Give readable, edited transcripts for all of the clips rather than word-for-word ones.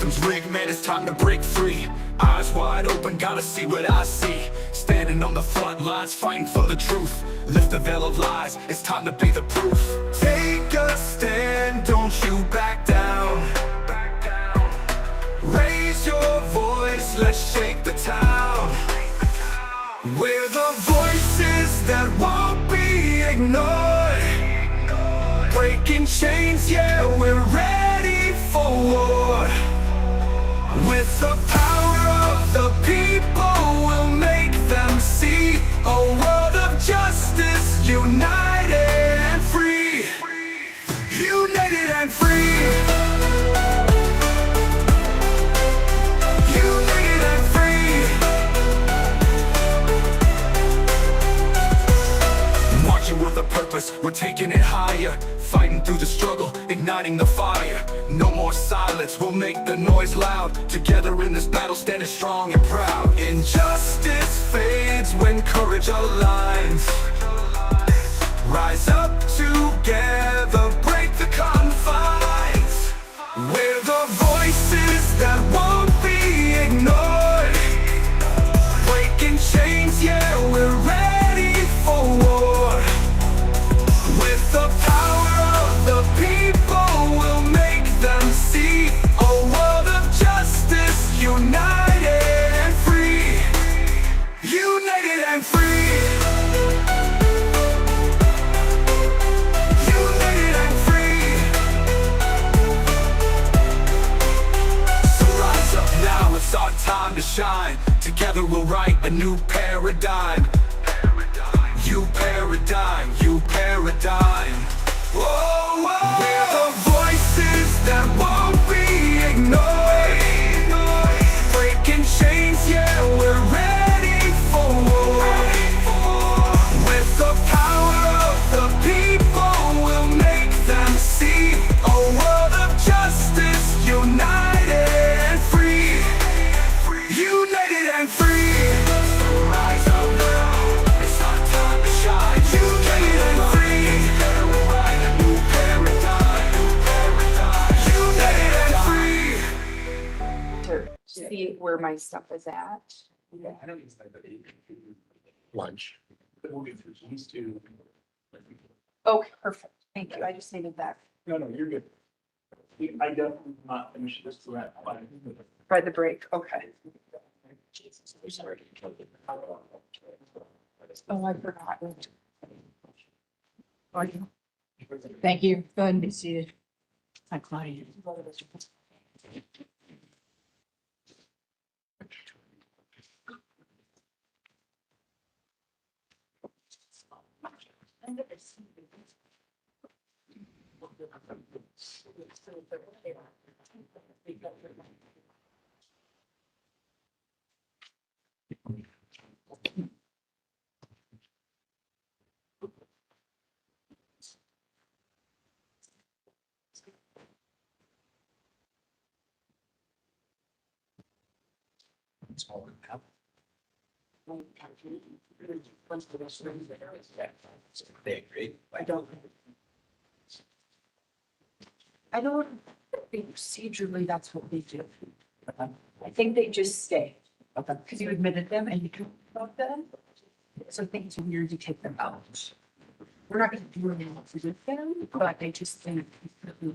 system's rigged, man, it's time to break free. Eyes wide open, gotta see what I see. Standing on the front lines, fighting for the truth. Lift the veil of lies, it's time to be the proof. Take a stand, don't you back down. Raise your voice, let's shake the town. We're the voices that won't be ignored. Breaking chains, yeah, we're ready for war. With the power of the people, we'll make them see a world of justice, united and free. United and free. United and free. Marching with a purpose, we're taking it higher. Fighting through the struggle, igniting the fire. No more silence, we'll make the noise loud. Together in this battle, standing strong and proud. Injustice fades when courage aligns. Rise up together, break the confines. We're the voices that won't be ignored. Breaking chains, yeah, we're ready for war. With the power of the people, we'll make them see a world of justice, united and free. United and free. United and free. So rise up now, it's our time to shine. Together we'll write a new paradigm. You paradigm, you paradigm. Whoa, whoa. We're the voices that won't be ignored. Breaking chains, yeah, we're ready for war. With the power of the people, we'll make them see a world of justice, united and free. United and free. Rise up now, it's our time to shine. United and free. We'll write a new paradigm, United and free. To see where my stuff is at. I don't use that, but lunch. But we'll get through these two. Okay, perfect. Thank you. I just needed that No, no, you're good. I definitely not finish this till that. by the break. Okay. Oh, I forgot. Thank you. Go ahead and be seated. Hi, Claudia. They agree. I don't think procedurally that's what they do. I think they just stay. Because you admitted them and you talked about them. So I think it's weird to take them out. We're not gonna do anything with them, but they just think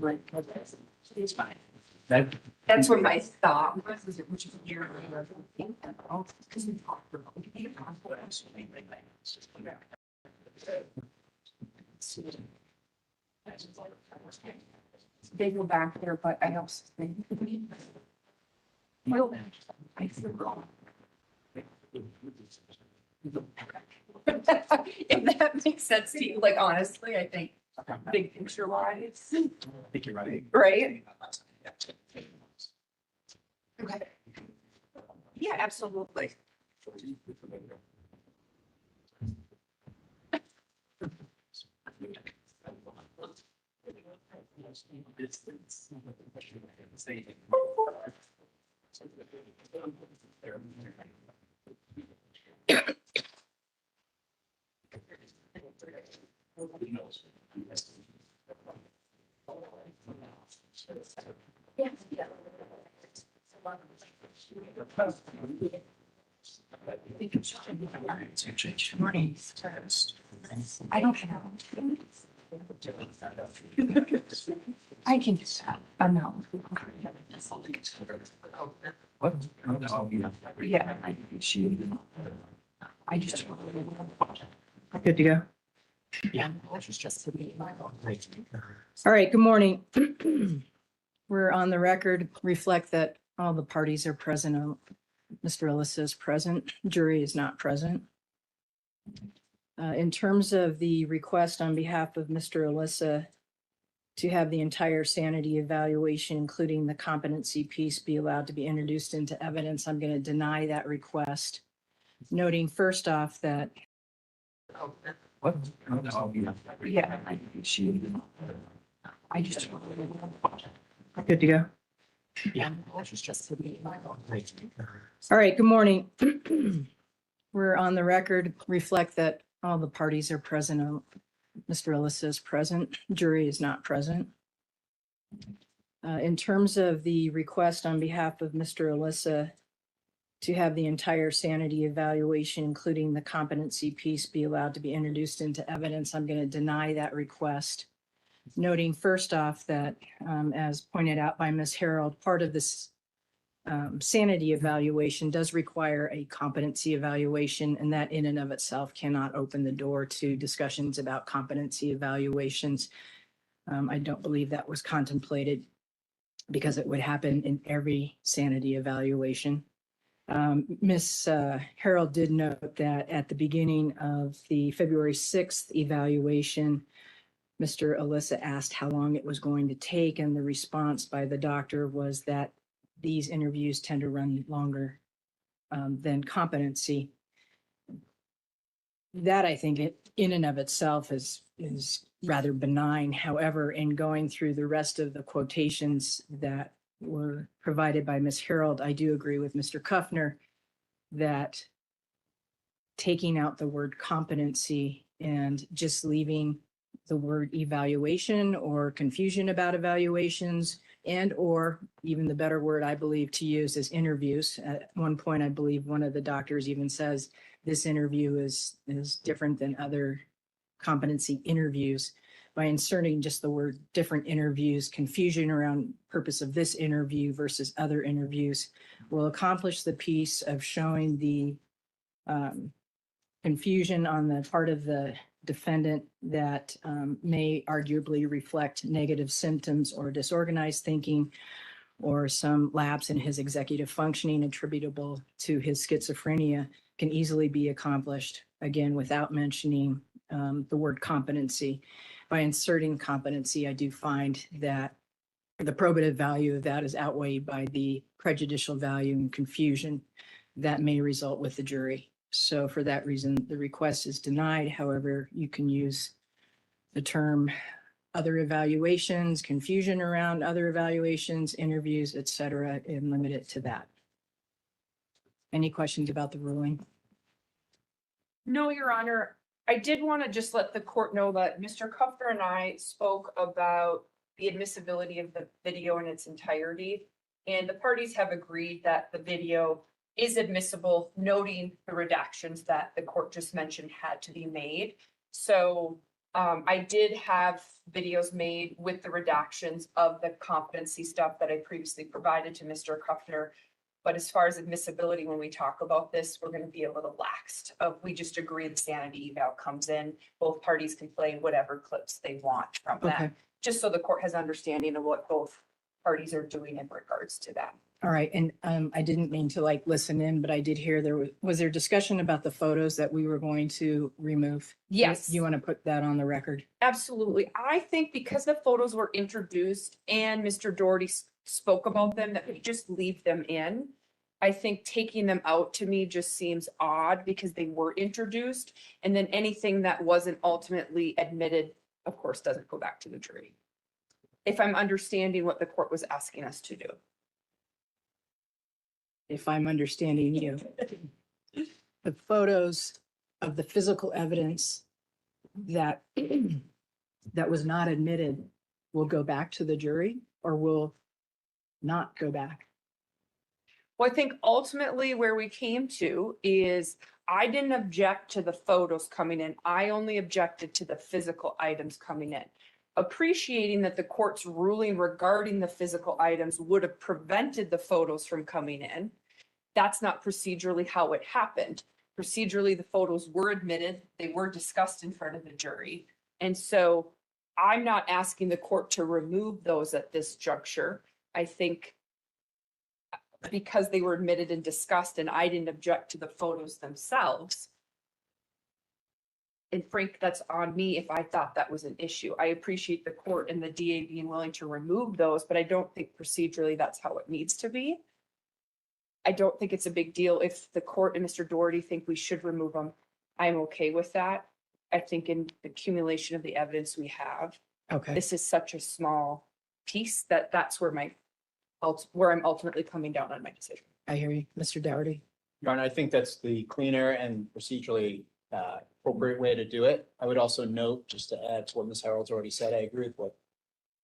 like, it's fine. That's what my thought was, is it, which is weird. Because we talked about they go back there, but I also think. Well, I feel wrong. If that makes sense to you, like honestly, I think big picture wise, I think you're right. right? Okay. Yeah, absolutely. Yeah. Morning. I don't have. I can just, no. Yeah, I just. Good to go. Yeah. All right, good morning. We're on the record, reflect that all the parties are present. Mr. Alissa is present, jury is not present. In terms of the request on behalf of Mr. Alissa to have the entire sanity evaluation, including the competency piece, be allowed to be introduced into evidence, I'm going to deny that request. Noting first off that Yeah. I just. good to go. Yeah. All right, good morning. We're on the record, reflect that all the parties are present. Mr. Alissa is present, jury is not present. In terms of the request on behalf of Mr. Alissa to have the entire sanity evaluation, including the competency piece, be allowed to be introduced into evidence, I'm going to deny that request. Noting first off that, as pointed out by Ms. Harold, part of this sanity evaluation does require a competency evaluation, and that in and of itself cannot open the door to discussions about competency evaluations. I don't believe that was contemplated because it would happen in every sanity evaluation. Ms. Harold did note that at the beginning of the February 6th evaluation, Mr. Alissa asked how long it was going to take, and the response by the doctor was that these interviews tend to run longer than competency. That, I think, in and of itself is rather benign. However, in going through the rest of the quotations that were provided by Ms. Harold, I do agree with Mr. Kuffner that taking out the word competency and just leaving the word evaluation or confusion about evaluations, and or even the better word I believe to use is interviews. At one point, I believe one of the doctors even says this interview is different than other competency interviews. By inserting just the word different interviews, confusion around purpose of this interview versus other interviews will accomplish the piece of showing the confusion on the part of the defendant that may arguably reflect negative symptoms or disorganized thinking or some lapse in his executive functioning attributable to his schizophrenia can easily be accomplished, again, without mentioning the word competency. By inserting competency, I do find that the probative value of that is outweighed by the prejudicial value and confusion that may result with the jury. So for that reason, the request is denied. However, you can use the term other evaluations, confusion around other evaluations, interviews, et cetera, and limit it to that. Any questions about the ruling? No, Your Honor. I did want to just let the court know that Mr. Kuffner and I spoke about the admissibility of the video in its entirety. And the parties have agreed that the video is admissible, noting the redactions that the court just mentioned had to be made. So I did have videos made with the redactions of the competency stuff that I previously provided to Mr. Kuffner. But as far as admissibility, when we talk about this, we're going to be a little laxed. We just agree the sanity eval comes in. Both parties can play whatever clips they want from Okay. that, just so the court has understanding of what both parties are doing in regards to that. All right, and I didn't mean to listen in, but I did hear was there discussion about the photos that we were going to remove? Yes. You want to put that on the record? Absolutely. I think because the photos were introduced and Mr. Doherty spoke about them, that we just leave them in. I think taking them out to me just seems odd because they were introduced, and then anything that wasn't ultimately admitted, of course, doesn't go back to the jury. If I'm understanding what the court was asking us to do. If I'm understanding you. The photos of the physical evidence that that was not admitted will go back to the jury or will not go back? Well, I think ultimately where we came to is I didn't object to the photos coming in. I only objected to the physical items coming in. Appreciating that the court's ruling regarding the physical items would have prevented the photos from coming in. That's not procedurally how it happened. Procedurally, the photos were admitted, they were discussed in front of the jury. And so I'm not asking the court to remove those at this juncture. I think because they were admitted and discussed and I didn't object to the photos themselves. And Frank, that's on me if I thought that was an issue. I appreciate the court and the DA being willing to remove those, but I don't think procedurally that's how it needs to be. I don't think it's a big deal if the court and Mr. Doherty think we should remove them. I'm okay with that. I think in the accumulation of the evidence we have, Okay, this is such a small piece that that's where where I'm ultimately coming down on my decision. I hear you. Mr. Dougherty. Your Honor, I think that's the cleaner and procedurally appropriate way to do it. I would also note, just to add to what Ms. Harold's already said, I agree with what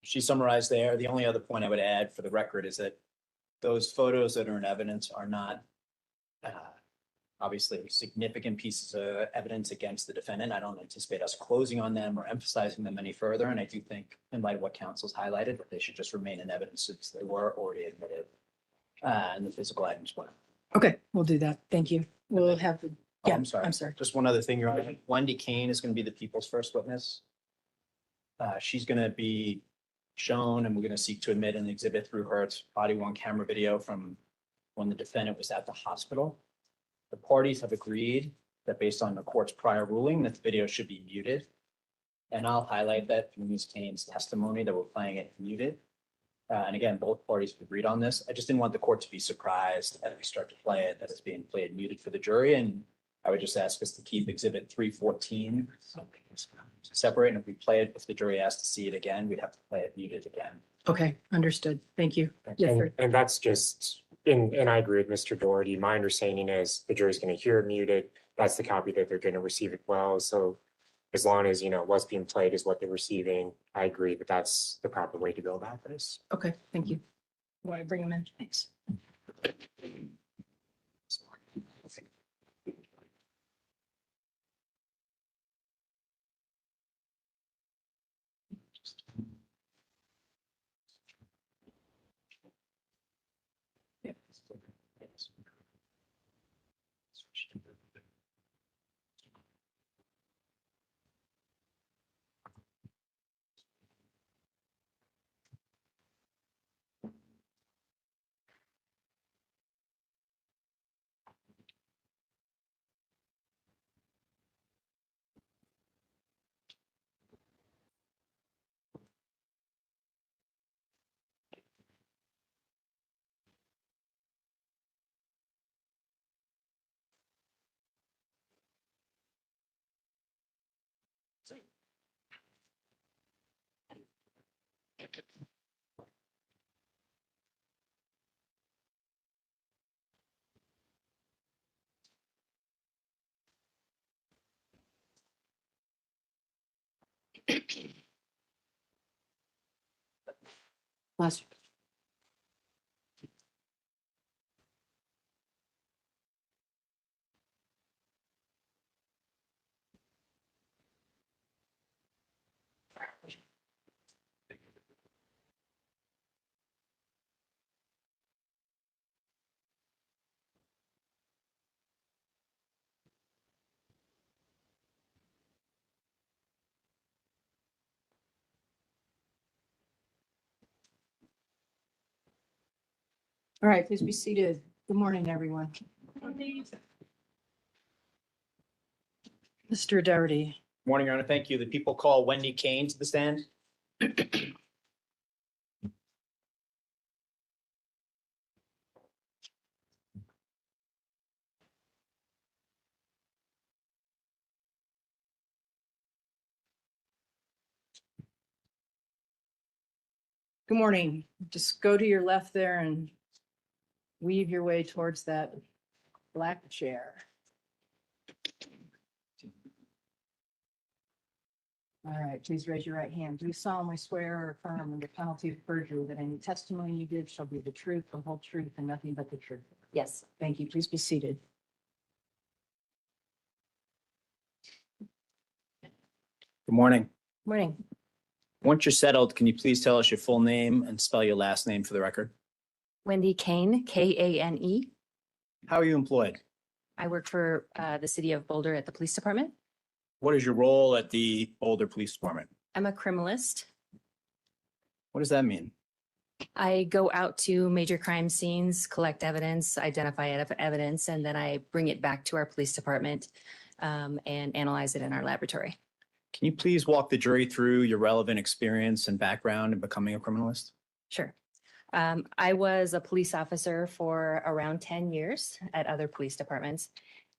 she summarized there. The only other point I would add for the record is that those photos that are in evidence are not obviously significant pieces of evidence against the defendant. I don't anticipate us closing on them or emphasizing them any further. And I do think, in light of what counsel's highlighted, that they should just remain in evidence since they were already admitted and the physical items were. Okay, we'll do that. Thank you. We'll have the, Oh, yeah, I'm sorry. I'm sorry. Just one other thing, Your Honor. Wendy Kane is going to be the people's first witness. She's going to be shown, and we're going to seek to admit an exhibit through her body worn camera video from when the defendant was at the hospital. The parties have agreed that based on the court's prior ruling, that the video should be muted. And I'll highlight that from Ms. Kane's testimony that we're playing it muted. And again, both parties have agreed on this. I just didn't want the court to be surprised as we start to play it, that it's being played muted for the jury. And I would just ask us to keep exhibit 314 separate. And if we play it, if the jury asks to see it again, we'd have to play it muted again. Okay, understood. Thank you. Yes, sir. And that's just, and I agree with Mr. Doherty. My understanding is the jury's going to hear it muted. That's the copy that they're going to receive it well. So as long as, what's being played is what they're receiving, I agree that that's the proper way to go about this. Okay, thank you. Want to bring them in? Thanks. Last. All right, please be seated. Good morning, everyone. Mr. Dougherty. Morning, Your Honor. Thank you. The people call Wendy Kane to the stand. Good morning. Just go to your left there and weave your way towards that black chair. All right, please raise your right hand. Do you solemnly swear or affirm under penalty of perjury that any testimony you give shall be the truth, the whole truth, and nothing but the truth? Yes. Thank you. Please be seated. Good morning. Morning. Once you're settled, can you please tell us your full name and spell your last name for the record? Wendy Kane, Kane. How are you employed? I work for the city of Boulder at the police department. What is your role at the Boulder Police Department? I'm a criminalist. What does that mean? I go out to major crime scenes, collect evidence, identify evidence, and then I bring it back to our police department and analyze it in our laboratory. Can you please walk the jury through your relevant experience and background in becoming a criminalist? Sure. I was a police officer for around 10 years at other police departments.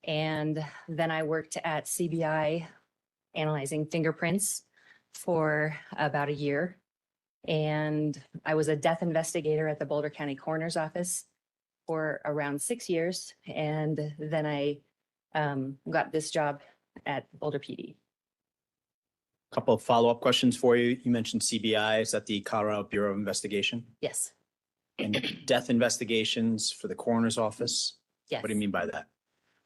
And then I worked at CBI analyzing fingerprints for about a year. And I was a death investigator at the Boulder County Coroner's Office for around 6 years. And then I got this job at Boulder PD. Couple of follow-up questions for you. You mentioned CBI. Is that the Colorado Bureau of Investigation? Yes. And death investigations for the coroner's office? Yes. What do you mean by that?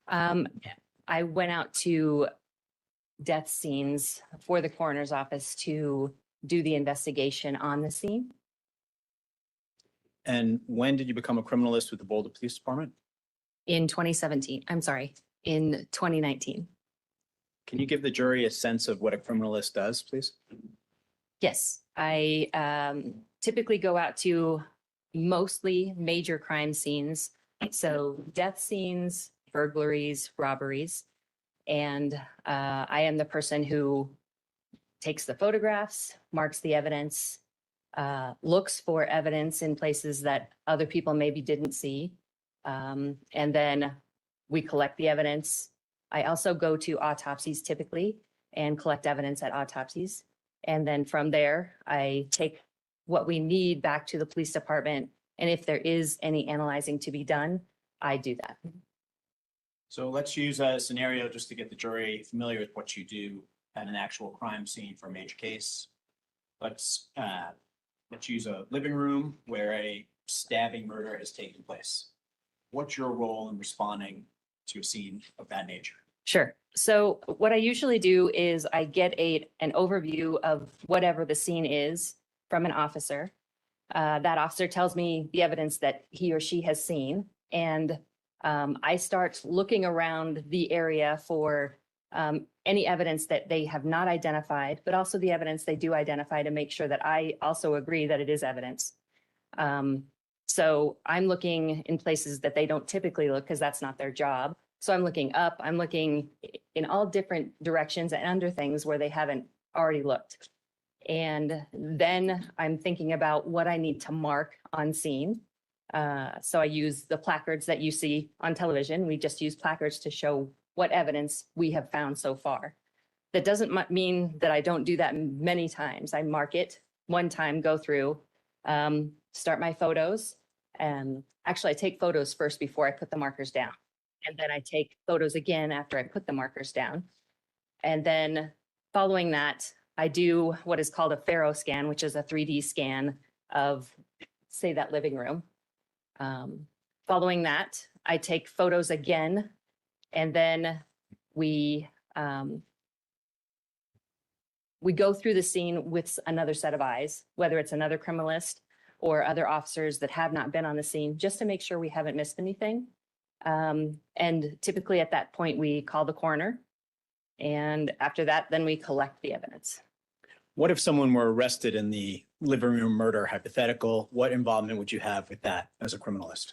I went out to death scenes for the coroner's office to do the investigation on the scene. And when did you become a criminalist with the Boulder Police Department? In 2019. Can you give the jury a sense of what a criminalist does, please? Yes, I typically go out to mostly major crime scenes. So death scenes, burglaries, robberies. And I am the person who takes the photographs, marks the evidence, looks for evidence in places that other people maybe didn't see. And then we collect the evidence. I also go to autopsies typically and collect evidence at autopsies. And then from there, I take what we need back to the police department. And if there is any analyzing to be done, I do that. So let's use a scenario just to get the jury familiar with what you do at an actual crime scene for a major case. Let's use a living room where a stabbing murder has taken place. What's your role in responding to a scene of that nature? Sure. So what I usually do is I get an overview of whatever the scene is from an officer. That officer tells me the evidence that he or she has seen. And I start looking around the area for any evidence that they have not identified, but also the evidence they do identify to make sure that I also agree that it is evidence. So I'm looking in places that they don't typically look because that's not their job. So I'm looking up, I'm looking in all different directions and under things where they haven't already looked. And then I'm thinking about what I need to mark on scene. So I use the placards that you see on television. We just use placards to show what evidence we have found so far. That doesn't mean that I don't do that many times. I mark it one time, go through, start my photos. And actually I take photos first before I put the markers down. And then I take photos again after I put the markers down. And then following that, I do what is called a Faro scan, which is a 3D scan of, say, that living room. Following that, I take photos again, and then we go through the scene with another set of eyes, whether it's another criminalist or other officers that have not been on the scene, just to make sure we haven't missed anything. And typically at that point, we call the coroner. And after that, then we collect the evidence. What if someone were arrested in the living room murder hypothetical? What involvement would you have with that as a criminalist?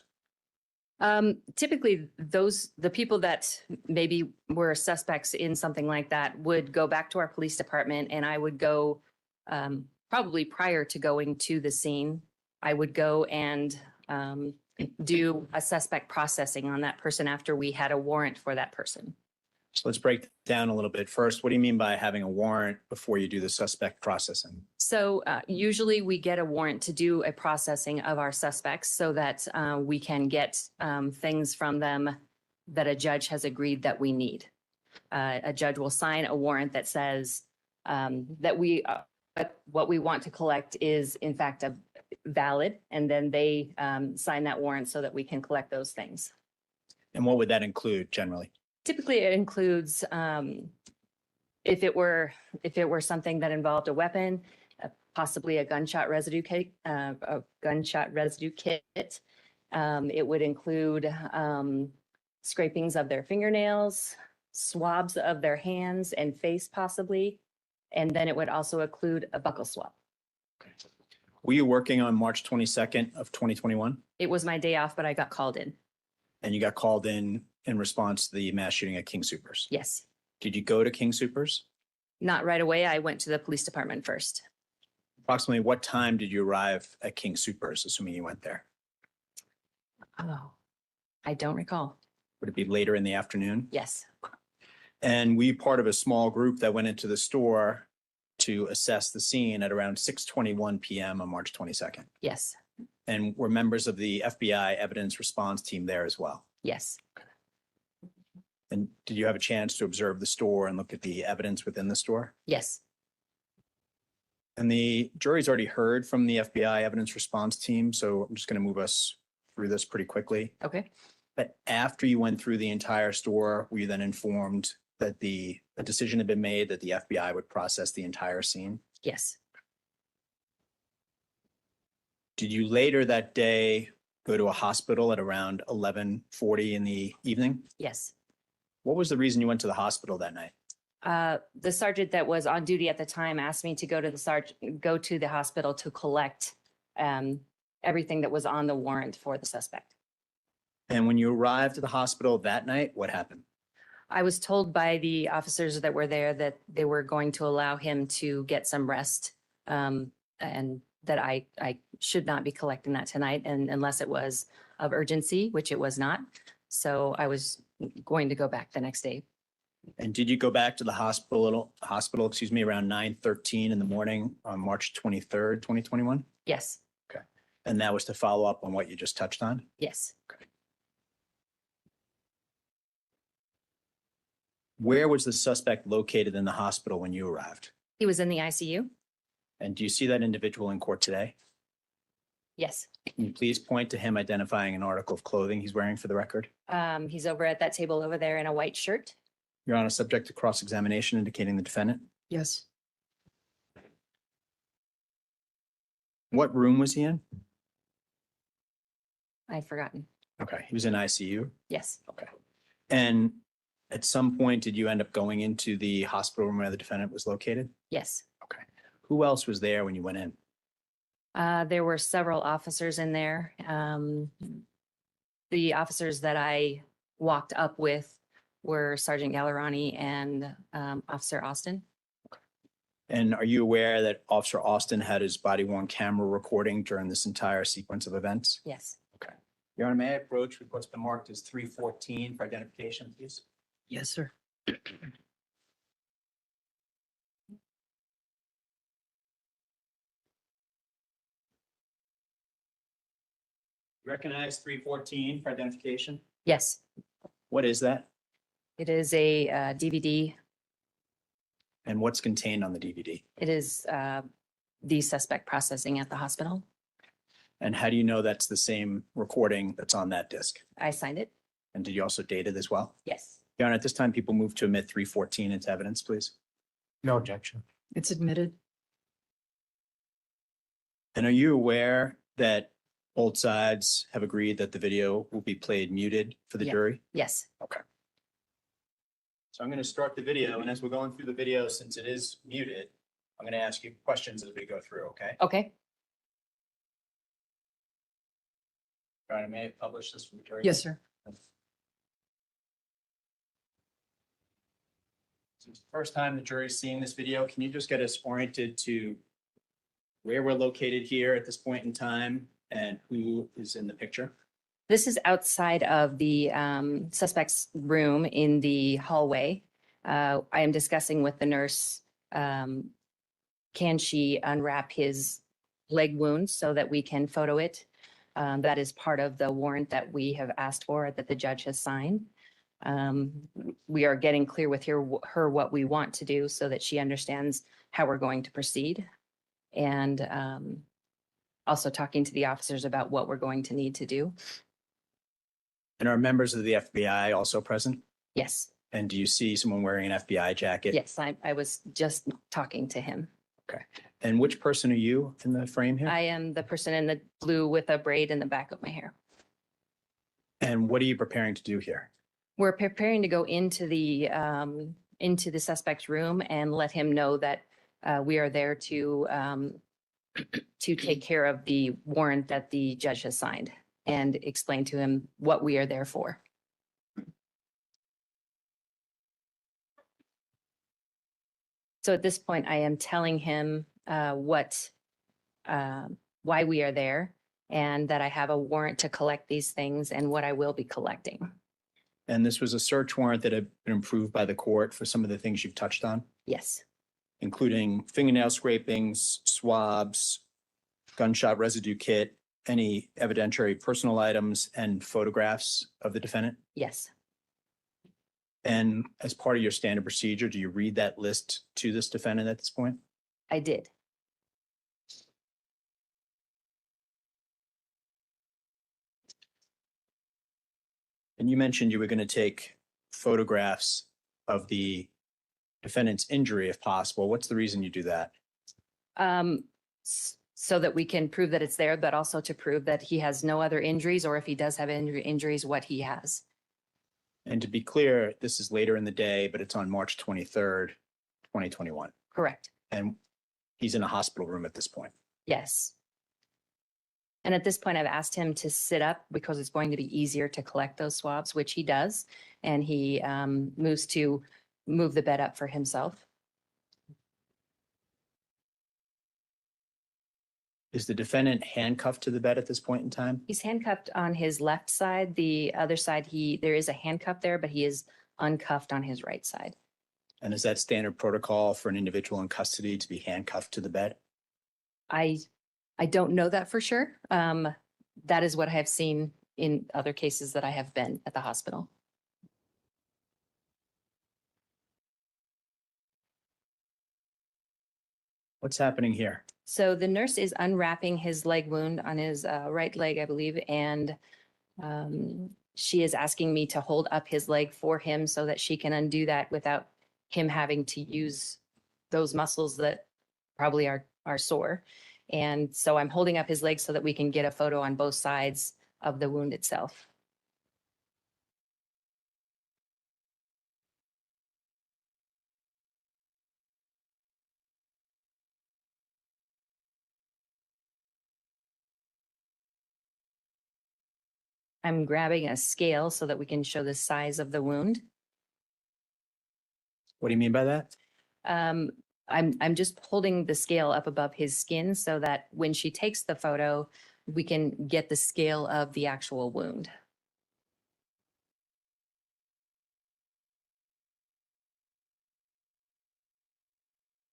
Typically, the people that maybe were suspects in something like that would go back to our police department, and I would go, probably prior to going to the scene, I would go and do a suspect processing on that person after we had a warrant for that person. So let's break down a little bit. First, what do you mean by having a warrant before you do the suspect processing? So usually we get a warrant to do a processing of our suspects so that we can get things from them that a judge has agreed that we need. A judge will sign a warrant that says that what we want to collect is in fact valid, and then they sign that warrant so that we can collect those things. And what would that include generally? Typically, it includes, if it were something that involved a weapon, possibly a gunshot residue kit, It would include scrapings of their fingernails, swabs of their hands and face possibly, and then it would also include a buccal swab. Were you working on March 22nd of 2021? It was my day off, but I got called in. And you got called in response to the mass shooting at King Soopers? Yes. Did you go to King Soopers? Not right away. I went to the police department first. Approximately what time did you arrive at King Soopers, assuming you went there? Oh, I don't recall. Would it be later in the afternoon? Yes. And were you part of a small group that went into the store to assess the scene at around 6:21 PM on March 22nd? Yes. And were members of the FBI evidence response team there as well? Yes. And did you have a chance to observe the store and look at the evidence within the store? Yes. And the jury's already heard from the FBI evidence response team, so I'm just going to move us through this pretty quickly. Okay. But after you went through the entire store, were you then informed that a decision had been made that the FBI would process the entire scene? Yes. Did you later that day go to a hospital at around 11:40 in the evening? Yes. What was the reason you went to the hospital that night? The sergeant that was on duty at the time asked me to go to the hospital to collect everything that was on the warrant for the suspect. And when you arrived at the hospital that night, what happened? I was told by the officers that were there that they were going to allow him to get some rest, and that I should not be collecting that tonight, and unless it was of urgency, which it was not. So I was going to go back the next day. And did you go back to the hospital, around 9:13 in the morning on March 23rd, 2021? Yes. And that was to follow up on what you just touched on? Yes. Where was the suspect located in the hospital when you arrived? He was in the ICU. And do you see that individual in court today? Yes. Can you please point to him identifying an article of clothing he's wearing for the record? He's over at that table over there in a white shirt. Your Honor, subject to cross-examination indicating the defendant. Yes. What room was he in? I've forgotten. Okay, he was in ICU. Yes. And at some point, did you end up going into the hospital room where the defendant was located? Yes. Who else was there when you went in? There were several officers in there. The officers that I walked up with were Sergeant Gallerani and Officer Austin. And are you aware that Officer Austin had his body-worn camera recording during this entire sequence of events? Yes. Your Honor, may I approach with what's been marked as 314 for identification, please? Yes, sir. Recognize 314 for identification? Yes. What is that? It is a DVD. And what's contained on the DVD? It is the suspect processing at the hospital. And how do you know that's the same recording that's on that disc? I signed it. And did you also date it as well? Yes. Your Honor, at this time, people move to admit 314 into evidence, please. No objection. It's admitted. And are you aware that both sides have agreed that the video will be played muted for the Yeah. jury? Yes. So I'm going to start the video, and as we're going through the video, since it is muted, I'm going to ask you questions as we go through, okay? Okay. Your Honor, may I publish this for the jury? Yes, sir. Since the first time the jury's seeing this video, can you just get us oriented to where we're located here at this point in time and who is in the picture? This is outside of the suspect's room in the hallway. I am discussing with the nurse, can she unwrap his leg wound so that we can photo it? That is part of the warrant that we have asked for, that the judge has signed. We are getting clear with her what we want to do so that she understands how we're going to proceed. And also talking to the officers about what we're going to need to do. And are members of the FBI also present? Yes, And do you see someone wearing an FBI jacket? yes, I was just talking to him. And which person are you in the frame here? I am the person in the blue with a braid in the back of my hair. And what are you preparing to do here? We're preparing to go into the suspect's room and let him know that we are there to take care of the warrant that the judge has signed and explain to him what we are there for. So at this point, I am telling him why we are there and that I have a warrant to collect these things and what I will be collecting. And this was a search warrant that had been approved by the court for some of the things you've touched on, Yes, including fingernail scrapings, swabs, gunshot residue kit, any evidentiary personal items, and photographs of the defendant. yes. And as part of your standard procedure, do you read that list to this defendant at this point? I did. And you mentioned you were going to take photographs of the defendant's injury if possible. What's the reason you do that? So that we can prove that it's there, but also to prove that he has no other injuries, or if he does have injuries, what he has. And to be clear, this is later in the day, but it's on March 23rd, 2021. Correct. And he's in a hospital room at this point. Yes. And at this point, I've asked him to sit up because it's going to be easier to collect those swabs, which he does. And he moves to move the bed up for himself. Is the defendant handcuffed to the bed at this point in time? He's handcuffed on his left side. The other side, there is a handcuff there, but he is uncuffed on his right side. And is that standard protocol for an individual in custody to be handcuffed to the bed? I don't know that for sure. That is what I have seen in other cases that I have been at the hospital. What's happening here? So the nurse is unwrapping his leg wound on his right leg, I believe, and she is asking me to hold up his leg for him so that she can undo that without him having to use those muscles that probably are sore. And so I'm holding up his leg so that we can get a photo on both sides of the wound itself. I'm grabbing a scale so that we can show the size of the wound. What do you mean by that? I'm just holding the scale up above his skin so that when she takes the photo, we can get the scale of the actual wound.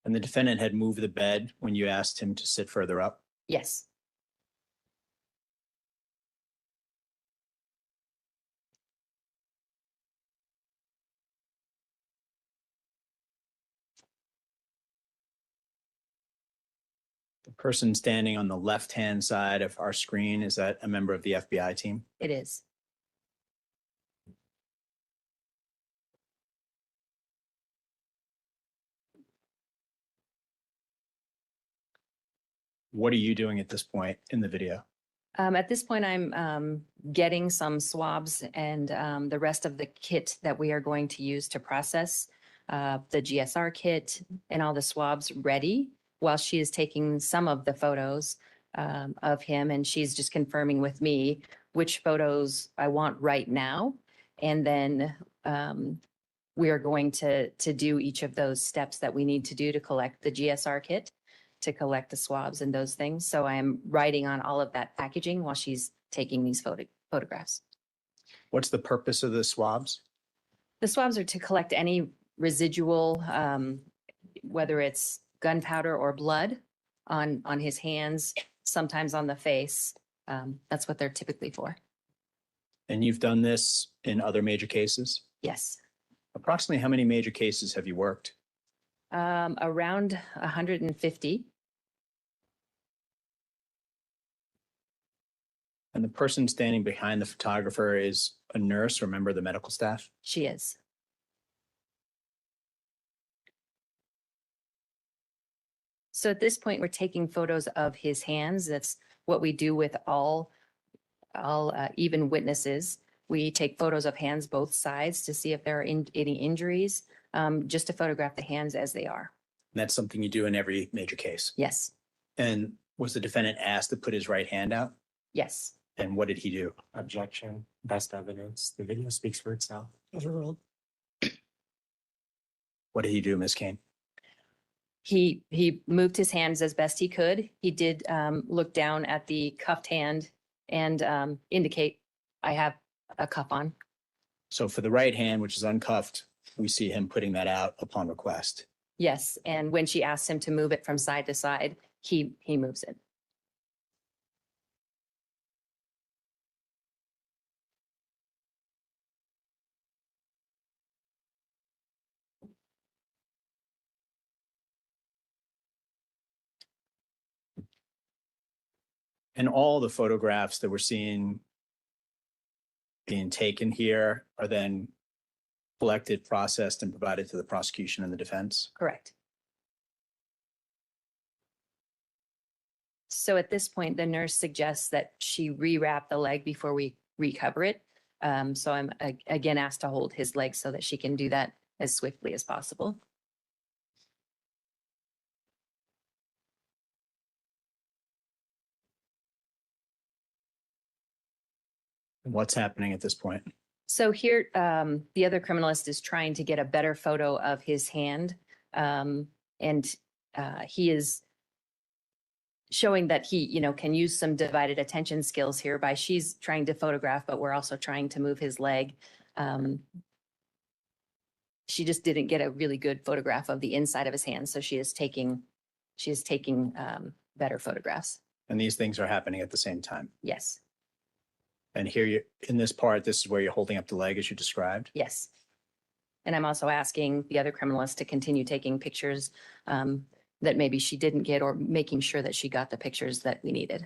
And the defendant had moved the bed when you asked him to sit further up? Yes. The person standing on the left-hand side of our screen, is that a member of the FBI team? It is. What are you doing at this point in the video? At this point, I'm getting some swabs and the rest of the kit that we are going to use to process the GSR kit and all the swabs ready while she is taking some of the photos of him. And she's just confirming with me which photos I want right now. And then we are going to do each of those steps that we need to do to collect the GSR kit, to collect the swabs and those things. So I'm writing on all of that packaging while she's taking these photographs. What's the purpose of the swabs? The swabs are to collect any residual, whether it's gunpowder or blood on his hands, sometimes on the face. That's what they're typically for. And you've done this in other major cases? Yes. Approximately how many major cases have you worked? Around 150. And the person standing behind the photographer is a nurse or member of the medical staff? She is. So at this point, we're taking photos of his hands. That's what we do with all even witnesses. We take photos of hands, both sides, to see if there are any injuries, just to photograph the hands as they are. And that's something you do in every major case. Yes, And was the defendant asked to put his right hand out? yes. And what did he do? Objection, best evidence. The video speaks for itself. Overruled. What did he do, Ms. Kane? He moved his hands as best he could. He did look down at the cuffed hand and indicate, I have a cuff on. So for the right hand, which is uncuffed, we see him putting that out upon request. Yes, and when she asked him to move it from side to side, he moves it. And all the photographs that we're seeing being taken here are then collected, processed, and provided to the prosecution and the defense. Correct. So at this point, the nurse suggests that she rewrap the leg before we recover it. So I'm again asked to hold his leg so that she can do that as swiftly as possible. And what's happening at this point? So here, the other criminalist is trying to get a better photo of his hand. And he is showing that he, can use some divided attention skills here by she's trying to photograph, but we're also trying to move his leg. She just didn't get a really good photograph of the inside of his hand. So she is taking better photographs. And these things are happening at the same time. Yes, And here you, in this part, this is where you're holding up the leg as you described. yes. And I'm also asking the other criminalist to continue taking pictures that maybe she didn't get, or making sure that she got the pictures that we needed.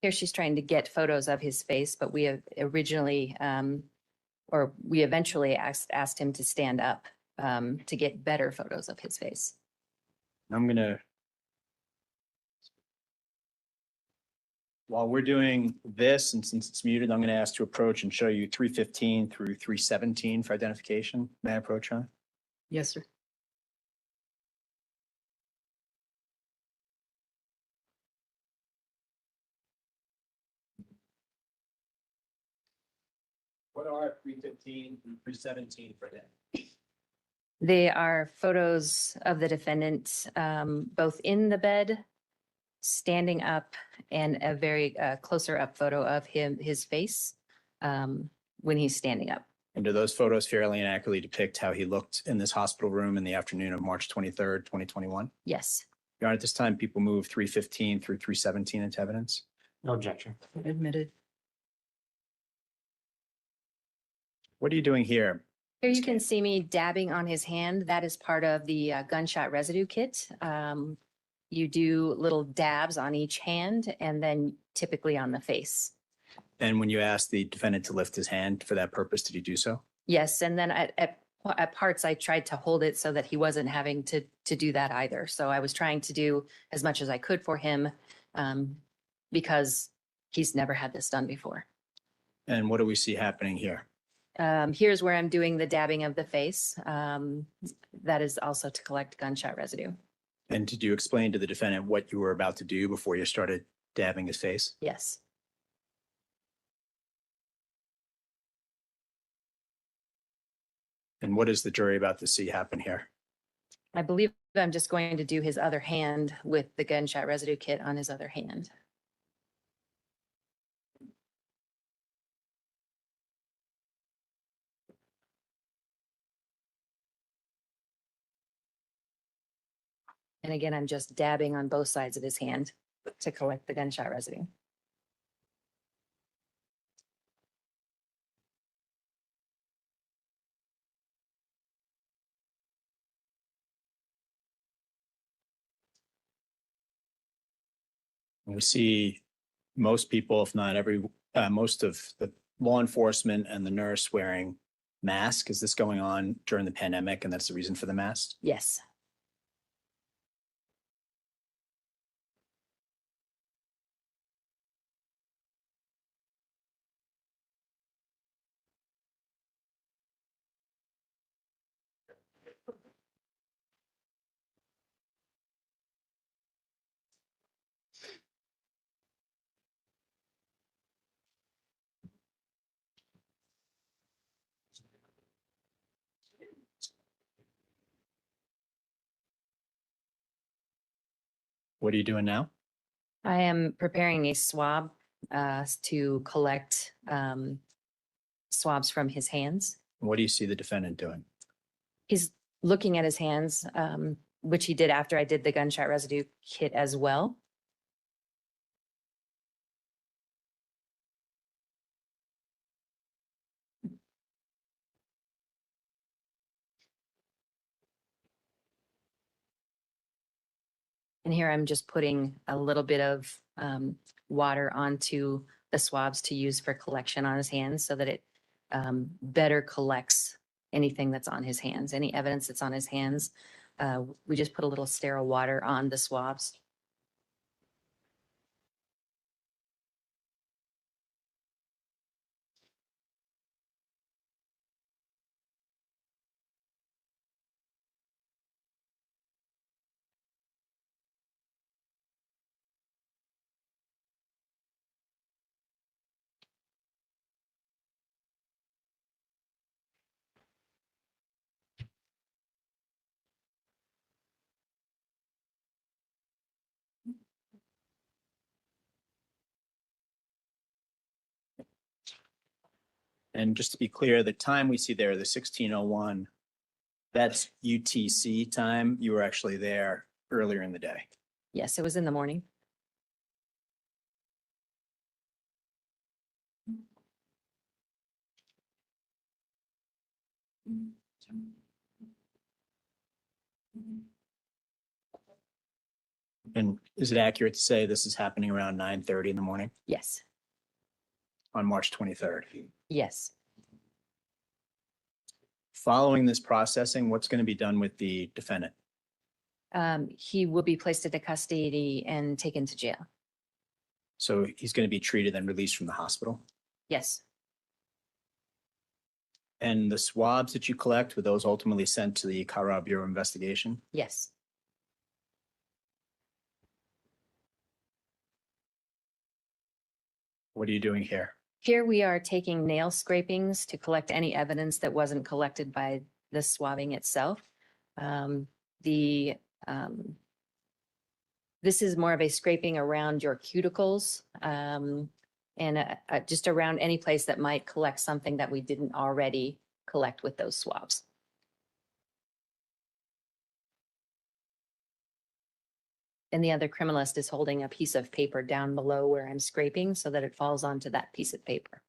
Here she's trying to get photos of his face, but we have originally, or we eventually asked him to stand up to get better photos of his face. I'm gonna, while we're doing this, and since it's muted, I'm gonna ask to approach and show you 315 through 317 for identification. May I approach, Ron? Yes, sir. What are 315 through 317 for that? They are photos of the defendant, both in the bed, standing up, and a very closer up photo of his face when he's standing up. And do those photos fairly and accurately depict how he looked in this hospital room in the afternoon of March 23rd, 2021? Yes, Your Honor, at this time, people move 315 through 317 into evidence. No objection. Admitted. What are you doing here? here you can see me dabbing on his hand. That is part of the gunshot residue kit. You do little dabs on each hand and then typically on the face. And when you asked the defendant to lift his hand for that purpose, did he do so? Yes, and then at parts, I tried to hold it so that he wasn't having to do that either. So I was trying to do as much as I could for him because he's never had this done before. And what do we see happening here? Here's where I'm doing the dabbing of the face. That is also to collect gunshot residue. And did you explain to the defendant what you were about to do before you started dabbing his face? Yes. And what is the jury about to see happen here? I believe I'm just going to do his other hand with the gunshot residue kit on his other hand. And again, I'm just dabbing on both sides of his hand. to collect the gunshot residue. We see most people, if not most of the law enforcement and the nurse wearing masks. Is this going on during the pandemic and that's the reason for the mask? Yes. What are you doing now? I am preparing a swab to collect swabs from his hands. What do you see the defendant doing? He's looking at his hands, which he did after I did the gunshot residue kit as well. And here I'm just putting a little bit of water onto the swabs to use for collection on his hands so that it better collects anything that's on his hands, any evidence that's on his hands. We just put a little sterile water on the swabs. And just to be clear, the time we see there, the 16:01, that's UTC time. You were actually there earlier in the day. Yes, it was in the morning. And is it accurate to say this is happening around 9:30 in the morning Yes, on March 23rd? yes. Following this processing, what's going to be done with the defendant? He will be placed into custody and taken to jail. So he's going to be treated and released from the hospital? Yes, And the swabs that you collect, were those ultimately sent to the Colorado Bureau of Investigation? yes. What are you doing here? Here we are taking nail scrapings to collect any evidence that wasn't collected by the swabbing itself. This is more of a scraping around your cuticles and just around any place that might collect something that we didn't already collect with those swabs. And the other criminalist is holding a piece of paper down below where I'm scraping so that it falls onto that piece of paper.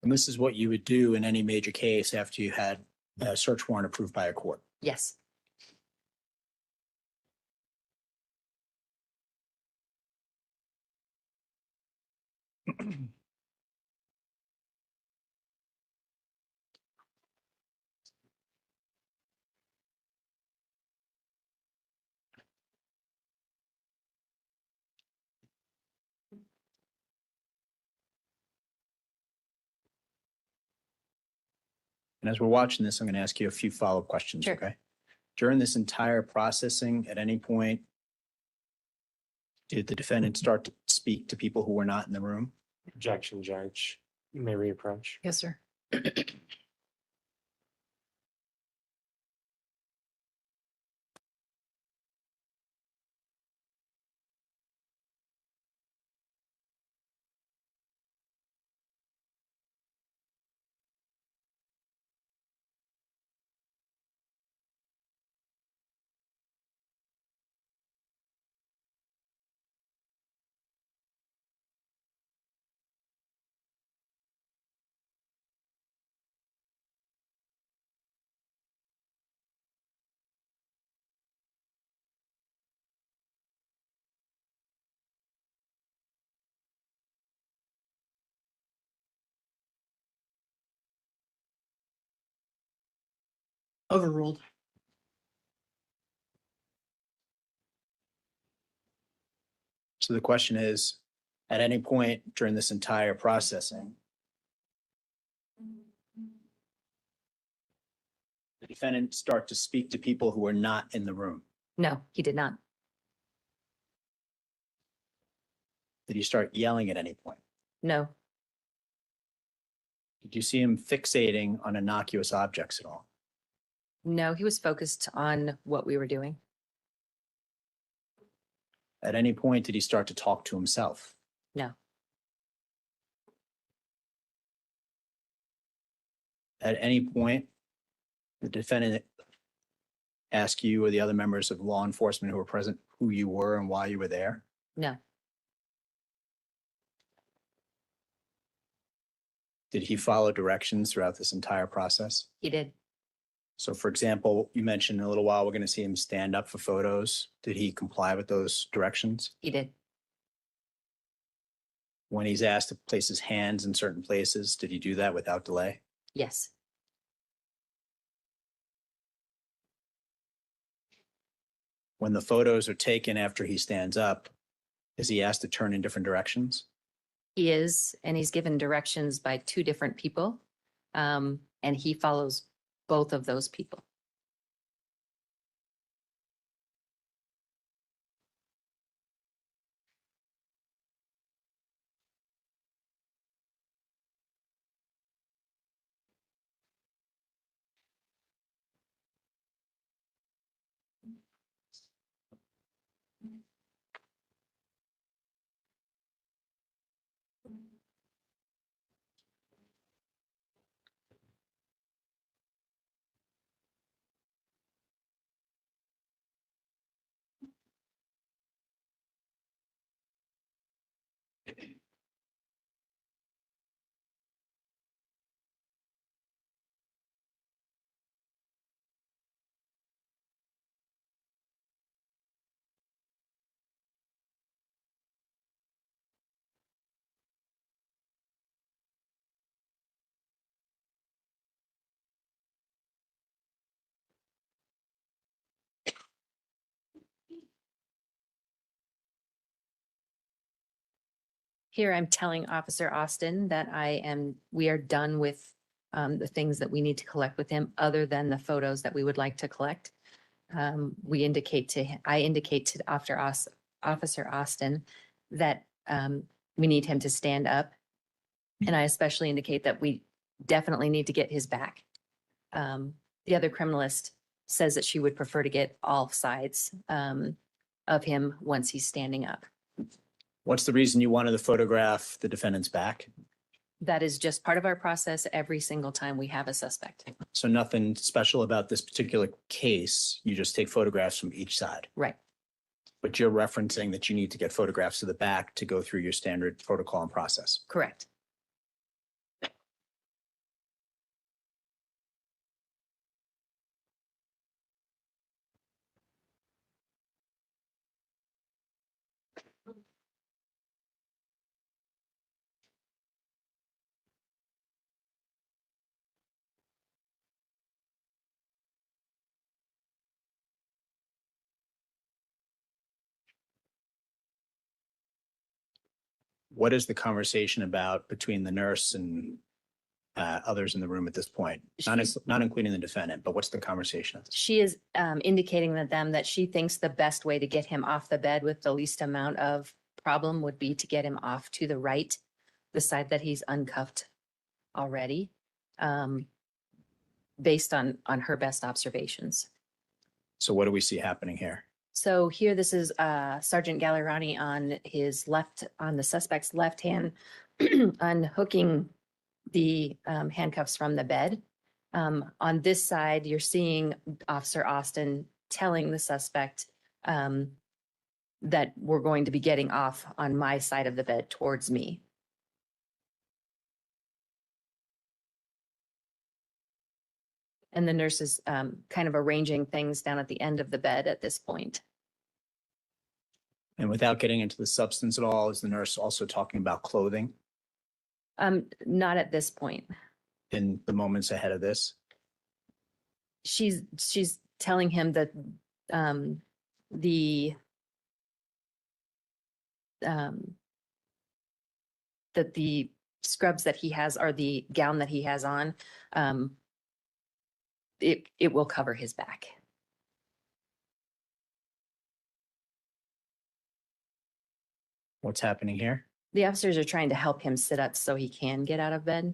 And this is what you would do in any major case after you had a search warrant approved by a court. Yes. And as we're watching this, I'm going to ask you a few follow-up questions, Sure. okay? During this entire processing, at any point, did the defendant start to speak to people who were not in the room? Objection, Judge. You may reapproach. Yes, sir. Overruled. So the question is, at any point during this entire processing, the defendant start to speak to people who are not in the room? No, he did not. Did he start yelling at any point? No, Did you see him fixating on innocuous objects at all? no, he was focused on what we were doing. At any point, did he start to talk to himself? No, At any point, the defendant ask you or the other members of law enforcement who were present who you were and why you were there? no, Did he follow directions throughout this entire process? he did. So for example, you mentioned in a little while, we're going to see him stand up for photos. Did he comply with those directions? He did. When he's asked to place his hands in certain places, did he do that without delay? Yes. When the photos are taken after he stands up, is he asked to turn in different directions? He is, and he's given directions by two different people. And he follows both of those people. Here I'm telling Officer Austin that we are done with the things that we need to collect with him, other than the photos that we would like to collect. I indicate to Officer Austin that we need him to stand up. And I especially indicate that we definitely need to get his back. The other criminalist says that she would prefer to get all sides of him once he's standing up. What's the reason you wanted to photograph the defendant's back? That is just part of our process every single time we have a suspect. So nothing special about this particular case. You just take photographs from each side. Right. But you're referencing that you need to get photographs of the back to go through your standard protocol and process. Correct. What is the conversation about between the nurse and others in the room at this point? Not including the defendant, but what's the conversation? She is indicating to them that she thinks the best way to get him off the bed with the least amount of problem would be to get him off to the right, the side that he's uncuffed already, based on her best observations. So what do we see happening here? So here, this is Sergeant Gallerani on his left, on the suspect's left hand, unhooking the handcuffs from the bed. On this side, you're seeing Officer Austin telling the suspect that we're going to be getting off on my side of the bed towards me. And the nurse is kind of arranging things down at the end of the bed at this point. And without getting into the substance at all, is the nurse also talking about clothing Not at this point. in the moments ahead of this? she's telling him that the that the scrubs that he has or the gown that he has on, it will cover his back. What's happening here? The officers are trying to help him sit up so he can get out of bed.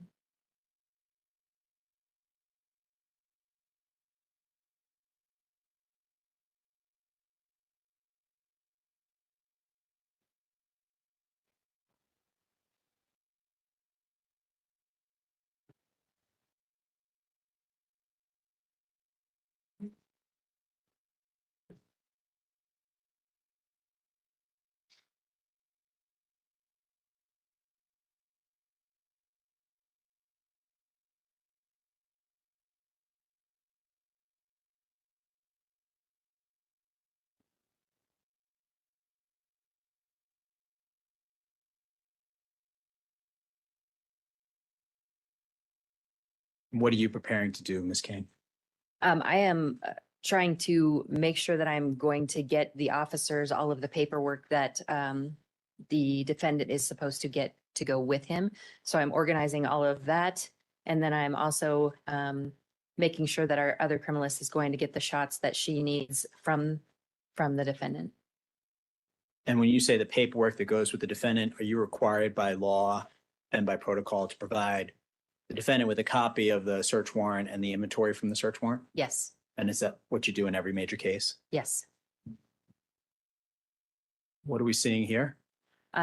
What are you preparing to do, Ms. Kane? I am trying to make sure that I'm going to get the officers all of the paperwork that the defendant is supposed to get to go with him. So I'm organizing all of that. And then I'm also making sure that our other criminalist is going to get the shots that she needs from the defendant. And when you say the paperwork that goes with the defendant, are you required by law and by protocol to provide the defendant with a copy of the search warrant and the inventory from the search warrant? Yes, And is that what you do in every major case? yes. What are we seeing here?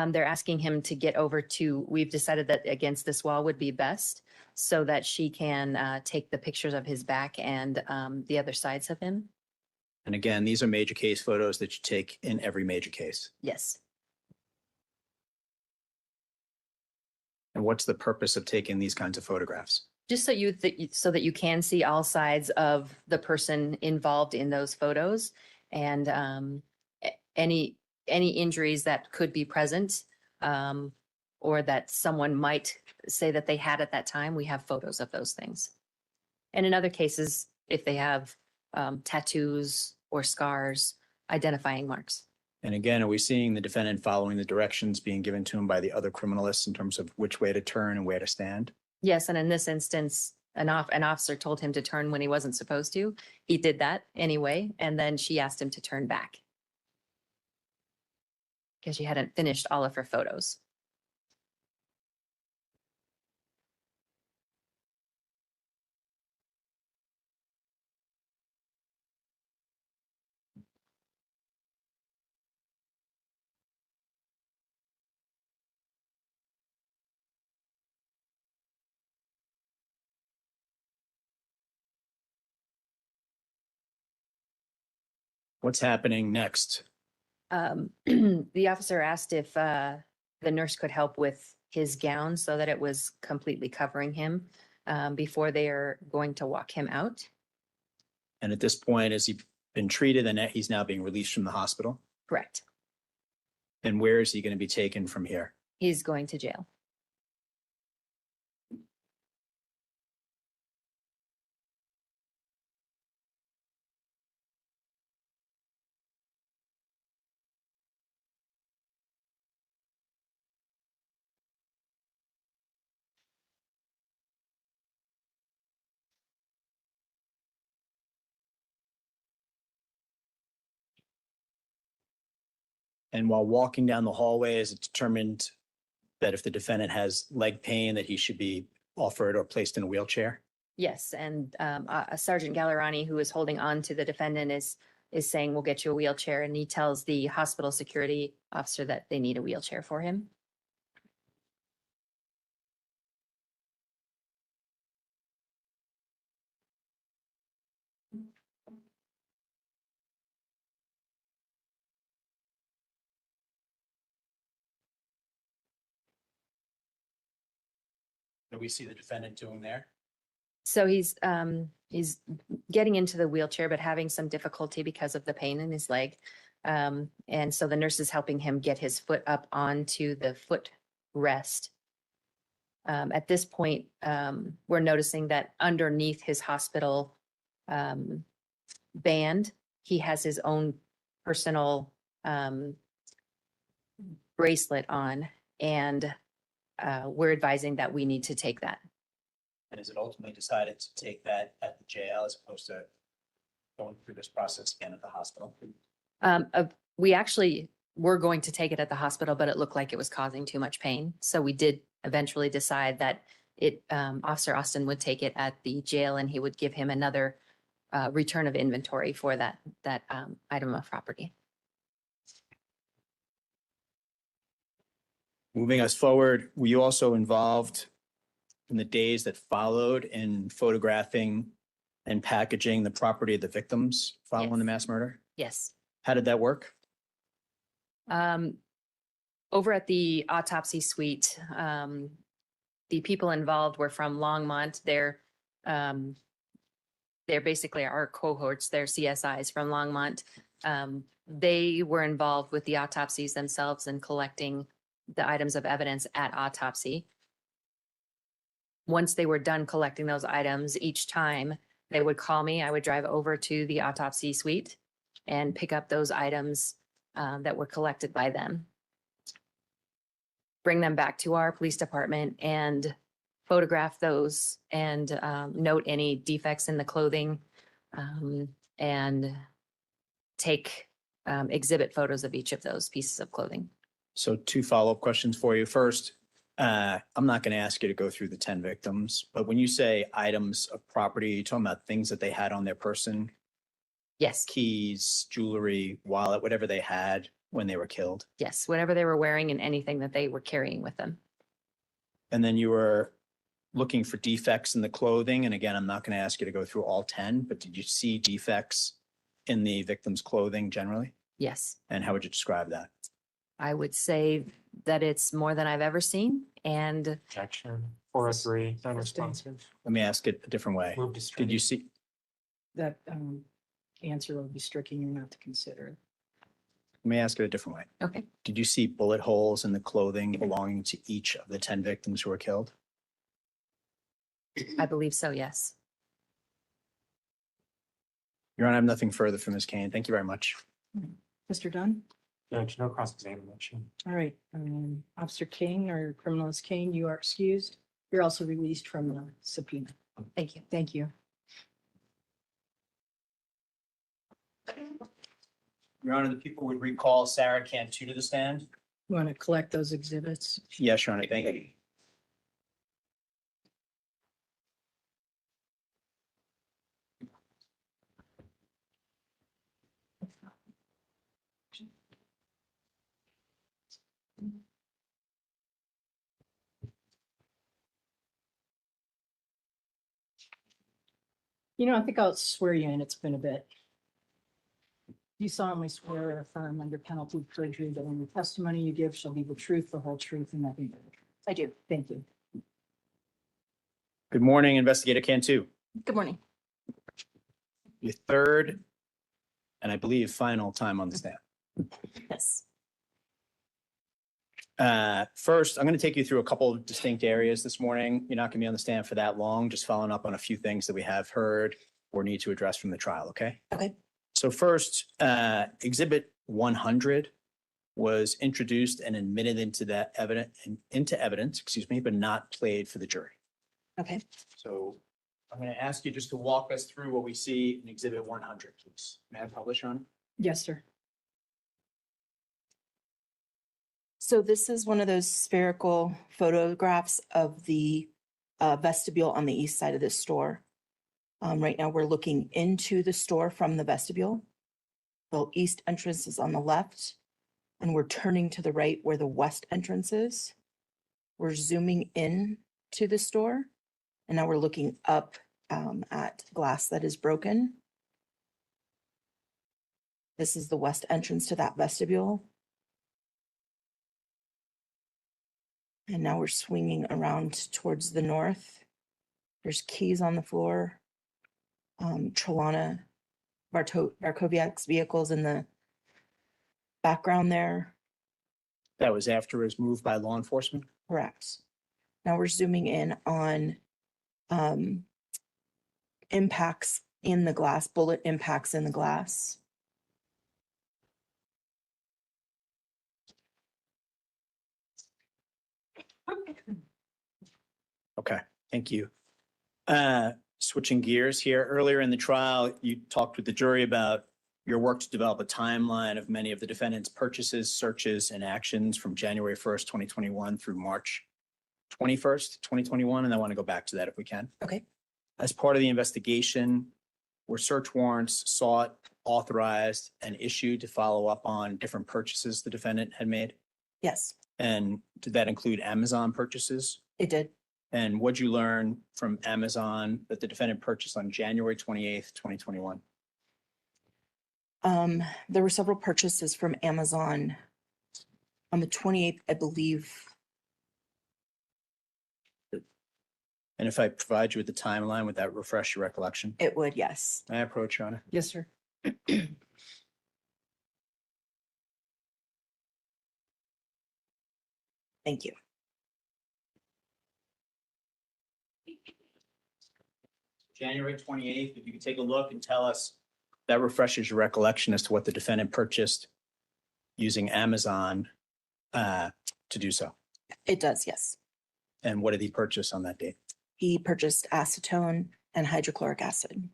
They're asking him to get over to, we've decided that against this wall would be best so that she can take the pictures of his back and the other sides of him. And again, these are major case photos that you take in every major case. Yes. And what's the purpose of taking these kinds of photographs? Just so so that you can see all sides of the person involved in those photos and any injuries that could be present or that someone might say that they had at that time. We have photos of those things. And in other cases, if they have tattoos or scars, identifying marks. And again, are we seeing the defendant following the directions being given to him by the other criminalists in terms of which way to turn and where to stand? Yes, and in this instance, an officer told him to turn when he wasn't supposed to. He did that anyway, and then she asked him to turn back because she hadn't finished all of her photos. What's happening next? The officer asked if the nurse could help with his gown so that it was completely covering him before they are going to walk him out. And at this point, has he been treated and he's now being released from the hospital? Correct. And where is he going to be taken from here? He's going to jail. And while walking down the hallway, is it determined that if the defendant has leg pain, that he should be offered or placed in a wheelchair? Yes, and Sergeant Gallerani, who is holding on to the defendant, is saying, we'll get you a wheelchair. And he tells the hospital security officer that they need a wheelchair for him. What do we see the defendant doing there? So he's getting into the wheelchair, but having some difficulty because of the pain in his leg. And so the nurse is helping him get his foot up onto the footrest. At this point, we're noticing that underneath his hospital band. He has his own personal bracelet on, and we're advising that we need to take that. And is it ultimately decided to take that at the jail as opposed to going through this process again at the hospital? We actually were going to take it at the hospital, but it looked like it was causing too much pain. So we did eventually decide that Officer Austin would take it at the jail, and he would give him another return of inventory for that item of property. Moving us forward, were you also involved in the days that followed in photographing and packaging the property of the victims following the Yes. mass murder? Yes. How did that work? Over at the autopsy suite, the people involved were from Longmont. They're basically our cohorts, they're CSIs from Longmont. They were involved with the autopsies themselves and collecting the items of evidence at autopsy. Once they were done collecting those items, each time they would call me, I would drive over to the autopsy suite and pick up those items that were collected by them. Bring them back to our police department and photograph those and note any defects in the clothing and take exhibit photos of each of those pieces of clothing. So 2 follow-up questions for you. First, I'm not going to ask you to go through the 10 victims, but when you say items of property, you're talking about things that they had on their person, Yes, keys, jewelry, wallet, whatever they had when they were killed. yes, whatever they were wearing and anything that they were carrying with them. And then you were looking for defects in the clothing. And again, I'm not going to ask you to go through all 10, but did you see defects in the victim's clothing generally? Yes, And how would you describe that? I would say that it's more than I've ever seen. And Objection, 403, non-responsive. Let me ask it a different way. Move to Did you strike. see, That answer will be stricken, you're not to consider it. let me ask it a different way. okay, Did you see bullet holes in the clothing belonging to each of the 10 victims who were killed? I believe so, yes. Your Honor, I have nothing further from Ms. Kane. Thank you very much. Mr. Dunn? Judge, no cross-examination. All right, Officer King or Criminalist King, you are excused. You're also released from the subpoena. Thank you. Thank you. Your Honor, the people would recall Sarah Cantu to the stand. You want to collect those exhibits? Yes, Your Honor, thank you. I think I'll swear you in. It's been a bit. You solemnly swear or affirm under penalty of perjury that any testimony you give shall be the truth, the whole truth, and nothing but the truth. I do. Thank you. Good morning, Investigator Cantu. Good morning. Your third and I believe final time on the stand. Yes. First, I'm going to take you through a couple of distinct areas this morning. You're not going to be on the stand for that long, just following up on a few things that we have heard or need to address from the trial, okay? Okay. So first, Exhibit 100 was introduced and admitted into evidence, but not played for the jury. Okay. So I'm going to ask you just to walk us through what we see in Exhibit 100, please. May I publish on? Yes, sir. So this is one of those spherical photographs of the vestibule on the east side of the store. Right now, we're looking into the store from the vestibule. The east entrance is on the left, and we're turning to the right where the west entrance is. We're zooming in to the store, and now we're looking up at glass that is broken. This is the west entrance to that vestibule. And now we're swinging around towards the north. There's keys on the floor. Trelana Barkoviak's vehicles in the background there. That was after it was moved by law enforcement? Correct. Now we're zooming in on impacts in the glass, bullet impacts in the glass. Okay, thank you. Switching gears here, earlier in the trial, you talked with the jury about your work to develop a timeline of many of the defendant's purchases, searches, and actions from January 1st, 2021 through March 21st, 2021, and I want to go back to that if we can. Okay. As part of the investigation, were search warrants sought, authorized, and issued to follow up on different purchases the defendant had made? Yes, And did that include Amazon purchases? it did. And what'd you learn from Amazon that the defendant purchased on January 28th, 2021? There were several purchases from Amazon on the 28th, I believe. And if I provide you with the timeline, would that refresh your recollection? It would, yes. May I approach, Your Honor? Yes, sir. Thank you. January 28th, if you could take a look and tell us, that refreshes your recollection as to what the defendant purchased using Amazon to do so. It does, yes. And what did he purchase on that date? He purchased acetone and hydrochloric acid.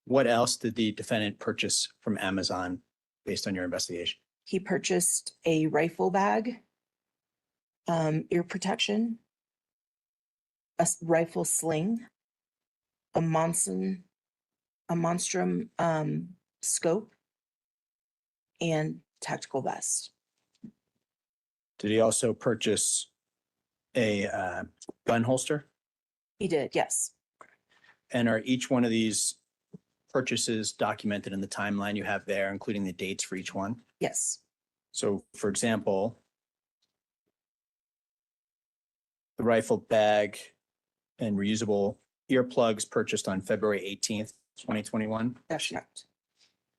What else did the defendant purchase from Amazon based on your investigation? He purchased a rifle bag, ear protection, rifle sling, a monstrum scope, and tactical vest. Did he also purchase a gun holster? He did, yes. And are each one of these purchases documented in the timeline you have there, including the dates for each one? Yes, So, for example, the rifle bag and reusable earplugs purchased on February 18th, 2021. that's correct.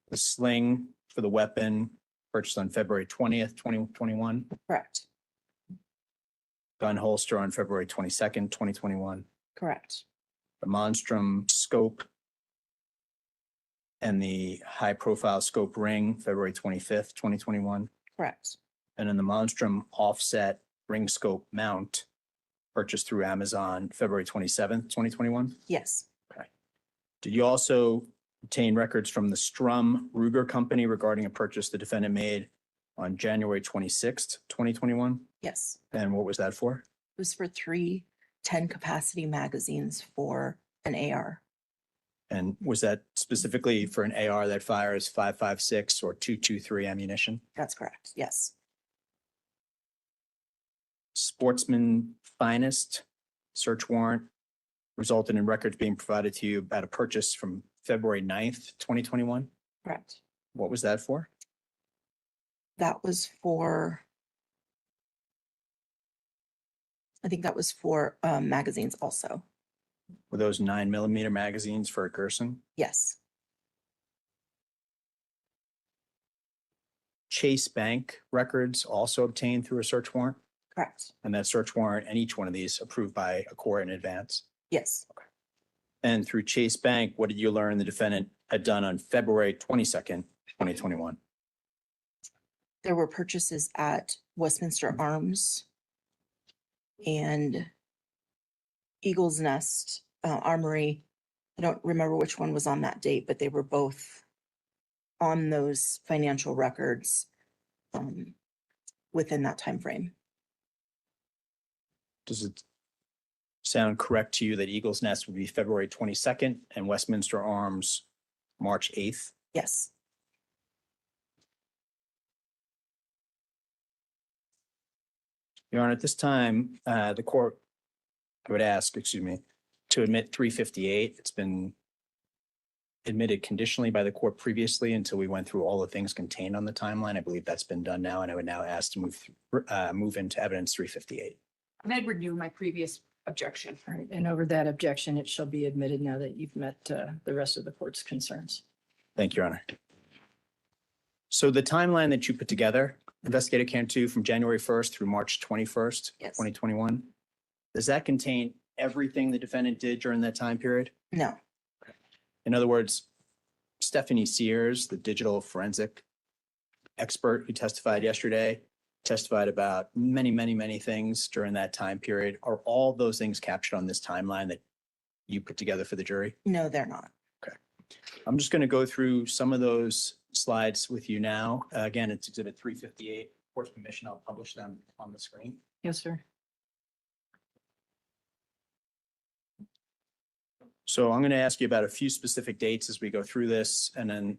The sling for the weapon purchased on February 20th, 2021. Correct, Gun holster on February 22nd, 2021. correct, The monstrum scope and the high profile scope ring, February 25th, 2021. correct. And then the monstrum offset ring scope mount purchased through Amazon, February 27th, 2021. Yes, Did you also obtain records from the Strum Ruger Company regarding a purchase the defendant made on January 26th, 2021? yes. And what was that for? It was for 3 10-capacity magazines for an AR. And was that specifically for an AR that fires 5.56 or 2.23 ammunition? That's correct, yes. Sportsman Finest search warrant resulted in records being provided to you about a purchase from February 9th, 2021. Correct. What was that for? That was for, I think that was for magazines also. Were those 9mm magazines for a Gerson? Yes, Chase Bank records also obtained through a search warrant? correct. And that search warrant and each one of these approved by a court in advance? Yes, And through Chase Bank, what did you learn the defendant had done on February 22nd, 2021? there were purchases at Westminster Arms and Eagle's Nest Armory. I don't remember which one was on that date, but they were both on those financial records within that time frame. Does it sound correct to you that Eagle's Nest would be February 22nd and Westminster Arms March 8th? Yes, Your Honor, at this time, the court, I would ask, to admit 358. It's been admitted conditionally by the court previously until we went through all the things contained on the timeline. I believe that's been done now, and I would now ask to move into evidence 358. And I'd renew my previous objection. All right, and over that objection, it shall be admitted now that you've met the rest of the court's concerns. Thank you, Your Honor. So the timeline that you put together, Investigator Cantu, from January 1st through March 21st, Yes. 2021, does that contain everything the defendant did during that time period? No, In other words, Stephanie Sears, the digital forensic expert who testified yesterday, testified about many, many, many things during that time period. Are all those things captured on this timeline that you put together for the jury? no, they're not. I'm just going to go through some of those slides with you now. Again, it's exhibit 358. Court's permission, I'll publish them on the screen. Yes, sir. So I'm going to ask you about a few specific dates as we go through this, and then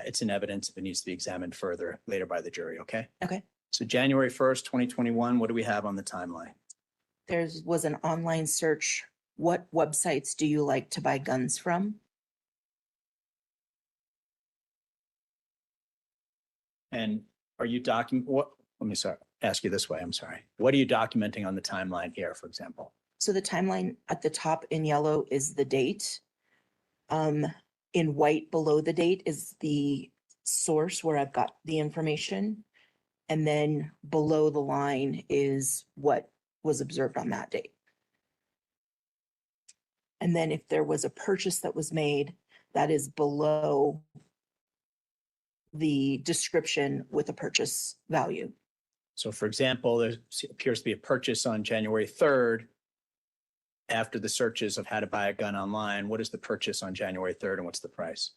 it's in evidence if it needs to be examined further later by the jury, okay? Okay. So January 1st, 2021, what do we have on the timeline? There was an online search. What websites do you like to buy guns from? And are you ask you this way, I'm sorry. What are you documenting on the timeline here, for example? So the timeline at the top in yellow is the date. In white below the date is the source where I've got the information. And then below the line is what was observed on that date. And then if there was a purchase that was made, that is below the description with a purchase value. So for example, there appears to be a purchase on January 3rd. After the searches of how to buy a gun online, what is the purchase on January 3rd and what's the price?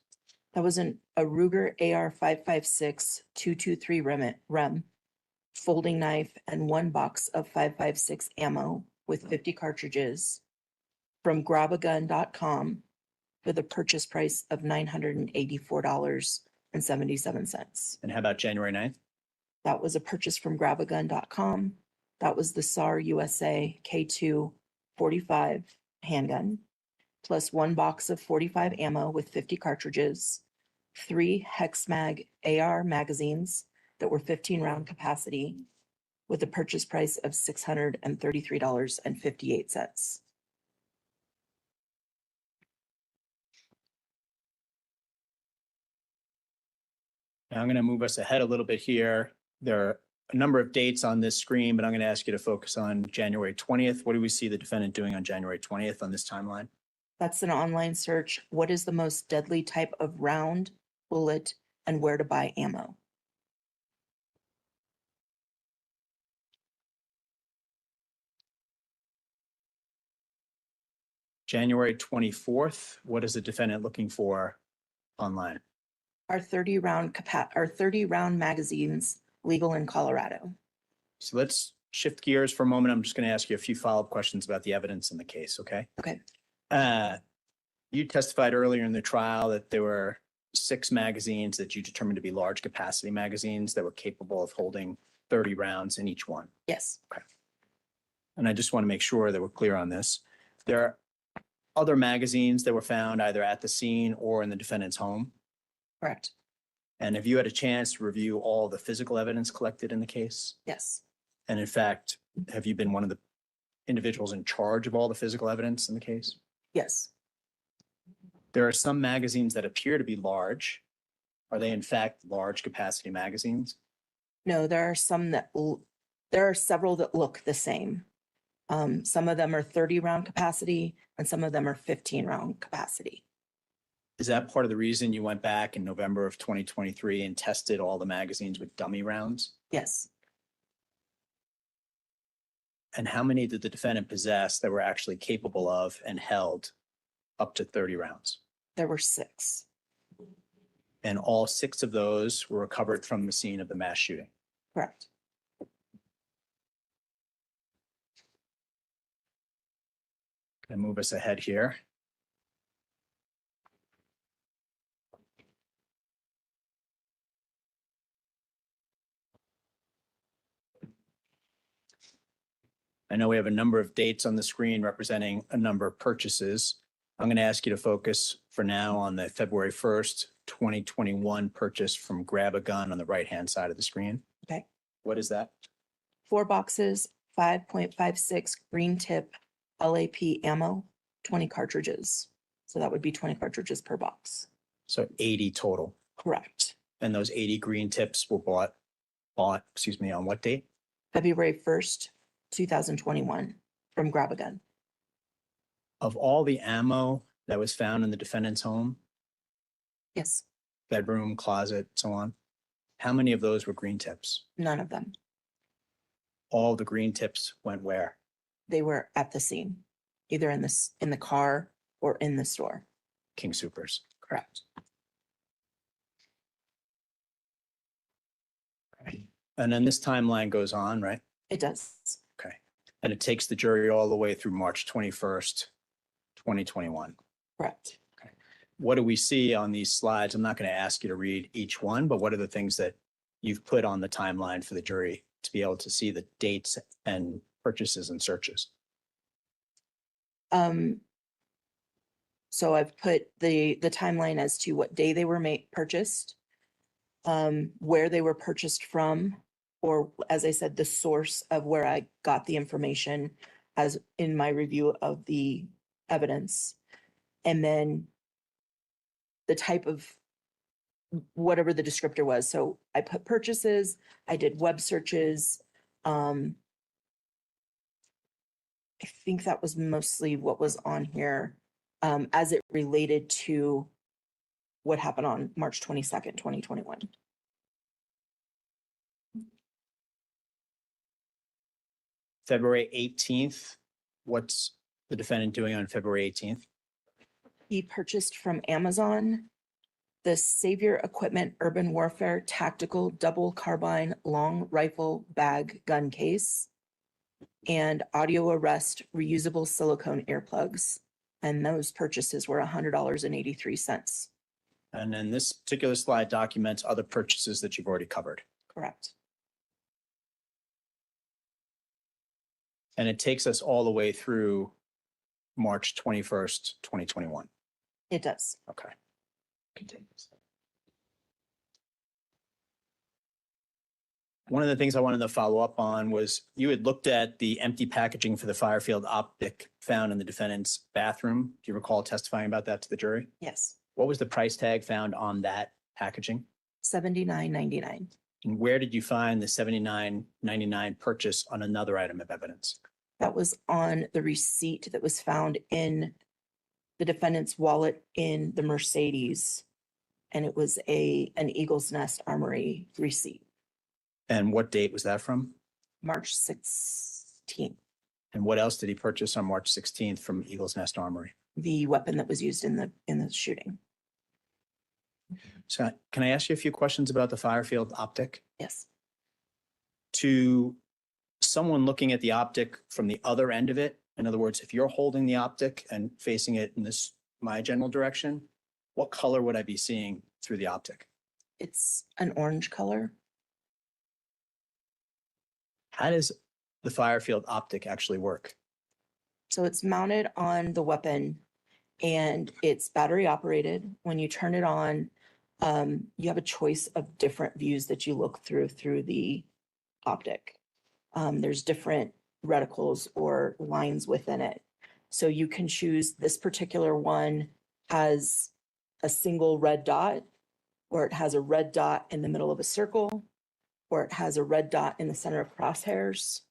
That was a Ruger AR 5.56 223 rem, folding knife, and one box of 5.56 ammo with 50 cartridges from grabagun.com for the purchase price of $984.77. And how about January 9th? That was a purchase from grabagun.com. That was the SAR USA K2 45 handgun, plus one box of 45 ammo with 50 cartridges, 3 hex mag AR magazines that were 15 round capacity with a purchase price of $633.58. Now I'm going to move us ahead a little bit here. There are a number of dates on this screen, but I'm going to ask you to focus on January 20th. What do we see the defendant doing on January 20th on this timeline? That's an online search. What is the most deadly type of round, bullet, and where to buy ammo? January 24th, what is the defendant looking for online? Our 30 round magazines legal in Colorado. So let's shift gears for a moment. I'm just going to ask you a few follow-up questions about the evidence in the case, okay? Okay. You testified earlier in the trial that there were 6 magazines that you determined to be large capacity magazines that were capable of holding 30 rounds in each one. Yes. And I just want to make sure that we're clear on this. There are other magazines that were found either at the scene or in the defendant's home. Correct. And have you had a chance to review all the physical evidence collected in the case? Yes. And in fact, have you been one of the individuals in charge of all the physical evidence in the case? Yes. There are some magazines that appear to be large. Are they in fact large capacity magazines? No, there are several that look the same. Some of them are 30 round capacity and some of them are 15 round capacity. Is that part of the reason you went back in November of 2023 and tested all the magazines with dummy rounds? Yes. And how many did the defendant possess that were actually capable of and held up to 30 rounds? There were 6. And all 6 of those were recovered from the scene of the mass shooting. Correct. Gonna move us ahead here. I know we have a number of dates on the screen representing a number of purchases. I'm going to ask you to focus for now on the February 1st, 2021 purchase from Grab a Gun on the right-hand side of the screen. Okay. What is that? 4 boxes, 5.56 green tip LAP ammo, 20 cartridges. So that would be 20 cartridges per box. So 80 total. Correct. And those 80 green tips were bought, on what date? February 1st, 2021 from Grab a Gun. Of all the ammo that was found in the defendant's home, Yes, bedroom, closet, so on, how many of those were green tips? none of them. All the green tips went where? They were at the scene, either in the car or in the store. King Supers. Correct. And then this timeline goes on, right? It does. Okay. And it takes the jury all the way through March 21st, 2021. Correct. What do we see on these slides? I'm not going to ask you to read each one, but what are the things that you've put on the timeline for the jury to be able to see the dates and purchases and searches? So I've put the timeline as to what day they were purchased, where they were purchased from, or as I said, the source of where I got the information as in my review of the evidence. And then the type of whatever the descriptor was. So I put purchases, I did web searches. I think that was mostly what was on here, as it related to what happened on March 22nd, 2021. February 18th, what's the defendant doing on February 18th? He purchased from Amazon the Savior Equipment Urban Warfare Tactical Double Carbine Long Rifle Bag Gun Case and audio arrest reusable silicone earplugs. And those purchases were $100.83. And then this particular slide documents other purchases that you've already covered. Correct. And it takes us all the way through March 21st, 2021. It does. Okay. Continues. One of the things I wanted to follow up on was you had looked at the empty packaging for the Firefield optic found in the defendant's bathroom. Do you recall testifying about that to the jury? Yes. What was the price tag found on that packaging? $79.99. And where did you find the $79.99 purchase on another item of evidence? That was on the receipt that was found in the defendant's wallet in the Mercedes. And it was an Eagle's Nest Armory receipt, And what date was that from? March 16th. And what else did he purchase on March 16th from Eagle's Nest Armory? The weapon that was used in the shooting. So can I ask you a few questions about the Firefield optic? Yes. To someone looking at the optic from the other end of it, in other words, if you're holding the optic and facing it in my general direction, what color would I be seeing through the optic? It's an orange color. How does the Firefield optic actually work? So it's mounted on the weapon and it's battery operated. When you turn it on, you have a choice of different views that you look through the optic. There's different reticles or lines within it. So you can choose this particular one has a single red dot, or it has a red dot in the middle of a circle, or it has a red dot in the center of crosshairs,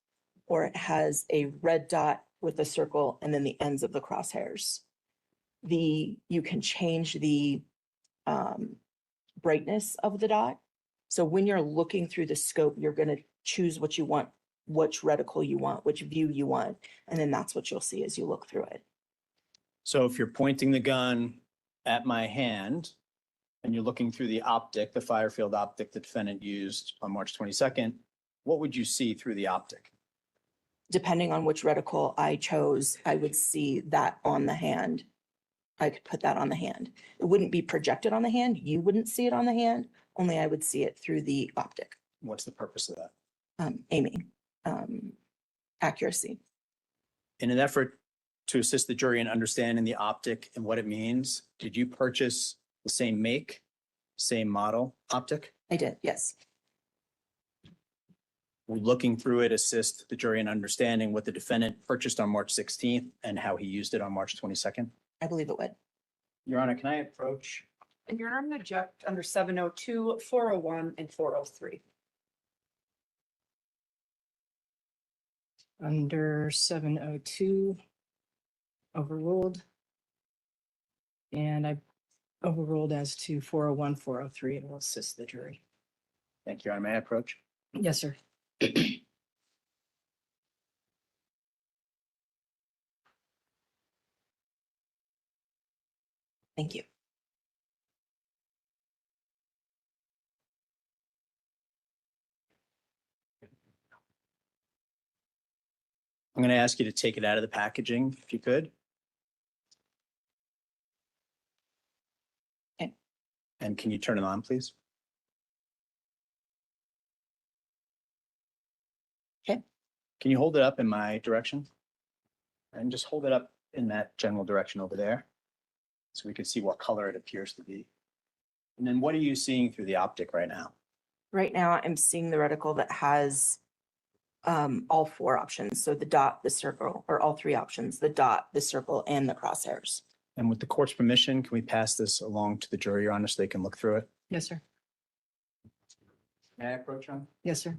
or it has a red dot with a circle and then the ends of the crosshairs. You can change the brightness of the dot. So when you're looking through the scope, you're going to choose what you want, which reticle you want, which view you want, and then that's what you'll see as you look through it. So if you're pointing the gun at my hand and you're looking through the optic, the Firefield optic the defendant used on March 22nd, what would you see through the optic? Depending on which reticle I chose, I would see that on the hand. I could put that on the hand. It wouldn't be projected on the hand. You wouldn't see it on the hand. Only I would see it through the optic. What's the purpose of that? Aiming, accuracy. In an effort to assist the jury in understanding the optic and what it means, did you purchase the same make, same model optic? I did, yes. Will looking through it assist the jury in understanding what the defendant purchased on March 16th and how he used it on March 22nd? I believe it would. Your Honor, can I approach? And you're going to object under 702, 401, and 403. Under 702, Overruled. And I overruled as to 401, 403, and will assist the jury. Thank you, Your Honor. May I approach? Yes, sir. Thank you. I'm going to ask you to take it out of the packaging if you could. Okay. And can you turn it on, please? Okay. Can you hold it up in my direction? And just hold it up in that general direction over there, so we can see what color it appears to be. And then what are you seeing through the optic right now? Right now, I'm seeing the reticle that has all four options. So the dot, the circle, or all three options, the dot, the circle, and the crosshairs. And with the court's permission, can we pass this along to the jury, Your Honor, so they can look through it? Yes, sir. May I approach, Your Honor? Yes, sir.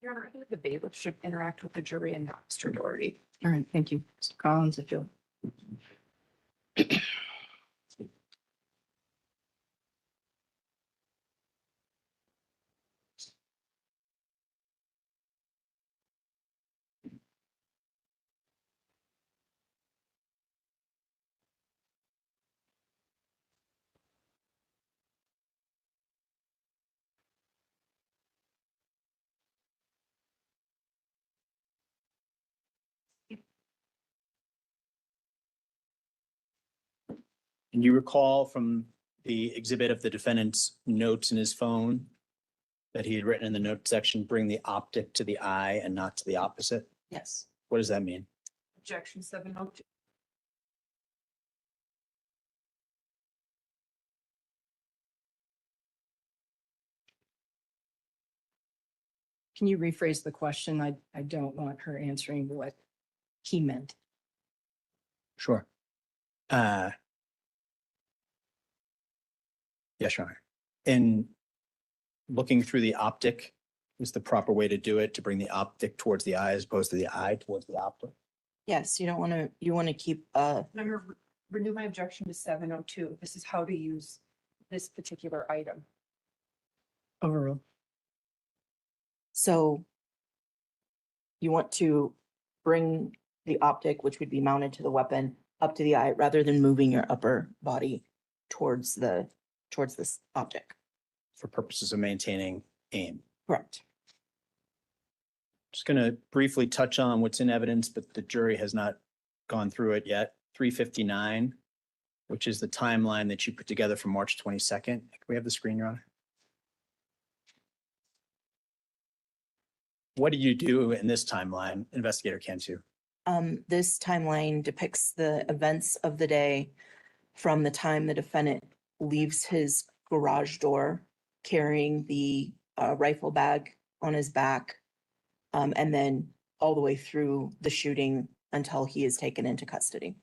Your Honor, I think the bailiff should interact with the jury and not Mr. Doherty. All right, thank you. Mr. Collins, if you'll. And you recall from the exhibit of the defendant's notes in his phone that he had written in the note section, bring the optic to the eye and not to the opposite? Yes. What does that mean? Objection 702. Can you rephrase the question? I don't want her answering what he meant. Sure. Yes, Your Honor. In looking through the optic is the proper way to do it, to bring the optic towards the eye as opposed to the eye towards the optic? Yes, you don't want to, you want to keep, I'm going to renew my objection to 702. This is how to use this particular item. Overruled. so you want to bring the optic, which would be mounted to the weapon, up to the eye rather than moving your upper body towards this object. For purposes of maintaining aim. Correct. Just going to briefly touch on what's in evidence, but the jury has not gone through it yet. 359, which is the timeline that you put together for March 22nd. Can we have the screen, Your Honor? What did you do in this timeline, Investigator Cantu? This timeline depicts the events of the day from the time the defendant leaves his garage door carrying the rifle bag on his back, and then all the way through the shooting until he is taken into custody.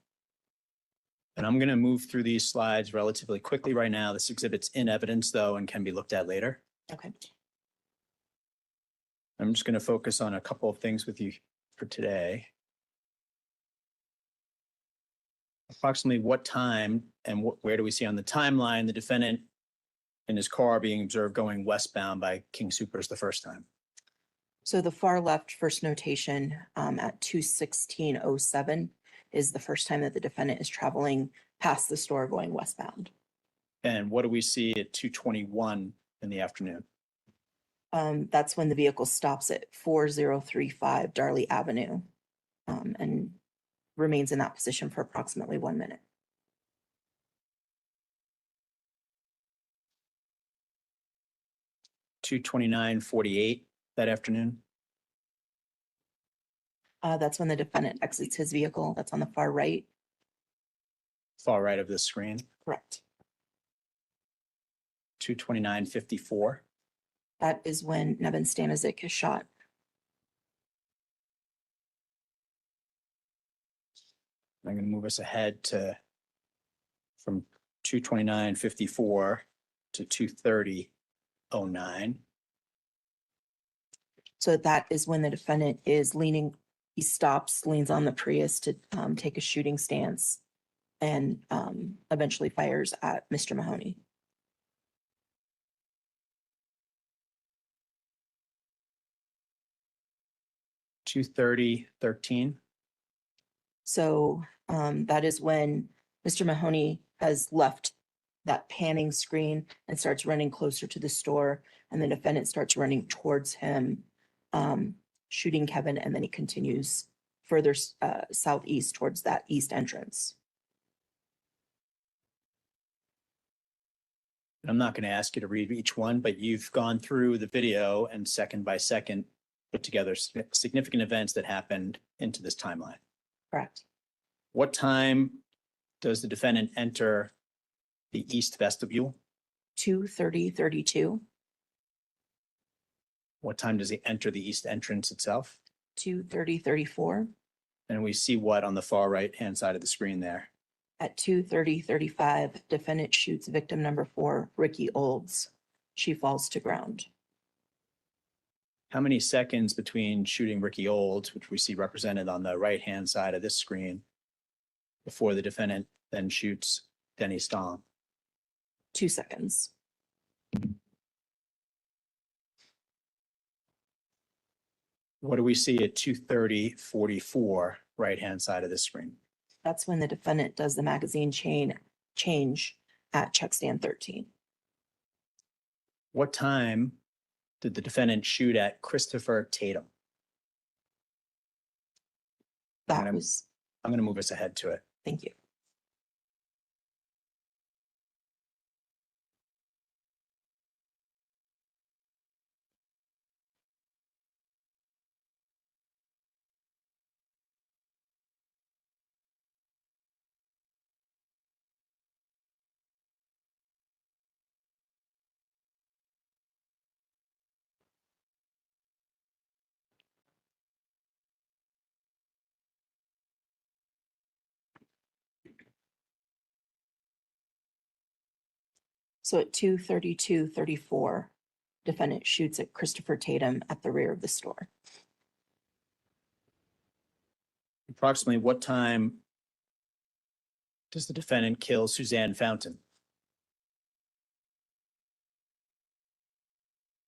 And I'm going to move through these slides relatively quickly right now. This exhibit's in evidence though and can be looked at later. Okay. I'm just going to focus on a couple of things with you for today. Approximately what time and where do we see on the timeline the defendant in his car being observed going westbound by King Soopers the first time? So the far left first notation at 2:16:07 is the first time that the defendant is traveling past the store going westbound. And what do we see at 2:21 in the afternoon? That's when the vehicle stops at 4035 Darley Avenue and remains in that position for approximately 1 minute. $2:29:48 that afternoon. That's when the defendant exits his vehicle. That's on the far right. Far right of the screen. Correct. 2:29:54. That is when Nevin Stanizik is shot. I'm going to move us ahead to from 2:29:54 to 2:30:09. So that is when the defendant is leaning, he stops, leans on the Prius to take a shooting stance and eventually fires at Mr. Mahoney. $2:30:13. So that is when Mr. Mahoney has left that panning screen and starts running closer to the store, and the defendant starts running towards him, shooting Kevin, and then he continues further southeast towards that east entrance. I'm not going to ask you to read each one, but you've gone through the video and second by second put together significant events that happened into this timeline. Correct. What time does the defendant enter the east vestibule? 2:30:32, What time does he enter the east entrance itself? 2:30:34. And we see what on the far right-hand side of the screen there? At 2:30:35, defendant shoots victim number 4, Ricky Olds. She falls to ground. How many seconds between shooting Ricky Olds, which we see represented on the right-hand side of this screen, before the defendant then shoots Denny Stahl? 2 seconds. What do we see at 2:30:44, right-hand side of the screen? That's when the defendant does the magazine change at check stand 13. What time did the defendant shoot at Christopher Tatum? That Madam- was, I'm going to move us ahead to it. thank you. So at 2:32:34, defendant shoots at Christopher Tatum at the rear of the store. Approximately what time does the defendant kill Suzanne Fountain?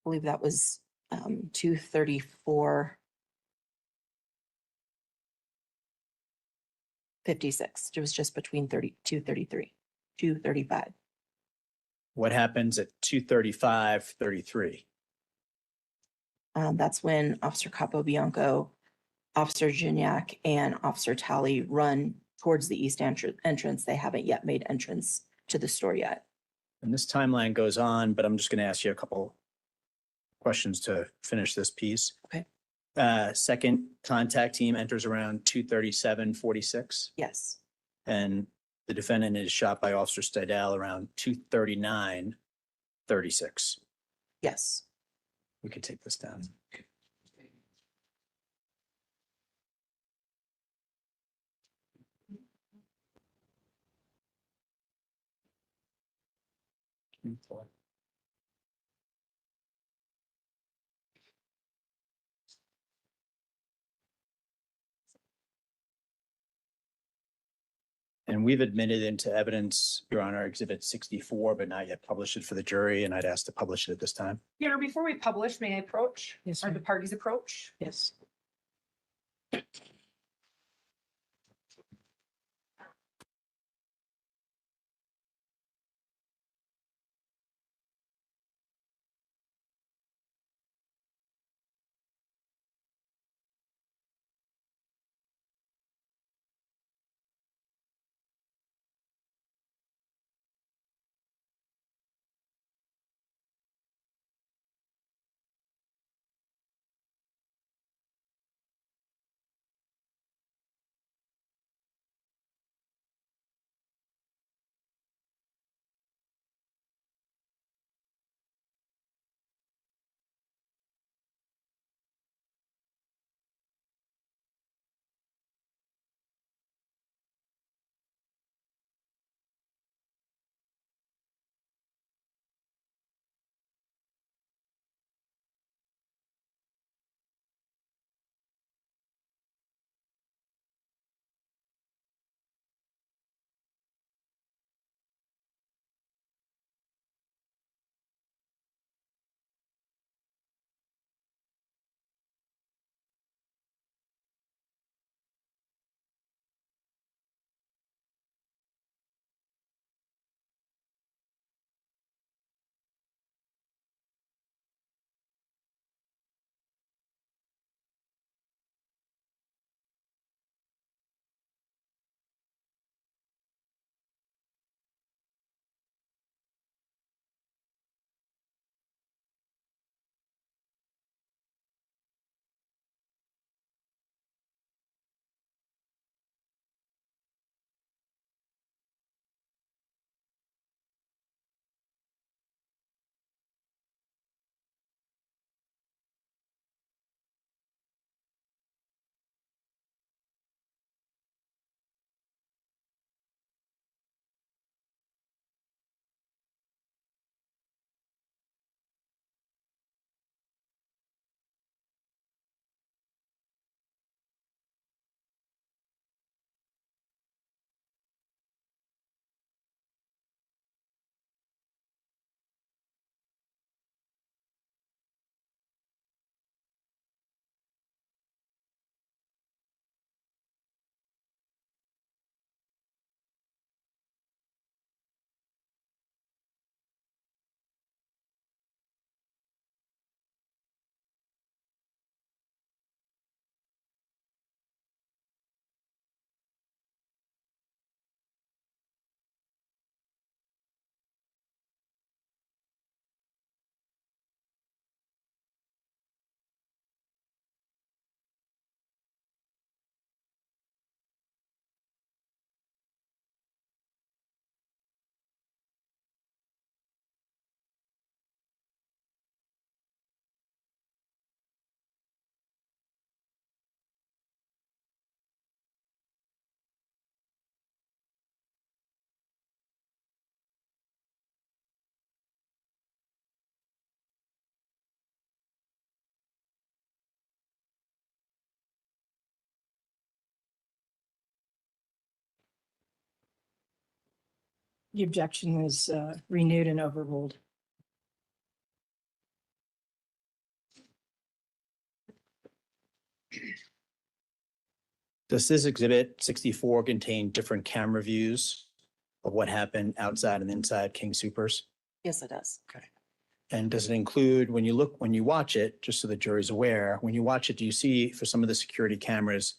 I believe that was 2:34:56. It was just between 2:33, 2:35. What happens at 2:35:33? That's when Officer Capobianco, Officer Gignac, and Officer Talley run towards the east entrance. They haven't yet made entrance to the store yet. And this timeline goes on, but I'm just going to ask you a couple questions to finish this piece. Okay. Second contact team enters around 2:37:46, Yes. and the defendant is shot by Officer Stidel around 2:39:36. Yes. We could take this down. And we've admitted into evidence, Your Honor, Exhibit 64, but not yet published it for the jury, and I'd ask to publish it at this time. Your Honor, before we publish, may I approach? Yes, Or ma'am. the parties approach? Yes. The objection is renewed and overruled. Does this Exhibit 64 contain different camera views of what happened outside and inside King Supers? Yes, it does. And does it include, when you watch it, just so the jury's aware, when you watch it, do you see for some of the security cameras,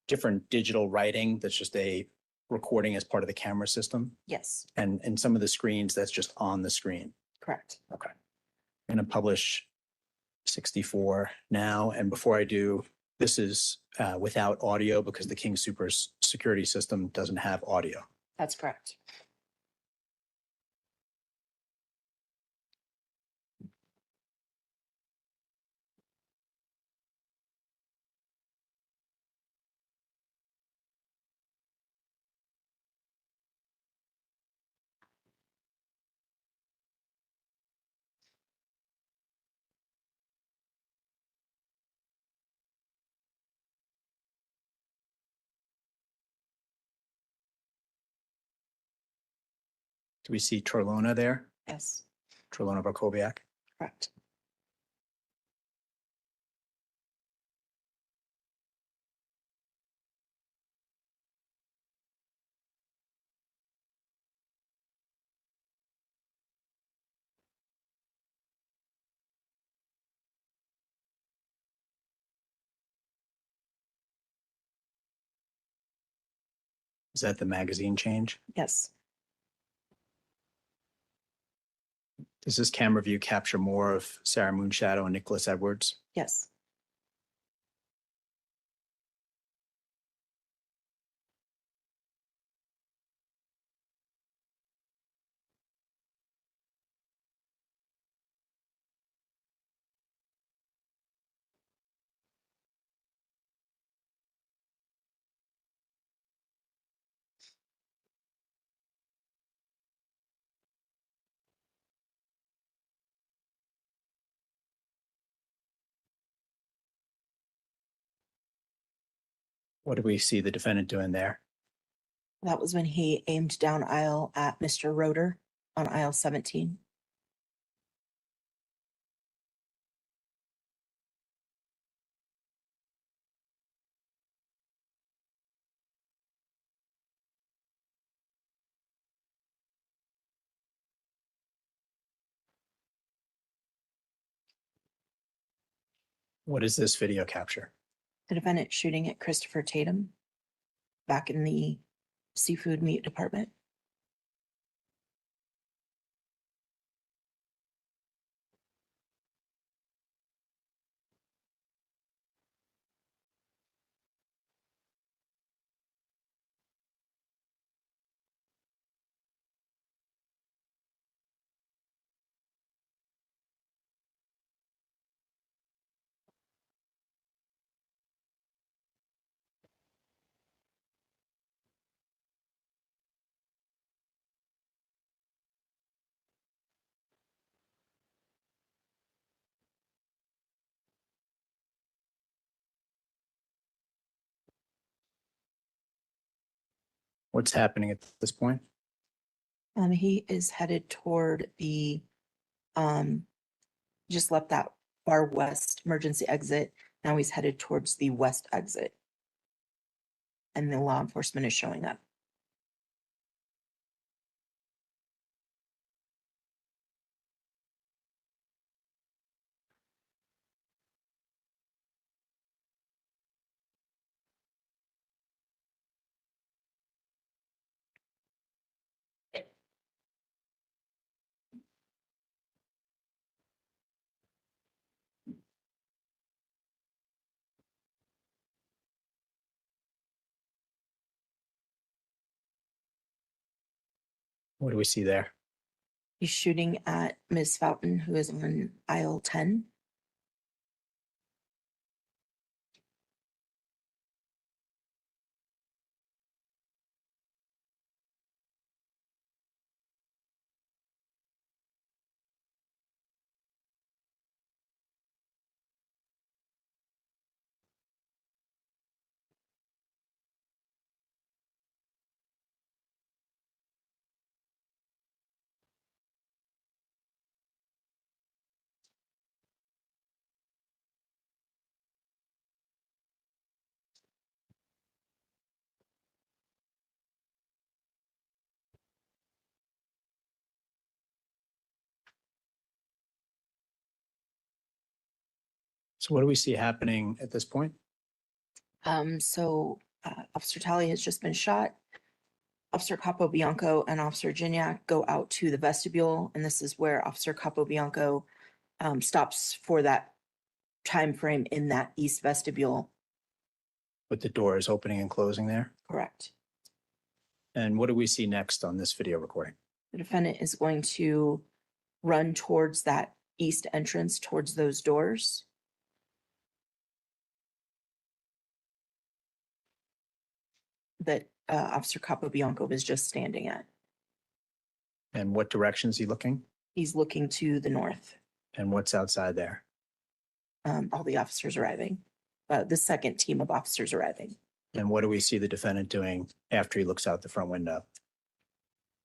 different digital writing that's just a recording as part of the camera system? Yes, And some of the screens, that's just on the screen? correct. Okay. I'm going to publish 64 now. And before I do, this is without audio because the King Supers security system doesn't have audio. That's correct. Do we see Torlona there? Yes, Torlona Barkowiak? correct. Is that the magazine change? Yes, Does this camera view capture more of Sarah Moonshadow and Nicholas Edwards? yes. What do we see the defendant doing there? That was when he aimed down aisle at Mr. Roeder on aisle 17. What does this video capture? The defendant shooting at Christopher Tatum back in the seafood meat department. What's happening at this point? He is headed toward the, just left that far west emergency exit. Now he's headed towards the west exit. And the law enforcement is showing up. What do we see there? He's shooting at Ms. Fountain, who is on aisle 10. So what do we see happening at this point? Officer Talley has just been shot. Officer Capobianco and Officer Gignac go out to the vestibule, and this is where Officer Capobianco stops for that time frame in that east vestibule. With the doors opening and closing there? Correct. And what do we see next on this video recording? The defendant is going to run towards that east entrance, towards those doors. That Officer Capobianco was just standing at. And what direction is he looking? He's looking to the north. And what's outside there? All the officers arriving. The second team of officers arriving. And what do we see the defendant doing after he looks out the front window?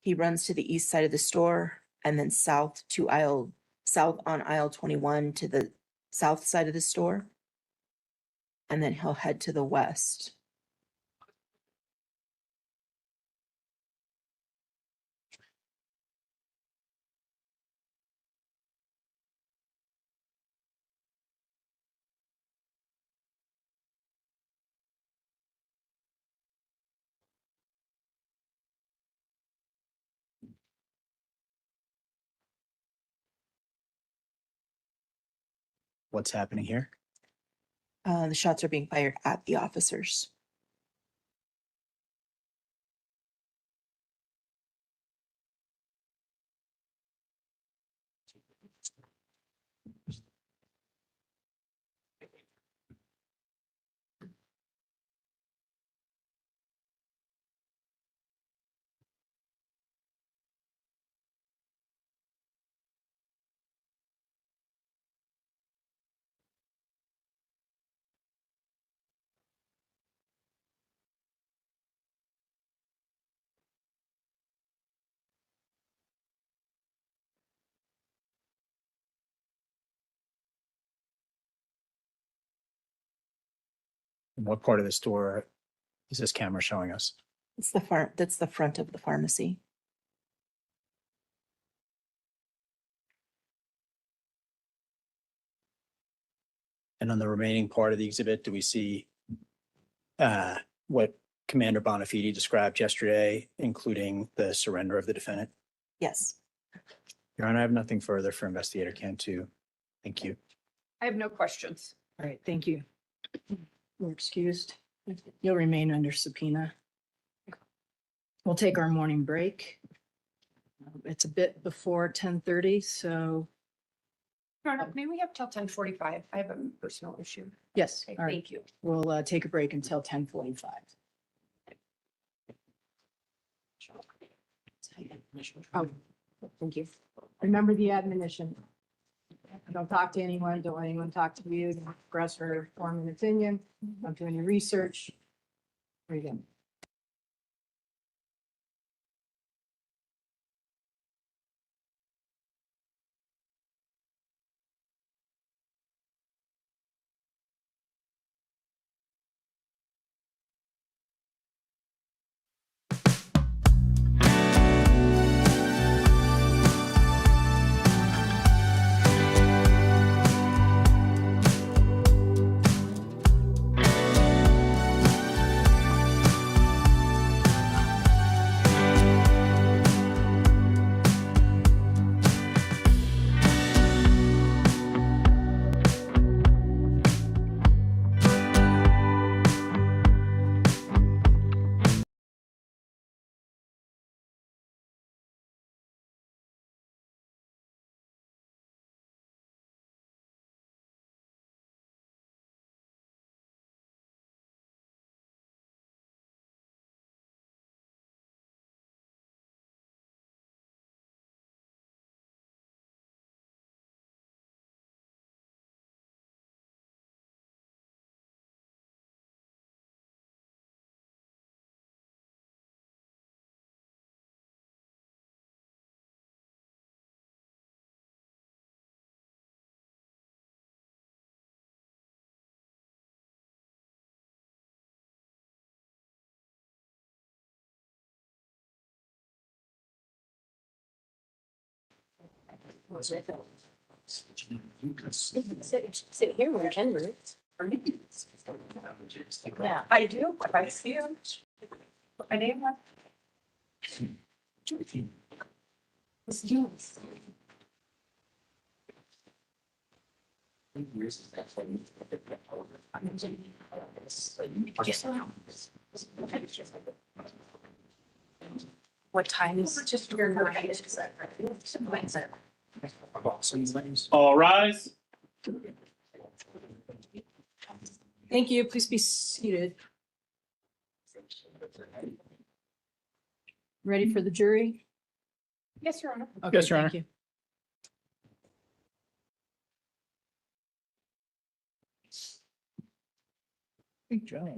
He runs to the east side of the store and then south on aisle 21 to the south side of the store. And then he'll head to the west. What's happening here? The shots are being fired at the officers. And what part of the store is this camera showing us? That's the front of the pharmacy. And on the remaining part of the exhibit, do we see what Commander Bonafide described yesterday, including the surrender of the defendant? Yes. Your Honor, I have nothing further for Investigator Cantu. Thank you. I have no questions. All right, thank you. You're excused. You'll remain under subpoena. We'll take our morning break. It's a bit before 10:30, so May we have till 10:45? I have a personal issue. yes, Okay, all right. thank you. We'll take a break until 10:45. Oh, thank you. Remember the admonition. Don't talk to anyone, don't let anyone talk to you, don't express or form an opinion, don't do any research. There you go. Sit here when Ken moves. Yeah, I do. I see him. My name. What time is it? Just your night. All rise. Thank you. Please be seated. Ready for the jury? Yes, Your Honor. Okay, Yes, Your thank Honor. you. Good job.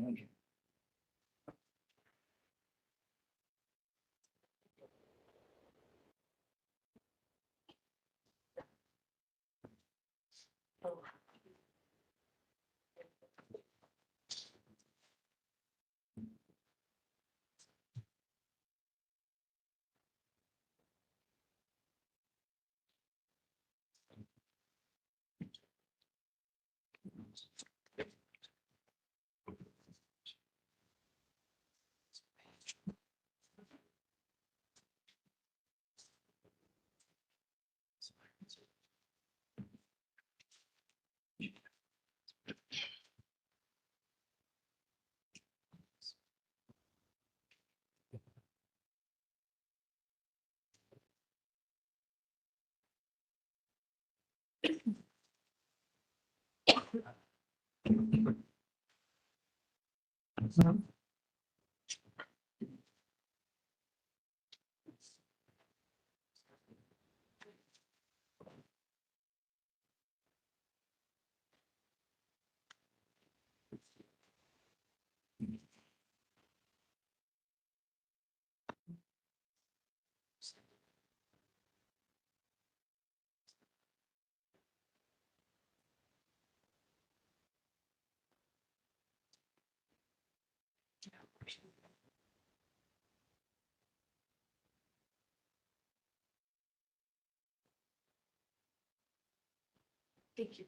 Thank you.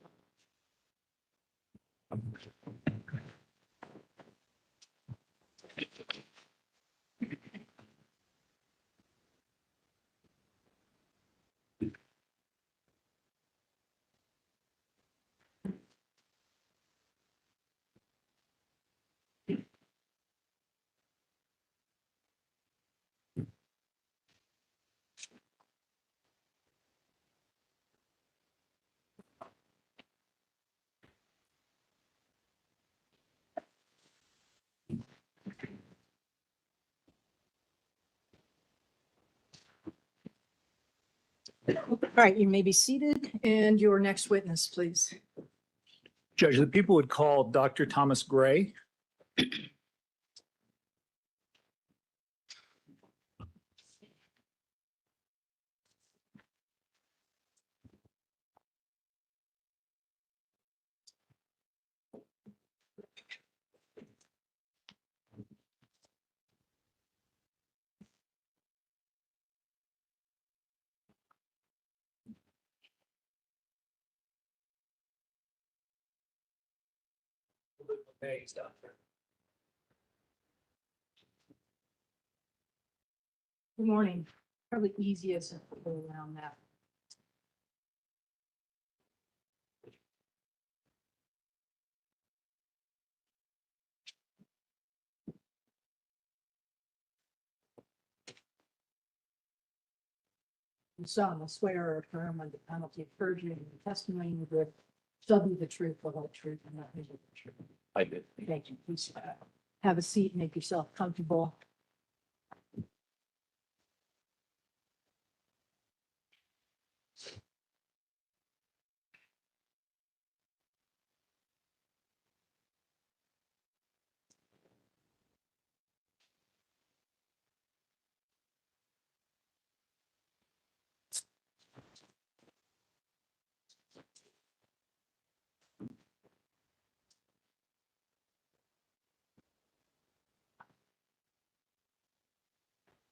All right, you may be seated, and your next witness, please. Judge, the people would call Dr. Thomas Gray. Good morning. Probably easiest to go around that. You solemnly swear or affirm under penalty of perjury and the testimony you give shall be the truth, the whole truth, and nothing but the truth. I did. Thank you. Please have a seat, make yourself comfortable.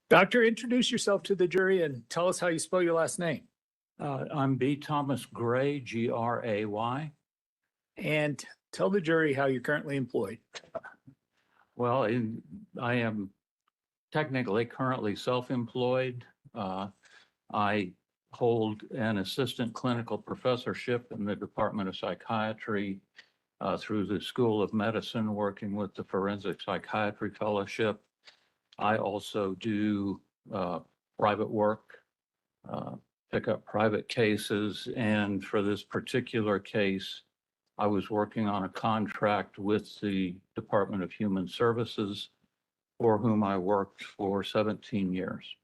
Doctor, introduce yourself to the jury and tell us how you spell your last name. I'm B. Thomas Gray, Gray. And tell the jury how you're currently employed. Well, I am technically currently self-employed. I hold an assistant clinical professorship in the Department of Psychiatry through the School of Medicine, working with the Forensic Psychiatry Fellowship. I also do private work, pick up private cases, and for this particular case, I was working on a contract with the Department of Human Services, for whom I worked for 17 years.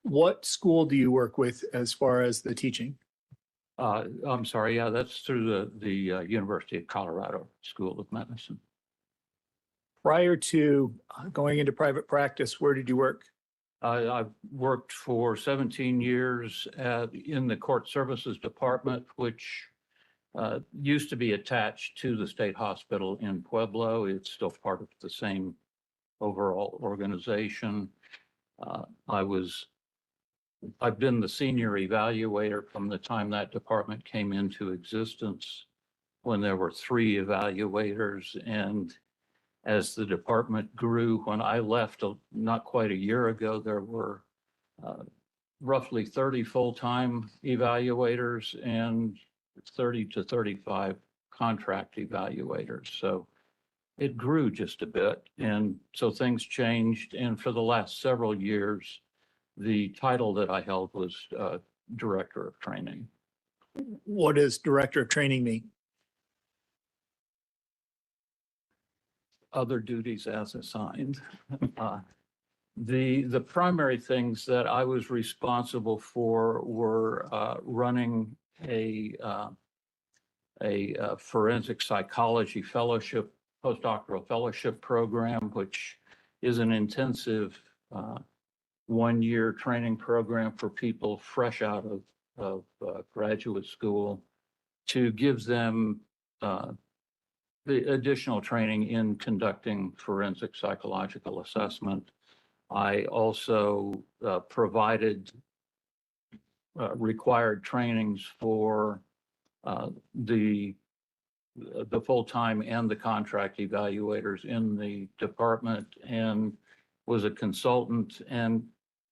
What school do you work with as far as the teaching? I'm sorry, yeah, that's through the University of Colorado School of Medicine. Prior to going into private practice, where did you work? I've worked for 17 years in the Court Services Department, which used to be attached to the state hospital in Pueblo. It's still part of the same overall organization. I've been the senior evaluator from the time that department came into existence, when there were 3 evaluators. And as the department grew, when I left not quite a year ago, there were roughly 30 full-time evaluators and 30 to 35 contract evaluators. So it grew just a bit. And so things changed. And for the last several years, the title that I held was Director of Training. What does director of training mean? other duties as assigned. Uh, The primary things that I was responsible for were running a forensic psychology fellowship, postdoctoral fellowship program, which is an intensive 1-year training program for people fresh out of graduate school to give them the additional training in conducting forensic psychological assessment. I also provided required trainings for the full-time and the contract evaluators in the department, and was a consultant and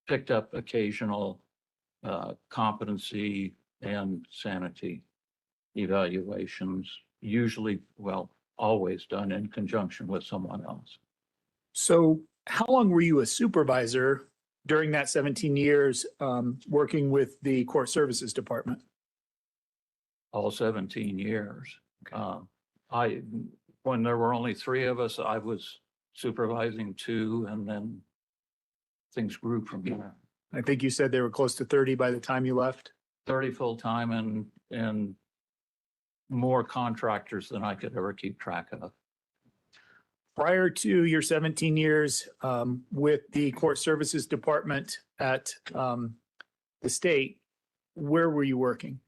picked up occasional competency and sanity evaluations, usually, well, always done in conjunction with someone else. So how long were you a supervisor during that 17 years working with the Court Services Department? All 17 years. When there were only 3 of us, I was supervising 2, and then things grew from there. I think you said they were close to 30 by the time you left. 30 full-time and more contractors than I could ever keep track of. Prior to your 17 years with the Court Services Department at the state, where were you working?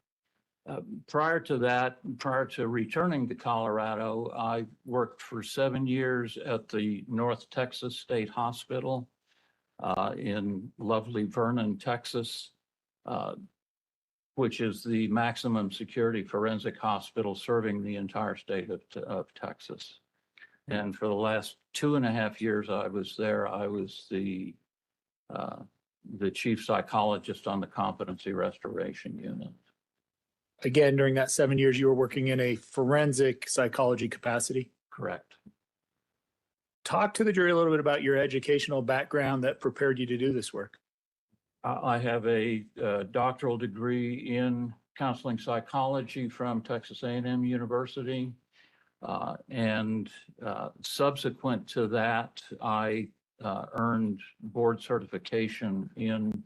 Prior to that, prior to returning to Colorado, I worked for 7 years at the North Texas State Hospital in lovely Vernon, Texas, which is the maximum security forensic hospital serving the entire state of Texas. And for the last 2.5 years I was there, I was the chief psychologist on the competency restoration unit. Again, during that 7 years, you were working in a forensic psychology capacity. Correct. Talk to the jury a little bit about your educational background that prepared you to do this work. I have a doctoral degree in counseling psychology from Texas A&M University. And subsequent to that, I earned board certification in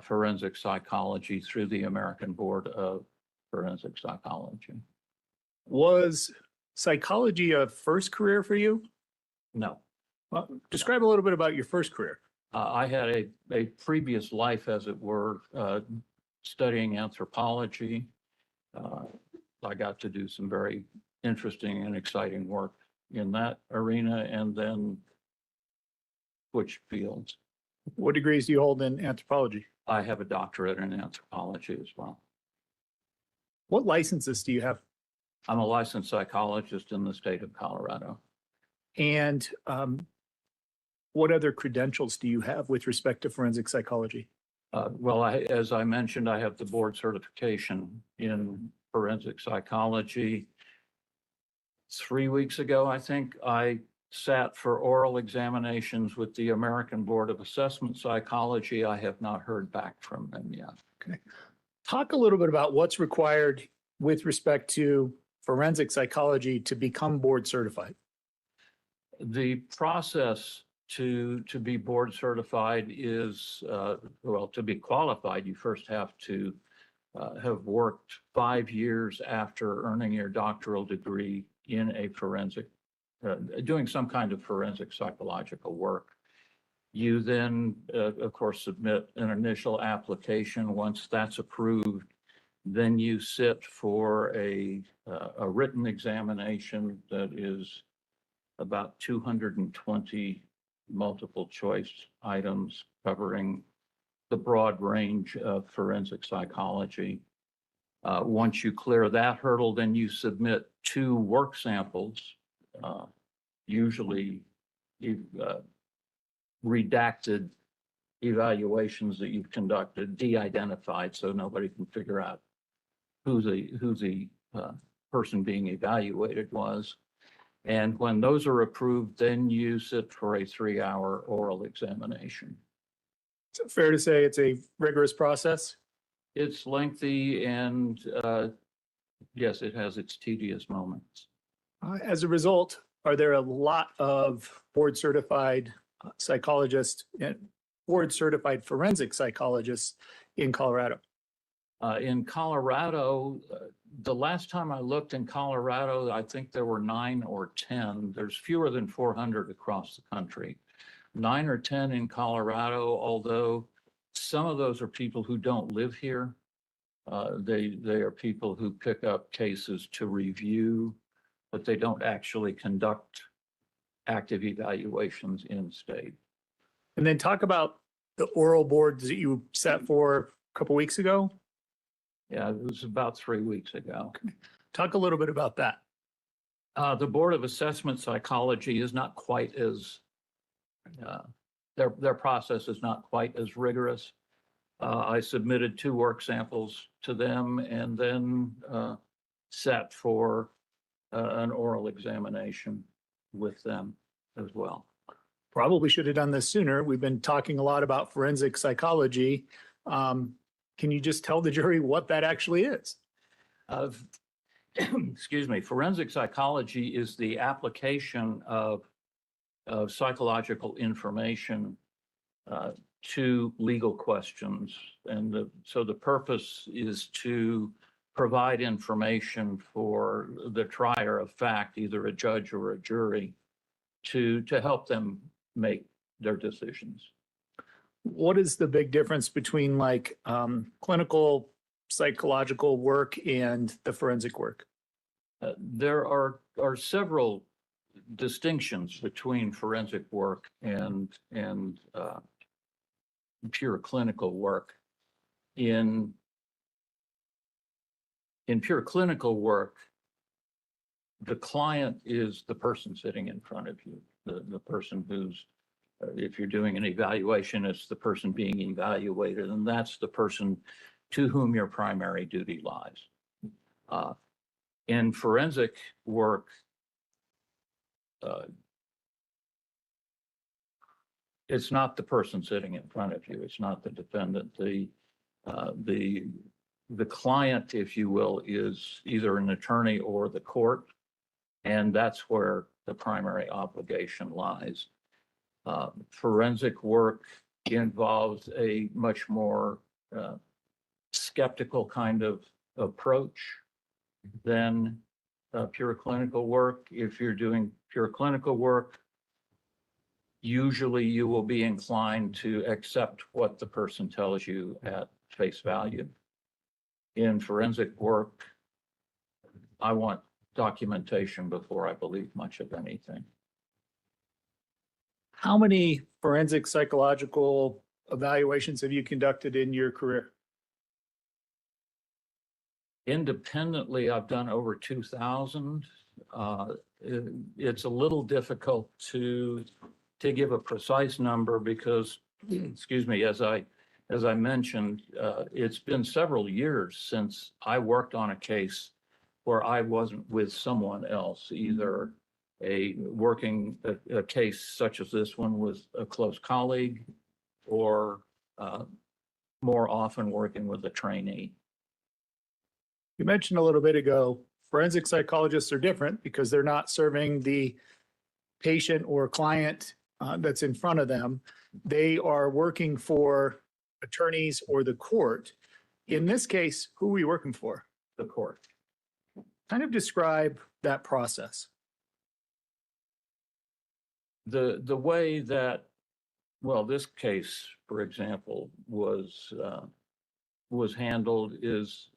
forensic psychology through the American Board of Forensic Psychology. Was psychology a first career for you? No. Well, describe a little bit about your first career. I had a previous life, as it were, studying anthropology. I got to do some very interesting and exciting work in that arena, and then switched fields. What degrees do you hold in anthropology? I have a doctorate in anthropology as well. What licenses do you have? I'm a licensed psychologist in the state of Colorado. And what other credentials do you have with respect to forensic psychology? Well, as I mentioned, I have the board certification in forensic psychology. 3 weeks ago, I think, I sat for oral examinations with the American Board of Assessment Psychology. I have not heard back from them yet. Okay. Talk a little bit about what's required with respect to forensic psychology to become board certified. The process to be board certified is, well, to be qualified, you first have to have worked 5 years after earning your doctoral degree in a forensic, doing some kind of forensic psychological work. You then, of course, submit an initial application. Once that's approved, then you sit for a written examination that is about 220 multiple choice items covering the broad range of forensic psychology. Once you clear that hurdle, then you submit 2 work samples, usually redacted evaluations that you've conducted, de-identified, so nobody can figure out who the person being evaluated was. And when those are approved, then you sit for a 3-hour oral examination. Is it fair to say it's a rigorous process? It's lengthy and yes, it has its tedious moments. As a result, are there a lot of board certified psychologists and board certified forensic psychologists in Colorado? In Colorado, the last time I looked in Colorado, I think there were 9 or 10. There's fewer than 400 across the country. 9 or 10 in Colorado, although some of those are people who don't live here. They are people who pick up cases to review, but they don't actually conduct active evaluations in state. And then talk about the oral boards that you sat for a couple weeks ago. Yeah, it was about 3 weeks ago. Talk a little bit about that. The Board of Assessment Psychology is not quite as, their process is not quite as rigorous. I submitted 2 work samples to them and then sat for an oral examination with them as well. Probably should have done this sooner. We've been talking a lot about forensic psychology. Can you just tell the jury what that actually is? Excuse me, forensic psychology is the application of psychological information to legal questions. And so the purpose is to provide information for the trier of fact, either a judge or a jury, to help them make their decisions. What is the big difference between like clinical psychological work and the forensic work? There are several distinctions between forensic work and pure clinical work. In pure clinical work, the client is the person sitting in front of you, the person who's, if you're doing an evaluation, it's the person being evaluated, and that's the person to whom your primary duty lies. In forensic work, it's not the person sitting in front of you. It's not the defendant. The client, if you will, is either an attorney or the court, and that's where the primary obligation lies. Forensic work involves a much more skeptical kind of approach than pure clinical work. If you're doing pure clinical work, usually you will be inclined to accept what the person tells you at face value. In forensic work, I want documentation before I believe much of anything. How many forensic psychological evaluations have you conducted in your career? Independently, I've done over 2,000. It's a little difficult to give a precise number because, excuse me, as I mentioned, it's been several years since I worked on a case where I wasn't with someone else, either working a case such as this one with a close colleague, or more often working with a trainee. You mentioned a little bit ago, forensic psychologists are different because they're not serving the patient or client that's in front of them. They are working for attorneys or the court. In this case, who are we working for? The court. Kind of describe that process. The way that, well, this case, for example, was handled is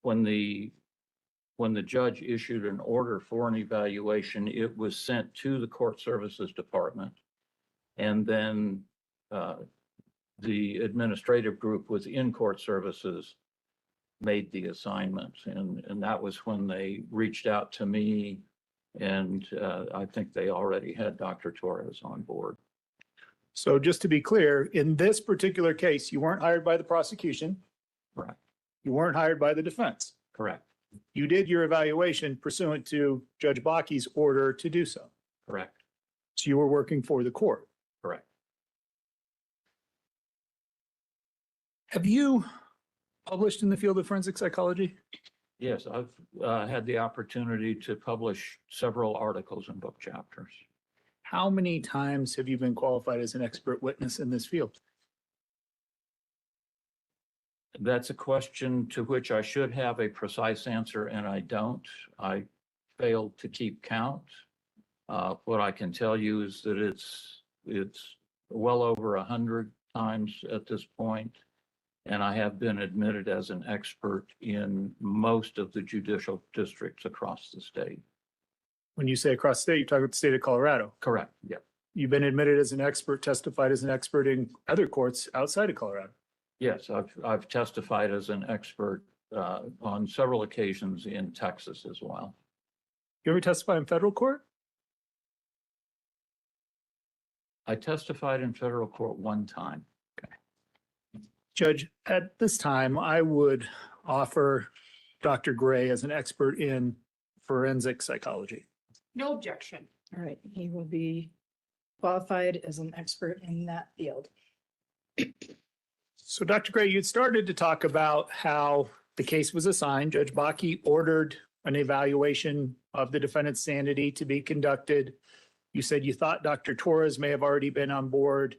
when the judge issued an order for an evaluation, it was sent to the court services department, and then the administrative group within court services made the assignments, and that was when they reached out to me, and I think they already had Dr. Torres on board. So just to be clear, in this particular case, you weren't hired by the prosecution. Correct. You weren't hired by the defense. Correct. You did your evaluation pursuant to Judge Baki's order to do so. Correct. So you were working for the court. Correct. Have you published in the field of forensic psychology? Yes, I've had the opportunity to publish several articles and book chapters. How many times have you been qualified as an expert witness in this field? That's a question to which I should have a precise answer, and I don't. I failed to keep count. What I can tell you is that it's well over 100 times at this point, and I have been admitted as an expert in most of the judicial districts across the state. When you say across the state, you're talking about the state of Colorado. Correct. Yeah. You've been admitted as an expert, testified as an expert in other courts outside of Colorado. Yes, I've testified as an expert on several occasions in Texas as well. You ever testify in federal court? I testified in federal court one time. Judge, at this time, I would offer Dr. Gray as an expert in forensic psychology. No objection. All right, he will be qualified as an expert in that field. So Dr. Gray, you'd started to talk about how the case was assigned. Judge Bakke ordered an evaluation of the defendant's sanity to be conducted. You said you thought Dr. Torres may have already been on board.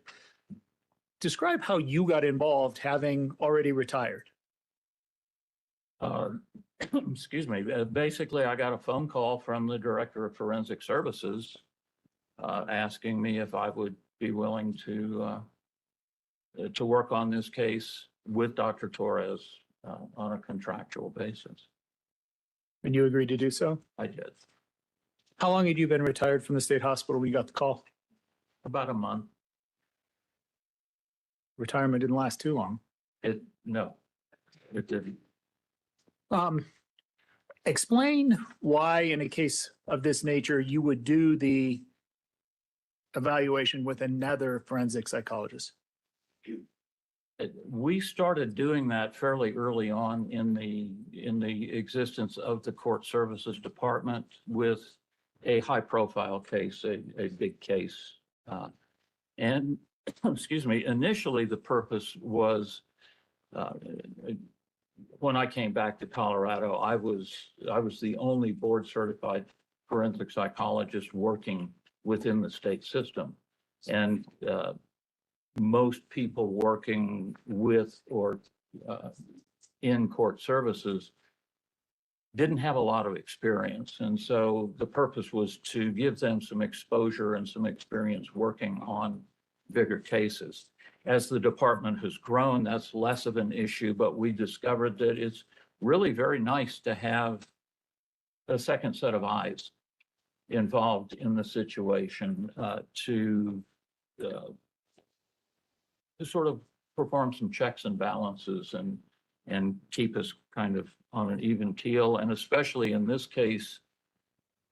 Describe how you got involved, having already retired. Excuse me. Basically, I got a phone call from the Director of Forensic Services asking me if I would be willing to work on this case with Dr. Torres on a contractual basis. And you agreed to do so? I did. How long had you been retired from the state hospital when you got the call? About a month. Retirement didn't last too long. No, it didn't. Explain why, in a case of this nature, you would do the evaluation with another forensic psychologist. We started doing that fairly early on in the existence of the court services department with a high profile case, a big case. And excuse me, initially the purpose was when I came back to Colorado, I was the only board certified forensic psychologist working within the state system. And most people working with or in court services didn't have a lot of experience. And so the purpose was to give them some exposure and some experience working on bigger cases. As the department has grown, that's less of an issue, but we discovered that it's really very nice to have a second set of eyes involved in the situation to sort of perform some checks and balances and keep us kind of on an even keel. And especially in this case,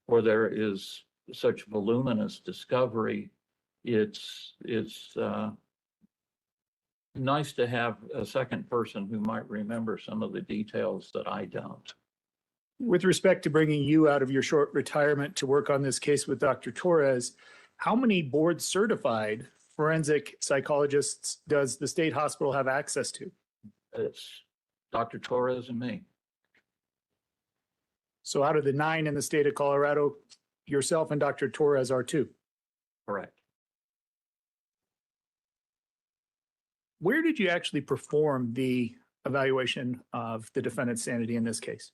where there is such voluminous discovery, it's nice to have a second person who might remember some of the details that I don't. With respect to bringing you out of your short retirement to work on this case with Dr. Torres, how many board certified forensic psychologists does the state hospital have access to? It's Dr. Torres and me. So out of the 9 in the state of Colorado, yourself and Dr. Torres are 2. Correct. Where did you actually perform the evaluation of the defendant's sanity in this case?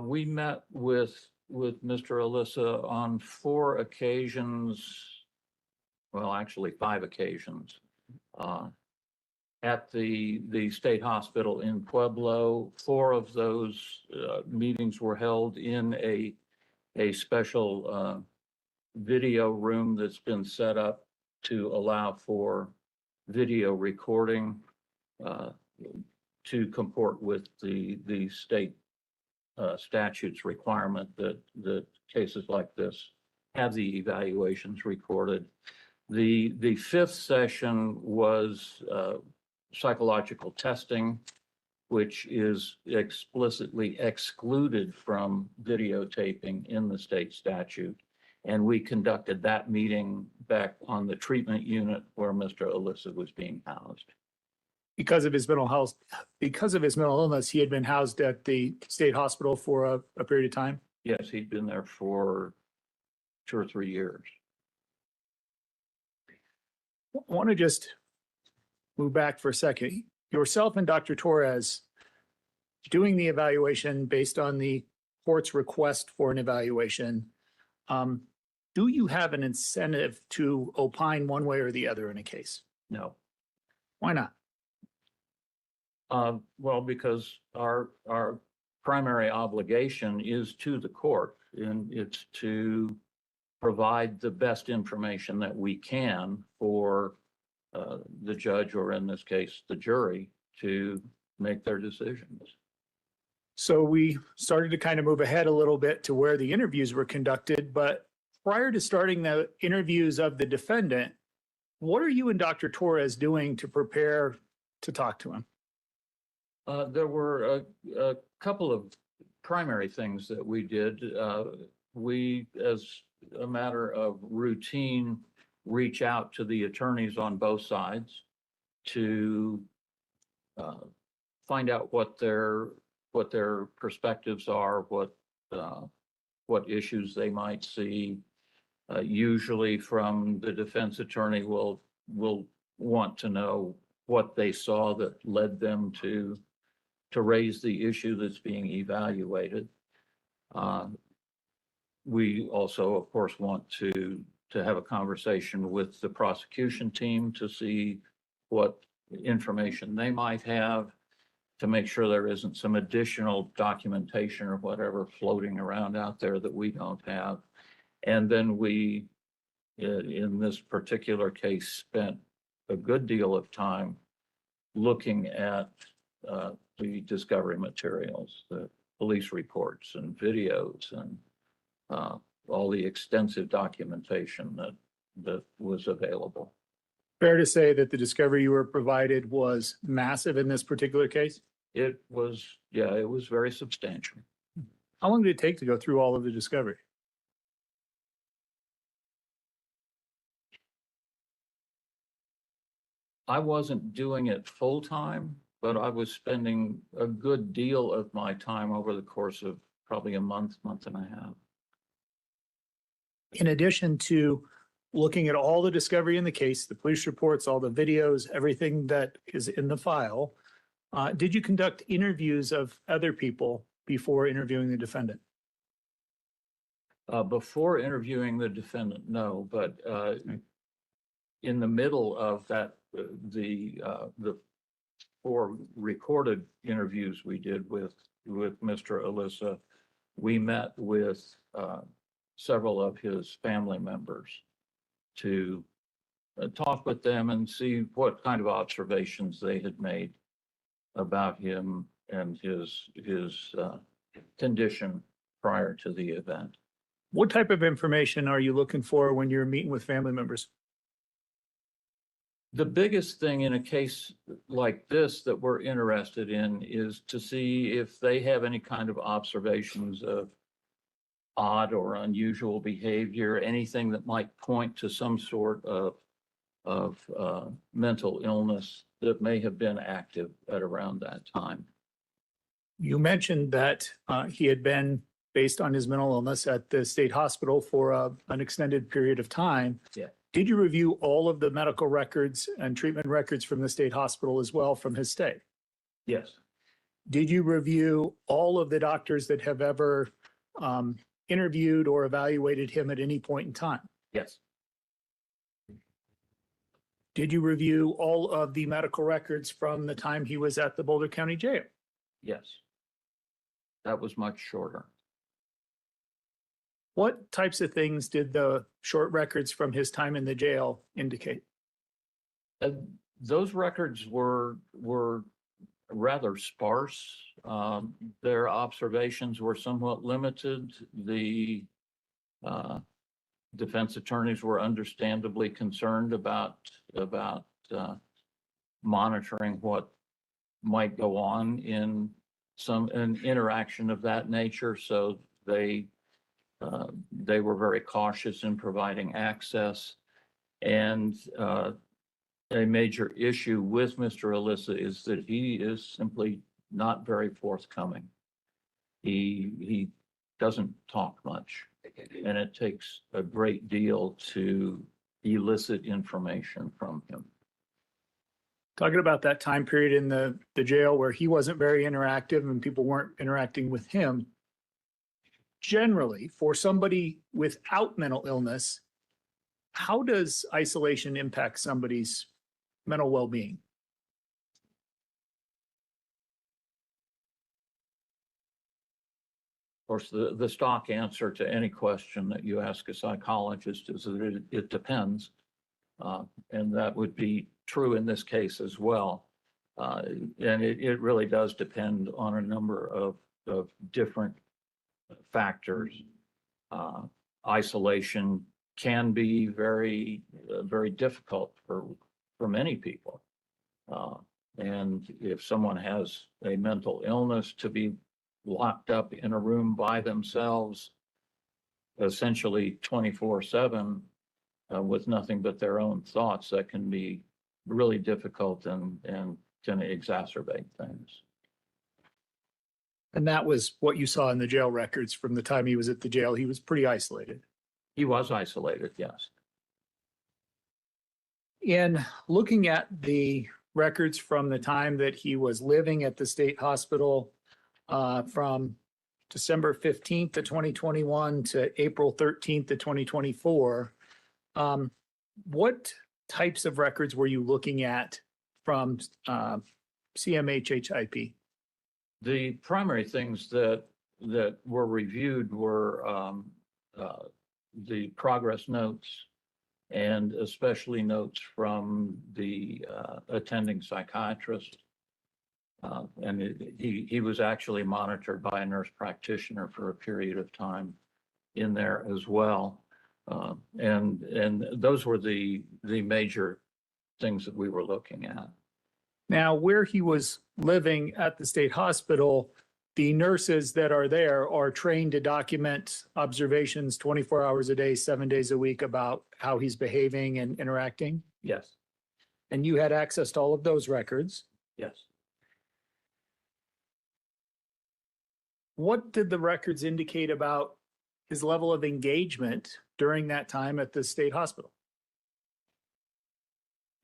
We met with Mr. Alissa on 4 occasions, well, actually 5 occasions, at the state hospital in Pueblo. 4 of those meetings were held in a special video room that's been set up to allow for video recording to comport with the state statutes requirement that cases like this have the evaluations recorded. The 5th session was psychological testing, which is explicitly excluded from videotaping in the state statute. And we conducted that meeting back on the treatment unit where Mr. Alissa was being housed. because of his mental health, because of his mental illness, he had been housed at the state hospital for a period of time? Yes, he'd been there for 2 or 3 years. I want to just move back for a second. Yourself and Dr. Torres doing the evaluation based on the court's request for an evaluation. Do you have an incentive to opine one way or the other in a case? No. Why not? Well, because our primary obligation is to the court, and it's to provide the best information that we can for the judge, or in this case, the jury, to make their decisions. So we started to kind of move ahead a little bit to where the interviews were conducted, but prior to starting the interviews of the defendant, what are you and Dr. Torres doing to prepare to talk to him? There were a couple of primary things that we did. We, as a matter of routine, reach out to the attorneys on both sides to find out what their perspectives are, what issues they might see. Usually from the defense attorney will want to know what they saw that led them to raise the issue that's being evaluated. We also, of course, want to have a conversation with the prosecution team to see what information they might have, to make sure there isn't some additional documentation or whatever floating around out there that we don't have. And then we, in this particular case, spent a good deal of time looking at the discovery materials, the police reports and videos, and all the extensive documentation that was available. Fair to say that the discovery you were provided was massive in this particular case? It was, yeah, it was very substantial. How long did it take to go through all of the discovery? I wasn't doing it full time, but I was spending a good deal of my time over the course of probably a month and a half. In addition to looking at all the discovery in the case, the police reports, all the videos, everything that is in the file, did you conduct interviews of other people before interviewing the defendant? Before interviewing the defendant, no, but in the middle of that, the 4 recorded interviews we did with Mr. Alissa, we met with several of his family members to talk with them and see what kind of observations they had made about him and his condition prior to the event. What type of information are you looking for when you're meeting with family members? The biggest thing in a case like this that we're interested in is to see if they have any kind of observations of odd or unusual behavior, anything that might point to some sort of mental illness that may have been active at around that time. You mentioned that he had been, based on his mental illness, at the state hospital for an extended period of time. Yeah. Did you review all of the medical records and treatment records from the state hospital as well from his stay? Yes. Did you review all of the doctors that have ever interviewed or evaluated him at any point in time? Yes. Did you review all of the medical records from the time he was at the Boulder County Jail? Yes. That was much shorter. What types of things did the short records from his time in the jail indicate? Those records were rather sparse. Their observations were somewhat limited. The defense attorneys were understandably concerned about monitoring what might go on in an interaction of that nature. So they were very cautious in providing access. And a major issue with Mr. Alissa is that he is simply not very forthcoming. He doesn't talk much, and it takes a great deal to elicit information from him. Talking about that time period in the jail where he wasn't very interactive and people weren't interacting with him. Generally, for somebody without mental illness, how does isolation impact somebody's mental well-being? Of course, the stock answer to any question that you ask a psychologist is that it depends. And that would be true in this case as well. And it really does depend on a number of different factors. Isolation can be very, very difficult for many people. And if someone has a mental illness, to be locked up in a room by themselves, essentially 24/7, with nothing but their own thoughts, that can be really difficult and can exacerbate things. And that was what you saw in the jail records from the time he was at the jail. He was pretty isolated. He was isolated, yes. In looking at the records from the time that he was living at the state hospital, from December 15th of 2021 to April 13th of 2024, what types of records were you looking at from CMHHIP? The primary things that were reviewed were the progress notes, and especially notes from the attending psychiatrist. And he was actually monitored by a nurse practitioner for a period of time in there as well. And those were the major things that we were looking at. Now, where he was living at the state hospital, the nurses that are there are trained to document observations 24 hours a day, 7 days a week about how he's behaving and interacting. Yes, And you had access to all of those records. yes. What did the records indicate about his level of engagement during that time at the state hospital?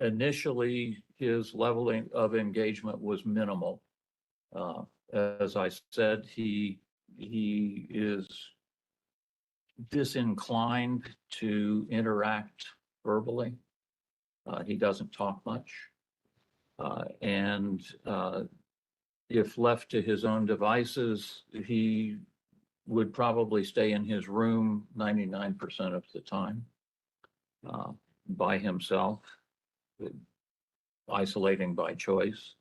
Initially, his level of engagement was minimal. As I said, he is disinclined to interact verbally. He doesn't talk much. And if left to his own devices, he would probably stay in his room 99% of the time, by himself, isolating by choice.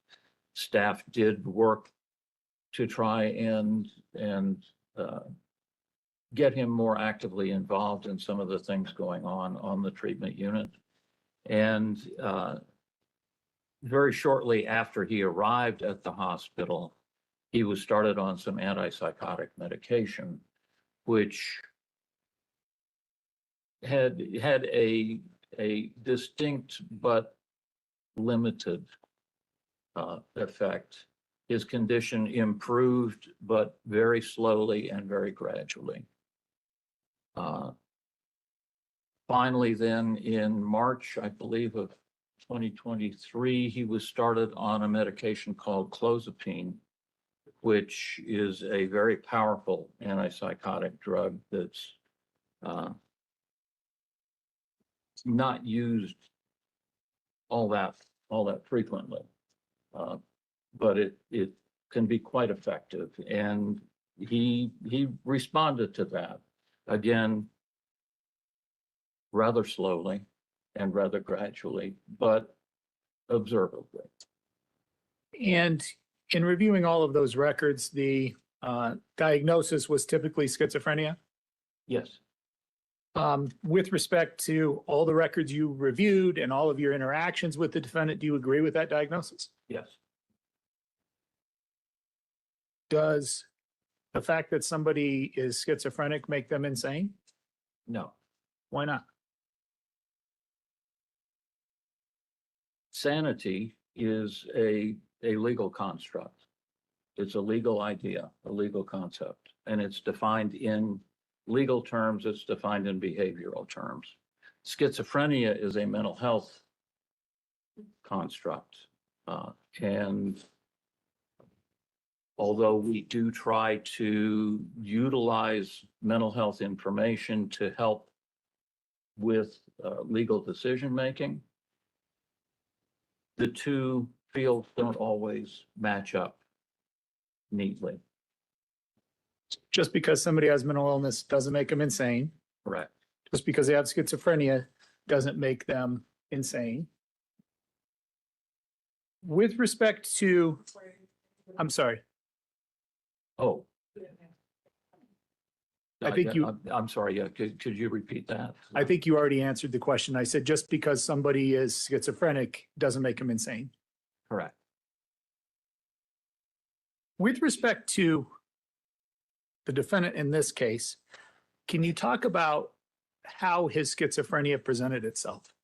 Staff did work to try and get him more actively involved in some of the things going on the treatment unit. And very shortly after he arrived at the hospital, he was started on some antipsychotic medication, which had a distinct but limited effect. His condition improved, but very slowly and very gradually. Finally, then in March, I believe, of 2023, he was started on a medication called clozapine, which is a very powerful antipsychotic drug that's not used all that frequently, but it can be quite effective. And he responded to that, again, rather slowly and rather gradually, but observably. And in reviewing all of those records, the diagnosis was typically schizophrenia. Yes, With respect to all the records you reviewed and all of your interactions with the defendant, do you agree with that diagnosis? yes. Does the fact that somebody is schizophrenic make them insane? No. Why not? sanity is a legal construct. It's a legal idea, a legal concept, and it's defined in legal terms, it's defined in behavioral terms. Schizophrenia is a mental health construct. And although we do try to utilize mental health information to help with legal decision-making, the two fields don't always match up neatly. Just because somebody has mental illness doesn't make them insane. Correct. Just because they have schizophrenia doesn't make them insane. With respect to, I'm sorry, Oh. I think you- I'm sorry, yeah, could you repeat that? I think you already answered the question. I said, just because somebody is schizophrenic doesn't make them insane. Correct. With respect to the defendant in this case, can you talk about how his schizophrenia presented itself?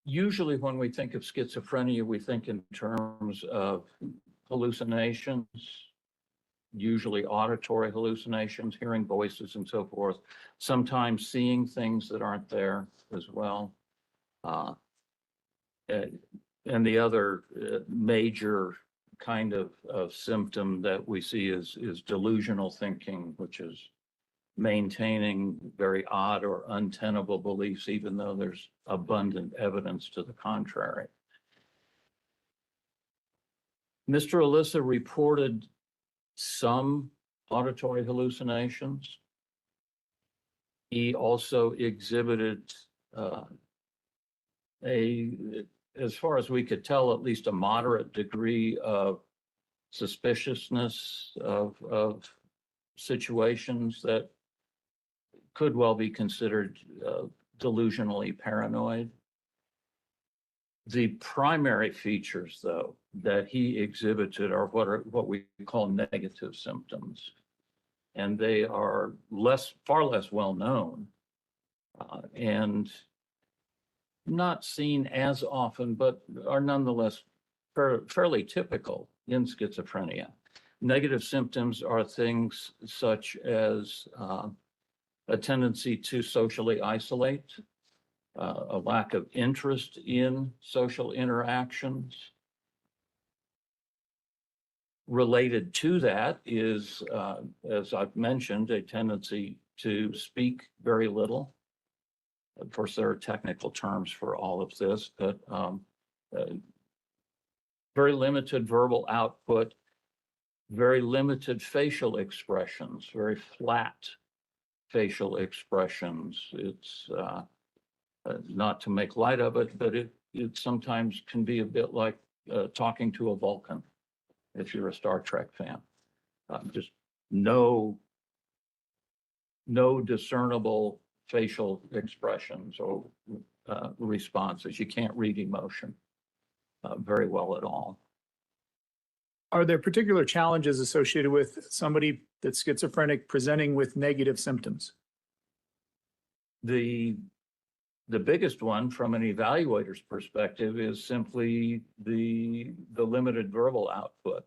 Usually when we think of schizophrenia, we think in terms of hallucinations, usually auditory hallucinations, hearing voices and so forth, sometimes seeing things that aren't there as well. And the other major kind of symptom that we see is delusional thinking, which is maintaining very odd or untenable beliefs, even though there's abundant evidence to the contrary. Mr. Alissa reported some auditory hallucinations. He also exhibited as far as we could tell, at least a moderate degree of suspiciousness of situations that could well be considered delusionally paranoid. The primary features, though, that he exhibited are what we call negative symptoms, and they are far less well known and not seen as often, but are nonetheless fairly typical in schizophrenia. Negative symptoms are things such as a tendency to socially isolate, a lack of interest in social interactions. Related to that is, as I've mentioned, a tendency to speak very little. Of course, there are technical terms for all of this, but very limited verbal output, very limited facial expressions, very flat facial expressions. It's not to make light of it, but it sometimes can be a bit like talking to a Vulcan, if you're a Star Trek fan. Just no discernible facial expressions or responses. You can't read emotion very well at all. Are there particular challenges associated with somebody that's schizophrenic presenting with negative symptoms? The biggest one from an evaluator's perspective is simply the limited verbal output.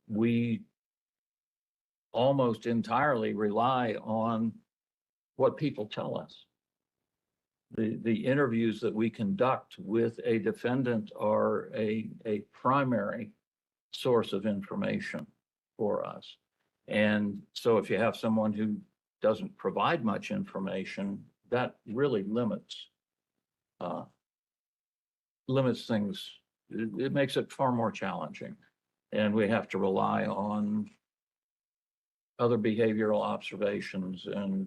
We almost entirely rely on what people tell us. The interviews that we conduct with a defendant are a primary source of information for us. And so if you have someone who doesn't provide much information, that really limits things. It makes it far more challenging. And we have to rely on other behavioral observations and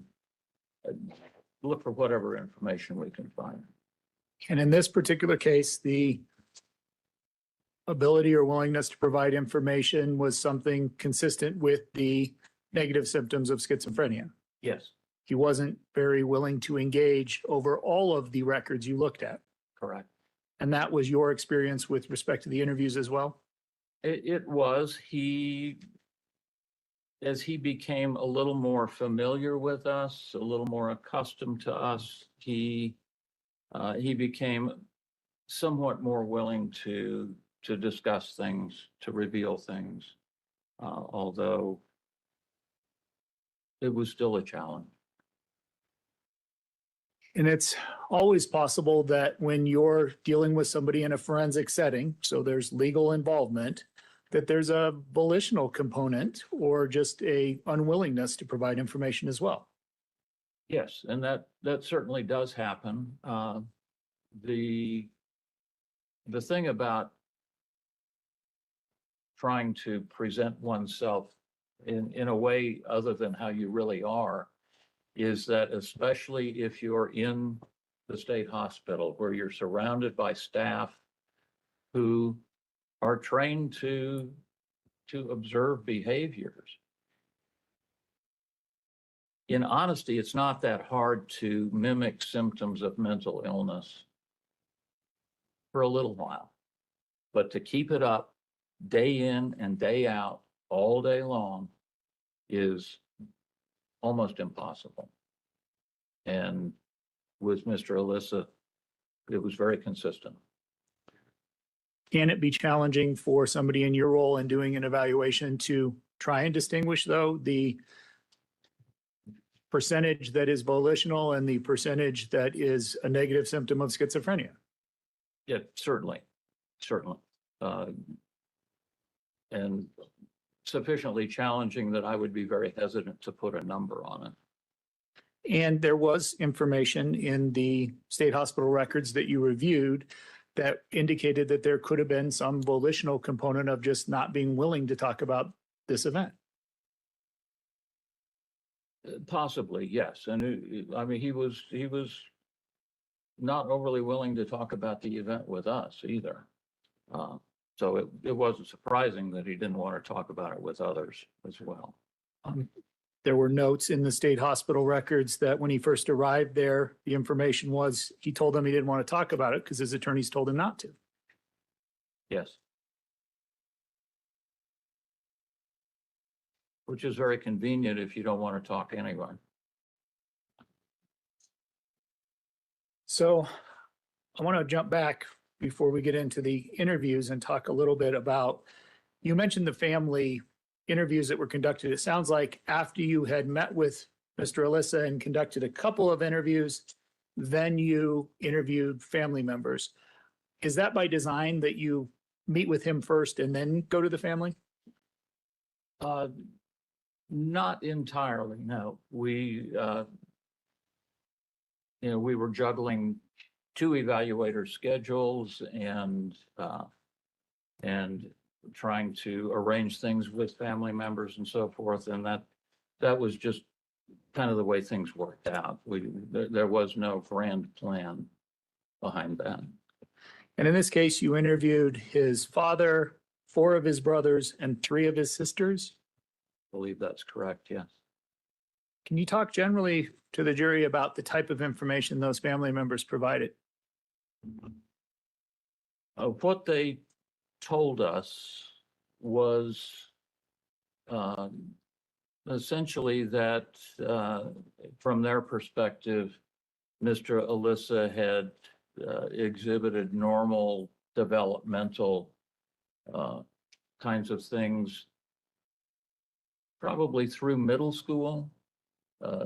look for whatever information we can find. And in this particular case, the ability or willingness to provide information was something consistent with the negative symptoms of schizophrenia. Yes, He wasn't very willing to engage over all of the records you looked at. correct. And that was your experience with respect to the interviews as well? It was. as he became a little more familiar with us, a little more accustomed to us, he became somewhat more willing to discuss things, to reveal things, although it was still a challenge. And it's always possible that when you're dealing with somebody in a forensic setting, so there's legal involvement, that there's a volitional component or just a unwillingness to provide information as well. Yes, and that certainly does happen. The thing about trying to present oneself in a way other than how you really are is that, especially if you're in the state hospital where you're surrounded by staff who are trained to observe behaviors. In honesty, it's not that hard to mimic symptoms of mental illness for a little while, but to keep it up day in and day out all day long is almost impossible. And with Mr. Alissa, it was very consistent. Can it be challenging for somebody in your role in doing an evaluation to try and distinguish, though, the percentage that is volitional and the percentage that is a negative symptom of schizophrenia? Yeah, certainly. And sufficiently challenging that I would be very hesitant to put a number on it. And there was information in the state hospital records that you reviewed that indicated that there could have been some volitional component of just not being willing to talk about this event. Possibly, yes. And I mean, he was not overly willing to talk about the event with us either. So it wasn't surprising that he didn't want to talk about it with others as well. There were notes in the state hospital records that when he first arrived there, the information was he told them he didn't want to talk about it because his attorneys told him not to. Yes. Which is very convenient if you don't want to talk anyway. So I want to jump back before we get into the interviews and talk a little bit about, you mentioned the family interviews that were conducted. It sounds like after you had met with Mr. Alissa and conducted a couple of interviews, then you interviewed family members. Is that by design that you meet with him first and then go to the family? Not entirely, no. We were juggling two evaluator schedules and trying to arrange things with family members and so forth. And that was just kind of the way things worked out. There was no grand plan behind that. And in this case, you interviewed his father, 4 of his brothers, and 3 of his sisters. I believe that's correct, yes. Can you talk generally to the jury about the type of information those family members provided? What they told us was essentially that from their perspective, Mr. Alissa had exhibited normal developmental kinds of things probably through middle school,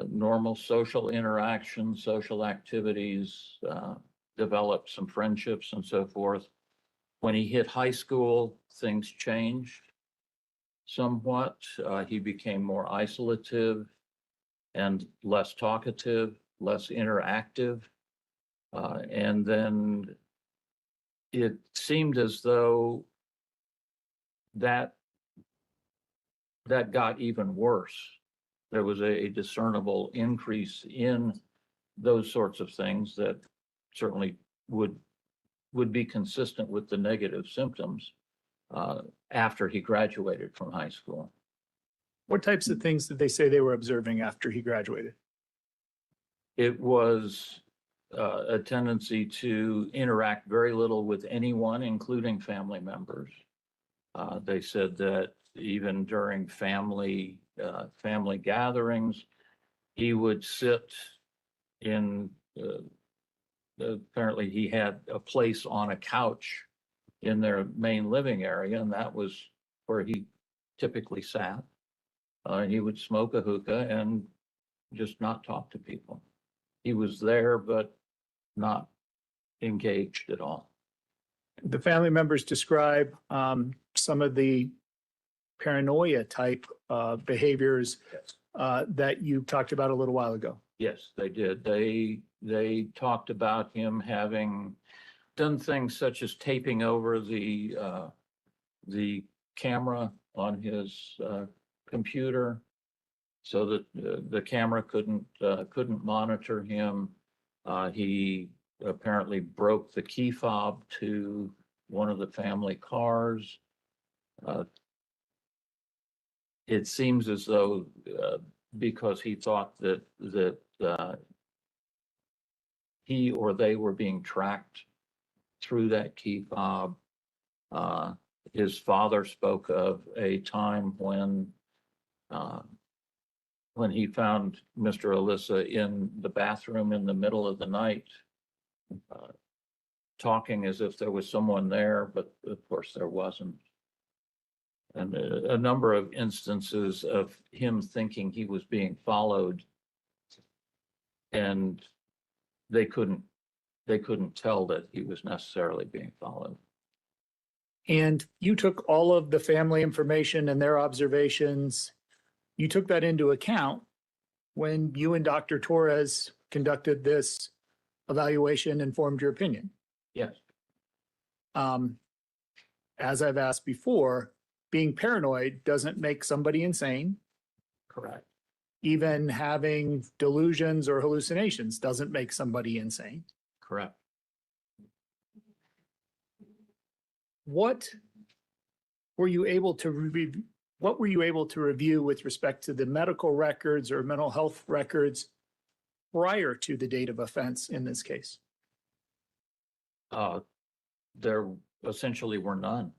normal social interactions, social activities, developed some friendships and so forth. When he hit high school, things changed somewhat. He became more isolative and less talkative, less interactive. And then it seemed as though that got even worse. There was a discernible increase in those sorts of things that certainly would be consistent with the negative symptoms after he graduated from high school. What types of things did they say they were observing after he graduated? It was a tendency to interact very little with anyone, including family members. They said that even during family gatherings. He would sit in, apparently he had a place on a couch in their main living area, and that was where he typically sat. He would smoke a hookah and just not talk to people. He was there, but not engaged at all. The family members describe some of the paranoia type behaviors that you talked about a little while ago. Yes, they did. They talked about him having done things such as taping over the camera on his computer so that the camera couldn't monitor him. He apparently broke the key fob to one of the family cars. It seems as though because he thought that he or they were being tracked through that key fob. His father spoke of a time when he found Mr. Alissa in the bathroom in the middle of the night, talking as if there was someone there, but of course there wasn't. And a number of instances of him thinking he was being followed, and they couldn't tell that he was necessarily being followed. And you took all of the family information and their observations, you took that into account when you and Dr. Torres conducted this evaluation and formed your opinion. Yes. As I've asked before, being paranoid doesn't make somebody insane. Correct. Even having delusions or hallucinations doesn't make somebody insane. Correct. What were you able to review? What were you able to review with respect to the medical records or mental health records prior to the date of offense in this case? There essentially were none.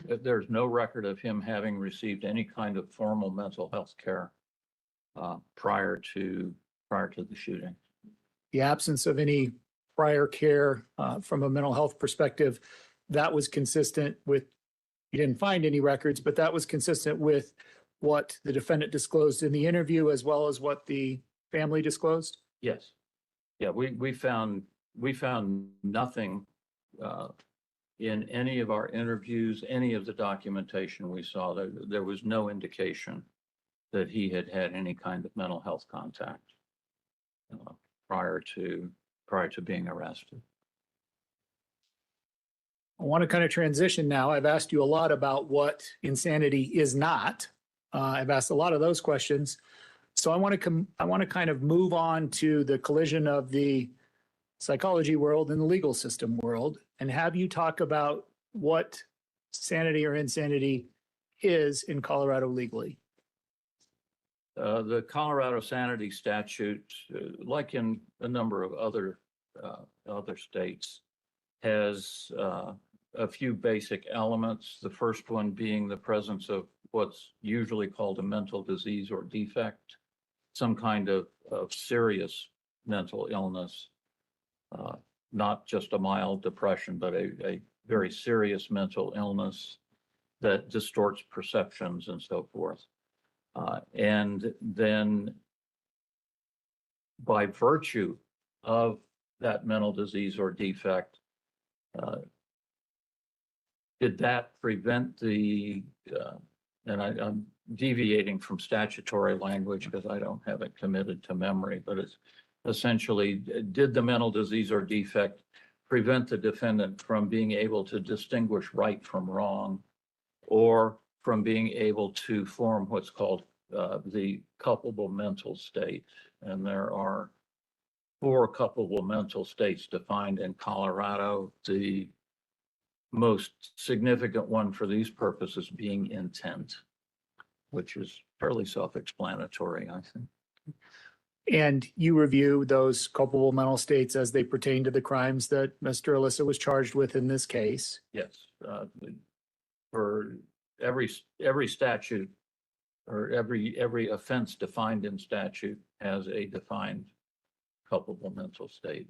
There's no record of him having received any kind of formal mental health care prior to the shooting. The absence of any prior care from a mental health perspective, that was consistent with, you didn't find any records, but that was consistent with what the defendant disclosed in the interview as well as what the family disclosed? Yes. Yeah, we found nothing in any of our interviews, any of the documentation we saw. There was no indication that he had had any kind of mental health contact prior to being arrested. I want to kind of transition now. I've asked you a lot about what insanity is not. I've asked a lot of those questions. So I want to kind of move on to the collision of the psychology world and the legal system world and have you talk about what sanity or insanity is in Colorado legally. The Colorado sanity statute, like in a number of other states, has a few basic elements. The first one being the presence of what's usually called a mental disease or defect, some kind of serious mental illness, not just a mild depression, but a very serious mental illness that distorts perceptions and so forth. And then by virtue of that mental disease or defect, did that prevent the, and I'm deviating from statutory language because I don't have it committed to memory, but it's essentially, did the mental disease or defect prevent the defendant from being able to distinguish right from wrong, or from being able to form what's called the culpable mental state? And there are 4 culpable mental states defined in Colorado. The most significant one for these purposes being intent, which is fairly self-explanatory, I think. And you review those culpable mental states as they pertain to the crimes that Mr. Alissa was charged with in this case. Yes, for every statute or every offense defined in statute has a defined culpable mental state.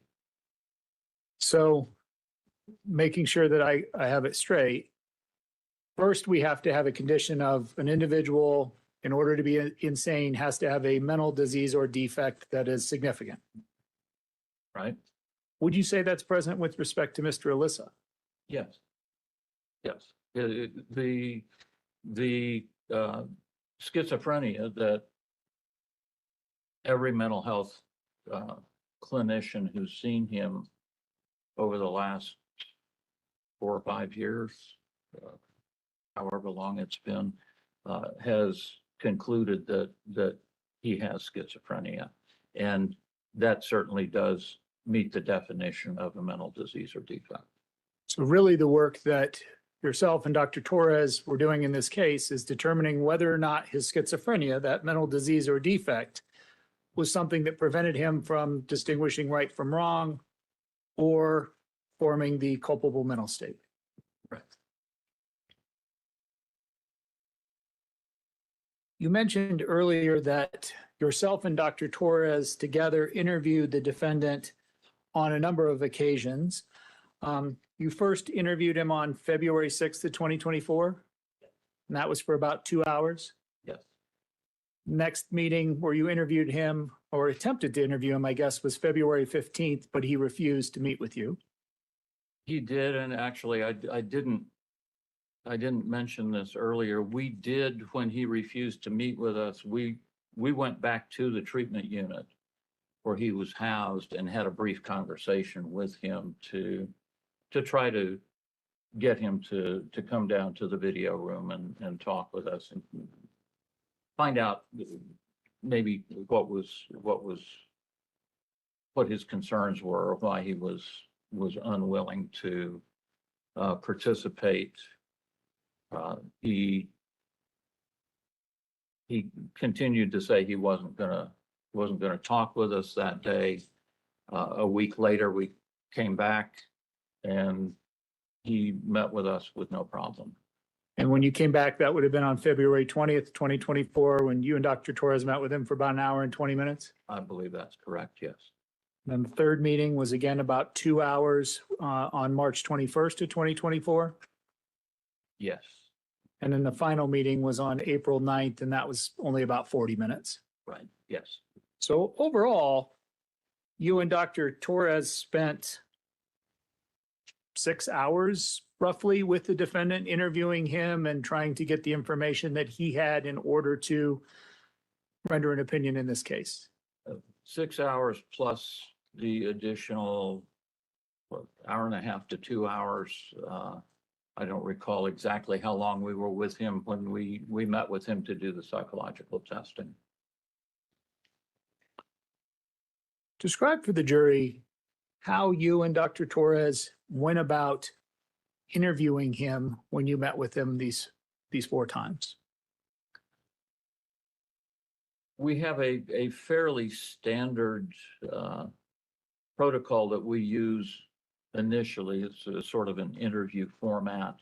So making sure that I have it straight. First, we have to have a condition of an individual, in order to be insane, has to have a mental disease or defect that is significant. Right? Would you say that's present with respect to Mr. Alissa? Yes. Yes. The schizophrenia that every mental health clinician who's seen him over the last 4 or 5 years, however long it's been, has concluded that he has schizophrenia. And that certainly does meet the definition of a mental disease or defect. So really the work that yourself and Dr. Torres were doing in this case is determining whether or not his schizophrenia, that mental disease or defect, was something that prevented him from distinguishing right from wrong or forming the culpable mental state. Right. You mentioned earlier that yourself and Dr. Torres together interviewed the defendant on a number of occasions. You first interviewed him on February 6th of 2024, and that was for about 2 hours. Yes. Next meeting where you interviewed him or attempted to interview him, I guess, was February 15th, but he refused to meet with you. He did, and actually, I didn't mention this earlier. We did, when he refused to meet with us, we went back to the treatment unit where he was housed and had a brief conversation with him to try to get him to come down to the video room and talk with us and find out maybe what his concerns were, or why he was unwilling to participate. He continued to say he wasn't gonna talk with us that day. A week later, we came back and he met with us with no problem. And when you came back, that would have been on February 20th, 2024, when you and Dr. Torres met with him for about an hour and 20 minutes. I believe that's correct, yes. Then the third meeting was again about 2 hours on March 21st of 2024. Yes, And then the final meeting was on April 9th, and that was only about 40 minutes. right, yes. So overall, you and Dr. Torres spent 6 hours roughly with the defendant, interviewing him and trying to get the information that he had in order to render an opinion in this case. 6 hours plus the additional hour and a half to 2 hours. I don't recall exactly how long we were with him when we met with him to do the psychological testing. Describe for the jury how you and Dr. Torres went about interviewing him when you met with him these 4 times. We have a fairly standard protocol that we use initially. It's a sort of an interview format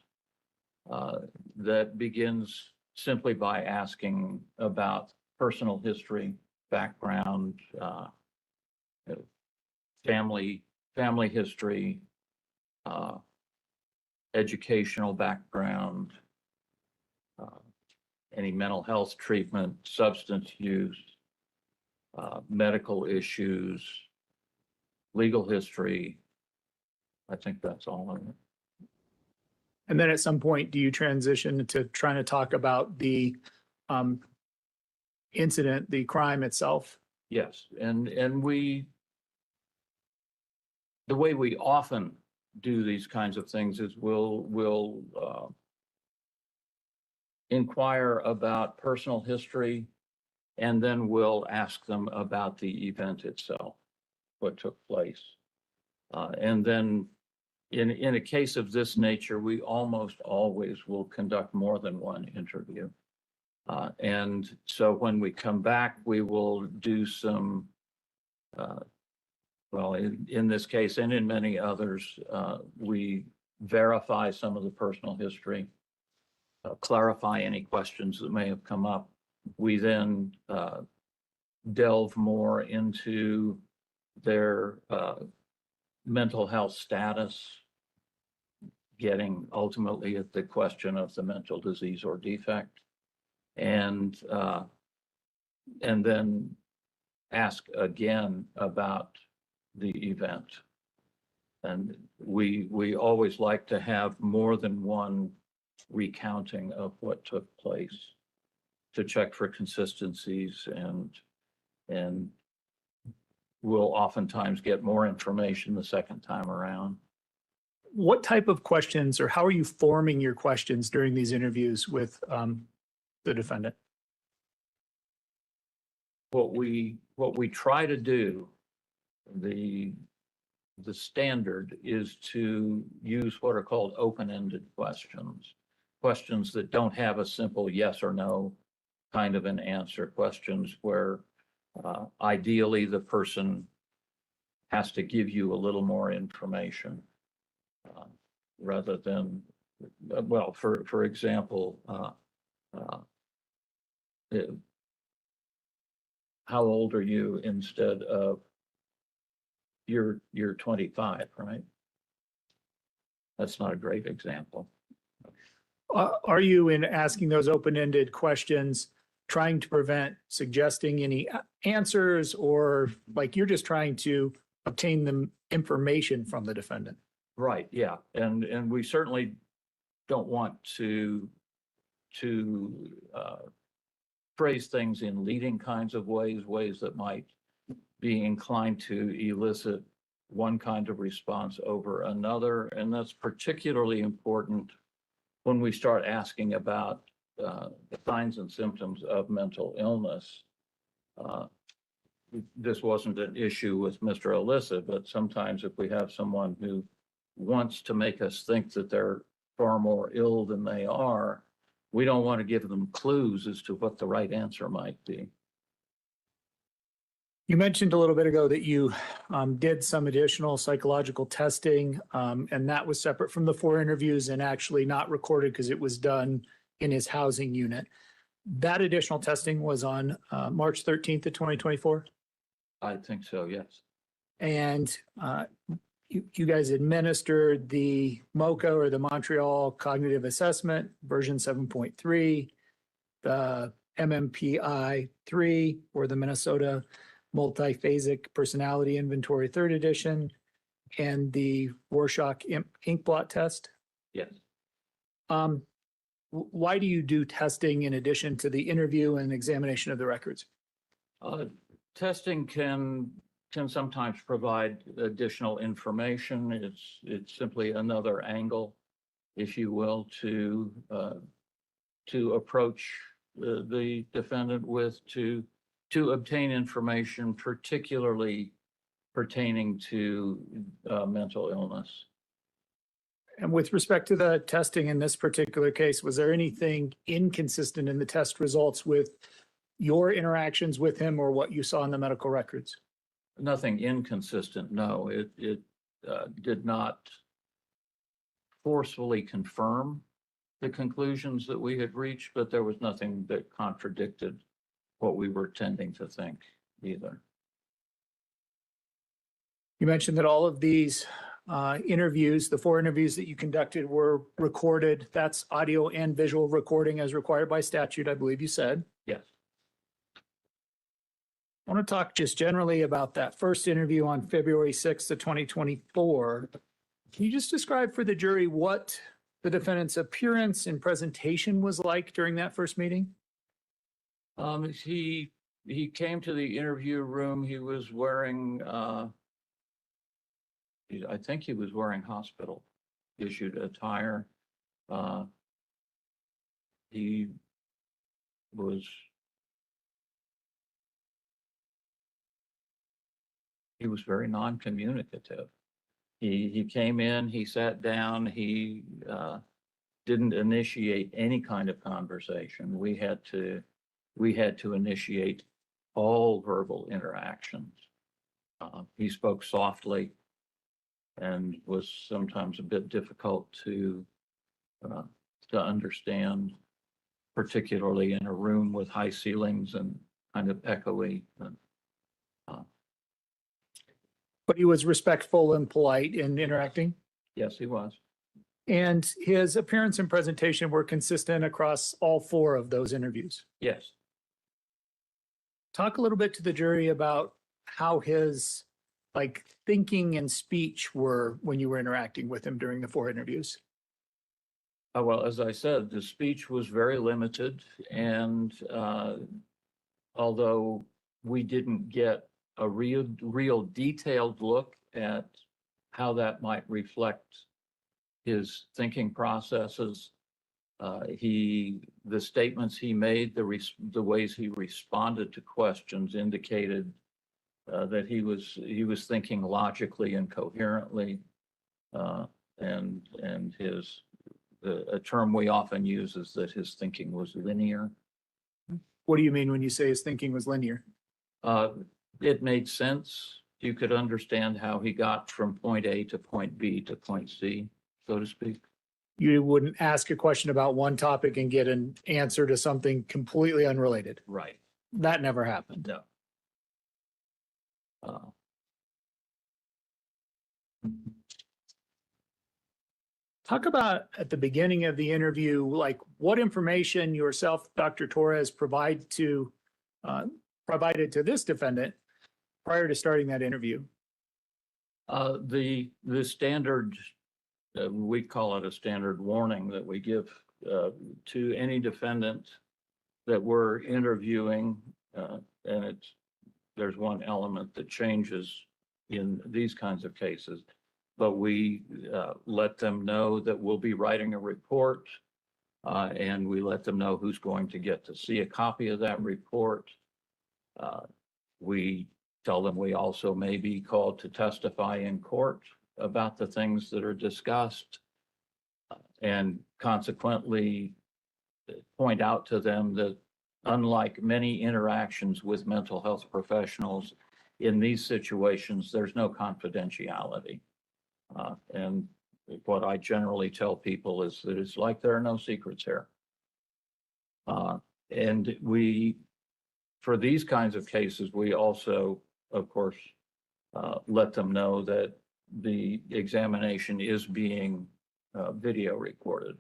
that begins simply by asking about personal history, background, family history, educational background, any mental health treatment, substance use, medical issues, legal history. I think that's all in it. And then at some point, do you transition to trying to talk about the incident, the crime itself? Yes, and the way we often do these kinds of things is we'll inquire about personal history, and then we'll ask them about the event itself, what took place. And then in a case of this nature, we almost always will conduct more than one interview. And so when we come back, we will do some, well, in this case and in many others, we verify some of the personal history. clarify any questions that may have come up. We then delve more into their mental health status, getting ultimately at the question of the mental disease or defect, and then ask again about the event. And we always like to have more than one recounting of what took place to check for consistencies, and we'll oftentimes get more information the second time around. What type of questions, or how are you forming your questions during these interviews with the defendant? What we try to do, the standard is to use what are called open-ended questions. Questions that don't have a simple yes or no kind of an answer. Questions where ideally the person has to give you a little more information rather than, well, for example, how old are you instead of you're 25, right? That's not a great example. Are you, in asking those open-ended questions, trying to prevent suggesting any answers, or like you're just trying to obtain the information from the defendant? Right, yeah. And we certainly don't want to phrase things in leading kinds of ways that might be inclined to elicit one kind of response over another. And that's particularly important when we start asking about the signs and symptoms of mental illness. This wasn't an issue with Mr. Alissa, but sometimes if we have someone who wants to make us think that they're far more ill than they are, we don't want to give them clues as to what the right answer might be. You mentioned a little bit ago that you did some additional psychological testing, and that was separate from the 4 interviews and actually not recorded because it was done in his housing unit. That additional testing was on March 13th of 2024? I think so, yes. And you guys administered the MoCA, or the Montreal Cognitive Assessment, version 7.3, the MMPI-3, or the Minnesota Multiphasic Personality Inventory 3rd edition, and the Rorschach ink blot test. Yes. Why do you do testing in addition to the interview and examination of the records? Testing can sometimes provide additional information. It's simply another angle, if you will, to approach the defendant with, to obtain information, particularly pertaining to mental illness. And with respect to the testing in this particular case, was there anything inconsistent in the test results with your interactions with him or what you saw in the medical records? Nothing inconsistent, no. It did not forcefully confirm the conclusions that we had reached, but there was nothing that contradicted what we were tending to think either. You mentioned that all of these interviews, the 4 interviews that you conducted, were recorded. That's audio and visual recording as required by statute, I believe you said. Yes. I want to talk just generally about that first interview on February 6th of 2024. Can you just describe for the jury what the defendant's appearance and presentation was like during that first meeting? He came to the interview room. He was wearing, I think he was wearing hospital issued attire. He was very non-communicative. He came in, he sat down, he didn't initiate any kind of conversation. We had to initiate all verbal interactions. He spoke softly and was sometimes a bit difficult to to understand, particularly in a room with high ceilings and kind of echoey. But he was respectful and polite in interacting. Yes, he was. And his appearance and presentation were consistent across all 4 of those interviews. Yes. Talk a little bit to the jury about how his thinking and speech were when you were interacting with him during the 4 interviews. Well, as I said, the speech was very limited, and although we didn't get a real detailed look at how that might reflect his thinking processes, the statements he made, the ways he responded to questions indicated that he was thinking logically and coherently, and a term we often use is that his thinking was linear. What do you mean when you say his thinking was linear? It made sense. You could understand how he got from point A to point B to point C, so to speak. You wouldn't ask a question about one topic and get an answer to something completely unrelated. Right. That never happened. No. Talk about at the beginning of the interview, what information yourself, Dr. Torres, provided to this defendant prior to starting that interview. The standard, we call it a standard warning that we give to any defendant that we're interviewing, and there's one element that changes in these kinds of cases, but we let them know that we'll be writing a report, and we let them know who's going to get to see a copy of that report. We tell them we also may be called to testify in court about the things that are discussed, and consequently point out to them that unlike many interactions with mental health professionals, in these situations, there's no confidentiality. And what I generally tell people is that it's like there are no secrets here. And for these kinds of cases, we also, of course, let them know that the examination is being video recorded,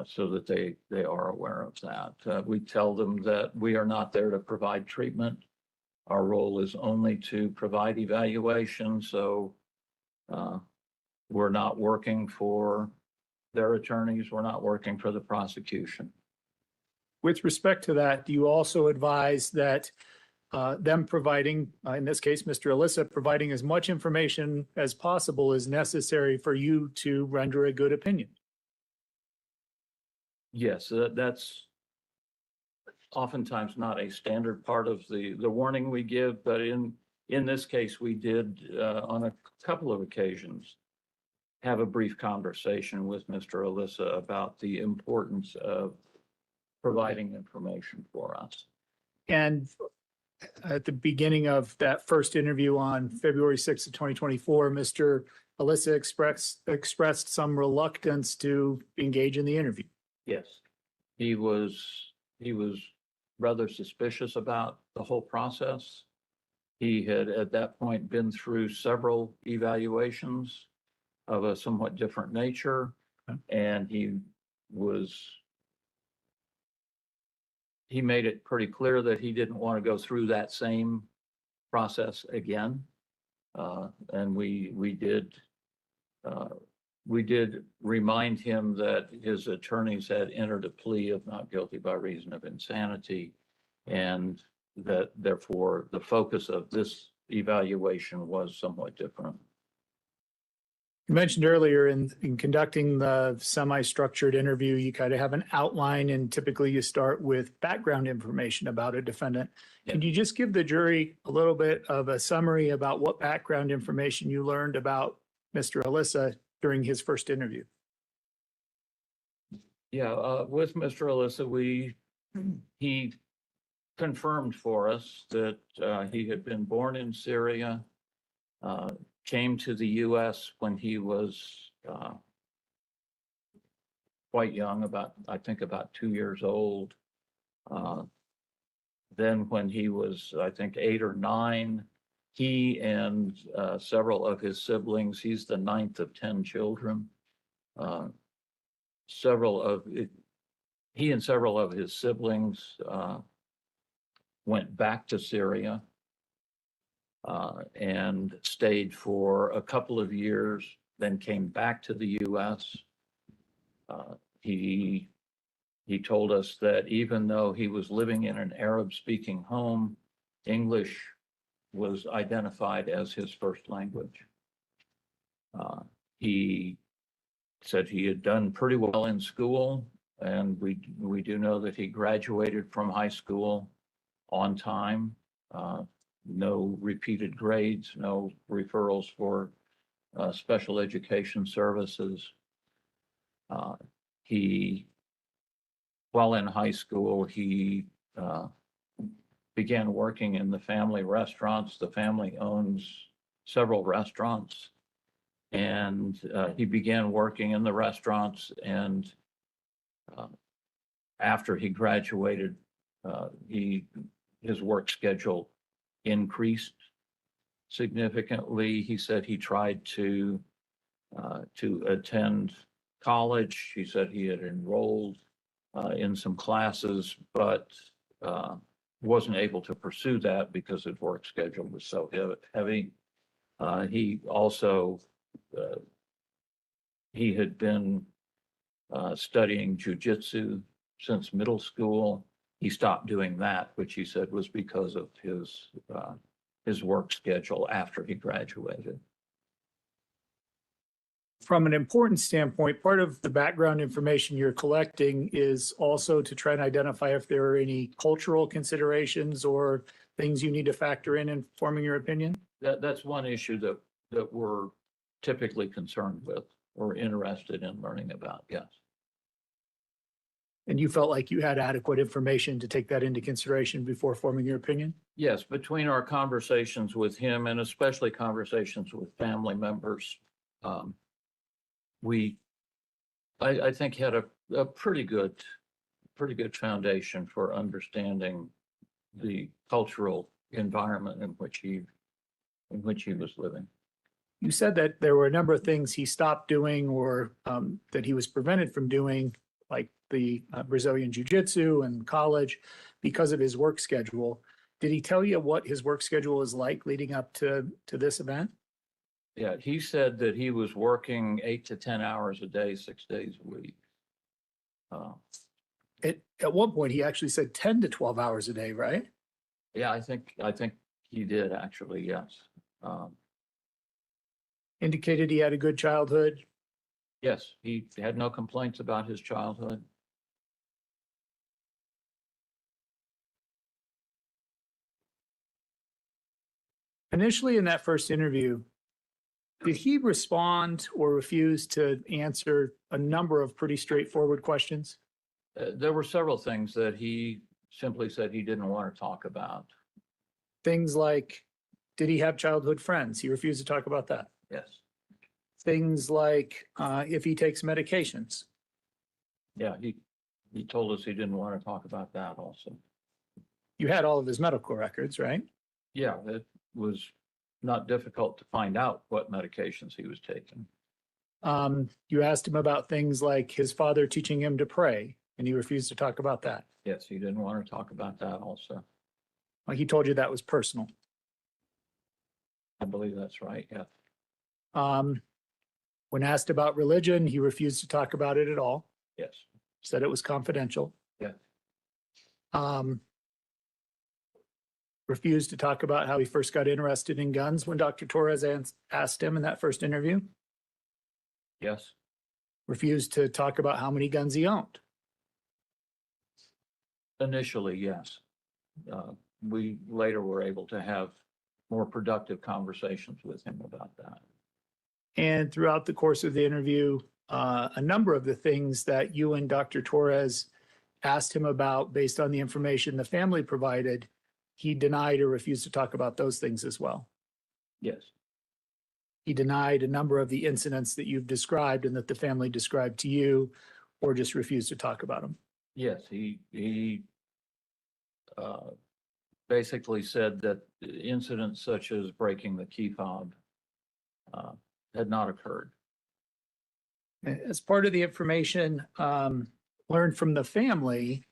so that they are aware of that. We tell them that we are not there to provide treatment. Our role is only to provide evaluation, so we're not working for their attorneys, we're not working for the prosecution. With respect to that, do you also advise that them providing, in this case, Mr. Alissa, providing as much information as possible is necessary for you to render a good opinion? Yes, that's oftentimes not a standard part of the warning we give, but in this case, we did on a couple of occasions have a brief conversation with Mr. Alissa about the importance of providing information for us. And at the beginning of that first interview on February 6th of 2024, Mr. Alissa expressed some reluctance to engage in the interview. Yes, he was rather suspicious about the whole process. He had at that point been through several evaluations of a somewhat different nature, and he made it pretty clear that he didn't want to go through that same process again. And we did remind him that his attorneys had entered a plea of not guilty by reason of insanity, and that therefore the focus of this evaluation was somewhat different. You mentioned earlier in conducting the semi-structured interview, you kind of have an outline, and typically you start with background information about a defendant. Yeah. Can you just give the jury a little bit of a summary about what background information you learned about Mr. Alissa during his first interview? Yeah, with Mr. Alissa, he confirmed for us that he had been born in Syria, came to the U.S. when he was quite young, I think about 2 years old. Then when he was, I think, 8 or 9, he and several of his siblings, he's the ninth of 10 children. He and several of his siblings went back to Syria and stayed for a couple of years, then came back to the US. He told us that even though he was living in an Arab-speaking home, English was identified as his first language. He said he had done pretty well in school, and we do know that he graduated from high school on time. No repeated grades, no referrals for special education services. While in high school, he began working in the family restaurants. The family owns several restaurants. And he began working in the restaurants, and after he graduated, his work schedule increased significantly. He said he tried to attend college. He said he had enrolled in some classes, but wasn't able to pursue that because his work schedule was so heavy. He also he had been studying jujitsu since middle school. He stopped doing that, which he said was because of his work schedule after he graduated. From an important standpoint, part of the background information you're collecting is also to try and identify if there are any cultural considerations or things you need to factor in forming your opinion. That's one issue that we're typically concerned with or interested in learning about, yes. And you felt like you had adequate information to take that into consideration before forming your opinion? Yes, between our conversations with him and especially conversations with family members, I think had a pretty good foundation for understanding the cultural environment in which he was living. You said that there were a number of things he stopped doing or that he was prevented from doing, like the Brazilian Jiu-Jitsu and college, because of his work schedule. Did he tell you what his work schedule is like leading up to this event? Yeah, he said that he was working 8 to 10 hours a day, 6 days a week. At one point, he actually said 10 to 12 hours a day, right? Yeah, I think he did actually, yes. Indicated he had a good childhood. Yes, he had no complaints about his childhood. Initially, in that first interview, did he respond or refuse to answer a number of pretty straightforward questions? There were several things that he simply said he didn't want to talk about. Things like, did he have childhood friends? He refused to talk about that. Yes. Things like if he takes medications. Yeah, he told us he didn't want to talk about that also. You had all of his medical records, right? Yeah, it was not difficult to find out what medications he was taking. You asked him about things like his father teaching him to pray, and he refused to talk about that. Yes, he didn't want to talk about that also. Like he told you that was personal. I believe that's right, yeah. When asked about religion, he refused to talk about it at all. Yes. Said it was confidential. Yeah. Refused to talk about how he first got interested in guns when Dr. Torres asked him in that first interview. Yes. Refused to talk about how many guns he owned. Initially, yes. We later were able to have more productive conversations with him about that. And throughout the course of the interview, a number of the things that you and Dr. Torres asked him about based on the information the family provided, he denied or refused to talk about those things as well. Yes. He denied a number of the incidents that you've described and that the family described to you or just refused to talk about them? Yes, he basically said that incidents such as breaking the key fob had not occurred. As part of the information learned from the family,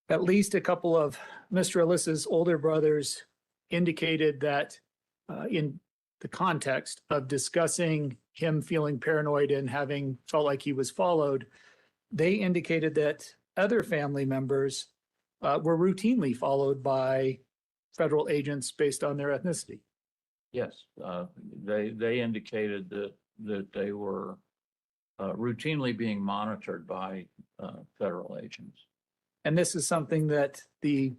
at least a couple of Mr. Alissa's older brothers indicated that in the context of discussing him feeling paranoid and having felt like he was followed, they indicated that other family members were routinely followed by federal agents based on their ethnicity. Yes, they indicated that they were routinely being monitored by federal agents. And this is something that the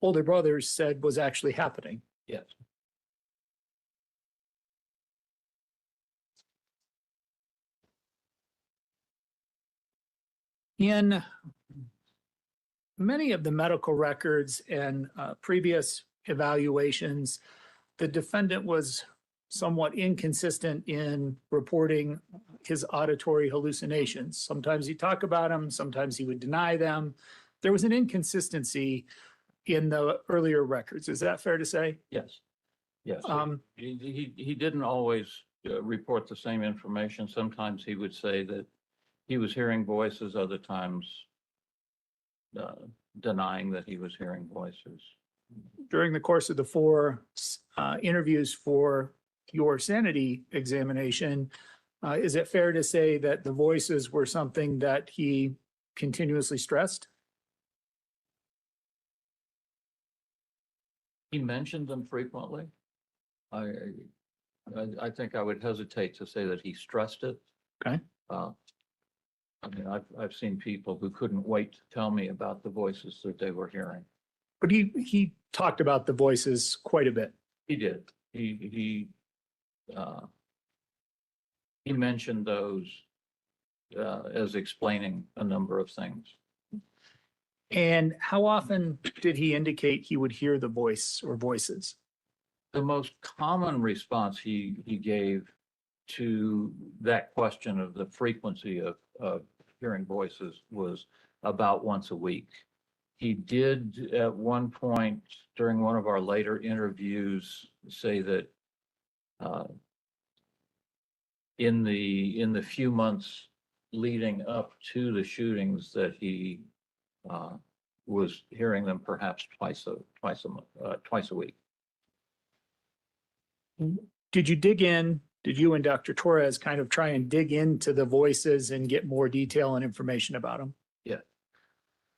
older brothers said was actually happening. Yes. In many of the medical records and previous evaluations, the defendant was somewhat inconsistent in reporting his auditory hallucinations. Sometimes he'd talk about them, sometimes he would deny them. There was an inconsistency in the earlier records. Is that fair to say? Yes. Yes. He didn't always report the same information. Sometimes he would say that he was hearing voices, other times denying that he was hearing voices. During the course of the four interviews for your sanity examination, is it fair to say that the voices were something that he continuously stressed? He mentioned them frequently. I think I would hesitate to say that he stressed it. Okay. I mean, I've seen people who couldn't wait to tell me about the voices that they were hearing. But he talked about the voices quite a bit. He did. He mentioned those as explaining a number of things. And how often did he indicate he would hear the voice or voices? The most common response he gave to that question of the frequency of hearing voices was about once a week. He did at one point during one of our later interviews say that in the few months leading up to the shootings that he was hearing them perhaps twice a week. Did you dig in? Did you and Dr. Torres kind of try and dig into the voices and get more detail and information about them? Yeah.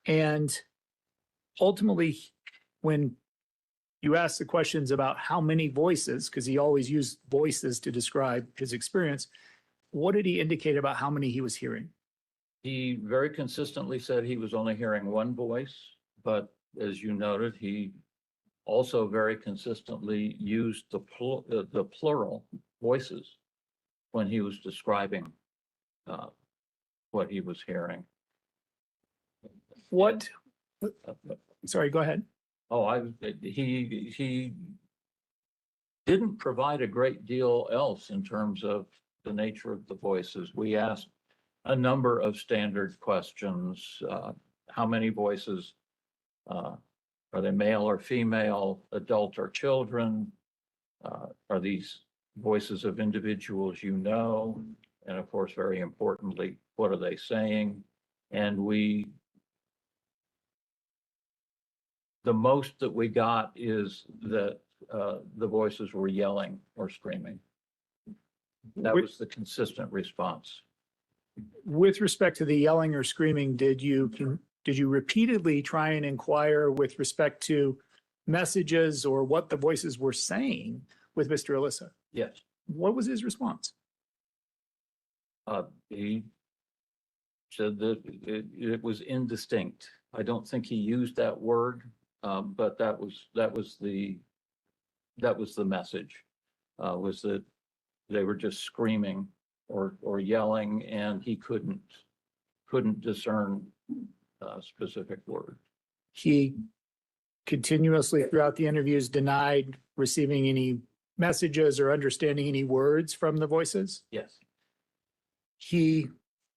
And ultimately, when you ask the questions about how many voices, because he always used voices to describe his experience, what did he indicate about how many he was hearing? He very consistently said he was only hearing one voice, but as you noted, he also very consistently used the plural voices when he was describing what he was hearing. What? Sorry, go ahead. He didn't provide a great deal else in terms of the nature of the voices. We asked a number of standard questions. How many voices? Are they male or female, adult or children? Are these voices of individuals you know? And of course, very importantly, what are they saying? And the most that we got is that the voices were yelling or screaming. That was the consistent response. With respect to the yelling or screaming, did you repeatedly try and inquire with respect to messages or what the voices were saying with Mr. Alissa? Yes. What was his response? He said that it was indistinct. I don't think he used that word, but that was the message, was that they were just screaming or yelling, and he couldn't discern specific words. He continuously throughout the interviews denied receiving any messages or understanding any words from the voices. Yes. He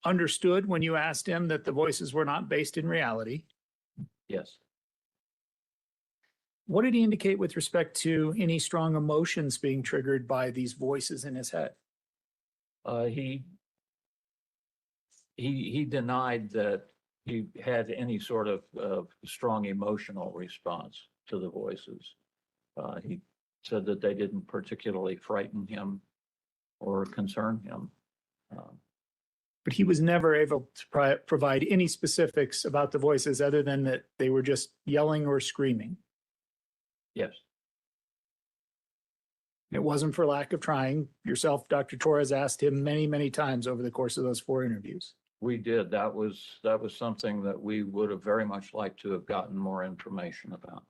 understood when you asked him that the voices were not based in reality. Yes. What did he indicate with respect to any strong emotions being triggered by these voices in his head? He denied that he had any sort of strong emotional response to the voices. He said that they didn't particularly frighten him or concern him. But he was never able to provide any specifics about the voices other than that they were just yelling or screaming. Yes. It wasn't for lack of trying. Yourself, Dr. Torres, asked him many, many times over the course of those 4 interviews. We did. That was something that we would have very much liked to have gotten more information about.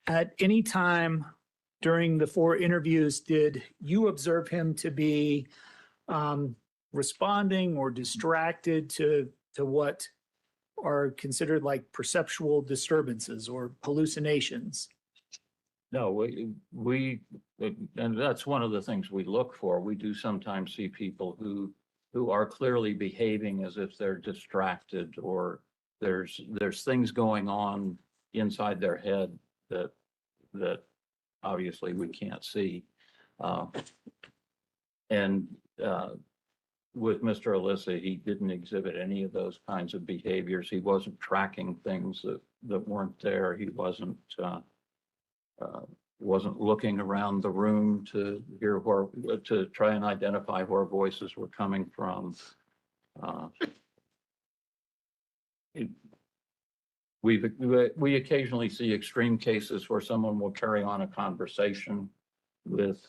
At any time during the 4 interviews, did you observe him to be responding or distracted to what are considered like perceptual disturbances or hallucinations? No, and that's one of the things we look for. We do sometimes see people who are clearly behaving as if they're distracted, or there's things going on inside their head that obviously we can't see. And with Mr. Alissa, he didn't exhibit any of those kinds of behaviors. He wasn't tracking things that weren't there. He wasn't looking around the room to try and identify where voices were coming from. We occasionally see extreme cases where someone will carry on a conversation with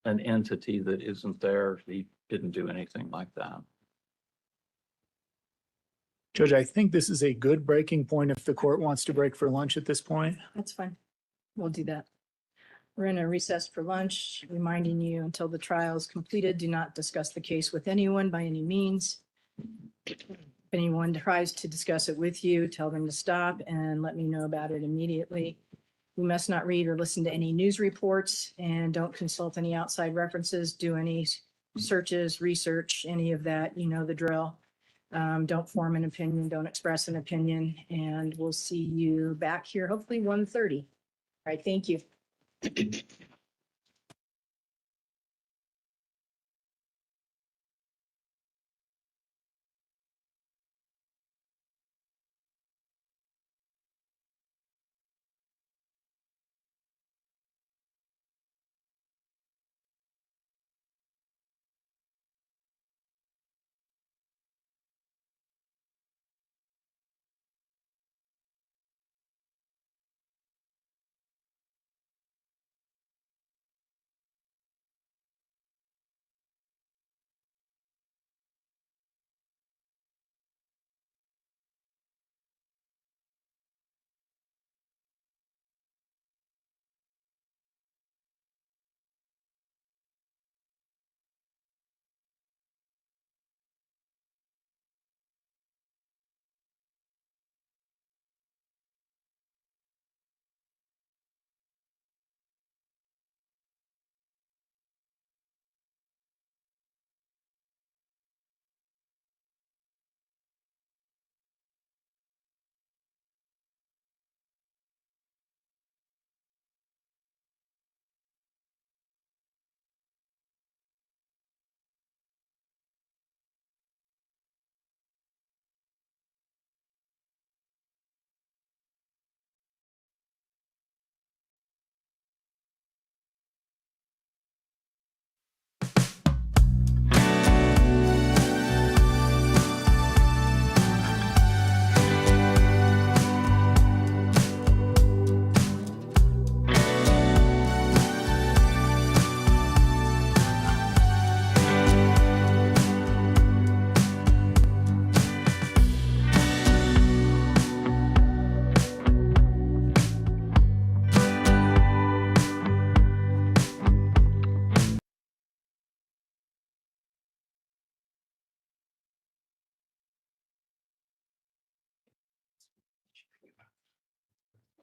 an entity that isn't there. He didn't do anything like that. Judge, I think this is a good breaking point if the court wants to break for lunch at this point. That's fine. We'll do that. We're in a recess for lunch, reminding you until the trial is completed, do not discuss the case with anyone by any means. If anyone tries to discuss it with you, tell them to stop and let me know about it immediately. You must not read or listen to any news reports, and don't consult any outside references, do any searches, research, any of that. You know the drill. Don't form an opinion, don't express an opinion, and we'll see you back here, hopefully 1:30. All right, thank you.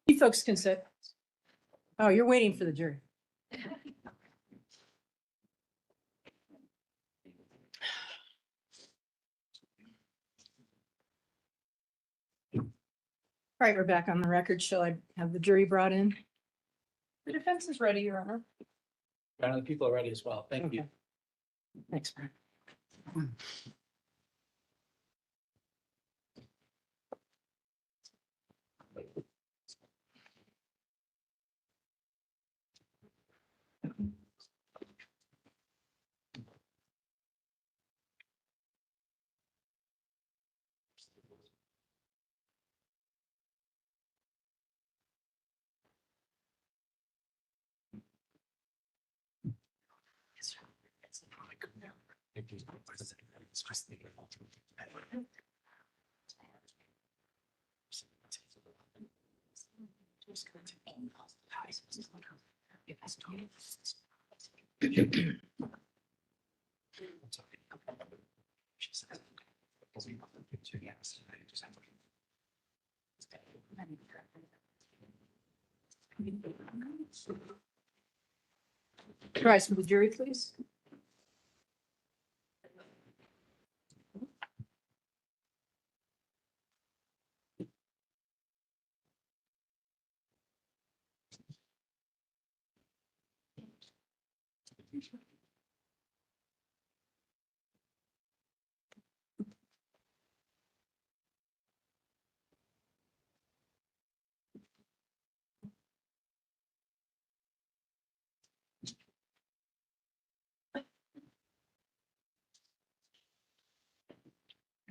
You folks can sit. Oh, you're waiting for the jury. All right, we're back on the record. Shall I have the jury brought in? The defense is ready, Your Honor. The people are ready as well. Thank you. Okay. Thanks, Brian. Rise for the jury, please.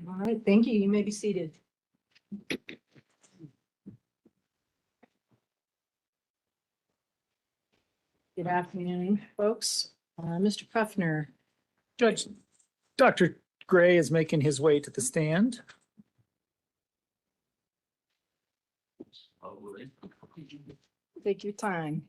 All right, thank you. You may be seated. Good afternoon, folks. Mr. Puffner. Judge, Dr. Gray is making his way to the stand. Take your time.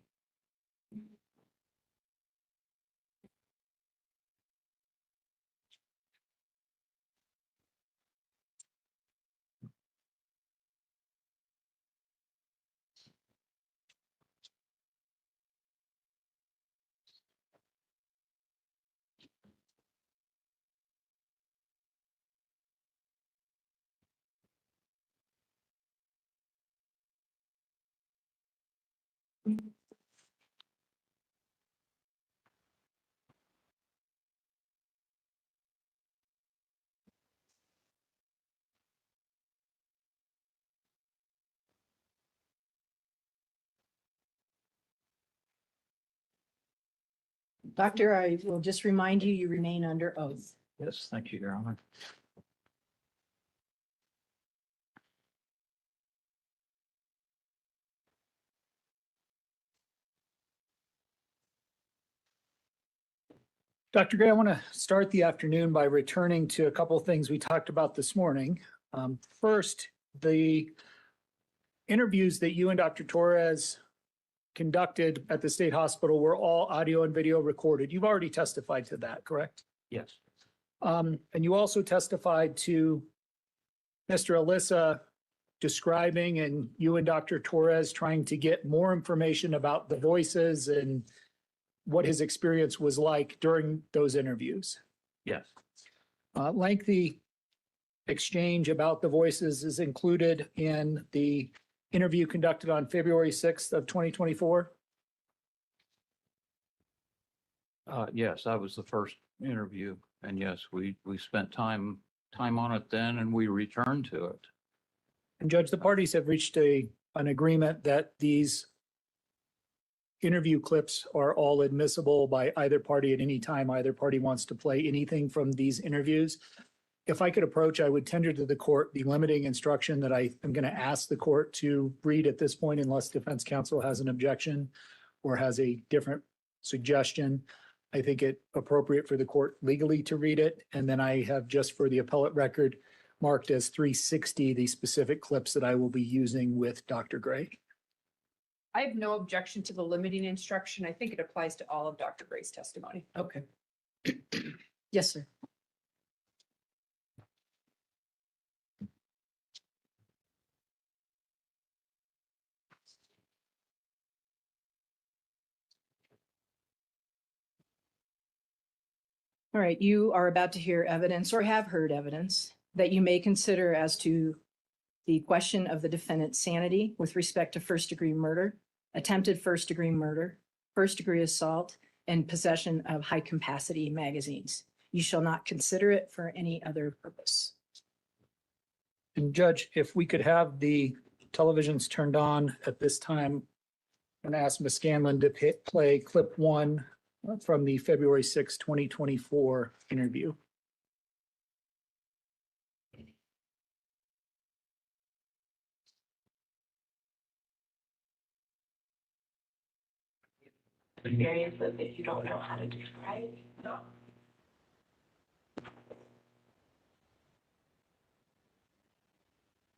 Doctor, I will just remind you, you remain under oath. Yes, thank you, Your Honor. Dr. Gray, I want to start the afternoon by returning to a couple of things we talked about this morning. First, the interviews that you and Dr. Torres conducted at the state hospital were all audio and video recorded. You've already testified to that, correct? Yes. And you also testified to Mr. Alissa describing and you and Dr. Torres trying to get more information about the voices and what his experience was like during those interviews. Yes. Lengthy exchange about the voices is included in the interview conducted on February 6th of 2024. Yes, that was the first interview. And yes, we spent time on it then and we returned to it. And Judge, the parties have reached an agreement that these interview clips are all admissible by either party at any time. Either party wants to play anything from these interviews. If I could approach, I would tender to the court the limiting instruction that I am going to ask the court to read at this point unless defense counsel has an objection or has a different suggestion. I think it appropriate for the court legally to read it. And then I have just for the appellate record marked as 360, the specific clips that I will be using with Dr. Gray. I have no objection to the limiting instruction. I think it applies to all of Dr. Gray's testimony. Okay. Yes, sir. All right, you are about to hear evidence or have heard evidence that you may consider as to the question of the defendant's sanity with respect to first-degree murder, attempted first-degree murder, first-degree assault, and possession of high-capacity magazines. You shall not consider it for any other purpose. And Judge, if we could have the televisions turned on at this time, and ask Ms. Scanlon to play clip 1 from the February 6, 2024 interview. Experiences that you don't know how to describe? No.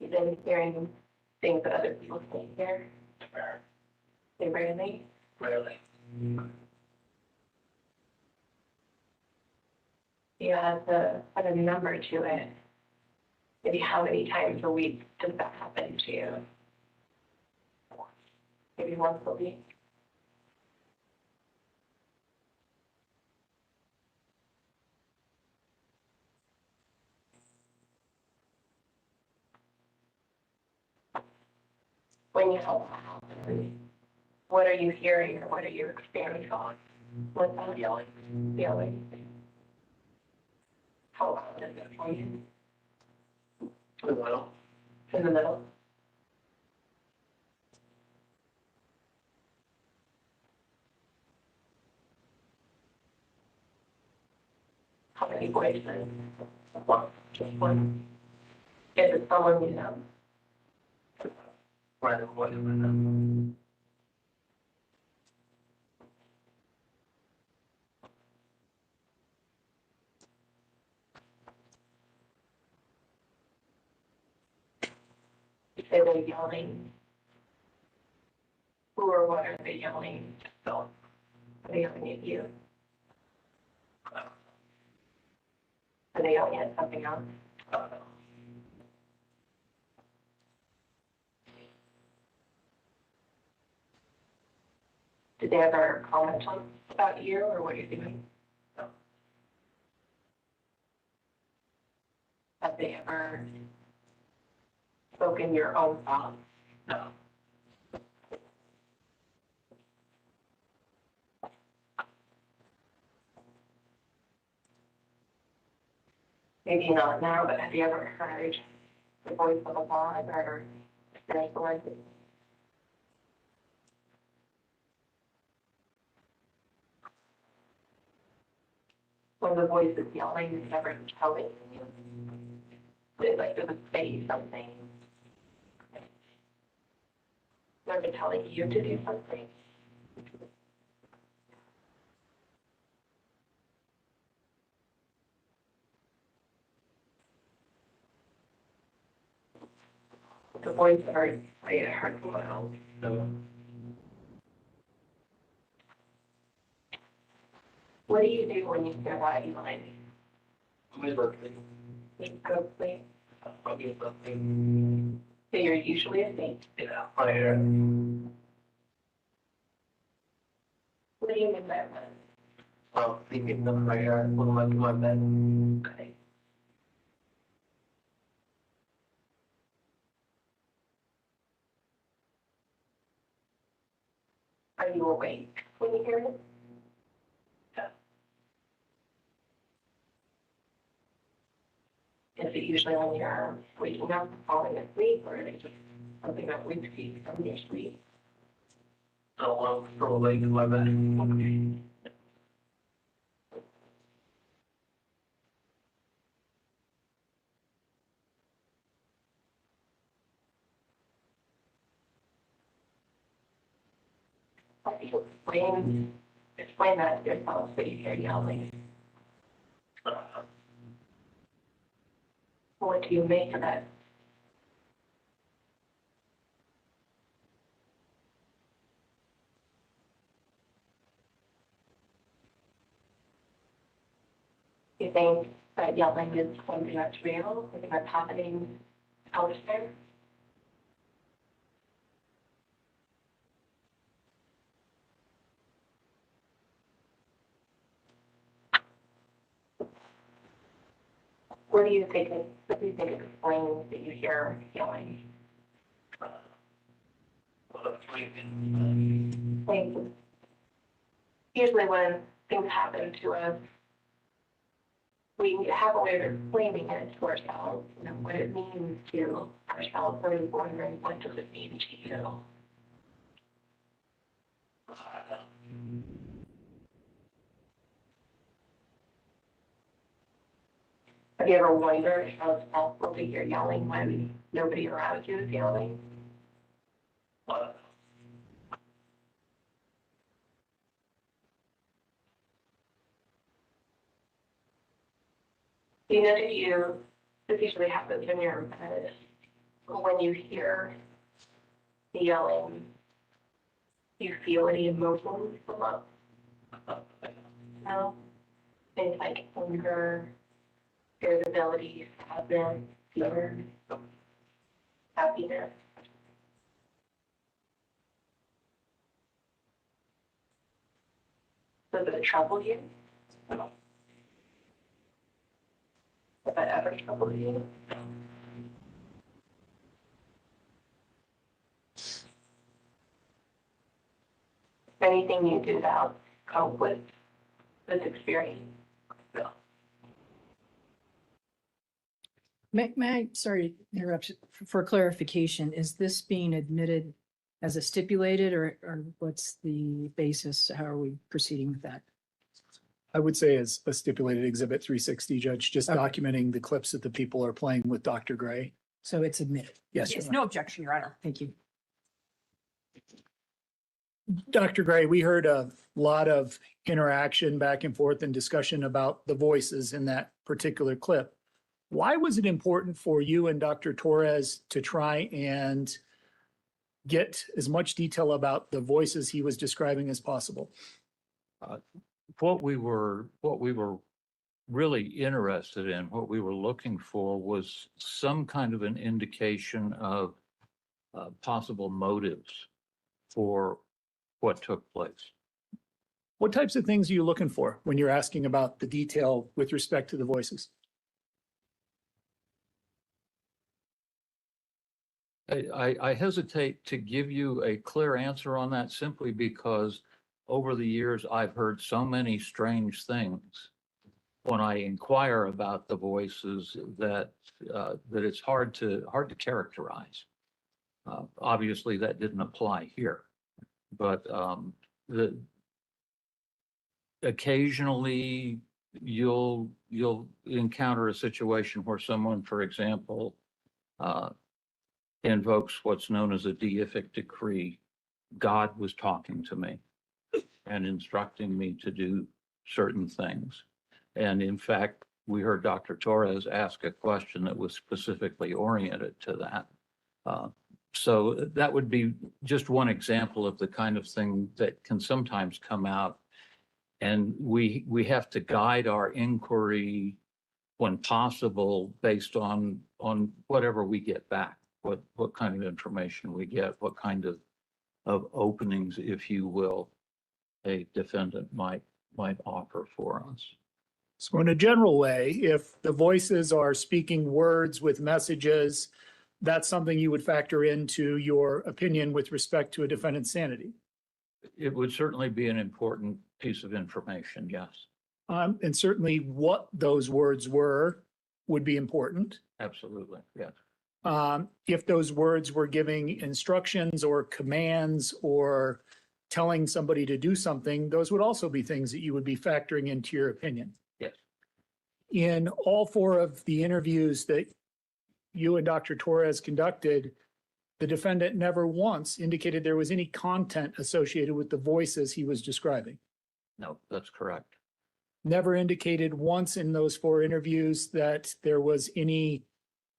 You've been hearing things that other people say here? They rarely? Rarely. You have to put a number to it. Maybe how many times a week does that happen to you? Maybe once a week? When you have that happen, what are you hearing or what are you experiencing? What's that feeling? How loud is it for you? In the middle. In the middle? How many voices? One. Just one. Is it someone you know? Right, what do we know? You say they're yelling. Who or what are they yelling? So, are they yelling at you? Are they yelling at something else? Did they ever comment on about you or what you're doing? No. Have they ever spoken your own thoughts? No. Maybe not now, but have you ever heard the voice of a God or experienced one? When the voice is yelling, is never telling you. It's like does it say something? Never telling you to do something. The voice ever say it hurts well. No. What do you do when you hear that yelling? My birthday. You go to sleep. I'll get something. So you're usually asleep? Yeah, I am. What do you mean by that? Thinking of my hair, when I my bed. Okay. Are you awake when you hear it? Yeah. Is it usually when you're waking up, falling asleep, or is it just something that wakes you from your sleep? Oh, I'm still awake in my bed. Okay. Explain that to yourself that you hear yelling. What do you make of it? You think that yelling is something that's real, something that's happening out there? What do you think explains that you hear yelling? Like, usually when things happen to us, we have a way of explaining it to ourselves, you know, what it means to ourselves, or wondering what does it mean to you? Have you ever wondered how it's possible to hear yelling when nobody around you is yelling? You know, this usually happens when you're in bed, when you hear the yelling, do you feel any emotions come up? No? Things like anger, irritability, sadness, fear, happiness. Does it trouble you? Does that ever trouble you? Anything you do to help cope with this experience? May I, sorry, to interrupt, for clarification, is this being admitted as a stipulated or what's the basis? How are we proceeding with that? I would say as a stipulated exhibit 360, Judge, just Okay. documenting the clips that the people are playing with Dr. Gray. So it's admitted. Yes, Your Yes, Honor. no objection, Your Honor. Thank you. Dr. Gray, we heard a lot of interaction back and forth and discussion about the voices in that particular clip. Why was it important for you and Dr. Torres to try and get as much detail about the voices he was describing as possible? What we were really interested in, what we were looking for was some kind of an indication of possible motives for what took place. What types of things are you looking for when you're asking about the detail with respect to the voices? I hesitate to give you a clear answer on that simply because over the years, I've heard so many strange things when I inquire about the voices that it's hard to characterize. Obviously, that didn't apply here, but occasionally you'll encounter a situation where someone, for example, invokes what's known as a deific decree. God was talking to me and instructing me to do certain things. And in fact, we heard Dr. Torres ask a question that was specifically oriented to that. So that would be just one example of the kind of thing that can sometimes come out. And we have to guide our inquiry when possible based on whatever we get back, what kind of information we get, what kind of openings, if you will, a defendant might offer for us. So in a general way, if the voices are speaking words with messages, that's something you would factor into your opinion with respect to a defendant's sanity. It would certainly be an important piece of information, yes. And certainly what those words were would be important. Absolutely, yes. If those words were giving instructions or commands or telling somebody to do something, those would also be things that you would be factoring into your opinion. Yes. In all four of the interviews that you and Dr. Torres conducted, the defendant never once indicated there was any content associated with the voices he was describing. No, that's correct. Never indicated once in those four interviews that there was any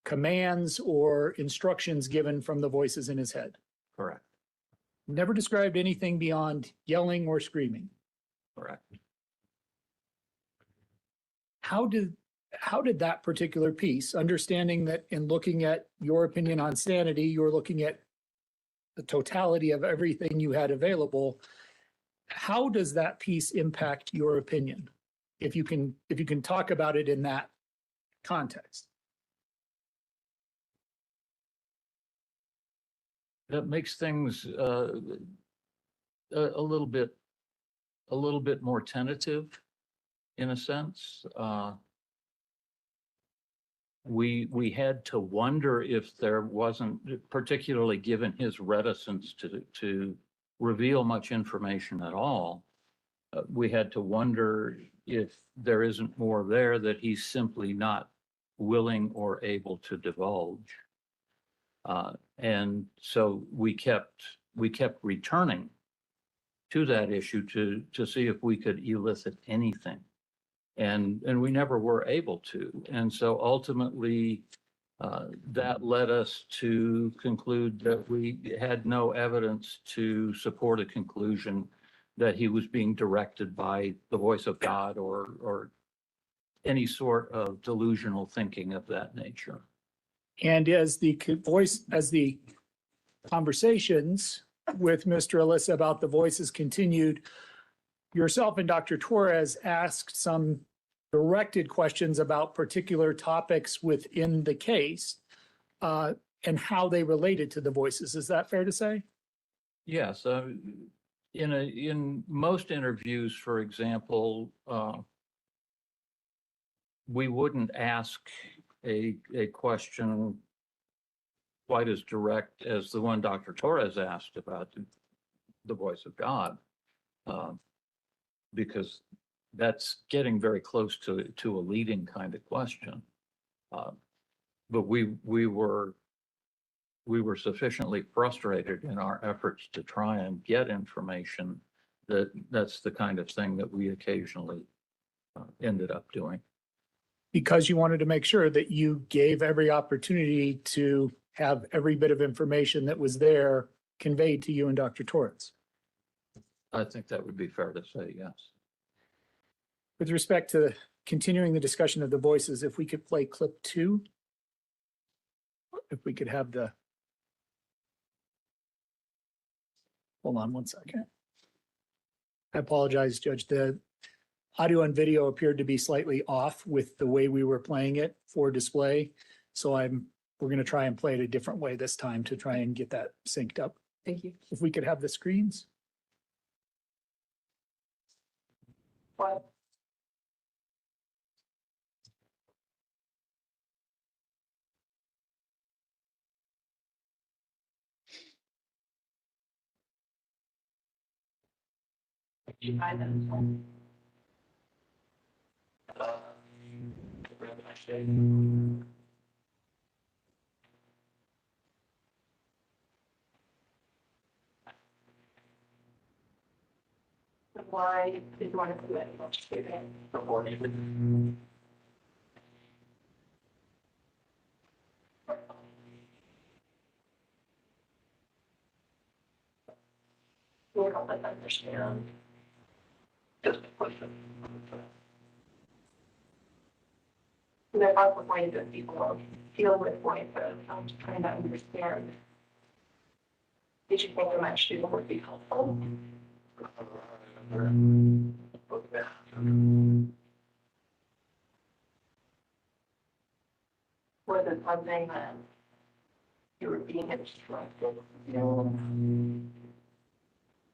commands or instructions given from the voices in his head. Correct. Never described anything beyond yelling or screaming. Correct. How did that particular piece, understanding that in looking at your opinion on sanity, you're looking at the totality of everything you had available, how does that piece impact your opinion? If you can talk about it in that context. That makes things a little bit more tentative in a sense. We had to wonder if there wasn't, particularly given his reticence to reveal much information at all, we had to wonder if there isn't more there that he's simply not willing or able to divulge. And so we kept returning to that issue to see if we could elicit anything. And we never were able to. And so ultimately, that led us to conclude that we had no evidence to support a conclusion that he was being directed by the voice of God or any sort of delusional thinking of that nature. And as the conversations with Mr. Alissa about the voices continued, yourself and Dr. Torres asked some directed questions about particular topics within the case and how they related to the voices. Is that fair to say? Yes. In most interviews, for example, we wouldn't ask a question quite as direct as the one Dr. Torres asked about the voice of God, because that's getting very close to a leading kind of question. But we were sufficiently frustrated in our efforts to try and get information that's the kind of thing that we occasionally ended up doing. Because you wanted to make sure that you gave every opportunity to have every bit of information that was there conveyed to you and Dr. Torres. I think that would be fair to say, yes. With respect to continuing the discussion of the voices, if we could play clip 2. If we could have the, hold on one second. I apologize, Judge. The audio and video appeared to be slightly off with the way we were playing it for display. So we're going to try and play it a different way this time to try and get that synced up. Thank you. If we could have the screens. What? I know. Why did you want to commit much shooting? You don't understand. Just a question. There are ways that people deal with voices. I'm just trying to understand. Did you think a match shooting would be helpful? Was it something that you were being instructed?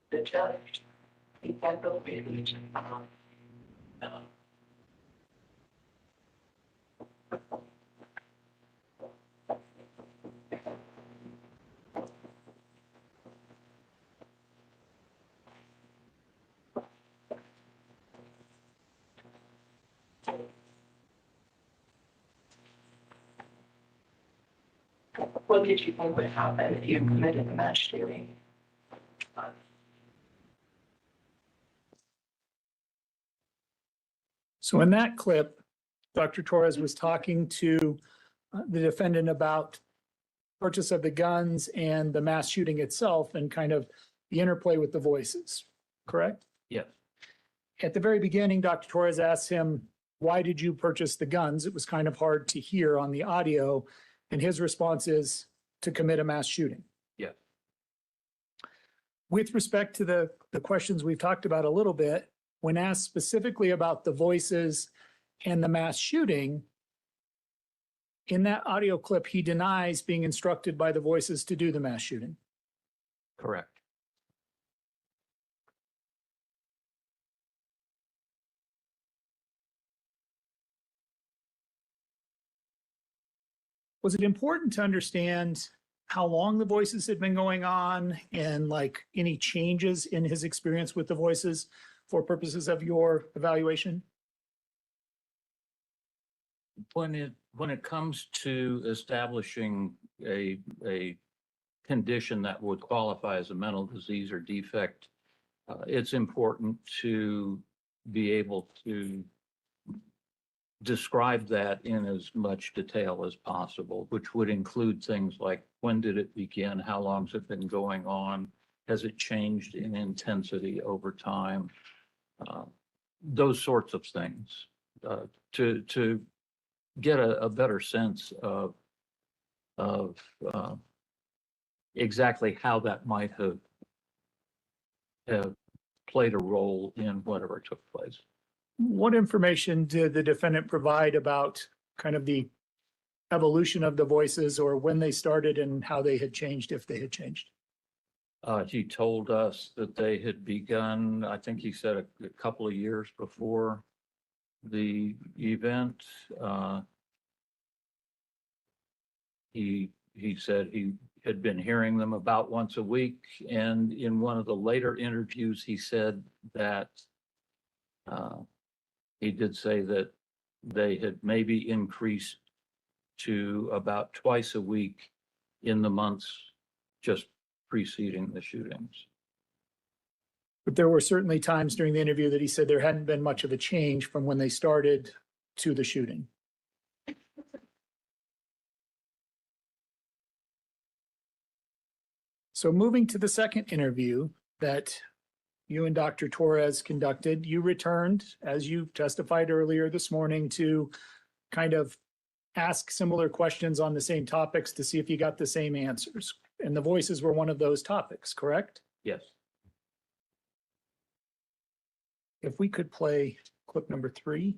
The judge, he said the way to just, what did you think would happen if you committed a mass shooting? So in that clip, Dr. Torres was talking to the defendant about purchase of the guns and the mass shooting itself and kind of the interplay with the voices, correct? Yes. At the very beginning, Dr. Torres asked him, why did you purchase the guns? It was kind of hard to hear on the audio. And his response is to commit a mass shooting. Yes. With respect to the questions we've talked about a little bit, when asked specifically about the voices and the mass shooting, in that audio clip, he denies being instructed by the voices to do the mass shooting. Correct. Was it important to understand how long the voices had been going on and like any changes in his experience with the voices for purposes of your evaluation? When it comes to establishing a condition that would qualify as a mental disease or defect, it's important to be able to describe that in as much detail as possible, which would include things like when did it begin, how long's it been going on, has it changed in intensity over time, those sorts of things, to get a better sense of exactly how that might have played a role in whatever took place. What information did the defendant provide about kind of the evolution of the voices or when they started and how they had changed, if they had changed? He told us that they had begun, I think he said a couple of years before the event. He said he had been hearing them about once a week, and in one of the later interviews, he said that he did say that they had maybe increased to about twice a week in the months just preceding the shootings. But there were certainly times during the interview that he said there hadn't been much of a change from when they started to the shooting. So moving to the second interview that you and Dr. Torres conducted, you returned, as you testified earlier this morning, to kind of ask similar questions on the same topics to see if you got the same answers. And the voices were one of those topics, correct? Yes. If we could play clip number 3.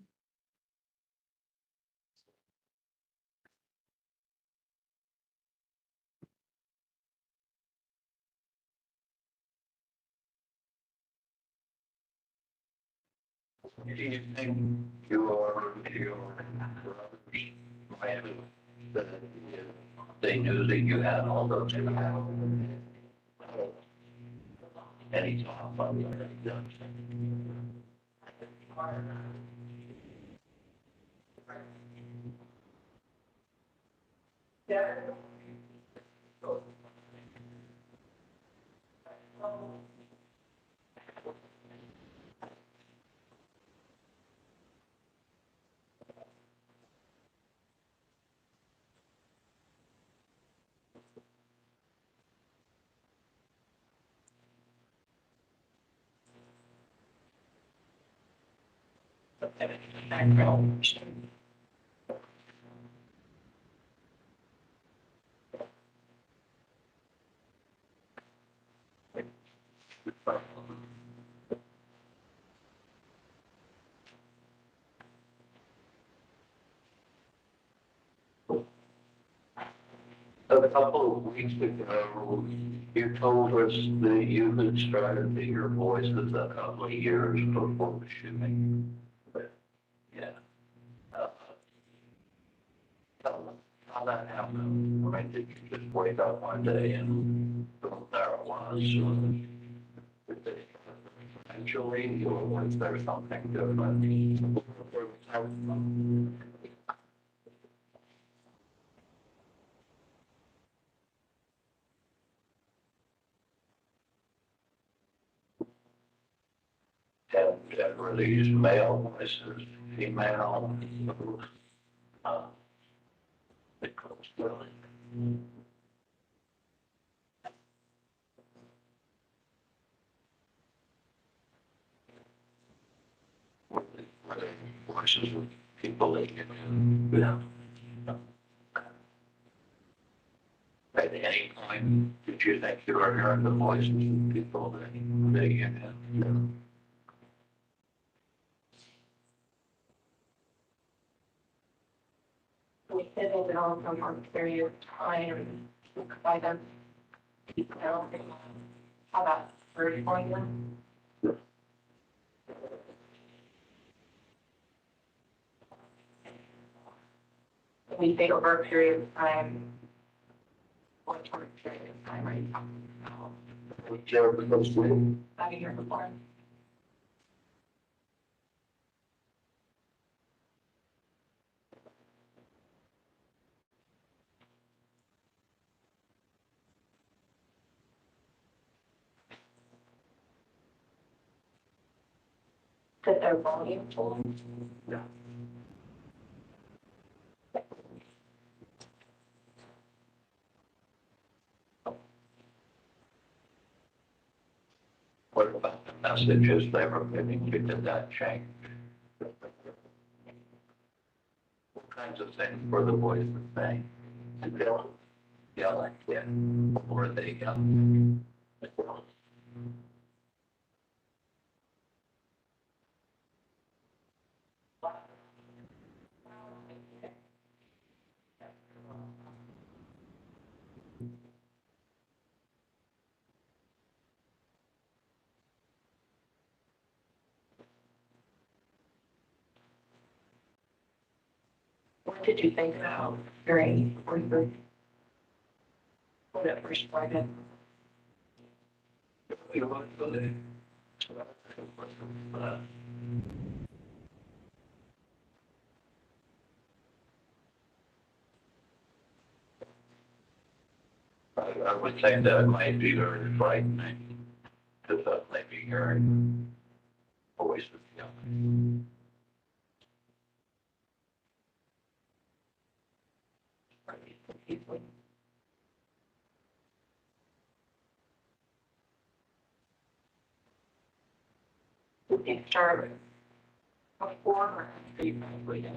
Do you think your that they knew that you had all those in the house? Any thought about that? A couple of weeks ago, you told us that you had started to hear voices a couple of years before the shooting. Yeah. How that happened? I mean, did you just wake up one day and there it was? Eventually, or was there something different? And were these male voices, female? It goes really. Were they voices of people that you knew? Yeah. At any point, did you think you were hearing the voices of people that you knew? It will develop from our period of time by them. How about first one? We say over a period of time. What sort of period of time are you talking about? Whichever comes to. About a year before. That they're volume full. What about the messages they were giving you? Did that change? What kinds of things were the voices saying? Did they yell at you? Or they What did you think about during when it first started? I would say that might be very frightening. Because that might be hearing voices. Did you start before or after you probably did?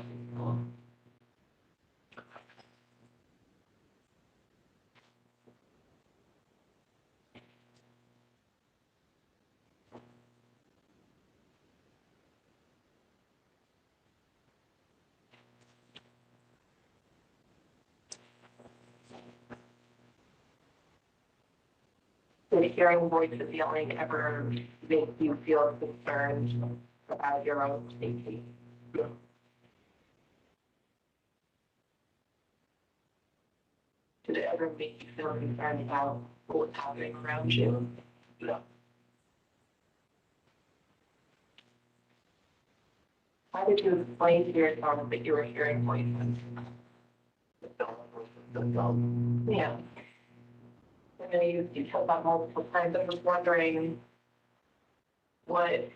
Did hearing voices yelling ever make you feel concerned about your own safety? Did it ever make you feel concerned about what was happening around you? No. How did you explain to yourself that you were hearing voices? Yeah. I know you told that multiple times. I was wondering what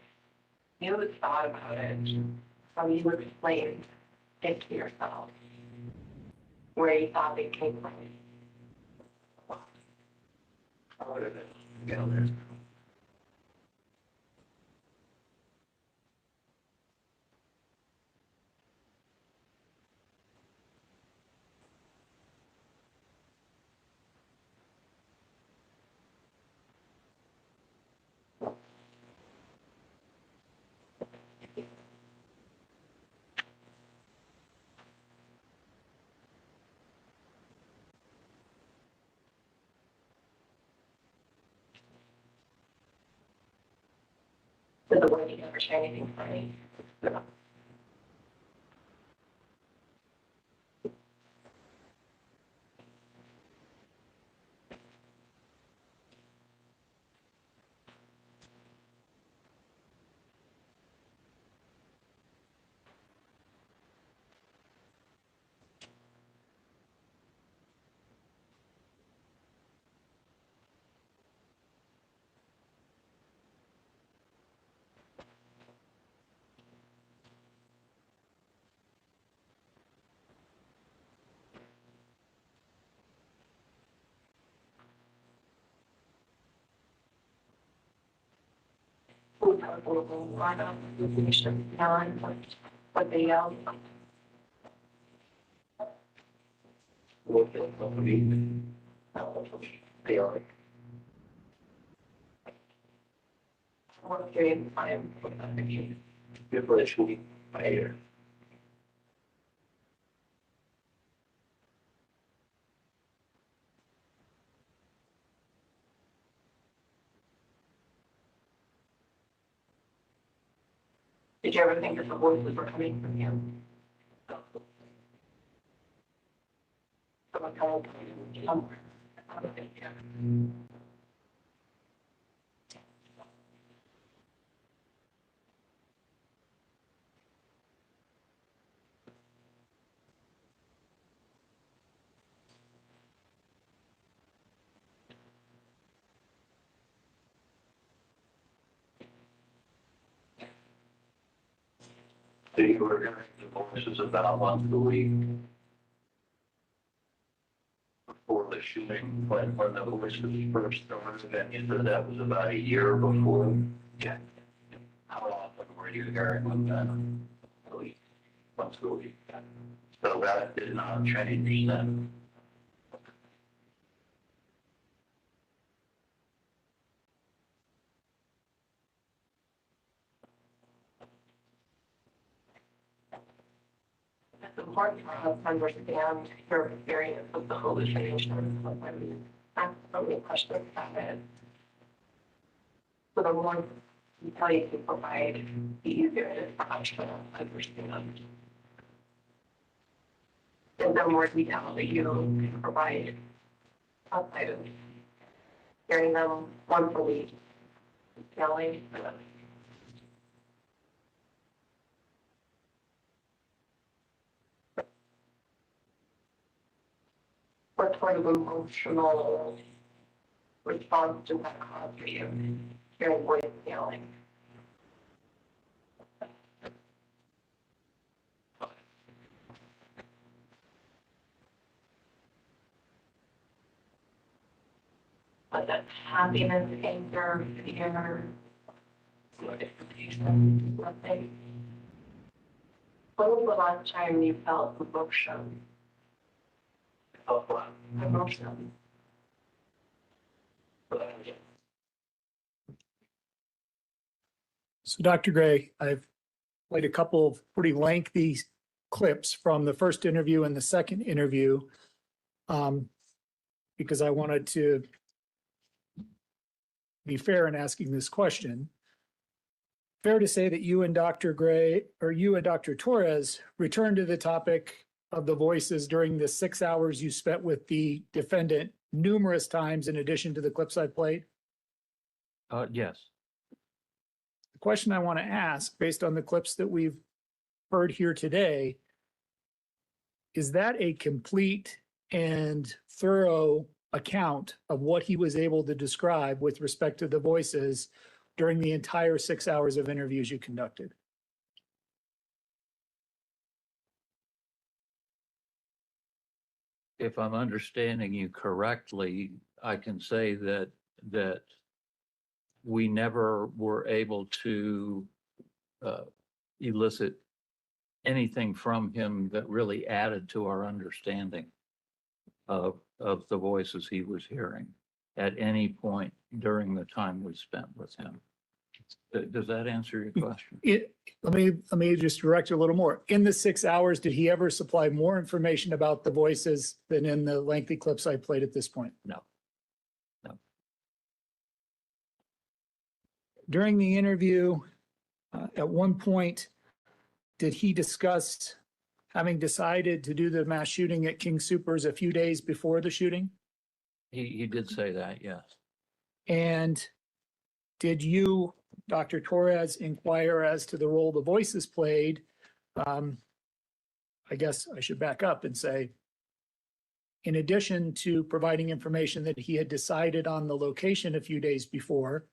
you thought about it, how you would explain it to yourself, where you thought it came from. How did it get there? Did the word you never say anything funny? Line up, you finish the line, what they yell. What they believe. They are. What period of time would that be? Differentially higher. Did you ever think that the voices were coming from him? Someone coming from somewhere. I don't think, yeah. So you were hearing the voices about once a week before the shooting, when the voices first started, and you said that was about a year before? Yeah. How often were you hearing them then? A week, once a week. So that did not change then. It's important for us to understand your experience with the hallucinations. I mean, ask so many questions about it. So the more detail you can provide, the easier it is for us to understand. And the more detail that you can provide outside of hearing them once a week, yelling. What sort of emotional response does that cause for you, hearing voice yelling? Was that happiness, anger, fear, expectation, nothing? When was the last time you felt emotion? Emotion. So Dr. Gray, I've played a couple of pretty lengthy clips from the first interview and the second interview because I wanted to be fair in asking this question. Fair to say that you and Dr. Gray, or you and Dr. Torres, returned to the topic of the voices during the 6 hours you spent with the defendant numerous times in addition to the clips I played? Yes. The question I want to ask, based on the clips that we've heard here today, is that a complete and thorough account of what he was able to describe with respect to the voices during the entire 6 hours of interviews you conducted? If I'm understanding you correctly, I can say that we never were able to elicit anything from him that really added to our understanding of the voices he was hearing at any point during the time we spent with him. Does that answer your question? Let me just direct you a little more. In the 6 hours, did he ever supply more information about the voices than in the lengthy clips I played at this point? No. No. During the interview, at one point, did he discuss having decided to do the mass shooting at King Soopers a few days before the shooting? He did say that, yes. And did you, Dr. Torres, inquire as to the role the voices played? I guess I should back up and say, in addition to providing information that he had decided on the location a few days before,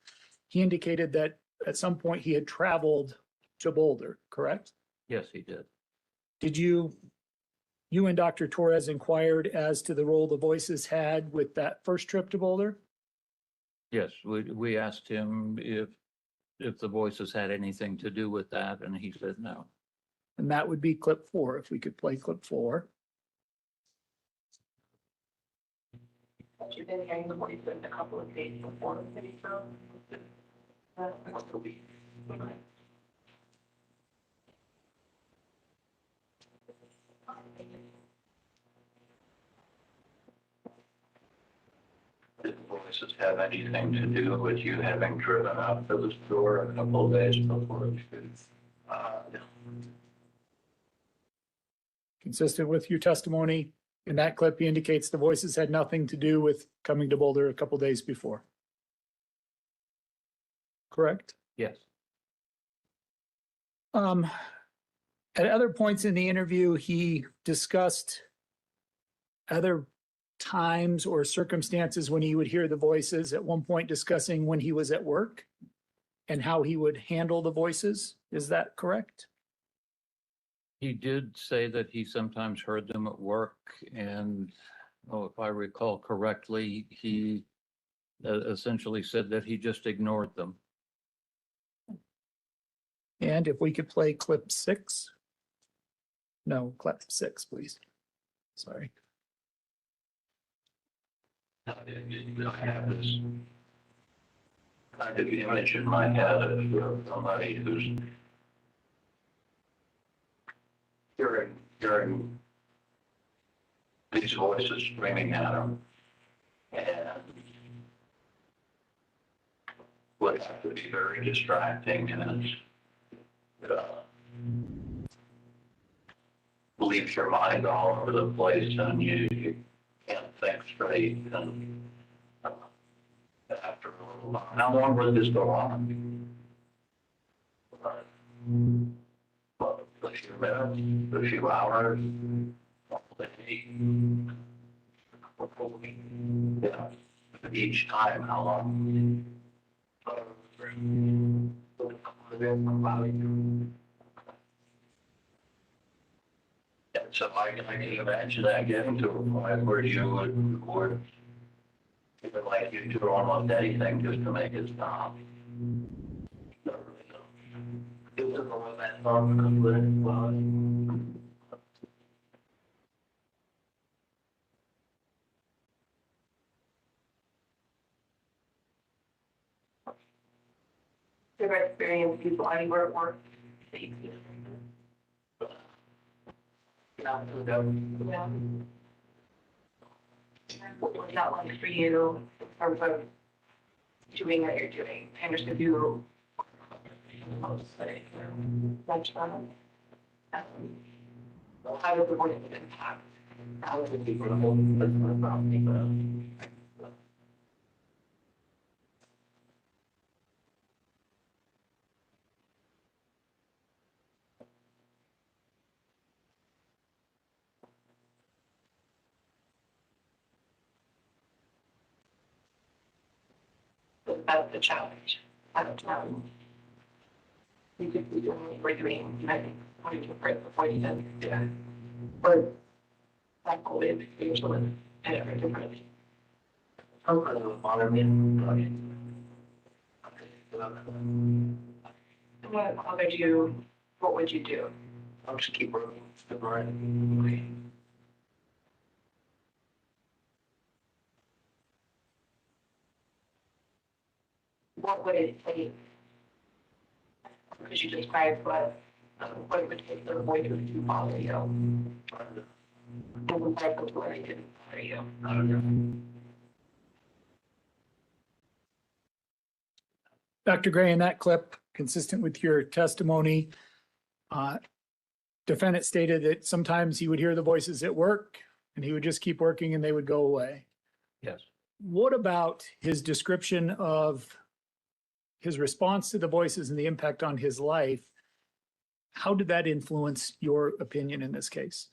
he indicated that at some point he had traveled to Boulder, correct? Yes, he did. Did you and Dr. Torres inquired as to the role the voices had with that first trip to Boulder? Yes, we asked him if the voices had anything to do with that, and he said no. And that would be clip 4, if we could play clip 4. You've been hearing the voices a couple of days before the video. Once a week. Did the voices have anything to do with you having driven up to the store a couple of days before the shoot? Consistent with your testimony, in that clip, he indicates the voices had nothing to do with coming to Boulder a couple days before. Correct? Yes. At other points in the interview, he discussed other times or circumstances when he would hear the voices, at one point discussing when he was at work and how he would handle the voices. Is that correct? He did say that he sometimes heard them at work, and if I recall correctly, he essentially said that he just ignored them. And if we could play clip 6. No, clip 6, please. Sorry. I have this kind of image in my head of somebody who's hearing these voices screaming at him, and would have to be very distracting, and leaves your mind all over the place, and you can't think straight. And after a little while, how long will this go on? A few minutes, a few hours, yeah. Each time, how long? Yeah, so I can imagine that getting to a point where you would feel like you do almost anything just to make it stop. It was all that song Ever experience people anywhere at work? Yeah. What was that like for you, in terms of doing what you're doing? I understand you. How does the voice impact? How does it people? That's the challenge. I don't know. You could be doing what we're doing, maybe 42 before you did. Yeah. Or that goal is usually and every different. I'm kind of bother me. What bothered you? What would you do? I'll just keep working. What would it take? Because you described what it would take for the boy to bother you. And what type of way didn't bother you. I don't know. Dr. Gray, in that clip, consistent with your testimony, defendant stated that sometimes he would hear the voices at work and he would just keep working and they would go away. Yes. What about his description of his response to the voices and the impact on his life? How did that influence your opinion in this case?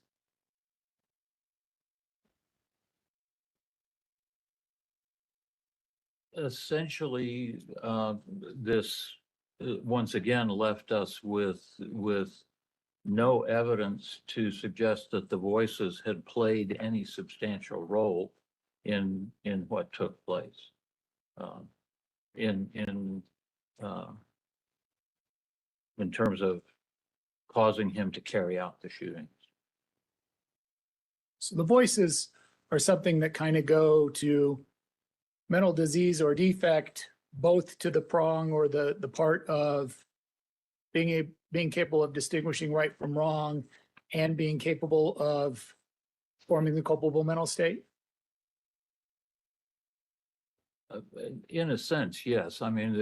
Essentially, this once again left us with no evidence to suggest that the voices had played any substantial role in what took place. In terms of causing him to carry out the shootings. So the voices are something that kind of go to mental disease or defect, both to the prong or the part of being capable of distinguishing right from wrong and being capable of forming the culpable mental state. In a sense, yes. I mean,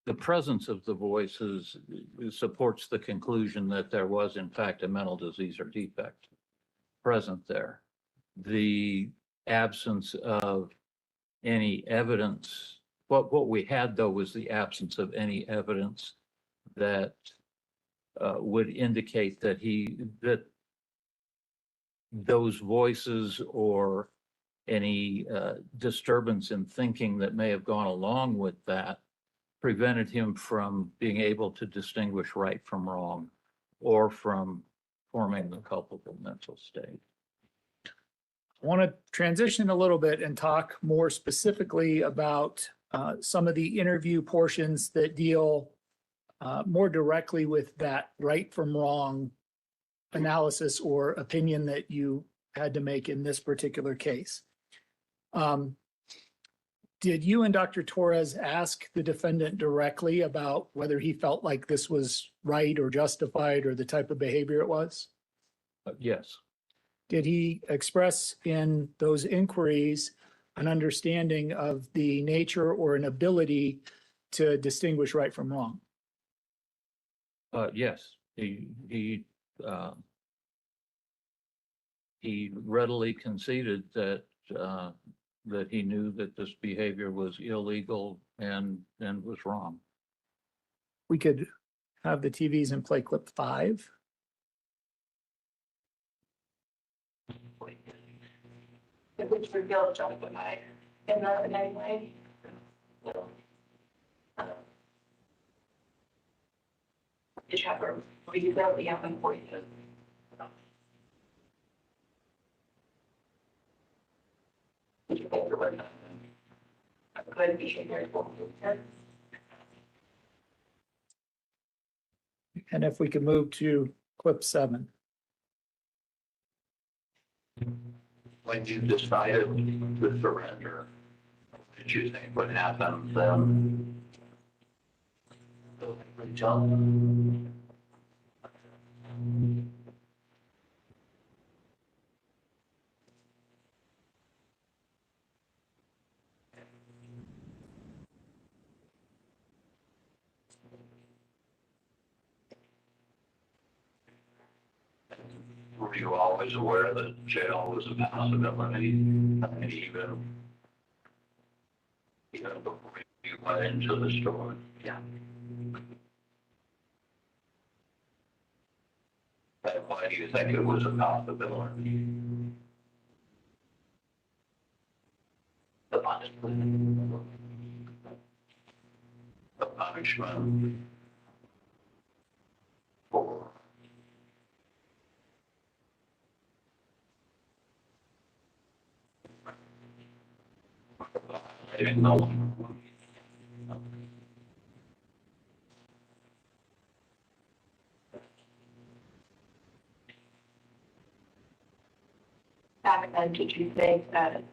the presence of the voices supports the conclusion that there was in fact a mental disease or defect present there. The absence of any evidence, what we had though was the absence of any evidence that would indicate that that those voices or any disturbance in thinking that may have gone along with that prevented him from being able to distinguish right from wrong or from forming the culpable mental state. I want to transition a little bit and talk more specifically about some of the interview portions that deal more directly with that right from wrong analysis or opinion that you had to make in this particular case. Did you and Dr. Torres ask the defendant directly about whether he felt like this was right or justified or the type of behavior it was? Yes. Did he express in those inquiries an understanding of the nature or an ability to distinguish right from wrong? Yes, he readily conceded that that he knew that this behavior was illegal and was wrong. We could have the TVs and play clip 5. Which revealed justified in any way. Did you have a reason the other voices? Did you think it was a good behavior? And if we could move to clip 7. When you decided to surrender, did you think what happened then? John? Were you always aware that jail was a possibility? Even before you went into the store? Yeah. But why do you think it was a possibility? The punishment. The punishment for I didn't know. Back then, did you think that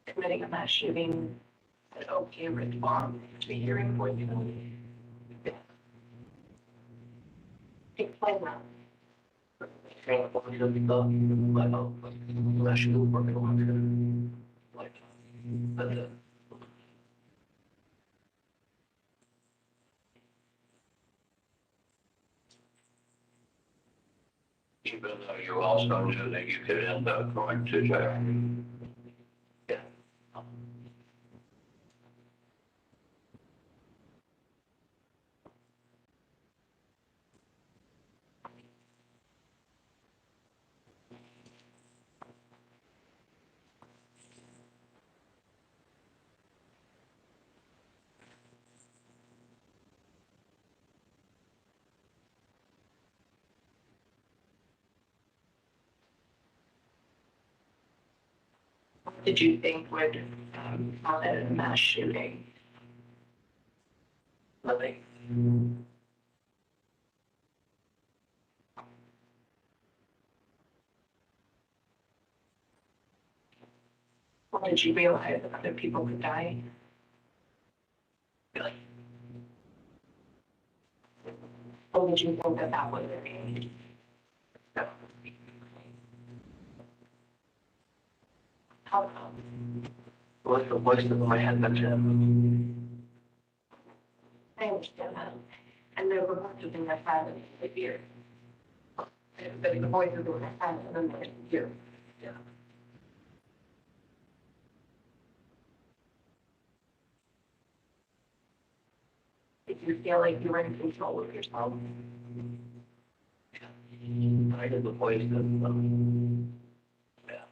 committing a mass shooting an okay response to hearing voices? Explain that. Hearing voices of the mass shooting were going to like but even though you also knew that you could end up going to jail. Yeah. Did you think would cause a mass shooting? Like, or did you realize that other people could die? Really? Or did you think that that was the case? How come? What's the voice of my head that's him? I understand that. And there were parts of the I had in the ear. But the voices were I had and then there's you. Yeah. Did you feel like you were in control of yourself? I did the voice that, yeah.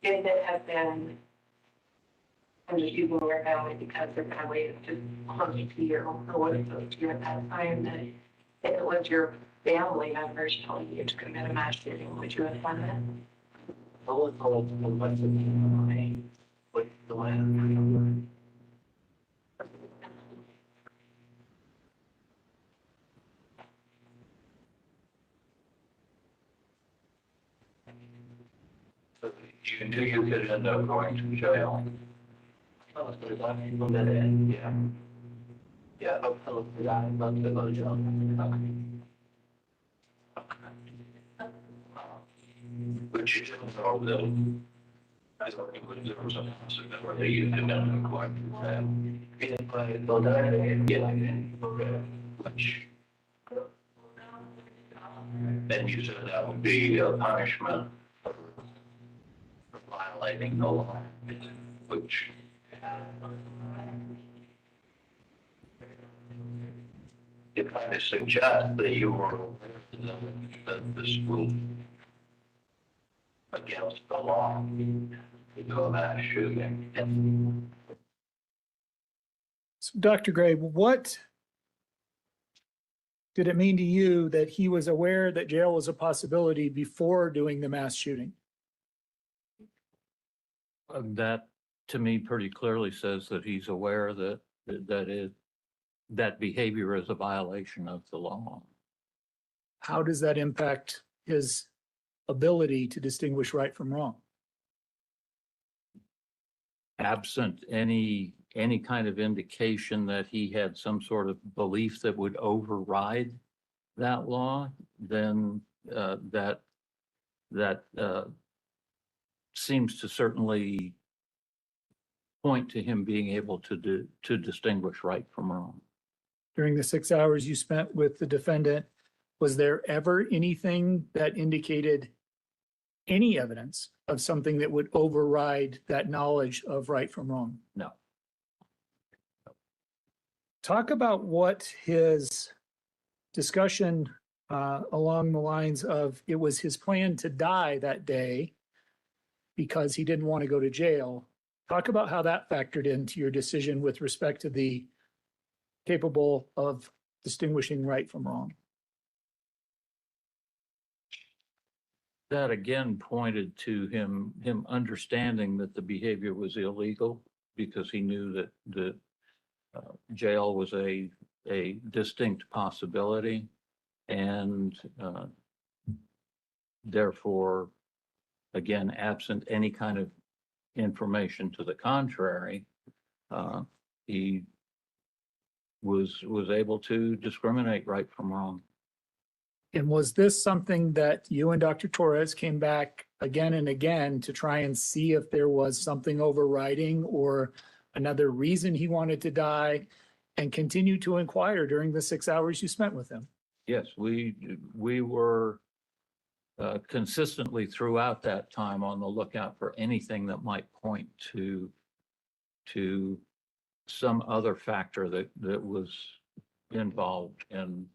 If it had been, I'm just using your family because their family is just close to you, or what is close to you at that time, that if it was your family members telling you to commit a mass shooting, would you have done that? I was told the rest of the with the land. So you knew you could end up going to jail. Oh, so that people did it, yeah. Yeah, I'm telling you that, not to go to jail. Okay. But you didn't know that. I thought it was there was a possibility where you didn't end up going to jail. You didn't play it, so that, yeah, okay, which. Then you said that would be a punishment for violating the law, which. It kind of suggests that you were aware that this was against the law to do a mass shooting. So Dr. Gray, what did it mean to you that he was aware that jail was a possibility before doing the mass shooting? That, to me, pretty clearly says that he's aware that behavior is a violation of the law. How does that impact his ability to distinguish right from wrong? Absent any kind of indication that he had some sort of belief that would override that law, then that seems to certainly point to him being able to distinguish right from wrong. During the 6 hours you spent with the defendant, was there ever anything that indicated any evidence of something that would override that knowledge of right from wrong? No. Talk about what his discussion along the lines of it was his plan to die that day because he didn't want to go to jail. Talk about how that factored into your decision with respect to the capable of distinguishing right from wrong. That again pointed to him understanding that the behavior was illegal because he knew that the jail was a distinct possibility, and therefore, again, absent any kind of information to the contrary, he was able to discriminate right from wrong. And was this something that you and Dr. Torres came back again and again to try and see if there was something overriding or another reason he wanted to die, and continue to inquire during the 6 hours you spent with him? Yes, we were consistently throughout that time on the lookout for anything that might point to some other factor that was involved in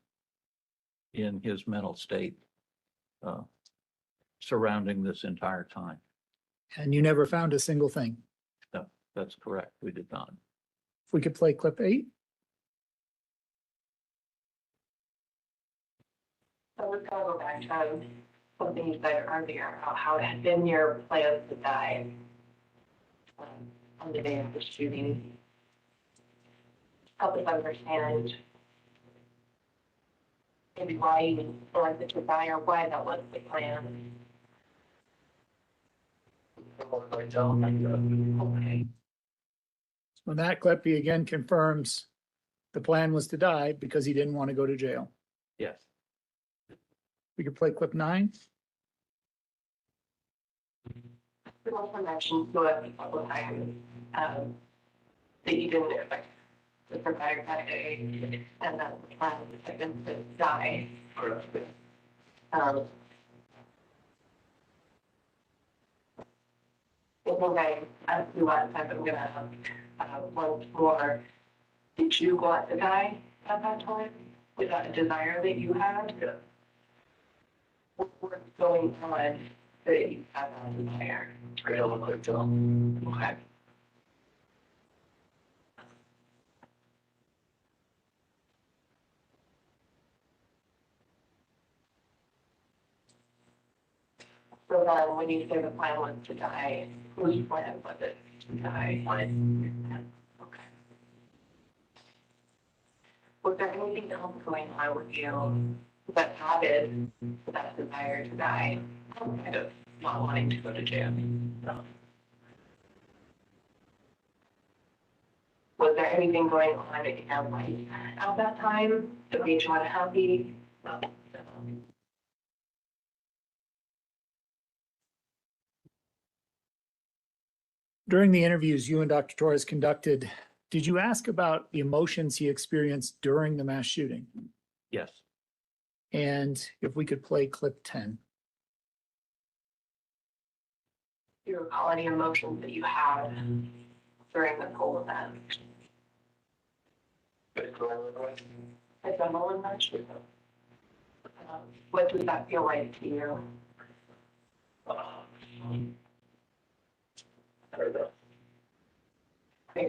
his mental state surrounding this entire time. And you never found a single thing. No, that's correct. We did not. If we could play clip 8. So let's go back to something you said earlier about how it had been your plan to die on the day of the shooting. Help us understand maybe why you selected to die or why that was the plan. Okay. So in that clip, he again confirms the plan was to die because he didn't want to go to jail. Yes. We could play clip 9. You also mentioned to us a couple of times, that you didn't expect the provider that day, and that the plan was expected to die. I think I asked you last time, but I'm gonna ask, once more. Did you want to die at that time? Was that a desire that you had? Yeah. What was going on that you had that desire? I don't look like Tom. Okay. So then, when you say the plan was to die, whose plan was it to die? Okay. Was there anything else going on with you that added that desire to die? Kind of not wanting to go to jail. Was there anything going on in your life at that time that made you unhappy? During the interviews you and Dr. Torres conducted, did you ask about the emotions he experienced during the mass shooting? Yes. And if we could play clip 10. Do you recall any emotions that you had during the whole event? Adrenaline rush? What does that feel like to you?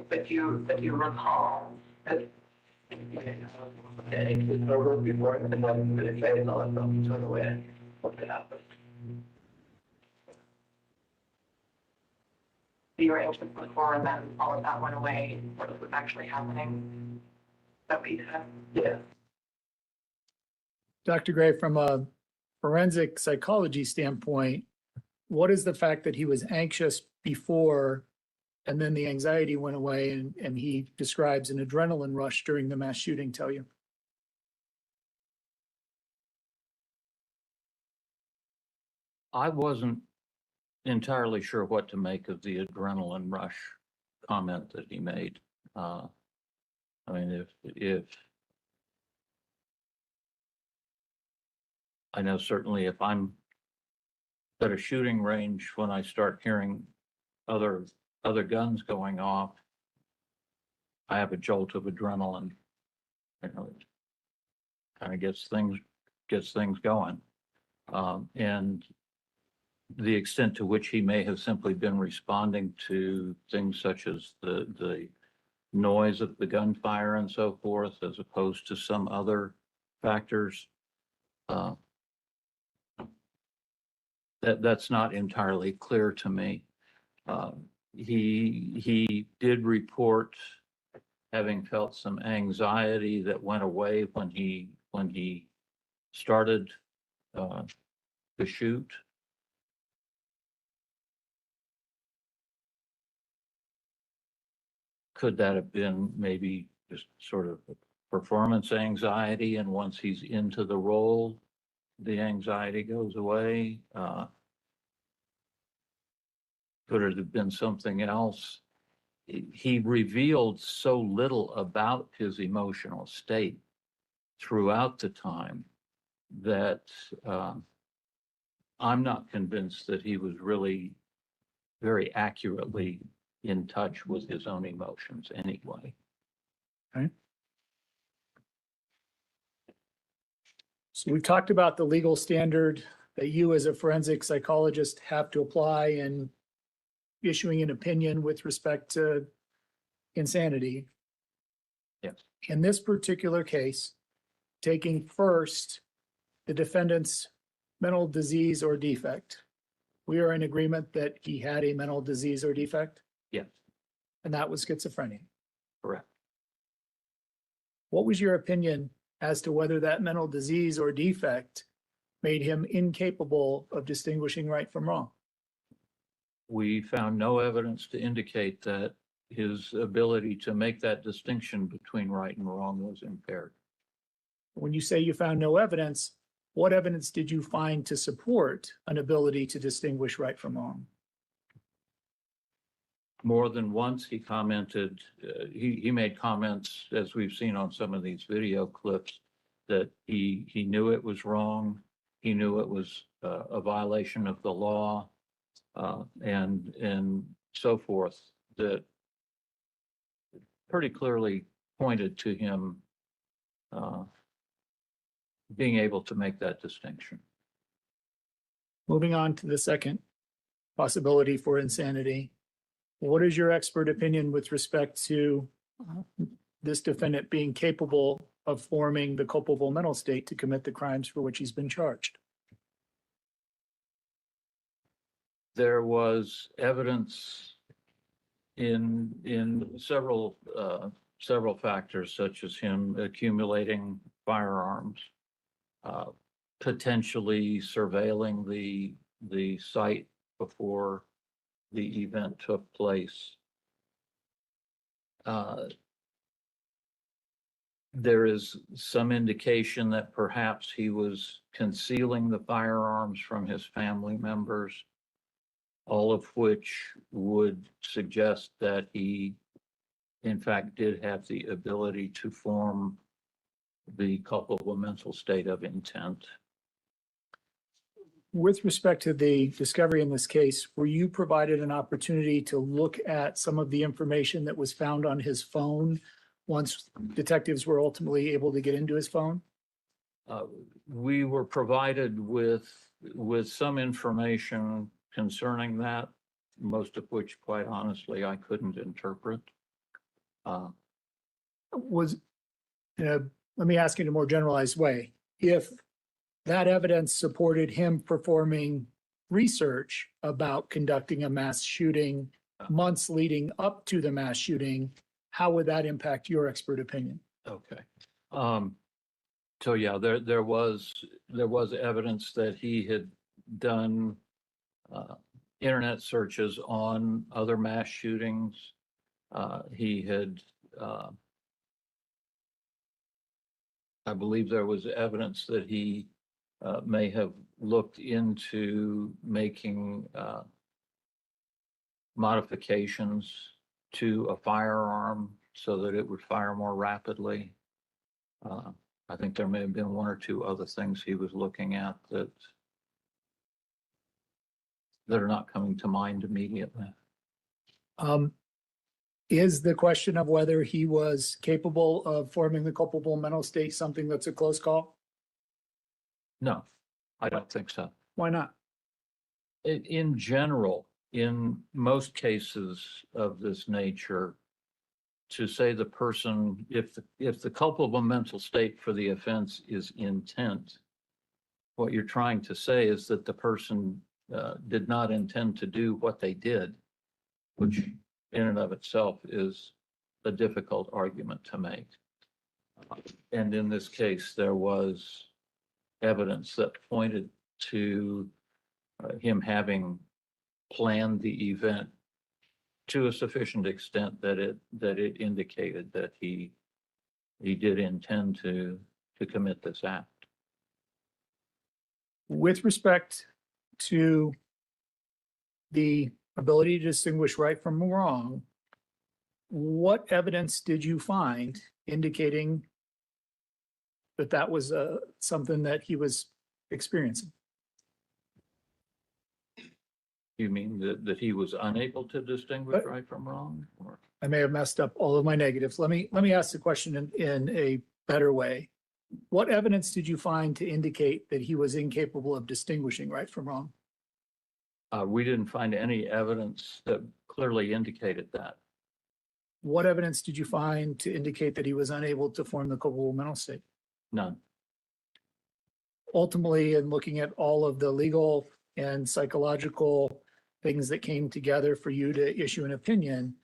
But you recall that. It was over before, and then it faded on, turn away. What happened? You were anxious before, and then all of that went away. What was actually happening? That we had. Yeah. Dr. Gray, from a forensic psychology standpoint, what is the fact that he was anxious before and then the anxiety went away and he describes an adrenaline rush during the mass shooting tell you? I wasn't entirely sure what to make of the adrenaline rush comment that he made. I mean, if I know certainly if I'm at a shooting range, when I start hearing other guns going off, I have a jolt of adrenaline. You know, it kind of gets things going. And the extent to which he may have simply been responding to things such as the noise of the gunfire and so forth, as opposed to some other factors, that's not entirely clear to me. He did report having felt some anxiety that went away when he started to shoot. Could that have been maybe just sort of performance anxiety, and once he's into the role, the anxiety goes away? Could it have been something else? He revealed so little about his emotional state throughout the time that I'm not convinced that he was really very accurately in touch with his own emotions anyway. Okay. So we've talked about the legal standard that you as a forensic psychologist have to apply in issuing an opinion with respect to insanity. Yes. In this particular case, taking first the defendant's mental disease or defect, we are in agreement that he had a mental disease or defect, Yes, and that was schizophrenia. correct. What was your opinion as to whether that mental disease or defect made him incapable of distinguishing right from wrong? We found no evidence to indicate that his ability to make that distinction between right and wrong was impaired. When you say you found no evidence, what evidence did you find to support an ability to distinguish right from wrong? more than once he commented, he made comments, as we've seen on some of these video clips, that he knew it was wrong. He knew it was a violation of the law, and so forth, that pretty clearly pointed to him being able to make that distinction. Moving on to the second possibility for insanity. What is your expert opinion with respect to this defendant being capable of forming the culpable mental state to commit the crimes for which he's been charged? There was evidence in several factors, such as him accumulating firearms, potentially surveilling the site before the event took place. There is some indication that perhaps he was concealing the firearms from his family members, all of which would suggest that he, in fact, did have the ability to form the culpable mental state of intent. With respect to the discovery in this case, were you provided an opportunity to look at some of the information that was found on his phone once detectives were ultimately able to get into his phone? We were provided with some information concerning that, most of which, quite honestly, I couldn't interpret. Let me ask in a more generalized way. If that evidence supported him performing research about conducting a mass shooting months leading up to the mass shooting, how would that impact your expert opinion? Okay. So yeah, there was evidence that he had done internet searches on other mass shootings. He had, I believe there was evidence that he may have looked into making modifications to a firearm so that it would fire more rapidly. I think there may have been one or two other things he was looking at that are not coming to mind immediately. Is the question of whether he was capable of forming the culpable mental state something that's a close call? No, I don't think so. Why not? In general, in most cases of this nature, to say the person, if the culpable mental state for the offense is intent, what you're trying to say is that the person did not intend to do what they did, which in and of itself is a difficult argument to make. And in this case, there was evidence that pointed to him having planned the event to a sufficient extent that it indicated that he did intend to commit this act. With respect to the ability to distinguish right from wrong, what evidence did you find indicating that that was something that he was experiencing? You mean that he was unable to distinguish right from wrong? Or? I may have messed up all of my negatives. Let me ask the question in a better way. What evidence did you find to indicate that he was incapable of distinguishing right from wrong? We didn't find any evidence that clearly indicated that. What evidence did you find to indicate that he was unable to form the culpable mental state? None. Ultimately, in looking at all of the legal and psychological things that came together for you to issue an opinion,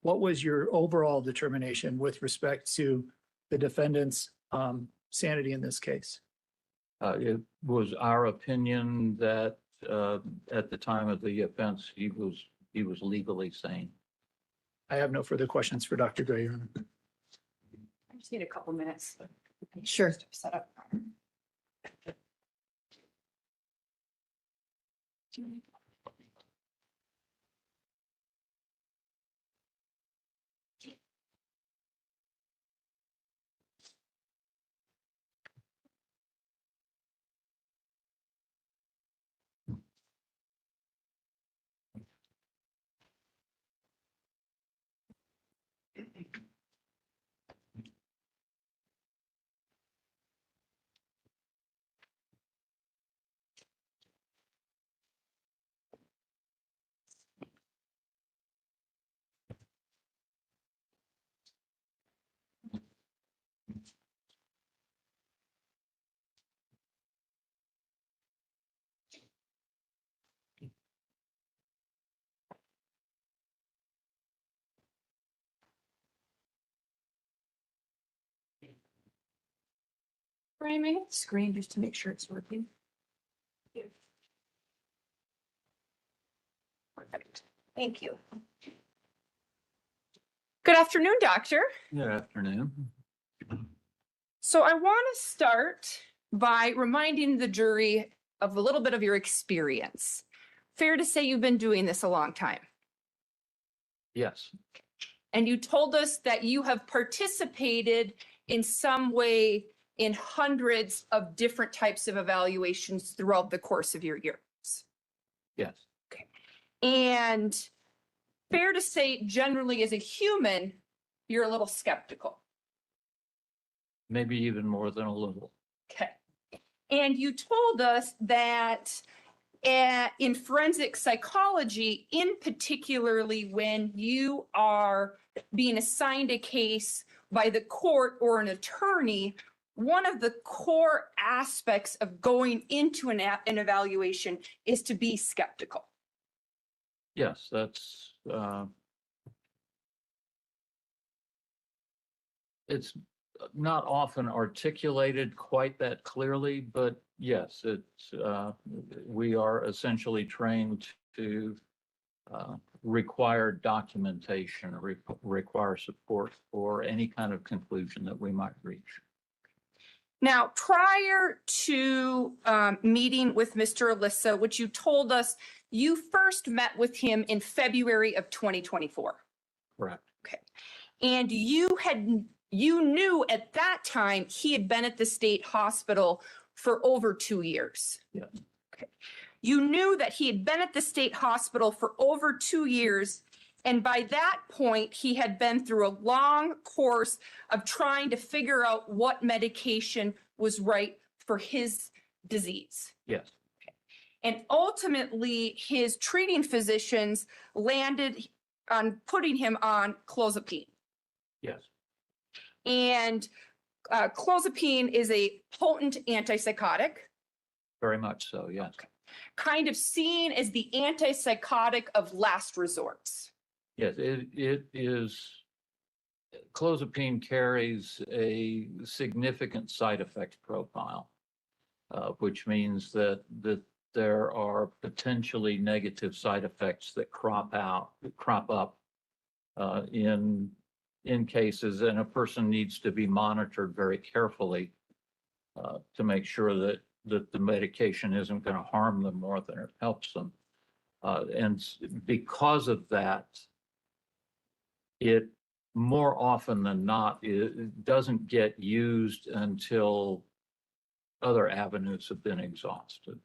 what was your overall determination with respect to the defendant's sanity in this case? It was our opinion that at the time of the offense, he was legally sane. I have no further questions for Dr. Gray, Your Honor. I just need a couple minutes. Sure. Set up. framing screen just to make sure it's working. Perfect. Thank you. Good afternoon, doctor. Good afternoon. So I want to start by reminding the jury of a little bit of your experience. Fair to say you've been doing this a long time. Yes, And you told us that you have participated in some way in hundreds of different types of evaluations throughout the course of your years. yes, And fair to say, generally as a human, you're a little skeptical. maybe even more than a little. Okay. And you told us that in forensic psychology, in particularly when you are being assigned a case by the court or an attorney, one of the core aspects of going into an evaluation is to be skeptical. Yes, that's, it's not often articulated quite that clearly, but yes, it's, we are essentially trained to require documentation, require support for any kind of conclusion that we might reach. Now, prior to meeting with Mr. Alissa, which you told us you first met with him in February of 2024. Correct. Okay. And you knew at that time he had been at the state hospital for over 2 years. Yeah. Okay. You knew that he had been at the state hospital for over 2 years. And by that point, he had been through a long course of trying to figure out what medication was right for his disease. Yes. And ultimately, his treating physicians landed on putting him on clozapine. Yes. And clozapine is a potent antipsychotic, Very much so. Yes. kind of seen as the antipsychotic of last resorts. Yes, it is, clozapine carries a significant side effect profile, which means that there are potentially negative side effects that crop up in cases, and a person needs to be monitored very carefully to make sure that the medication isn't going to harm them more than it helps them. And because of that, it more often than not, it doesn't get used until other avenues have been exhausted.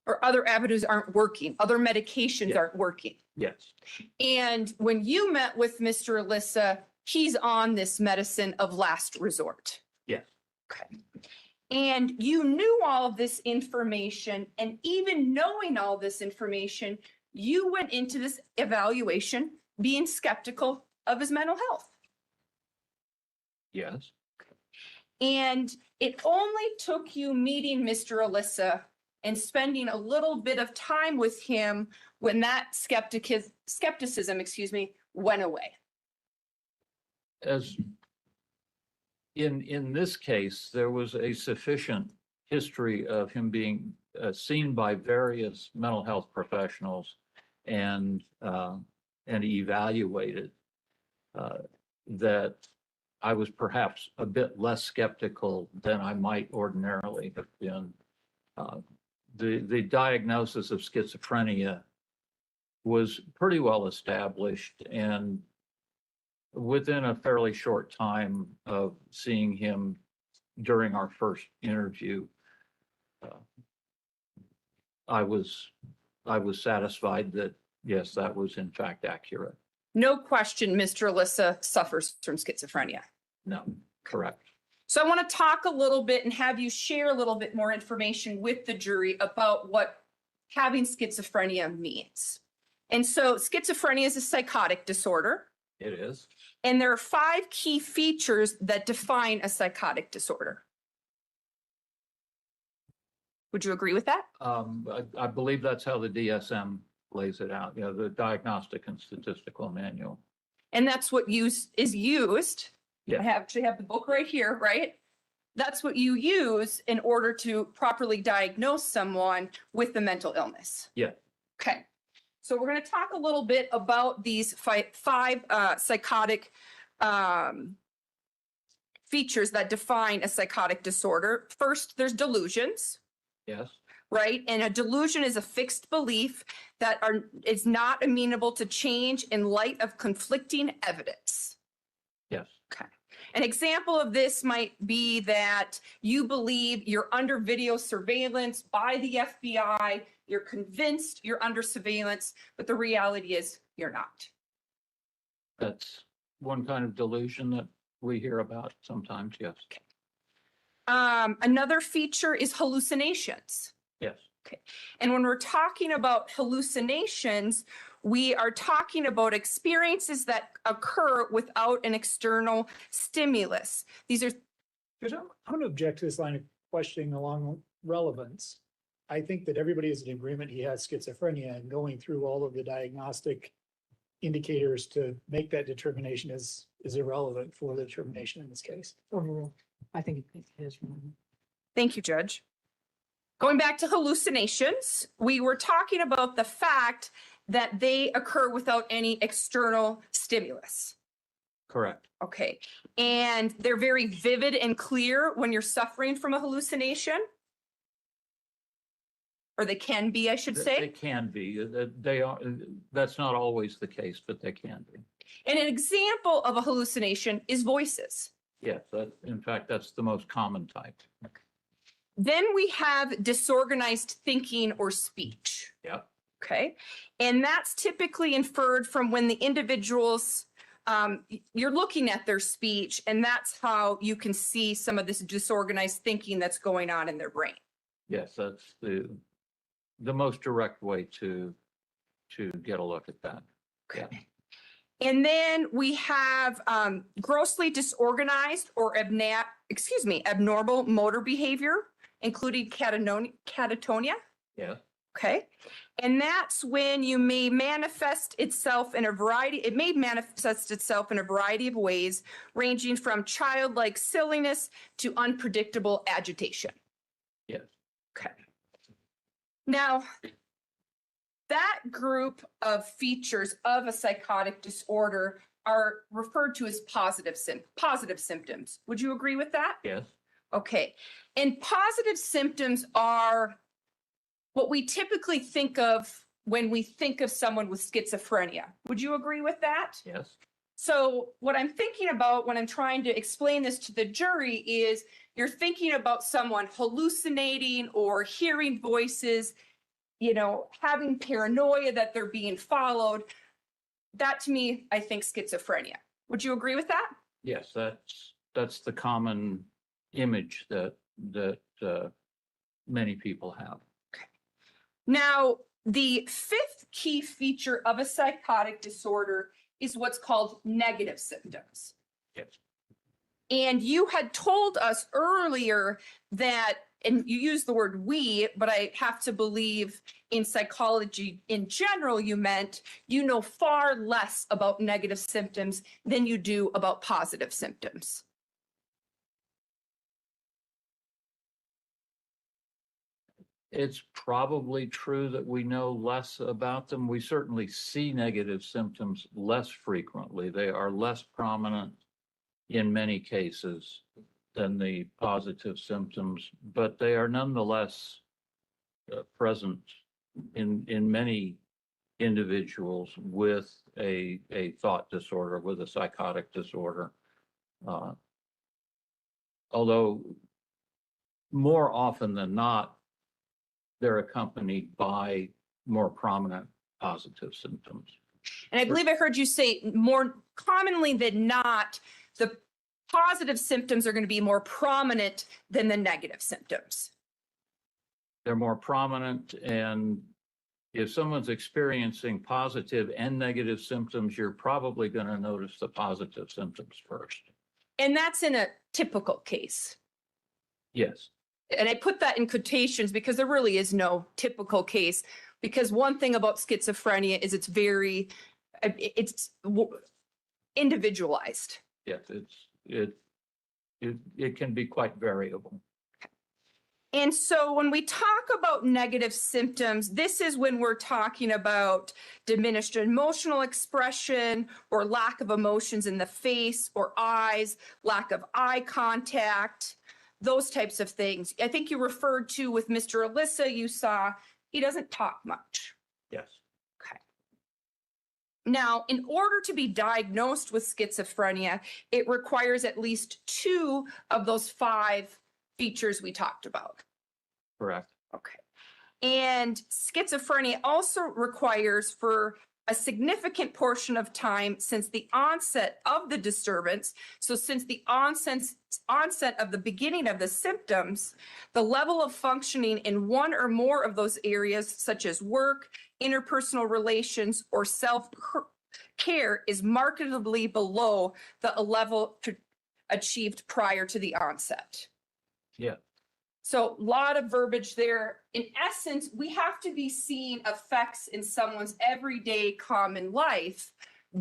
Or other avenues aren't working, other medications Yeah. aren't working. Yes, And when you met with Mr. Alissa, he's on this medicine of last resort. yes, Okay. And you knew all of this information, and even knowing all this information, you went into this evaluation being skeptical of his mental health. yes. And it only took you meeting Mr. Alissa and spending a little bit of time with him when that skepticism, went away. As in this case, there was a sufficient history of him being seen by various mental health professionals and evaluated that I was perhaps a bit less skeptical than I might ordinarily have been. The diagnosis of schizophrenia was pretty well established, and within a fairly short time of seeing him during our first interview, I was satisfied that, yes, that was in fact accurate. No question, Mr. Alissa suffers from schizophrenia. No, correct. So I want to talk a little bit and have you share a little bit more information with the jury about what having schizophrenia means. And so schizophrenia is a psychotic disorder. It is. And there are 5 key features that define a psychotic disorder. Would you agree with that? I believe that's how the DSM lays it out, the Diagnostic and Statistical Manual. And that's what is used. Yeah. I actually have the book right here, right? That's what you use in order to properly diagnose someone with a mental illness. Yeah. Okay. So we're going to talk a little bit about these five psychotic features that define a psychotic disorder. First, there's delusions, Yes. right? And a delusion is a fixed belief that is not amenable to change in light of conflicting evidence. Yes. Okay. An example of this might be that you believe you're under video surveillance by the FBI. You're convinced you're under surveillance, but the reality is you're not. That's one kind of delusion that we hear about sometimes. Yes. Another feature is hallucinations. Yes. And when we're talking about hallucinations, we are talking about experiences that occur without an external stimulus. These are Because I'm going to object to this line of questioning along relevance. I think that everybody is in agreement he has schizophrenia, and going through all of the diagnostic indicators to make that determination is irrelevant for the determination in this case. Overrule. I think it is. Thank you, Judge. Going back to hallucinations, we were talking about the fact that they occur without any external stimulus. Correct. Okay. And they're very vivid and clear when you're suffering from a hallucination. Or they can be, I should They say. can be. They are. That's not always the case, but they can be. And an example of a hallucination is voices. Yes. In fact, that's the most common type. Then we have disorganized thinking or speech. Yeah. Okay. And that's typically inferred from when the individuals, you're looking at their speech, and that's how you can see some of this disorganized thinking that's going on in their brain. Yes, that's the most direct way to get a look at that. Yeah. And then we have grossly disorganized or abnormal motor behavior, including catatonia. Yeah. Okay. And that's when you may manifest itself in a variety, it may manifest itself in a variety of ways, ranging from childlike silliness to unpredictable agitation. Yes. Okay. Now, that group of features of a psychotic disorder are referred to as positive symptoms. Would you agree with that? Yes. Okay. And positive symptoms are what we typically think of when we think of someone with schizophrenia. Would you agree with that? Yes. So what I'm thinking about when I'm trying to explain this to the jury is you're thinking about someone hallucinating or hearing voices, having paranoia that they're being followed. That to me, I think schizophrenia. Would you agree with that? Yes. That's the common image that many people have. Now, the fifth key feature of a psychotic disorder is what's called negative symptoms. Yes. And you had told us earlier that, and you used the word we, but I have to believe in psychology in general, you meant you know far less about negative symptoms than you do about positive symptoms. It's probably true that we know less about them. We certainly see negative symptoms less frequently. They are less prominent in many cases than the positive symptoms, but they are nonetheless present in many individuals with a thought disorder, with a psychotic disorder. Although more often than not, they're accompanied by more prominent positive symptoms. And I believe I heard you say more commonly than not, the positive symptoms are going to be more prominent than the negative symptoms. They're more prominent, and if someone's experiencing positive and negative symptoms, you're probably going to notice the positive symptoms first. And that's in a typical case. Yes. And I put that in quotations because there really is no typical case. Because one thing about schizophrenia is it's individualized. Yes, it can be quite variable. And so when we talk about negative symptoms, this is when we're talking about diminished emotional expression or lack of emotions in the face or eyes, lack of eye contact, those types of things. I think you referred to with Mr. Alissa, you saw he doesn't talk much. Yes. Okay. Now, in order to be diagnosed with schizophrenia, it requires at least 2 of those 5 features we talked about. Correct. Okay. And schizophrenia also requires for a significant portion of time since the onset of the disturbance. So since the onset of the beginning of the symptoms, the level of functioning in one or more of those areas, such as work, interpersonal relations, or self-care, is markedly below the level achieved prior to the onset. Yeah. So a lot of verbiage there. In essence, we have to be seeing effects in someone's everyday common life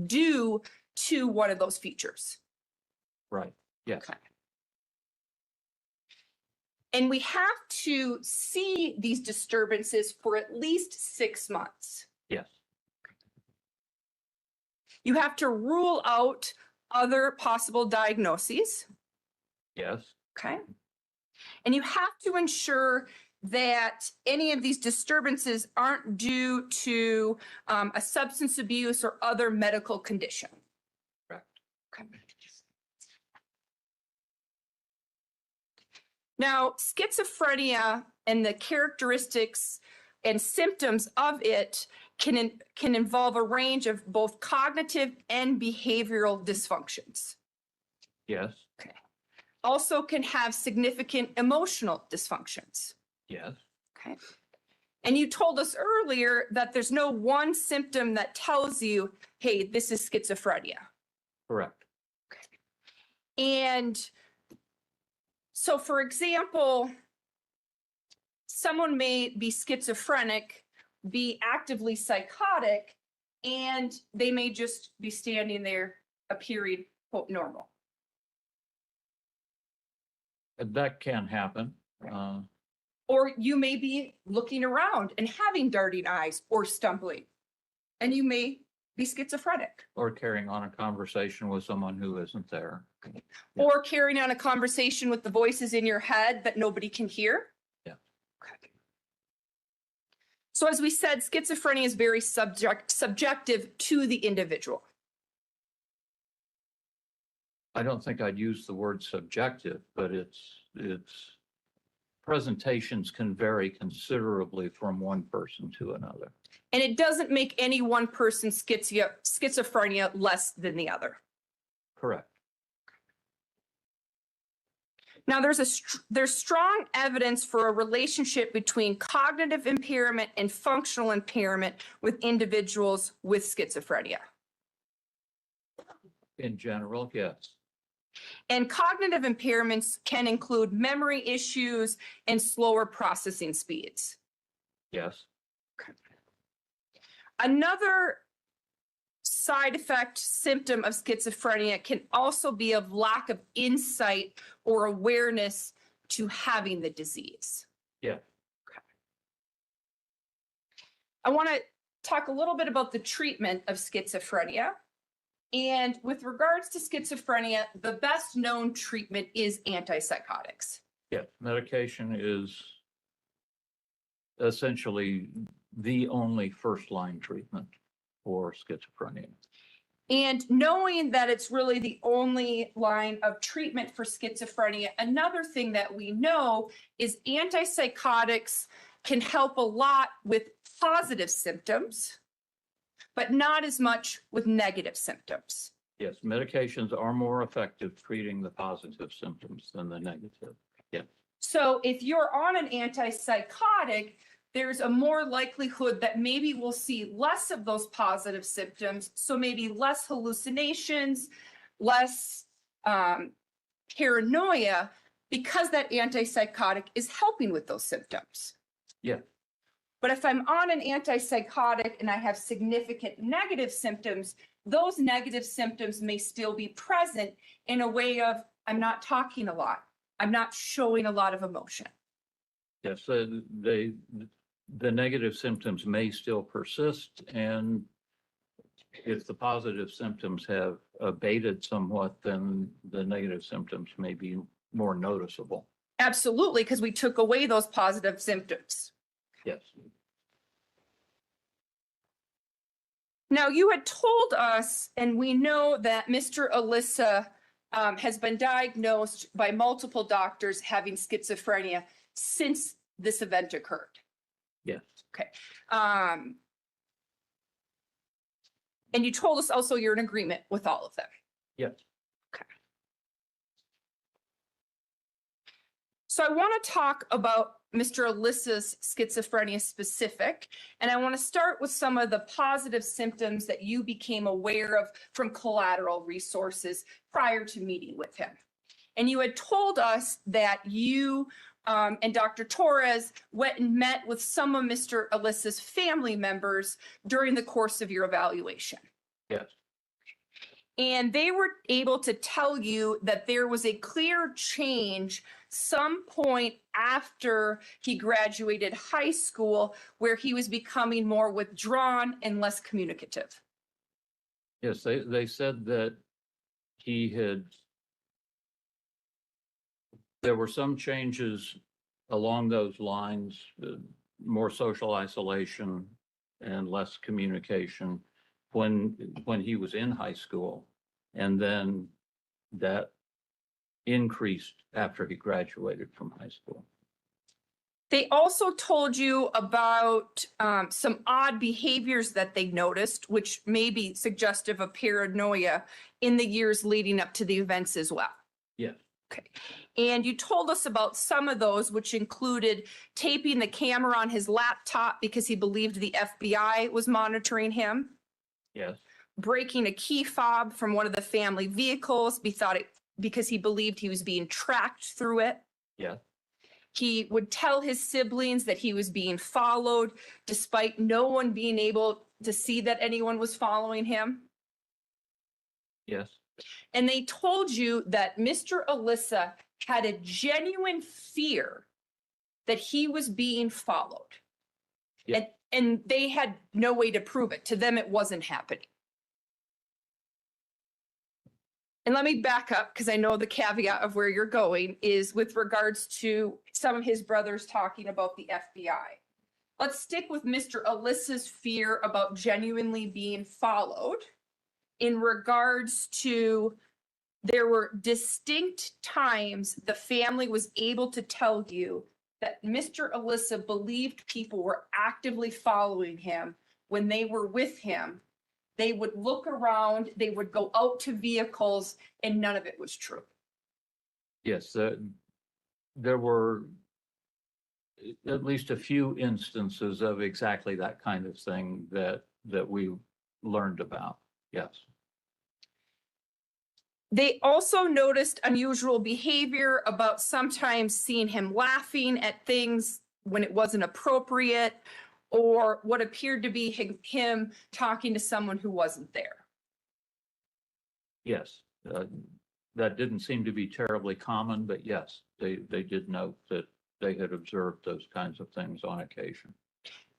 due to one of those features. Right. Yes. Okay. And we have to see these disturbances for at least 6 months. Yes. You have to rule out other possible diagnoses. Yes. Okay. And you have to ensure that any of these disturbances aren't due to a substance abuse or other medical condition. Correct. Okay. Now, schizophrenia and the characteristics and symptoms of it can involve a range of both cognitive and behavioral dysfunctions. Yes. Okay. Also can have significant emotional dysfunctions. Yes. Okay. And you told us earlier that there's no one symptom that tells you, hey, this is schizophrenia. Correct. And so, for example, someone may be schizophrenic, be actively psychotic, and they may just be standing there appearing, quote, normal. That can happen. Or you may be looking around and having darting eyes or stumbling, and you may be schizophrenic. Or carrying on a conversation with someone who isn't there. Or carrying on a conversation with the voices in your head that nobody can hear. Yeah. Okay. So as we said, schizophrenia is very subjective to the individual. I don't think I'd use the word subjective, but its presentations can vary considerably from one person to another. And it doesn't make any one person's schizophrenia less than the other. Correct. Now, there's strong evidence for a relationship between cognitive impairment and functional impairment with individuals with schizophrenia. In general, yes. And cognitive impairments can include memory issues and slower processing speeds. Yes. Another side effect symptom of schizophrenia can also be of lack of insight or awareness to having the disease. Yeah. I want to talk a little bit about the treatment of schizophrenia. And with regards to schizophrenia, the best known treatment is antipsychotics. Yeah. Medication is essentially the only first line treatment for schizophrenia. And knowing that it's really the only line of treatment for schizophrenia, another thing that we know is antipsychotics can help a lot with positive symptoms, but not as much with negative symptoms. Yes, medications are more effective treating the positive symptoms than the negative. Yeah. So if you're on an antipsychotic, there's a more likelihood that maybe we'll see less of those positive symptoms. So maybe less hallucinations, less paranoia, because that antipsychotic is helping with those symptoms. Yeah. But if I'm on an antipsychotic and I have significant negative symptoms, those negative symptoms may still be present in a way of I'm not talking a lot. I'm not showing a lot of emotion. Yes, the negative symptoms may still persist, and if the positive symptoms have abated somewhat, then the negative symptoms may be more noticeable. Absolutely, because we took away those positive symptoms. Yes. Now, you had told us, and we know that Mr. Alissa has been diagnosed by multiple doctors having schizophrenia since this event occurred. Yes. Okay. And you told us also you're in agreement with all of them. Yes. Okay. So I want to talk about Mr. Alissa's schizophrenia specific, and I want to start with some of the positive symptoms that you became aware of from collateral resources prior to meeting with him. And you had told us that you and Dr. Torres went and met with some of Mr. Alissa's family members during the course of your evaluation. Yes. And they were able to tell you that there was a clear change some point after he graduated high school where he was becoming more withdrawn and less communicative. Yes, they said that there were some changes along those lines, more social isolation and less communication when he was in high school. And then that increased after he graduated from high school. They also told you about some odd behaviors that they noticed, which may be suggestive of paranoia in the years leading up to the events as well. Yes. Okay. And you told us about some of those, which included taping the camera on his laptop because he believed the FBI was monitoring him. Yes. Breaking a key fob from one of the family vehicles because he believed he was being tracked through it. Yeah. He would tell his siblings that he was being followed despite no one being able to see that anyone was following him. Yes. And they told you that Mr. Alissa had a genuine fear that he was being followed. Yeah. And they had no way to prove it. To them, it wasn't happening. And let me back up because I know the caveat of where you're going is with regards to some of his brothers talking about the FBI. Let's stick with Mr. Alissa's fear about genuinely being followed in regards to there were distinct times the family was able to tell you that Mr. Alissa believed people were actively following him when they were with him. They would look around, they would go out to vehicles, and none of it was true. Yes, there were at least a few instances of exactly that kind of thing that we learned about. Yes. They also noticed unusual behavior about sometimes seeing him laughing at things when it wasn't appropriate, or what appeared to be him talking to someone who wasn't there. Yes, that didn't seem to be terribly common, but yes, they did note that they had observed those kinds of things on occasion.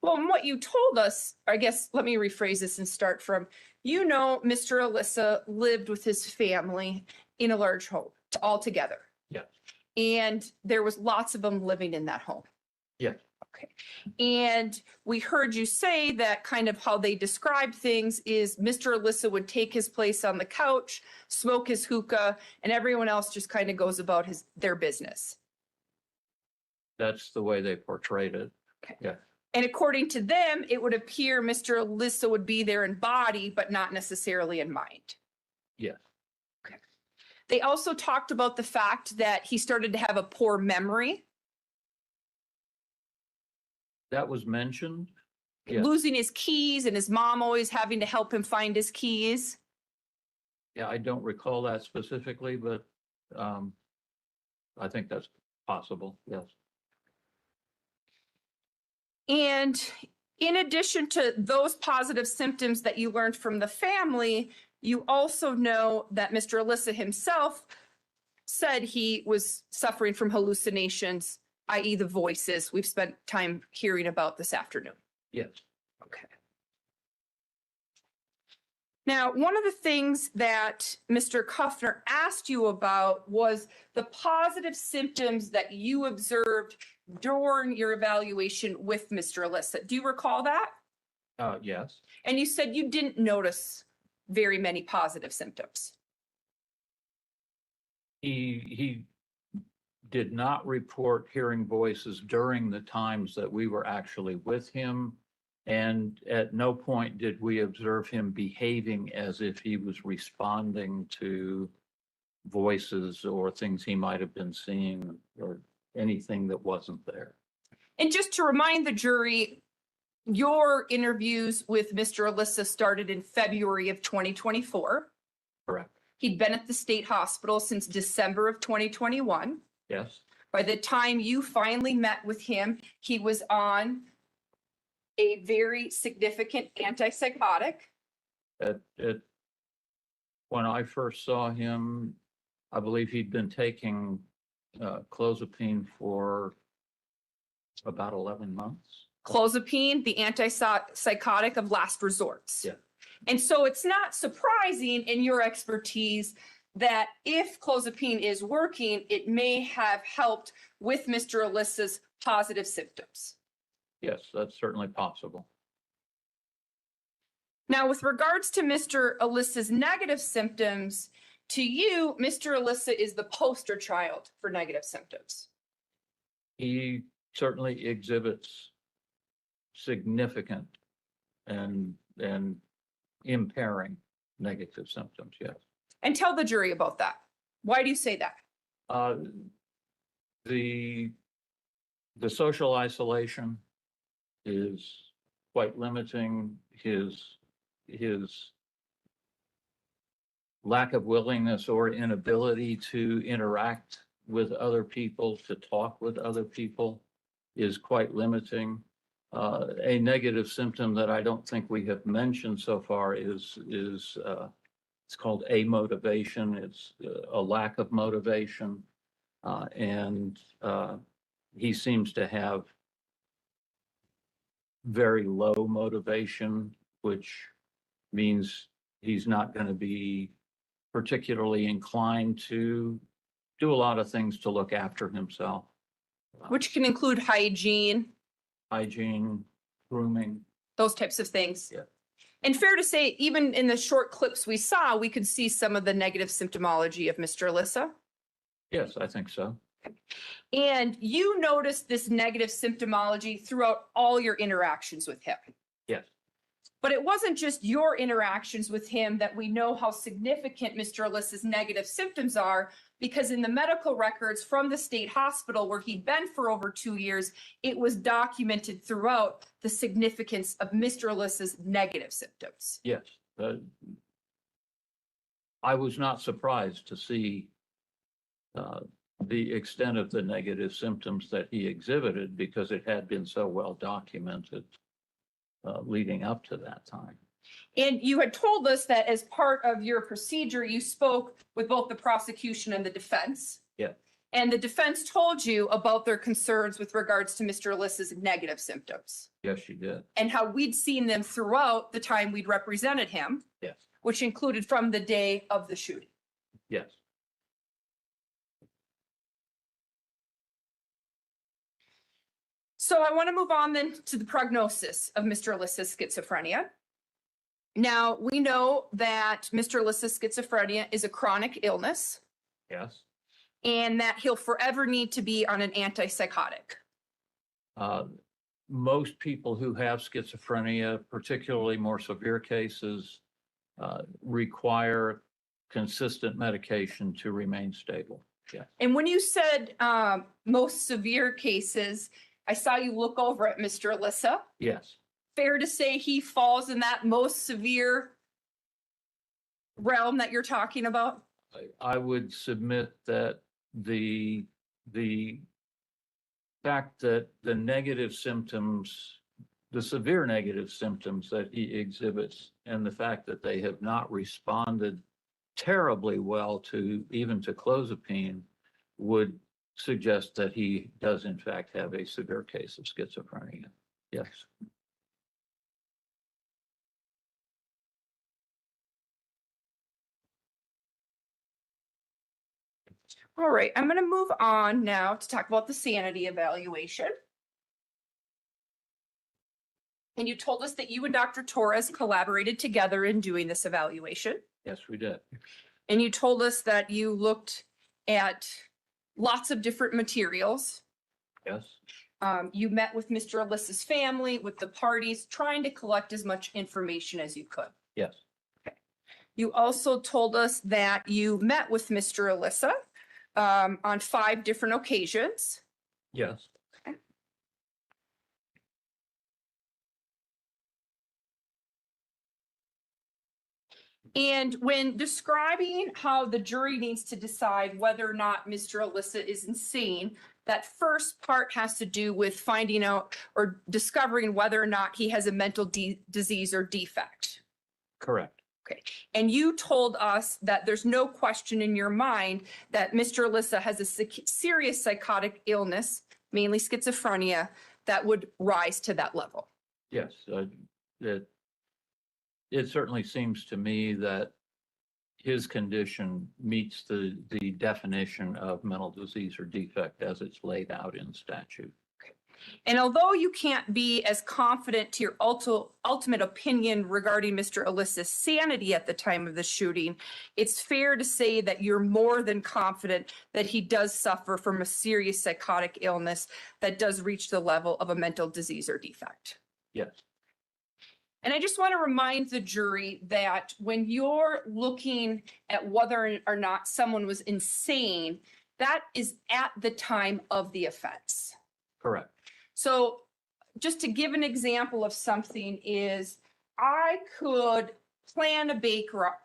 Well, and what you told us, I guess, let me rephrase this and start from, you know, Mr. Alissa lived with his family in a large home all together. Yeah. And there was lots of them living in that home. Yeah. Okay. And we heard you say that kind of how they described things is Mr. Alissa would take his place on the couch, smoke his hookah, and everyone else just kind of goes about their business. That's the way they portrayed it. Okay. Yeah. And according to them, it would appear Mr. Alissa would be there in body, but not necessarily in mind. Yes. Okay. They also talked about the fact that he started to have a poor memory. That was mentioned. Yeah. Losing his keys and his mom always having to help him find his keys. Yeah, I don't recall that specifically, but I think that's possible. Yes. And in addition to those positive symptoms that you learned from the family, you also know that Mr. Alissa himself said he was suffering from hallucinations, i.e. the voices we've spent time hearing about this afternoon. Yes. Okay. Now, one of the things that Mr. Kuffner asked you about was the positive symptoms that you observed during your evaluation with Mr. Alissa. Do you recall that? Yes. And you said you didn't notice very many positive symptoms. He did not report hearing voices during the times that we were actually with him. And at no point did we observe him behaving as if he was responding to voices or things he might have been seeing or anything that wasn't there. And just to remind the jury, your interviews with Mr. Alissa started in February of 2024. Correct. He'd been at the state hospital since December of 2021. Yes. By the time you finally met with him, he was on a very significant antipsychotic. When I first saw him, I believe he'd been taking clozapine for about 11 months. Clozapine, the antipsychotic of last resorts. Yeah. And so it's not surprising in your expertise that if clozapine is working, it may have helped with Mr. Alissa's positive symptoms. Yes, that's certainly possible. Now, with regards to Mr. Alissa's negative symptoms, to you, Mr. Alissa is the poster child for negative symptoms. He certainly exhibits significant and impairing negative symptoms, yes. And tell the jury about that. Why do you say that? The social isolation is quite limiting. His lack of willingness or inability to interact with other people, to talk with other people, is quite limiting. A negative symptom that I don't think we have mentioned so far is it's called amotivation. It's a lack of motivation, and he seems to have very low motivation, which means he's not going to be particularly inclined to do a lot of things to look after himself. Which can include hygiene, Grooming. those types of things. Yeah. And fair to say, even in the short clips we saw, we could see some of the negative symptomology of Mr. Alissa. Yes, I think so. And you noticed this negative symptomology throughout all your interactions with him. Yes. But it wasn't just your interactions with him that we know how significant Mr. Alissa's negative symptoms are, because in the medical records from the state hospital where he'd been for over 2 years, it was documented throughout the significance of Mr. Alissa's negative symptoms. Yes. I was not surprised to see the extent of the negative symptoms that he exhibited, because it had been so well documented leading up to that time. And you had told us that as part of your procedure, you spoke with both the prosecution and the defense. Yeah. And the defense told you about their concerns with regards to Mr. Alissa's negative symptoms Yes, she did. and how we'd seen them throughout the time we'd represented him, Yes. which included from the day of the shooting. Yes. So I want to move on then to the prognosis of Mr. Alissa's schizophrenia. Now, we know that Mr. Alissa's schizophrenia is a chronic illness Yes. and that he'll forever need to be on an antipsychotic. Most people who have schizophrenia, particularly more severe cases, require consistent medication to remain stable. Yeah. And when you said most severe cases, I saw you look over at Mr. Alissa. Yes. Fair to say he falls in that most severe realm that you're talking about? I would submit that the fact that the negative symptoms, the severe negative symptoms that he exhibits, and the fact that they have not responded terribly well to even to clozapine would suggest that he does in fact have a severe case of schizophrenia. Yes. All right, I'm going to move on now to talk about the sanity evaluation. And you told us that you and Dr. Torres collaborated together in doing this evaluation. Yes, we did. And you told us that you looked at lots of different materials. Yes. You met with Mr. Alissa's family, with the parties, trying to collect as much information as you could. Yes. You also told us that you met with Mr. Alissa on 5 different occasions. Yes. And when describing how the jury needs to decide whether or not Mr. Alissa is insane, that first part has to do with finding out or discovering whether or not he has a mental disease or defect. Correct. Okay. And you told us that there's no question in your mind that Mr. Alissa has a serious psychotic illness, mainly schizophrenia, that would rise to that level. Yes. It certainly seems to me that his condition meets the definition of mental disease or defect as it's laid out in statute. And although you can't be as confident to your ultimate opinion regarding Mr. Alissa's sanity at the time of the shooting, it's fair to say that you're more than confident that he does suffer from a serious psychotic illness that does reach the level of a mental disease or defect. Yes. And I just want to remind the jury that when you're looking at whether or not someone was insane, that is at the time of the offense. Correct. So just to give an example of something is I could plan a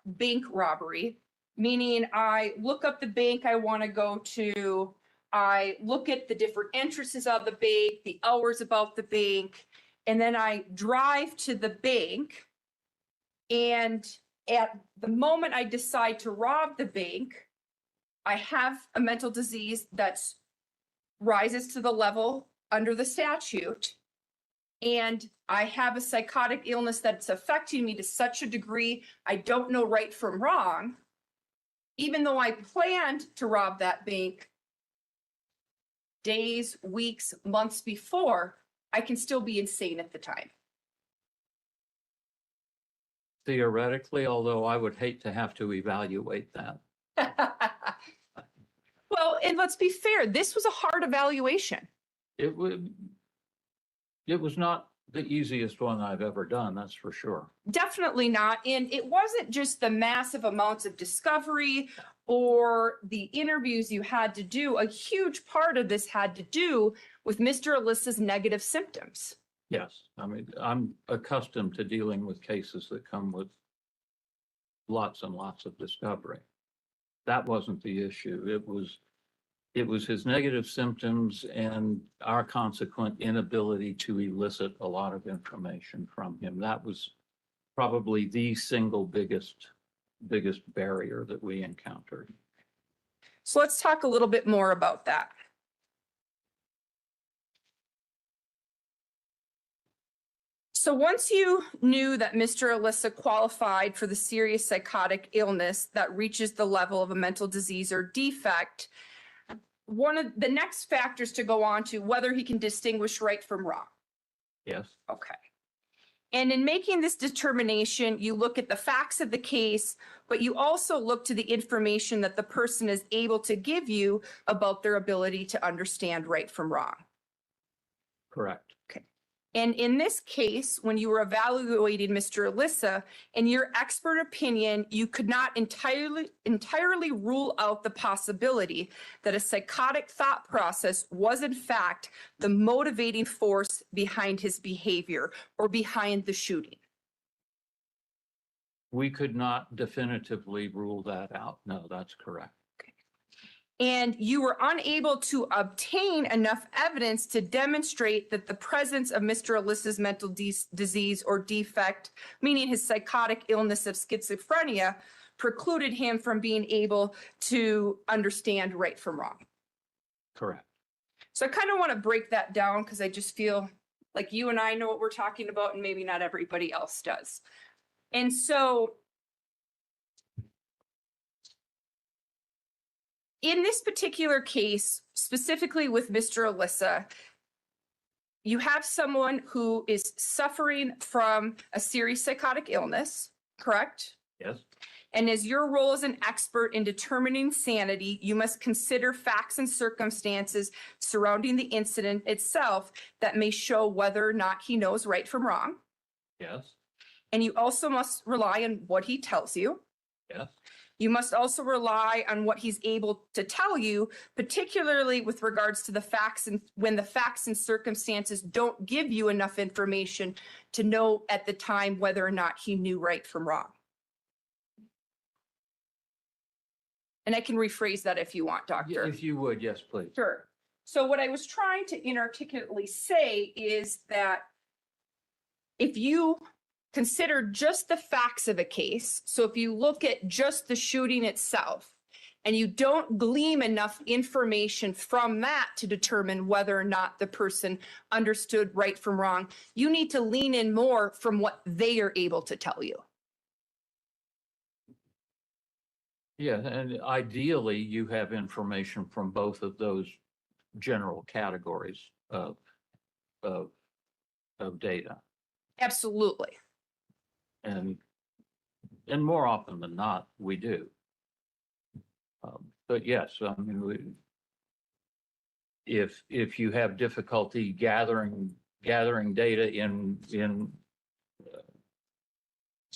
bank robbery, meaning I look up the bank I want to go to. I look at the different entrances of the bank, the hours about the bank, and then I drive to the bank. And at the moment I decide to rob the bank, I have a mental disease that rises to the level under the statute. And I have a psychotic illness that's affecting me to such a degree I don't know right from wrong. Even though I planned to rob that bank days, weeks, months before, I can still be insane at the time. Theoretically, although I would hate to have to evaluate that. Well, and let's be fair, this was a hard evaluation. It was not the easiest one I've ever done, that's for sure. Definitely not. And it wasn't just the massive amounts of discovery or the interviews you had to do. A huge part of this had to do with Mr. Alissa's negative symptoms. Yes, I mean, I'm accustomed to dealing with cases that come with lots and lots of discovery. That wasn't the issue. It was his negative symptoms and our consequent inability to elicit a lot of information from him. That was probably the single biggest barrier that we encountered. So let's talk a little bit more about that. So once you knew that Mr. Alissa qualified for the serious psychotic illness that reaches the level of a mental disease or defect, one of the next factors to go on to whether he can distinguish right from wrong. Yes. Okay. And in making this determination, you look at the facts of the case, but you also look to the information that the person is able to give you about their ability to understand right from wrong. Correct. Okay. And in this case, when you were evaluating Mr. Alissa, in your expert opinion, you could not entirely rule out the possibility that a psychotic thought process was in fact the motivating force behind his behavior or behind the shooting. We could not definitively rule that out. No, that's correct. And you were unable to obtain enough evidence to demonstrate that the presence of Mr. Alissa's mental disease or defect, meaning his psychotic illness of schizophrenia, precluded him from being able to understand right from wrong. Correct. So I kind of want to break that down because I just feel like you and I know what we're talking about and maybe not everybody else does. And so in this particular case, specifically with Mr. Alissa, you have someone who is suffering from a serious psychotic illness, correct? Yes. And as your role as an expert in determining sanity, you must consider facts and circumstances surrounding the incident itself that may show whether or not he knows right from wrong. Yes. And you also must rely on what he tells you. Yes. You must also rely on what he's able to tell you, particularly with regards to the facts and when the facts and circumstances don't give you enough information to know at the time whether or not he knew right from wrong. And I can rephrase that if you want, Doctor. If you would, yes, please. Sure. So what I was trying to inarticulately say is that if you consider just the facts of a case, so if you look at just the shooting itself, and you don't glean enough information from that to determine whether or not the person understood right from wrong, you need to lean in more from what they are able to tell you. Yeah, and ideally you have information from both of those general categories of data. Absolutely. And more often than not, we do. But yes, I mean, if you have difficulty gathering data in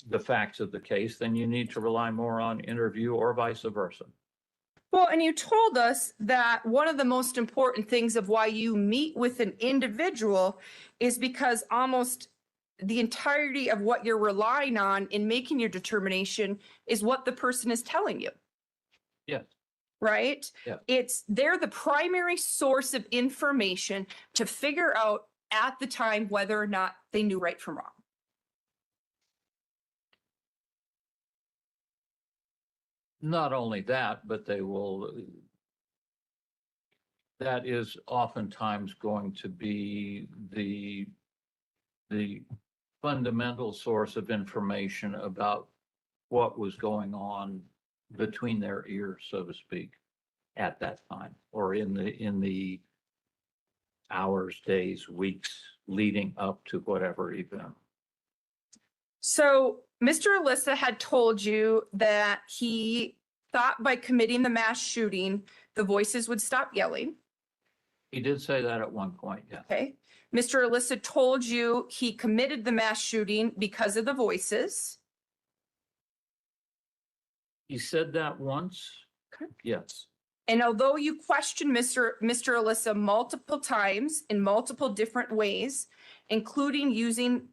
the facts of the case, then you need to rely more on interview or vice versa. Well, and you told us that one of the most important things of why you meet with an individual is because almost the entirety of what you're relying on in making your determination is what the person is telling you. Yes. Right? Yeah. They're the primary source of information to figure out at the time whether or not they knew right from wrong. Not only that, but that is oftentimes going to be the fundamental source of information about what was going on between their ears, so to speak, at that time, or in the hours, days, weeks leading up to whatever event. So Mr. Alissa had told you that he thought by committing the mass shooting, the voices would stop yelling. He did say that at one point, yeah. Okay. Mr. Alissa told you he committed the mass shooting because of the voices. He said that once. Okay. Yes. And although you questioned Mr. Alissa multiple times in multiple different ways, including using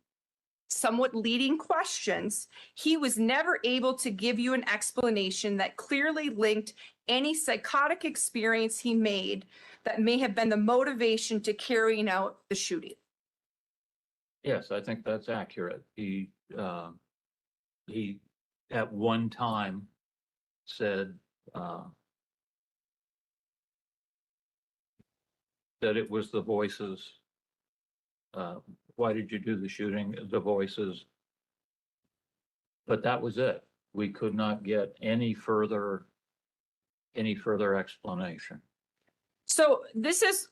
somewhat leading questions, he was never able to give you an explanation that clearly linked any psychotic experience he made that may have been the motivation to carrying out the shooting. Yes, I think that's accurate. He at one time said that it was the voices. Why did you do the shooting? The voices. But that was it. We could not get any further explanation. So this is,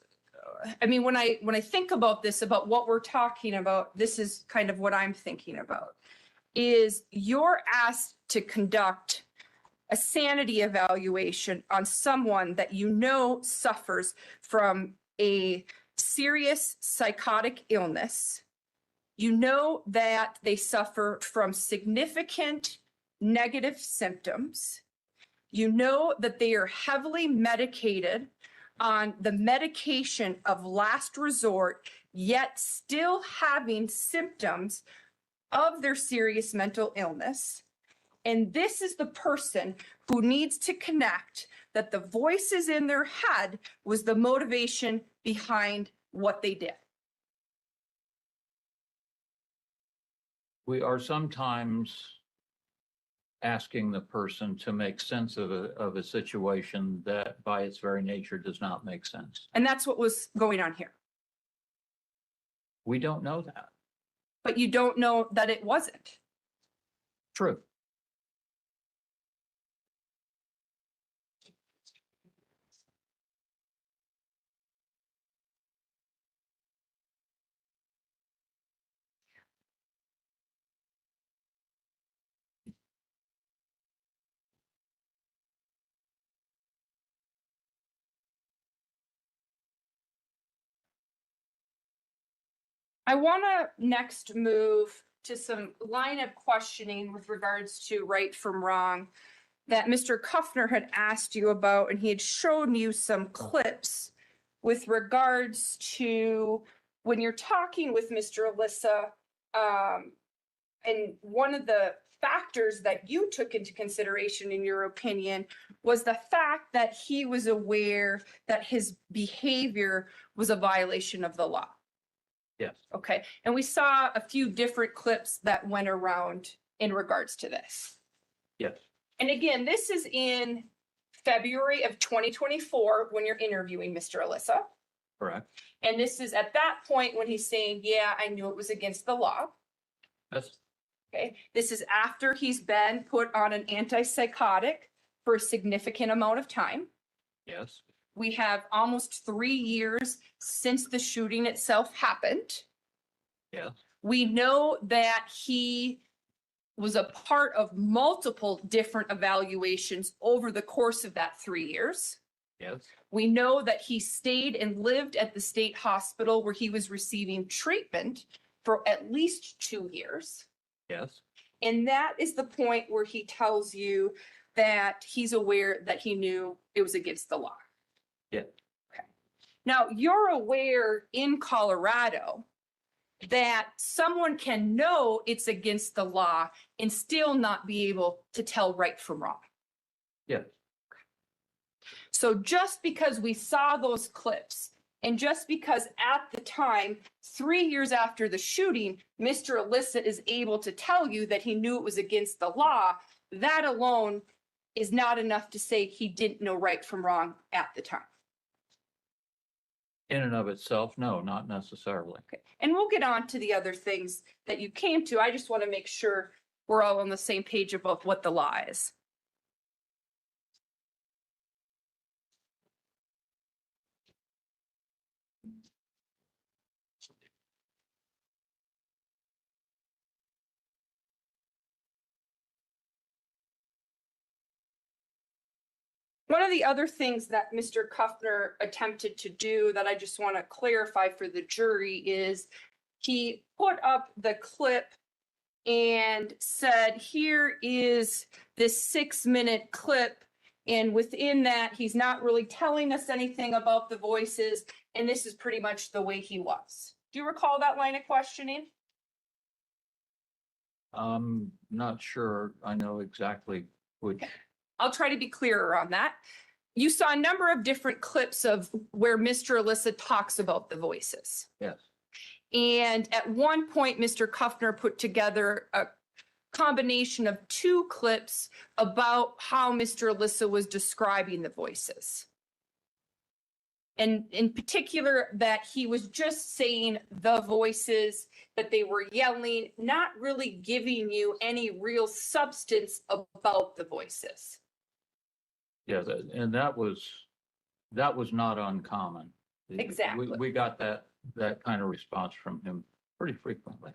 I mean, when I think about this, about what we're talking about, this is kind of what I'm thinking about, is you're asked to conduct a sanity evaluation on someone that you know suffers from a serious psychotic illness. You know that they suffer from significant negative symptoms. You know that they are heavily medicated on the medication of last resort, yet still having symptoms of their serious mental illness. And this is the person who needs to connect that the voices in their head was the motivation behind what they did. We are sometimes asking the person to make sense of a situation that by its very nature does not make sense. And that's what was going on here. We don't know that. But you don't know that it wasn't. True. I want to next move to some line of questioning with regards to right from wrong that Mr. Kuffner had asked you about, and he had shown you some clips with regards to when you're talking with Mr. Alissa, and one of the factors that you took into consideration, in your opinion, was the fact that he was aware that his behavior was a violation of the law. Yes. Okay, and we saw a few different clips that went around in regards to this. Yes. And again, this is in February of 2024 when you're interviewing Mr. Alissa. Correct. And this is at that point when he's saying, yeah, I knew it was against the law. Yes. Okay, this is after he's been put on an antipsychotic for a significant amount of time. Yes. We have almost 3 years since the shooting itself happened. Yes. We know that he was a part of multiple different evaluations over the course of that 3 years. Yes. We know that he stayed and lived at the state hospital where he was receiving treatment for at least 2 years. Yes. And that is the point where he tells you that he's aware that he knew it was against the law. Yeah. Okay. Now, you're aware in Colorado that someone can know it's against the law and still not be able to tell right from wrong. Yes. So just because we saw those clips, and just because at the time, 3 years after the shooting, Mr. Alissa is able to tell you that he knew it was against the law, that alone is not enough to say he didn't know right from wrong at the time. In and of itself, no, not necessarily. Okay, and we'll get on to the other things that you came to. I just want to make sure we're all on the same page about what the law is. One of the other things that Mr. Kuffner attempted to do that I just want to clarify for the jury is he put up the clip and said, here is this 6-minute clip. And within that, he's not really telling us anything about the voices. And this is pretty much the way he was. Do you recall that line of questioning? I'm not sure I know exactly which. I'll try to be clearer on that. You saw a number of different clips of where Mr. Alissa talks about the voices. Yes. And at one point, Mr. Kuffner put together a combination of 2 clips about how Mr. Alissa was describing the voices. And in particular, that he was just saying the voices, that they were yelling, not really giving you any real substance about the voices. Yeah, and that was not uncommon. Exactly. We got that kind of response from him pretty frequently.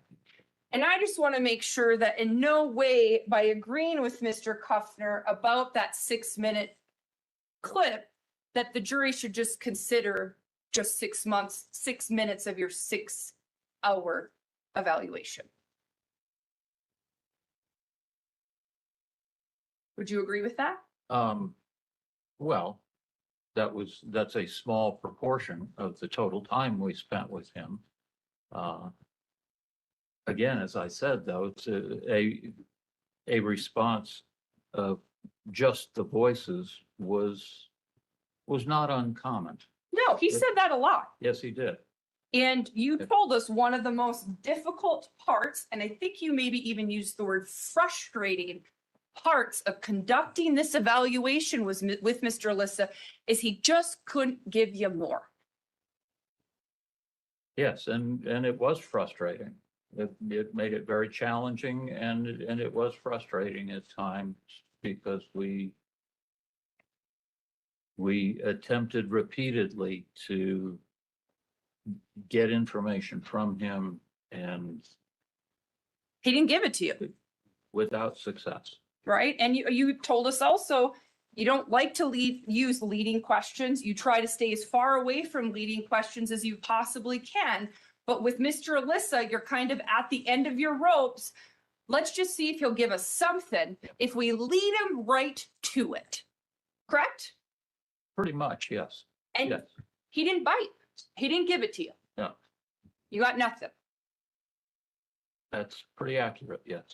And I just want to make sure that in no way, by agreeing with Mr. Kuffner about that 6-minute clip, that the jury should just consider just 6 minutes of your 6-hour evaluation. Would you agree with that? Well, that's a small proportion of the total time we spent with him. Again, as I said, though, it's a response of just the voices was not uncommon. No, he said that a lot. Yes, he did. And you told us one of the most difficult parts, and I think you maybe even used the word frustrating parts of conducting this evaluation with Mr. Alissa is he just couldn't give you more. Yes, and it was frustrating. It made it very challenging, and it was frustrating at times because we attempted repeatedly to get information from him, and He didn't give it to you, without success. right? And you told us also, you don't like to use leading questions. You try to stay as far away from leading questions as you possibly can. But with Mr. Alissa, you're kind of at the end of your ropes. Let's just see if he'll give us something if we lead him right to it. Correct? Pretty much, yes. And Yes. he didn't bite. He didn't give it to you. No, You got nothing. that's pretty accurate, yes.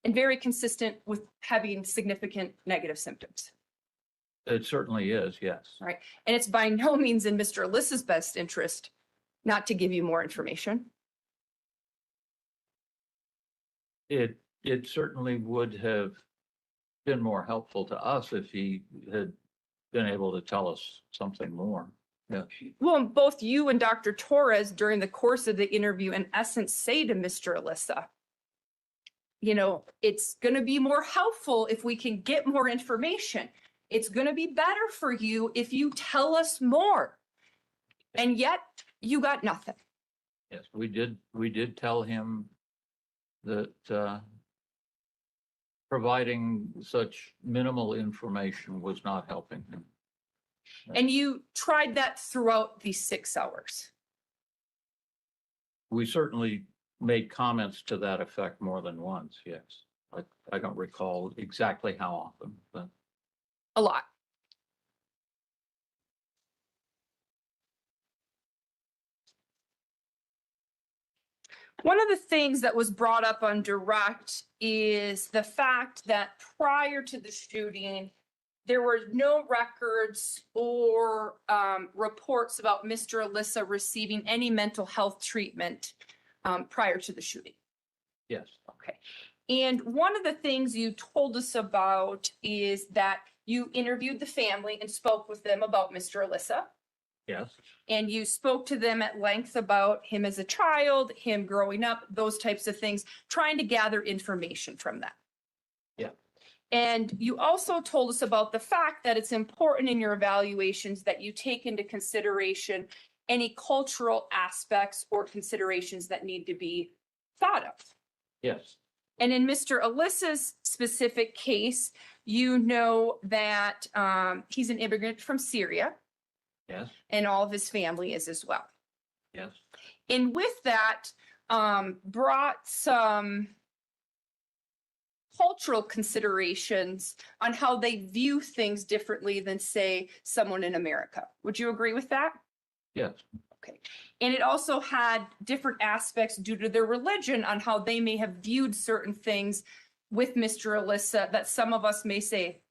And very consistent with having significant negative symptoms. It certainly is, yes. Right. And it's by no means in Mr. Alissa's best interest not to give you more information. It certainly would have been more helpful to us if he had been able to tell us something more. Yeah. Well, both you and Dr. Torres during the course of the interview, in essence, say to Mr. Alissa, you know, it's going to be more helpful if we can get more information. It's going to be better for you if you tell us more. And yet you got nothing. Yes, we did tell him that providing such minimal information was not helping him. And you tried that throughout these 6 hours. We certainly made comments to that effect more than once, yes. I don't recall exactly how often, but A lot. One of the things that was brought up on direct is the fact that prior to the shooting, there were no records or reports about Mr. Alissa receiving any mental health treatment prior to the shooting. yes. Okay. And one of the things you told us about is that you interviewed the family and spoke with them about Mr. Alissa. Yes, And you spoke to them at length about him as a child, him growing up, those types of things, trying to gather information from that. yeah, And you also told us about the fact that it's important in your evaluations that you take into consideration any cultural aspects or considerations that need to be thought of. yes, And in Mr. Alissa's specific case, you know that he's an immigrant from Syria yes, and all of his family is as well. yes, And with that, brought some cultural considerations on how they view things differently than, say, someone in America. Would you agree with that? yes, Okay. And it also had different aspects due to their religion on how they may have viewed certain things with Mr. Alissa that some of us may say,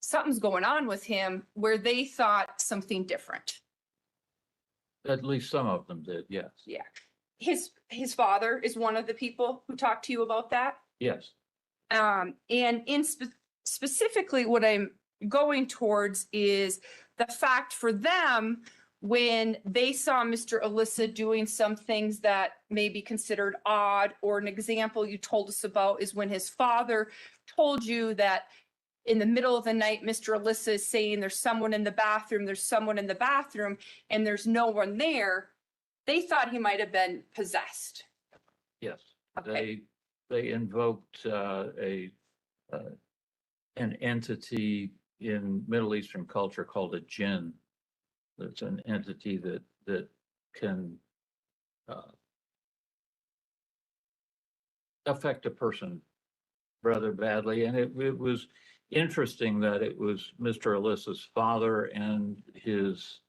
something's going on with him, where they thought something different. at least some of them did, yes, Yeah. His father is one of the people who talked to you about that. yes, And in specifically what I'm going towards is the fact for them, when they saw Mr. Alissa doing some things that may be considered odd, or an example you told us about is when his father told you that in the middle of the night, Mr. Alissa is saying there's someone in the bathroom, there's someone in the bathroom, and there's no one there. They thought he might have been possessed. yes. Okay. They invoked an entity in Middle Eastern culture called a jinn. That's an entity that can affect a person rather badly. And it was interesting that it was Mr. Alissa's father and his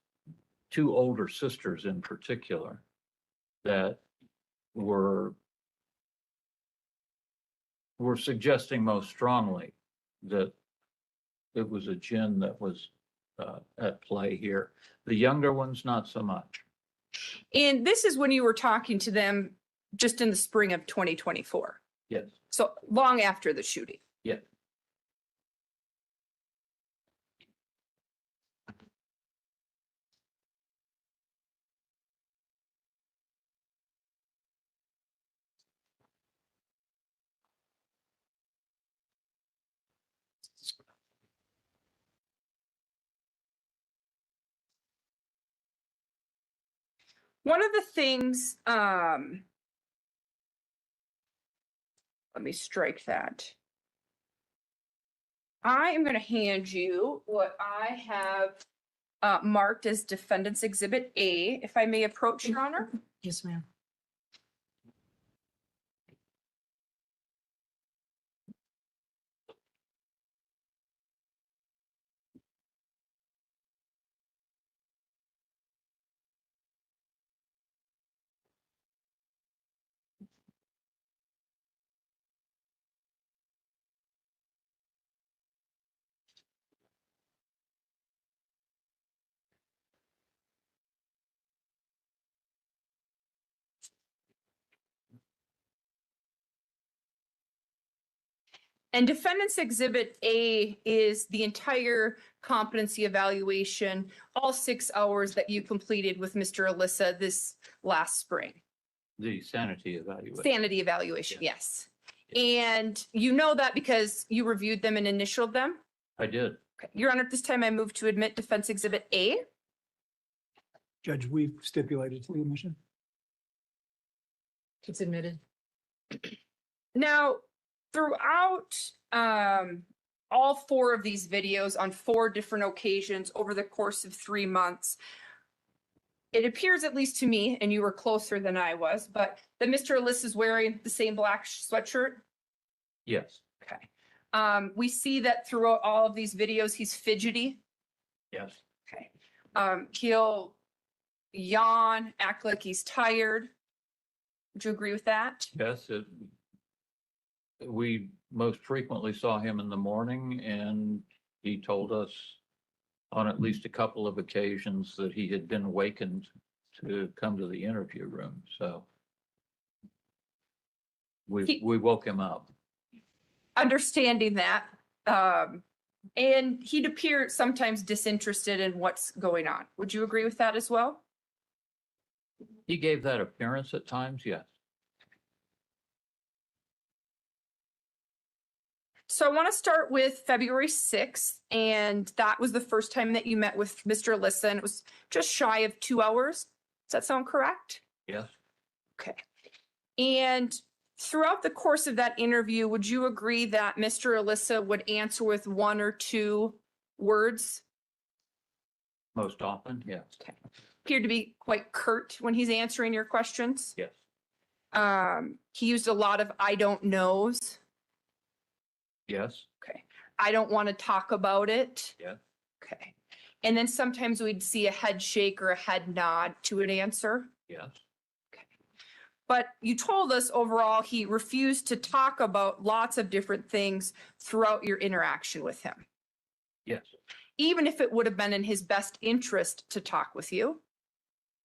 two older sisters in particular that were suggesting most strongly that it was a jinn that was at play here. The younger ones, not so much. And this is when you were talking to them just in the spring of 2024. Yes, So long after the shooting. yes, One of the things, let me strike that. I am going to hand you what I have marked as Defendant's Exhibit A, if I may approach, Your Honor. Yes, ma'am. And Defendant's Exhibit A is the entire competency evaluation, all 6 hours that you completed with Mr. Alissa this last spring. The sanity evaluation. Sanity evaluation, yes. And you know that because you reviewed them and initialed them? I did. Okay. Your Honor, at this time I move to admit Defense Exhibit A. Judge, we've stipulated to the admission. It's admitted. Now, throughout all 4 of these videos on 4 different occasions over the course of 3 months, it appears, at least to me, and you were closer than I was, but that Mr. Alissa is wearing the same black sweatshirt. Yes. Okay. We see that throughout all of these videos, he's fidgety. Yes. Okay. He'll yawn, act like he's tired. Would you agree with that? Yes. We most frequently saw him in the morning, and he told us on at least a couple of occasions that he had been awakened to come to the interview room. So we woke him up. Understanding that. And he'd appear sometimes disinterested in what's going on. Would you agree with that as well? He gave that appearance at times, yes. So I want to start with February 6th, and that was the first time that you met with Mr. Alissa, and it was just shy of 2 hours. Does that sound correct? Yes. Okay. And throughout the course of that interview, would you agree that Mr. Alissa would answer with 1 or 2 words? Most often, yes. Okay. Appeared to be quite curt when he's answering your questions. Yes. He used a lot of I don't knows. Yes. Okay. I don't want to talk about it. Yeah. Okay. And then sometimes we'd see a head shake or a head nod to an answer. Yes. Okay. But you told us overall he refused to talk about lots of different things throughout your interaction with him, Yes. even if it would have been in his best interest to talk with you,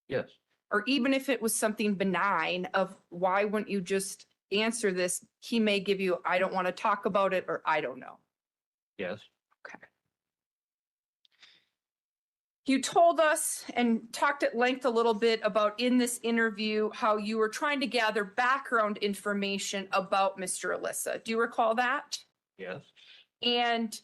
Yes. or even if it was something benign of why wouldn't you just answer this? He may give you, I don't want to talk about it, or I don't know. Yes. Okay. You told us and talked at length a little bit about in this interview how you were trying to gather background information about Mr. Alissa. Do you recall that? Yes. And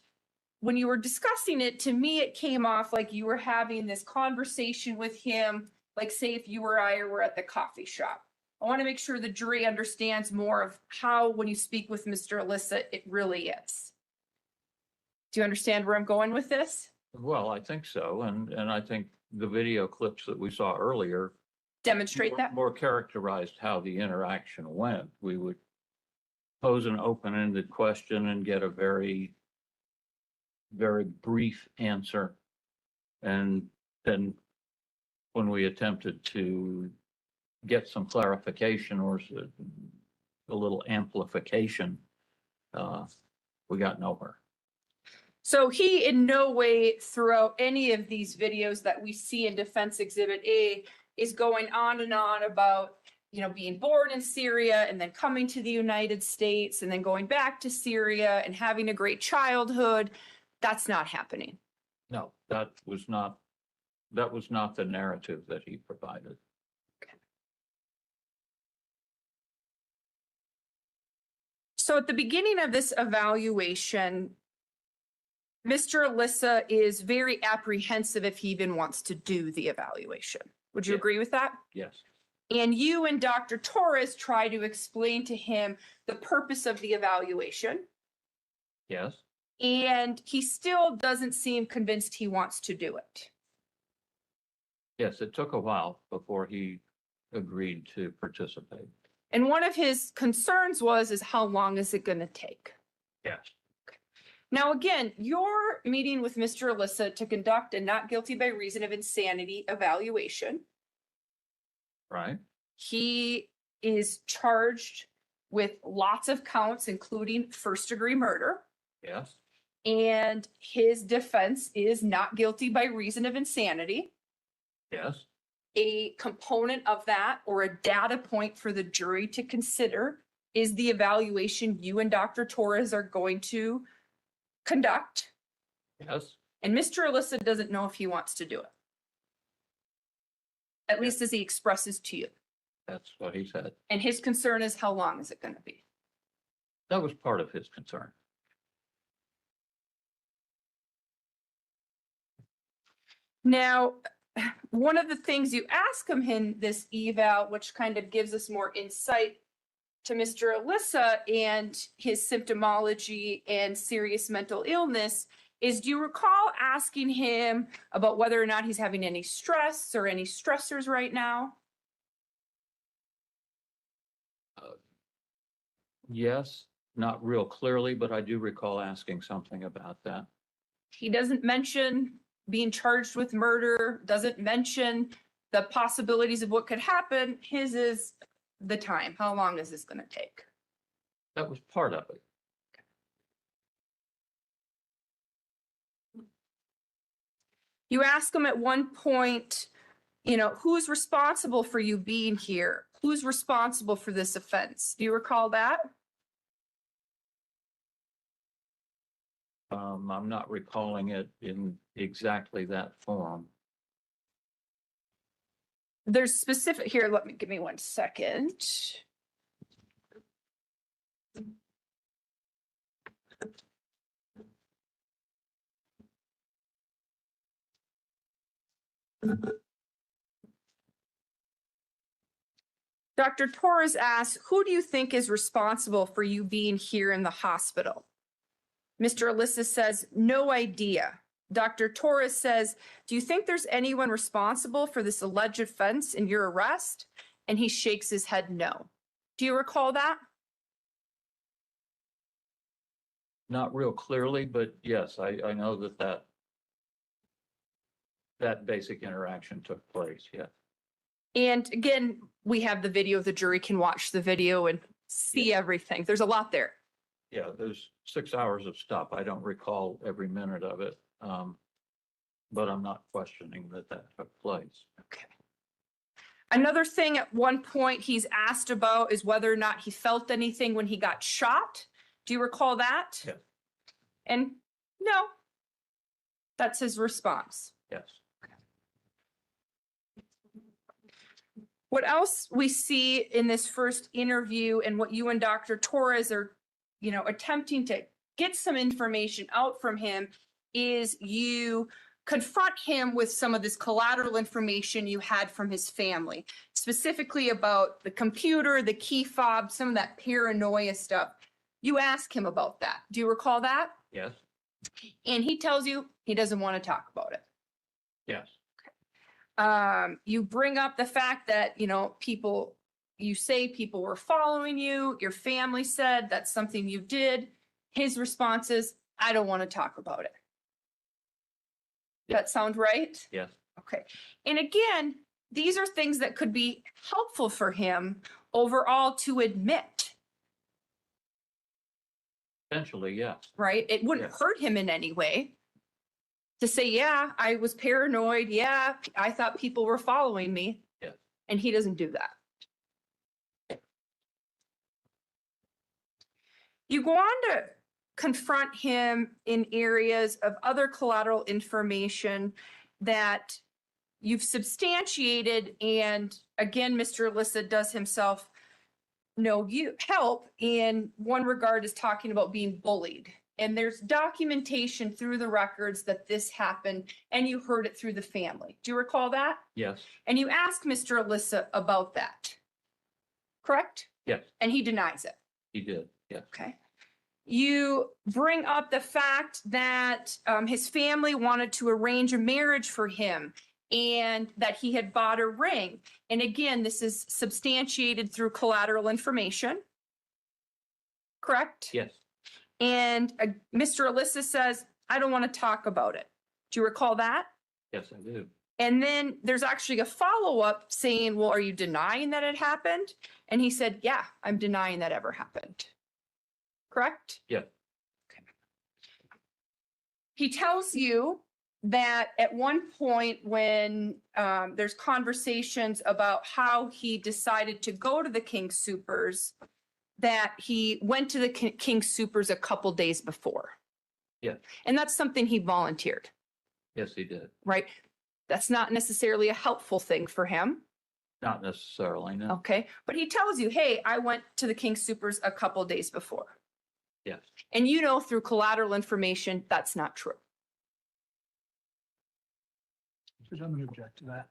when you were discussing it, to me, it came off like you were having this conversation with him, like say if you or I were at the coffee shop. I want to make sure the jury understands more of how, when you speak with Mr. Alissa, it really is. Do you understand where I'm going with this? Well, I think so. And I think the video clips that we saw earlier Demonstrate that. more characterized how the interaction went. We would pose an open-ended question and get a very, very brief answer. And then when we attempted to get some clarification or a little amplification, we got nowhere. So he in no way throughout any of these videos that we see in Defense Exhibit A is going on and on about, you know, being born in Syria and then coming to the United States and then going back to Syria and having a great childhood. That's not happening. No, that was not the narrative that he provided. So at the beginning of this evaluation, Mr. Alissa is very apprehensive if he even wants to do the evaluation. Would you Yeah. agree with that? Yes, And you and Dr. Torres try to explain to him the purpose of the evaluation, yes, and he still doesn't seem convinced he wants to do it. yes. It took a while before he agreed to participate. And one of his concerns is how long is it going to take? Yes, Now, again, you're meeting with Mr. Alissa to conduct a not guilty by reason of insanity evaluation. right? He is charged with lots of counts, including first-degree murder. Yes, And his defense is not guilty by reason of insanity. yes, A component of that, or a data point for the jury to consider, is the evaluation you and Dr. Torres are going to conduct. yes, And Mr. Alissa doesn't know if he wants to do it. At least as he expresses to you. that's what he said. And his concern is how long is it going to be? That was part of his concern. Now, one of the things you ask him in this eval, which kind of gives us more insight to Mr. Alissa and his symptomology and serious mental illness, is do you recall asking him about whether or not he's having any stress or any stressors right now? Yes, not real clearly, but I do recall asking something about that. He doesn't mention being charged with murder, doesn't mention the possibilities of what could happen. His is the time. How long is this going to take? That was part of it. You ask him at one point, who's responsible for you being here? Who's responsible for this offense? Do you recall that? I'm not recalling it in exactly that form. There's specific here. Give me 1 second. Dr. Torres asks, who do you think is responsible for you being here in the hospital? Mr. Alissa says, no idea. Dr. Torres says, do you think there's anyone responsible for this alleged offense in your arrest? And he shakes his head no. Do you recall that? Not real clearly, but yes, I know that basic interaction took place, yeah. And again, we have the video. The jury can watch the video and see everything. There's a lot there. Yeah, there's 6 hours of stuff. I don't recall every minute of it. But I'm not questioning that took place. Okay. Another thing at one point he's asked about is whether or not he felt anything when he got shot. Do you recall that? Yes. And no, that's his response. Yes. What else we see in this first interview and what you and Dr. Torres are, attempting to get some information out from him is you confront him with some of this collateral information you had from his family, specifically about the computer, the key fob, some of that paranoia stuff. You ask him about that. Do you recall that? Yes. And he tells you he doesn't want to talk about it. Yes. You bring up the fact that, you say people were following you. Your family said that's something you did. His response is, I don't want to talk about it. That sound right? Yes. Okay. And again, these are things that could be helpful for him overall to admit, Essentially, yes. right? It wouldn't Yeah. hurt him in any way to say, yeah, I was paranoid. Yeah, I thought people were following me. Yeah. And he doesn't do that. You go on to confront him in areas of other collateral information that you've substantiated. And again, Mr. Alissa does himself help in one regard is talking about being bullied And there's documentation through the records that this happened and you heard it through the family. Do you recall that? Yes, And you asked Mr. Alissa about that. Correct? yes, And he denies it. he did, yes. Okay. You bring up the fact that his family wanted to arrange a marriage for him and that he had bought a ring. And again, this is substantiated through collateral information. Correct? Yes, And Mr. Alissa says, I don't want to talk about it. Do you recall that? yes, I do. And then there's actually a follow-up saying, well, are you denying that it happened? And he said, yeah, I'm denying that ever happened. Correct? Yeah. He tells you that at one point when there's conversations about how he decided to go to the King Supers, that he went to the King Supers a couple days before. Yeah. And that's something he volunteered, Yes, he did. right? That's not necessarily a helpful thing for him. Not necessarily, no. Okay. But he tells you, hey, I went to the King Supers a couple days before. Yes, And you know, through collateral information, that's not true. I'm going to object to that.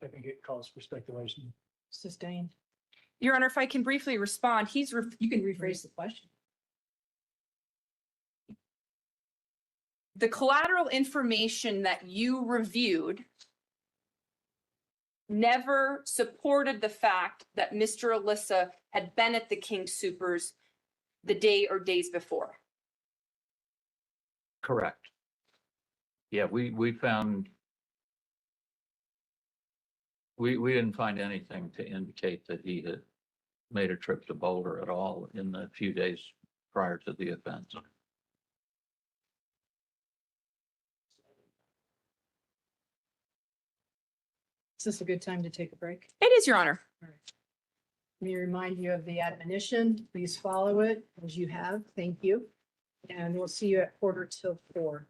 I think it calls for speculation. Sustained. Your Honor, if I can briefly respond, you can Rephrase the question. the collateral information that you reviewed never supported the fact that Mr. Alissa had been at the King Supers the day or days before. correct. Yeah, we found, we didn't find anything to indicate that he had made a trip to Boulder at all in the few days prior to the offense. Is this a good time to take a break? It is, Your Honor. Let me remind you of the admonition. Please follow it as you have. Thank you. And we'll see you at 3:45.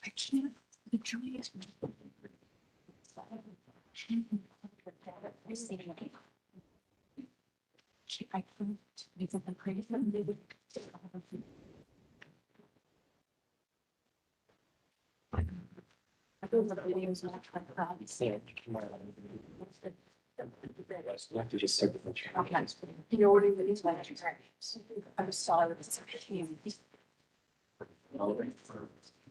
I can't, the jury is. I couldn't, because I'm crazy. Those are the videos that I tried to see. You just said the Okay. You know what it is, like, I'm sorry. It's okay.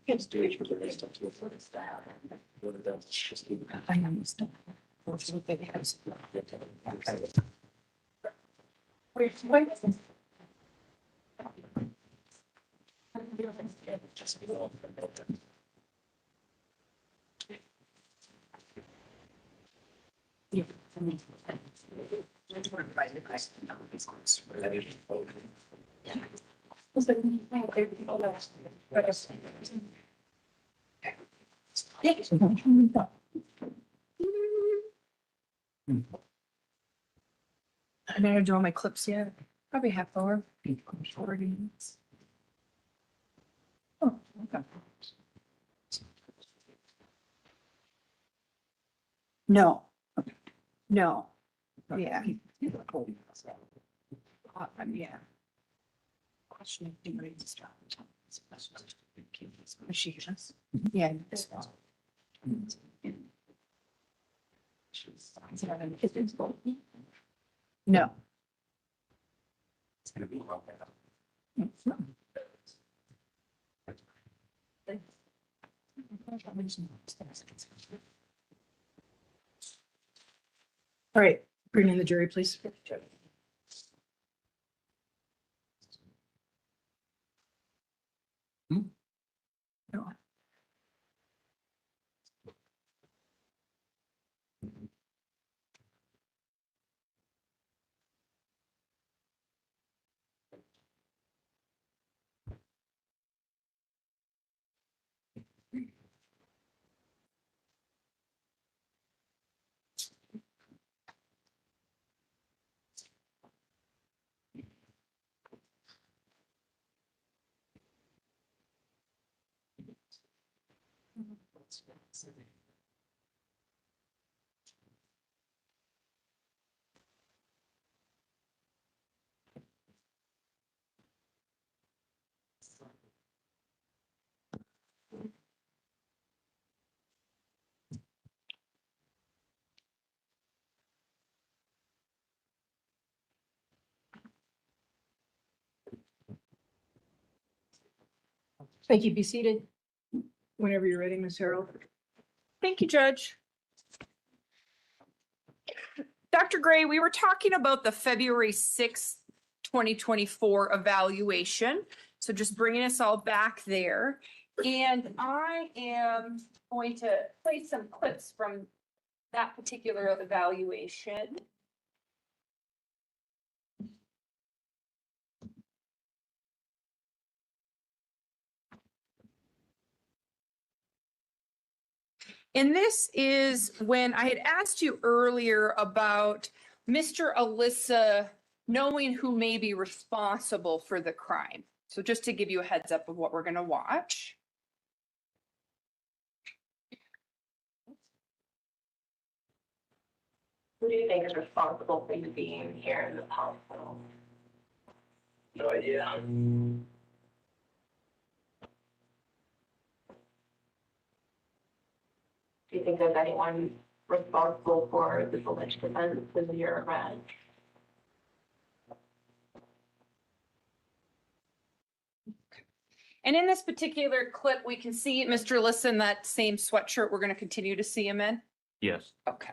It's doing it for the rest of the first style. I understand. Wait. Yeah. I better draw my clips yet. Probably half hour. 40 minutes. Oh, okay. No. No. Yeah. Yeah. Question. She has. Yeah. No. It's gonna be well. All right, bring in the jury, please. Thank you. Be seated. Whenever you're ready, Ms. Harold. Thank you, Judge. Dr. Gray, we were talking about the February 6th, 2024 evaluation. So just bringing us all back there. And I am going to play some clips from that particular evaluation. And this is when I had asked you earlier about Mr. Alissa knowing who may be responsible for the crime. So just to give you a heads up of what we're going to watch. Who do you think is responsible for you being here in this hospital? No idea. Do you think there's anyone responsible for this alleged offense in your arrest? And in this particular clip, we can see Mr. Alissa in that same sweatshirt we're going to continue to see him in. Yes. Okay.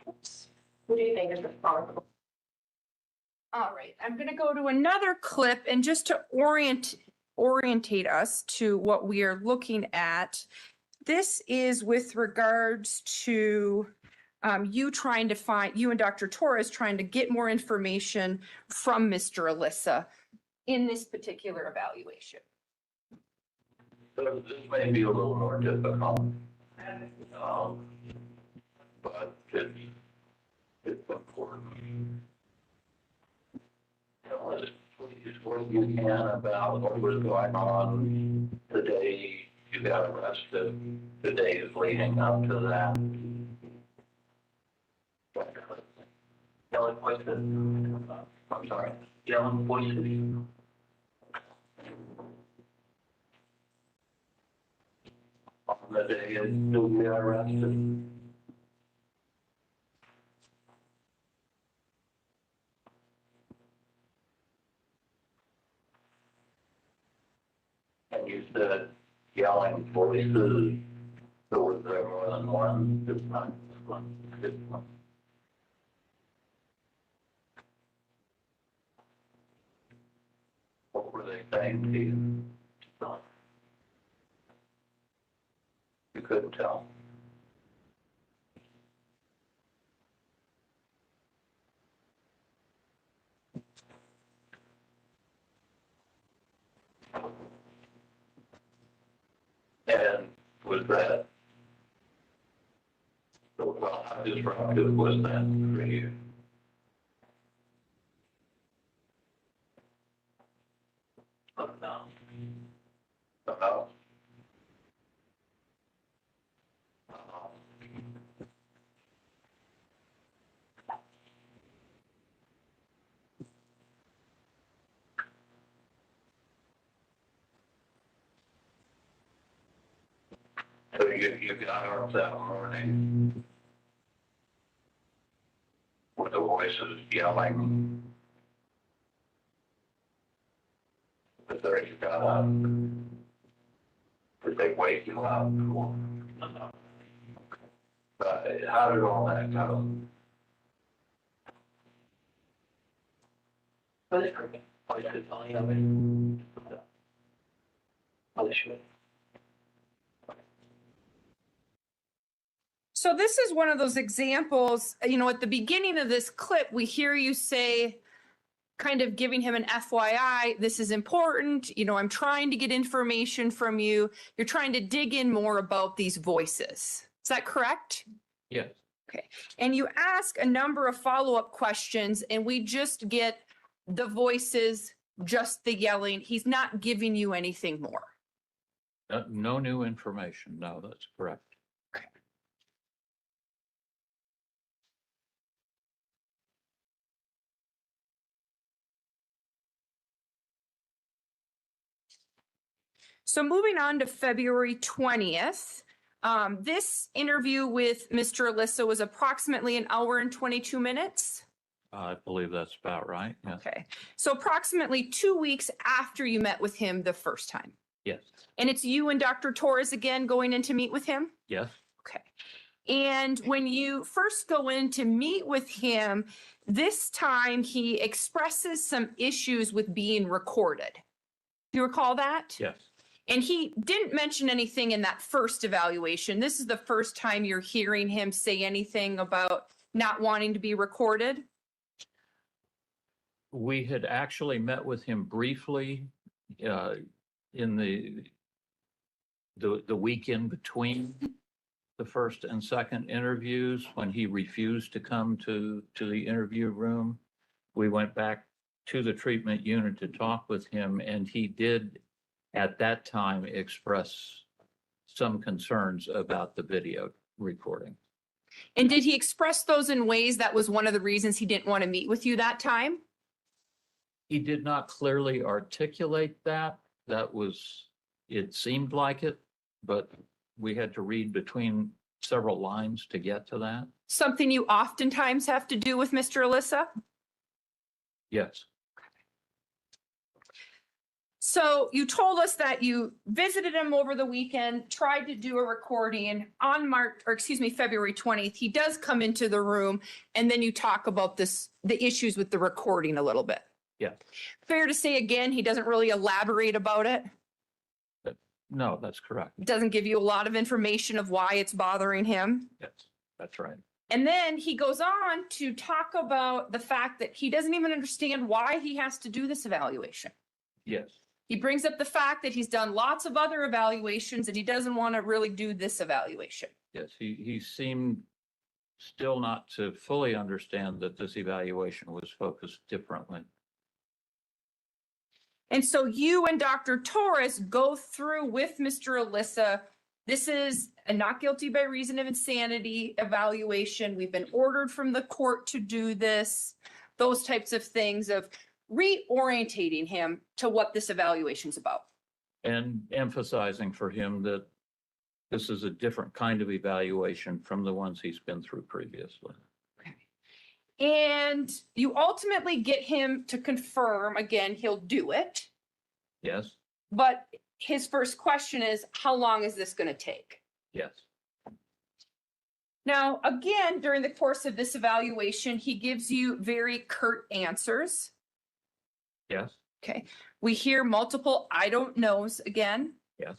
Who do you think is responsible? All right, I'm going to go to another clip and just to orientate us to what we are looking at. This is with regards to you and Dr. Torres trying to get more information from Mr. Alissa in this particular evaluation. So this may be a little more difficult. But it's important. Tell us, please, what you can about what was going on the day you got arrested, the days leading up to that. Yelling voices. I'm sorry, yelling voices. On the day you got arrested. And you said yelling voices, so was there more than one this time? This one. What were they saying to you? You couldn't tell. And was that, well, how disruptive was that for you? Oh, no. Oh, so you got up that morning with the voices yelling. But there you got up. Did they wake you up? How did all that go? So this is one of those examples, at the beginning of this clip, we hear you say, kind of giving him an FYI, this is important, I'm trying to get information from you. You're trying to dig in more about these voices. Is that correct? Yes. Okay. And you ask a number of follow-up questions and we just get the voices, just the yelling. He's not giving you anything more. No new information. No, that's correct. So moving on to February 20th, this interview with Mr. Alissa was approximately an hour and 22 minutes. I believe that's about right. Yes. Okay. So approximately 2 weeks after you met with him the first time. Yes. And it's you and Dr. Torres again going in to meet with him? Yes. Okay. And when you first go in to meet with him, this time he expresses some issues with being recorded. Do you recall that? Yes. And he didn't mention anything in that first evaluation. This is the first time you're hearing him say anything about not wanting to be recorded. We had actually met with him briefly in the weekend between the first and second interviews when he refused to come to the interview room. We went back to the treatment unit to talk with him, and he did at that time express some concerns about the video recording. And did he express those in ways that was one of the reasons he didn't want to meet with you that time? He did not clearly articulate that. It seemed like it, but we had to read between several lines to get to that. Something you oftentimes have to do with Mr. Alissa? Yes. So you told us that you visited him over the weekend, tried to do a recording on February 20th. He does come into the room and then you talk about the issues with the recording a little bit. Yeah. Fair to say again, he doesn't really elaborate about it. No, that's correct. Doesn't give you a lot of information of why it's bothering him. Yes, that's right. And then he goes on to talk about the fact that he doesn't even understand why he has to do this evaluation. Yes. He brings up the fact that he's done lots of other evaluations and he doesn't want to really do this evaluation. Yes, he seemed still not to fully understand that this evaluation was focused differently. And so you and Dr. Torres go through with Mr. Alissa. This is a not guilty by reason of insanity evaluation. We've been ordered from the court to do this, those types of things of reorientating him to what this evaluation is about. And emphasizing for him that this is a different kind of evaluation from the ones he's been through previously. And you ultimately get him to confirm, again, he'll do it. Yes. But his first question is, how long is this going to take? Yes. Now, again, during the course of this evaluation, he gives you very curt answers. Yes. Okay. We hear multiple I don't knows again. Yes.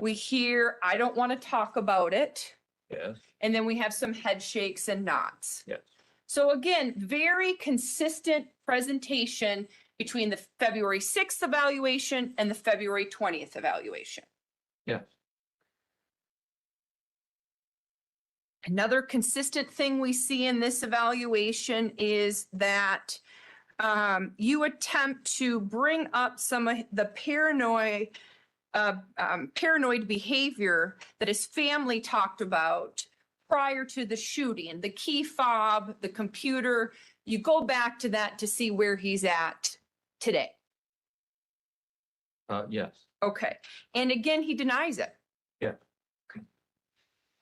We hear I don't want to talk about it. Yes. And then we have some head shakes and nods. Yes. So again, very consistent presentation between the February 6th evaluation and the February 20th evaluation. Yes. Another consistent thing we see in this evaluation is that you attempt to bring up some of the paranoid behavior that his family talked about prior to the shooting, the key fob, the computer. You go back to that to see where he's at today. Yes. Okay. And again, he denies it. Yeah.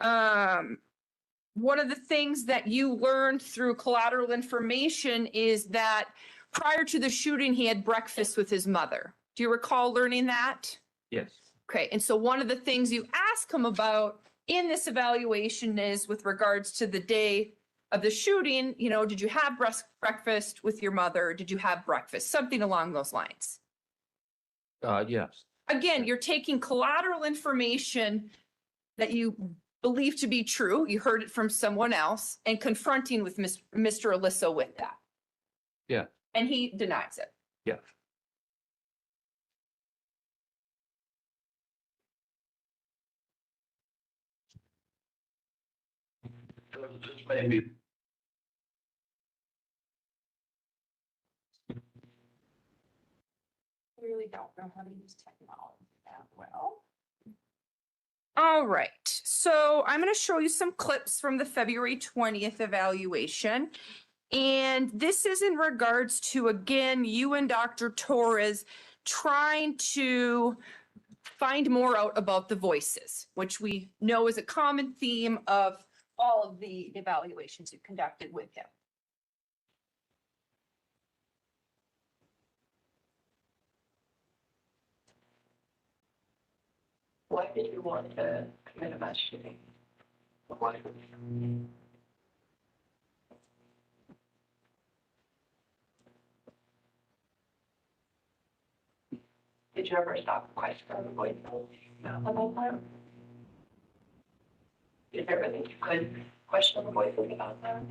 One of the things that you learned through collateral information is that prior to the shooting, he had breakfast with his mother. Do you recall learning that? Yes. Okay, and so one of the things you ask him about in this evaluation is with regards to the day of the shooting, you know, did you have breakfast with your mother? Did you have breakfast? Something along those lines. Yes. Again, you're taking collateral information that you believe to be true, you heard it from someone else, and confronting with Mr. Alissa with that. Yeah. And he denies it. Yeah. This may be Really don't know how to use technology that well. All right, so I'm going to show you some clips from the February 20th evaluation. And this is in regards to, again, you and Dr. Torres trying to find more out about the voices, which we know is a common theme of all of the evaluations you conducted with him. Why did you want to commit a mass shooting? Why? Did you ever stop and question the voice about that? Is there anything you could question the voices about that?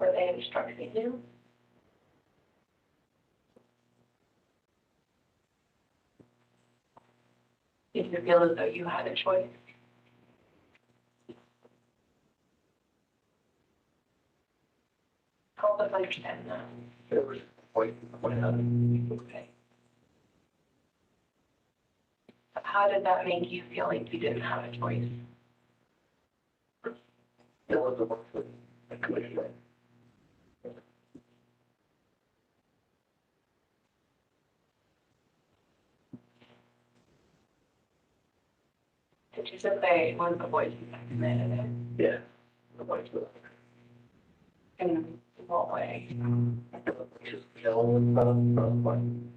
Were they instructing you? Did you feel as though you had a choice? Help us understand that. there was quite Okay. How did that make you feel like you didn't have a choice? there was a commissioner. Did you say one of the voices that committed it? Yeah. The voice was In what way? just killing them.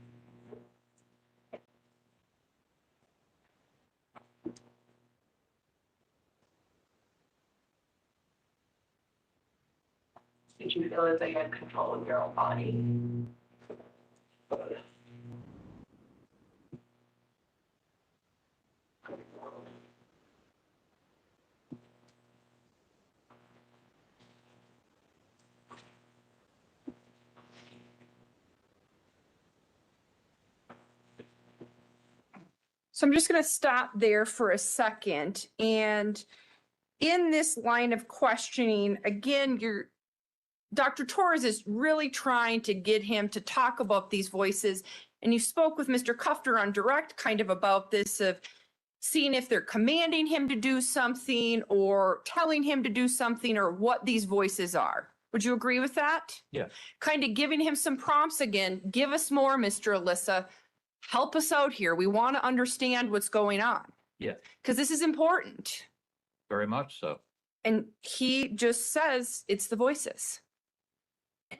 Did you feel as though you had control of your own body? So I'm just going to stop there for a second. And in this line of questioning, again, Dr. Torres is really trying to get him to talk about these voices. And you spoke with Mr. Kufter on direct kind of about this of seeing if they're commanding him to do something or telling him to do something or what these voices are. Would you agree with that? Yes. Kind of giving him some prompts again. Give us more, Mr. Alissa. Help us out here. We want to understand what's going on. Yeah. Because this is important. Very much so. And he just says it's the voices.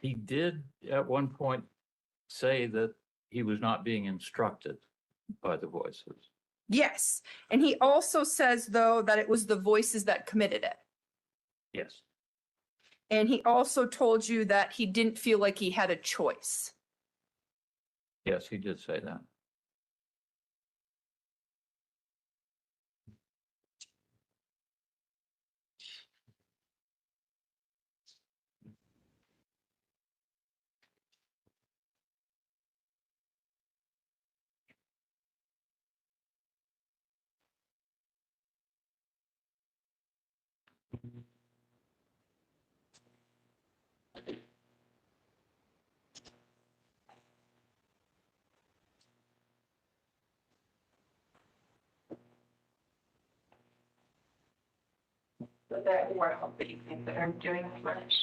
He did at one point say that he was not being instructed by the voices. Yes. And he also says, though, that it was the voices that committed it. Yes. And he also told you that he didn't feel like he had a choice. Yes, he did say that. Is there anywhere else that you think that aren't doing as much?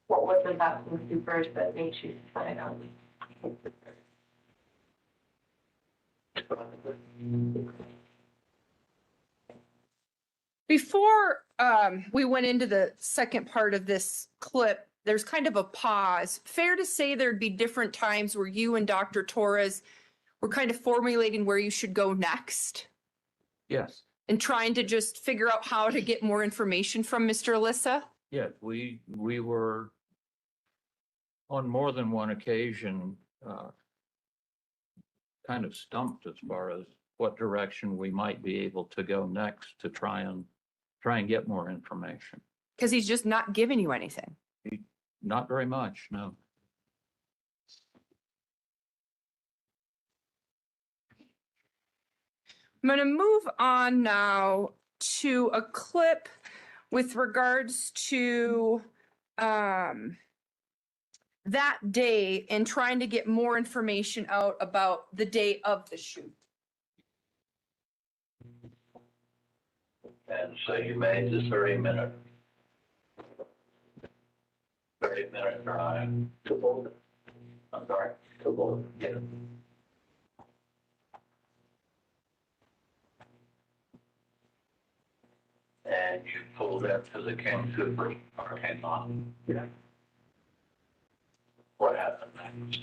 What was it about the supers that made you sign on? Before we went into the second part of this clip, there's kind of a pause. Fair to say there'd be different times where you and Dr. Torres were kind of formulating where you should go next Yes, and trying to just figure out how to get more information from Mr. Alissa? yes, we were on more than one occasion, kind of stumped as far as what direction we might be able to go next to try and get more information. Because he's just not giving you anything. Not very much, no. I'm going to move on now to a clip with regards to that day and trying to get more information out about the day of the shoot. And so you made the 30-minute drive to Boulder. I'm sorry, to Boulder, yeah. And you pulled into the King Cooper parking lot. Yeah. What happened next?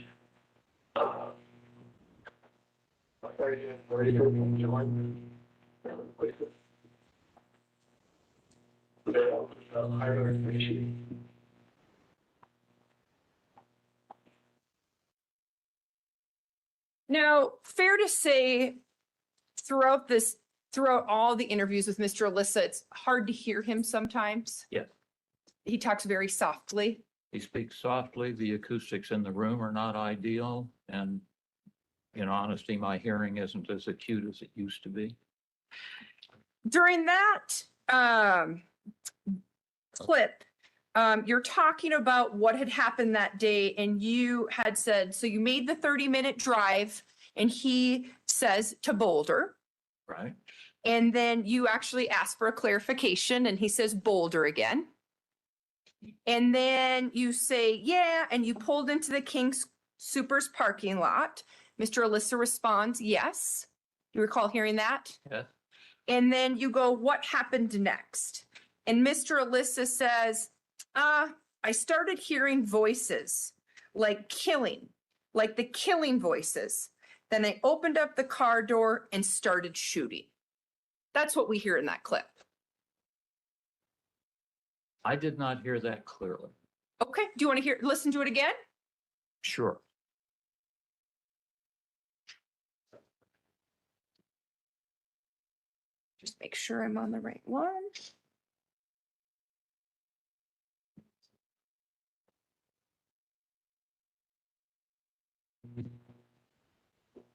Now, fair to say, throughout all the interviews with Mr. Alissa, it's hard to hear him sometimes. Yes. He talks very softly. He speaks softly. The acoustics in the room are not ideal. And in honesty, my hearing isn't as acute as it used to be. During that clip, you're talking about what had happened that day, and you had said, so you made the 30-minute drive, and he says to Boulder. Right. And then you actually ask for a clarification, and he says Boulder again. And then you say, yeah, and you pulled into the King Supers parking lot. Mr. Alissa responds, yes. You recall hearing that? Yes. And then you go, what happened next? And Mr. Alissa says, I started hearing voices like killing, like the killing voices. Then I opened up the car door and started shooting. That's what we hear in that clip. I did not hear that clearly. Okay, do you want to listen to it again? Sure. Just make sure I'm on the right one.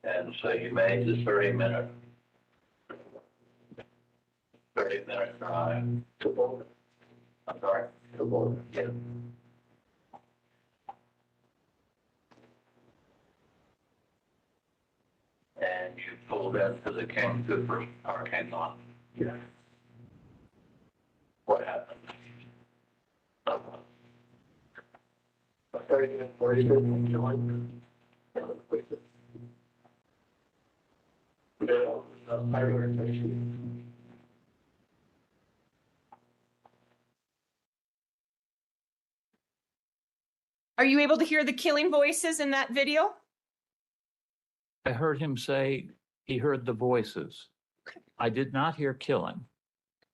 And so you made the 30-minute drive to Boulder. I'm sorry, to Boulder, yeah. And you pulled into the King Cooper parking lot. Yeah. What happened? Are you able to hear the killing voices in that video? I heard him say he heard the voices. I did not hear killing.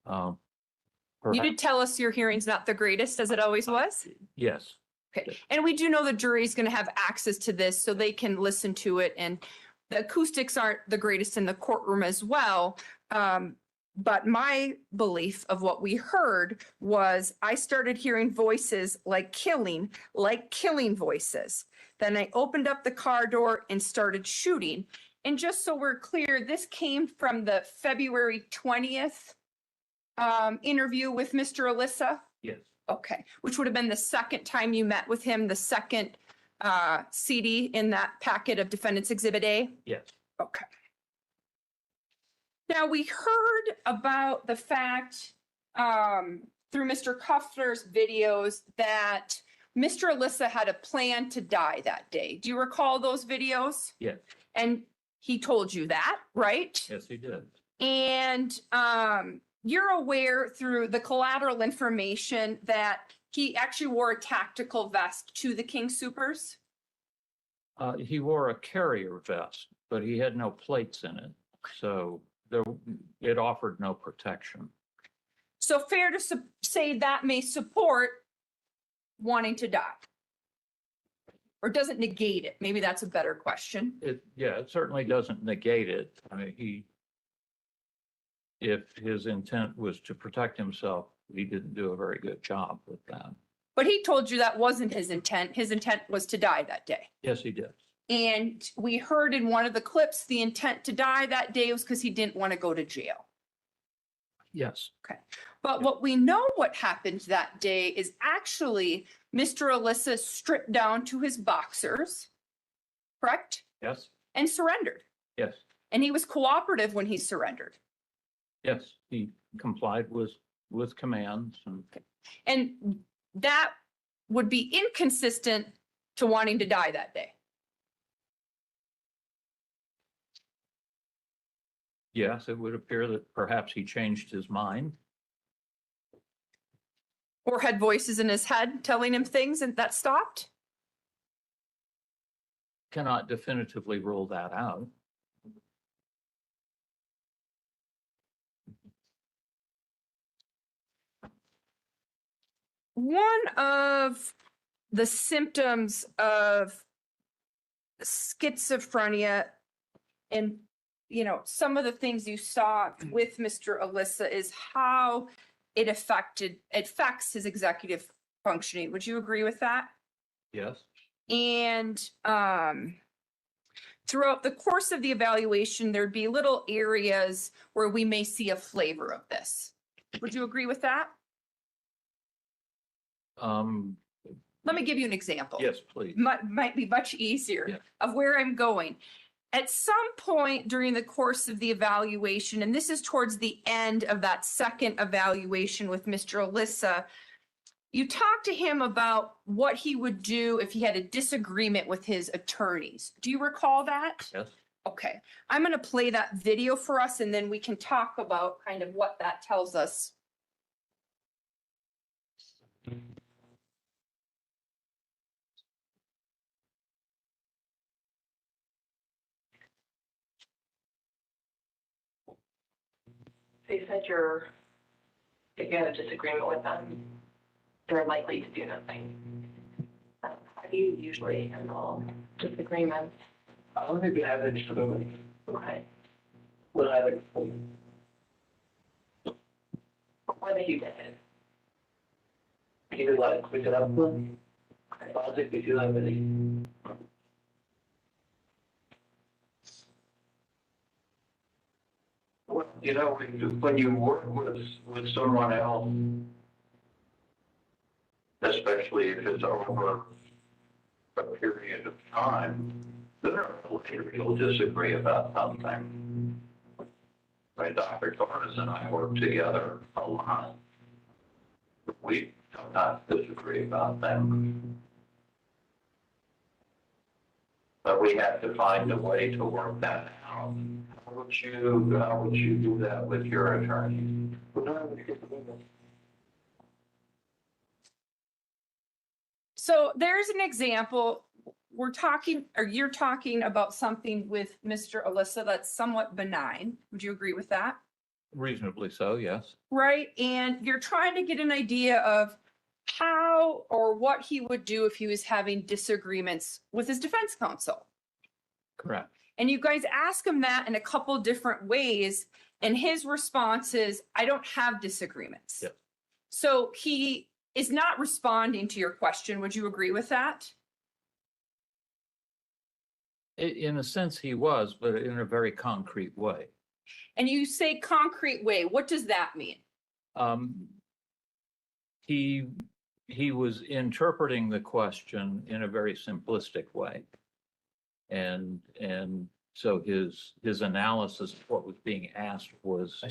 You Perhaps- did tell us your hearing's not the greatest, as it always was. Yes. Okay, and we do know the jury is going to have access to this, so they can listen to it, and the acoustics aren't the greatest in the courtroom as well. But my belief of what we heard was I started hearing voices like killing voices. Then I opened up the car door and started shooting. And just so we're clear, this came from the February 20th interview with Mr. Alissa. Yes. Okay, which would have been the second time you met with him, the second CD in that packet of Defendant's Exhibit A? Yes. Okay. Now, we heard about the fact through Mr. Kuffler's videos that Mr. Alissa had a plan to die that day. Do you recall those videos? Yes. And he told you that, right? Yes, he did. And you're aware through the collateral information that he actually wore a tactical vest to the King Supers? He wore a carrier vest, but he had no plates in it. So it offered no protection. So fair to say that may support wanting to die? Or doesn't negate it? Maybe that's a better question. It certainly doesn't negate it. I mean, if his intent was to protect himself, he didn't do a very good job with that. But he told you that wasn't his intent. His intent was to die that day. Yes, he did. And we heard in one of the clips, the intent to die that day was because he didn't want to go to jail. Yes. Okay. But what we know what happened that day is actually Mr. Alissa stripped down to his boxers, correct? Yes. And surrendered. Yes. And he was cooperative when he surrendered. Yes. He complied with commands And that would be inconsistent to wanting to die that day. yes, it would appear that perhaps he changed his mind. Or had voices in his head telling him things and that stopped? Cannot definitively rule that out. One of the symptoms of schizophrenia and, you know, some of the things you saw with Mr. Alissa is how it affects his executive functioning. Would you agree with that? Yes. And throughout the course of the evaluation, there'd be little areas where we may see a flavor of this. Would you agree with that? Let me give you an example. Yes, please. Might be much easier Yeah. of where I'm going. At some point during the course of the evaluation, and this is towards the end of that second evaluation with Mr. Alissa, you talked to him about what he would do if he had a disagreement with his attorneys. Do you recall that? Yes. Okay, I'm going to play that video for us and then we can talk about kind of what that tells us. So you said if you have a disagreement with them, they're likely to do nothing. How do you usually handle disagreements? I don't think we have any sort of, Okay. what I would, Whether you did it. either like quick it up with, I don't think we do have any. Well, you know, when you work with someone else, especially if it's over a period of time, then you'll disagree about something. My Dr. Torres and I work together a lot. We sometimes disagree about them. But we have to find a way to work that out. How would you do that with your attorney? So there's an example. We're talking, or you're talking about something with Mr. Alissa that's somewhat benign. Would you agree with that? Reasonably so, yes. Right? And you're trying to get an idea of how or what he would do if he was having disagreements with his defense counsel. Correct. And you guys ask him that in a couple different ways. And his response is, I don't have disagreements. Yep. So he is not responding to your question. Would you agree with that? In a sense, he was, but in a very concrete way. And you say concrete way. What does that mean? He he was interpreting the question in a very simplistic way. And so his analysis of what was being asked was,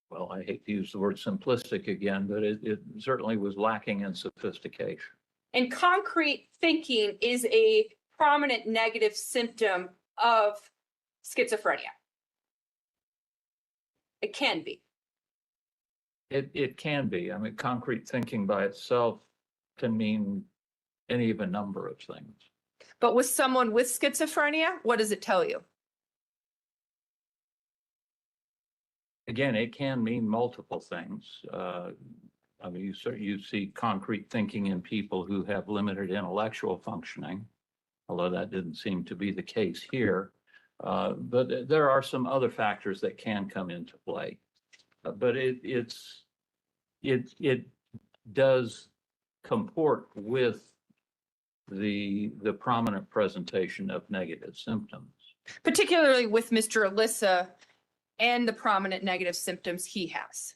well, I hate to use the word simplistic again, but it certainly was lacking in sophistication. And concrete thinking is a prominent negative symptom of schizophrenia. It can be. It can be. I mean, concrete thinking by itself can mean any of a number of things. But with someone with schizophrenia, what does it tell you? Again, it can mean multiple things. I mean, you see concrete thinking in people who have limited intellectual functioning, although that didn't seem to be the case here. But there are some other factors that can come into play. But it does comport with the prominent presentation of negative symptoms. Particularly with Mr. Alissa and the prominent negative symptoms he has.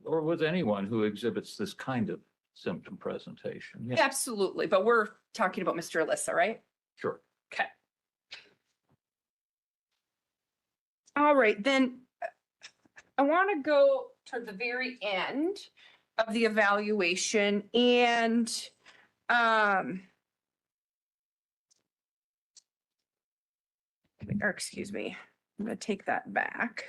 Or with anyone who exhibits this kind of symptom presentation. Yeah, Absolutely, but we're talking about Mr. Alissa, right? sure. Okay. All right, then I want to go to the very end of the evaluation and or excuse me, I'm going to take that back.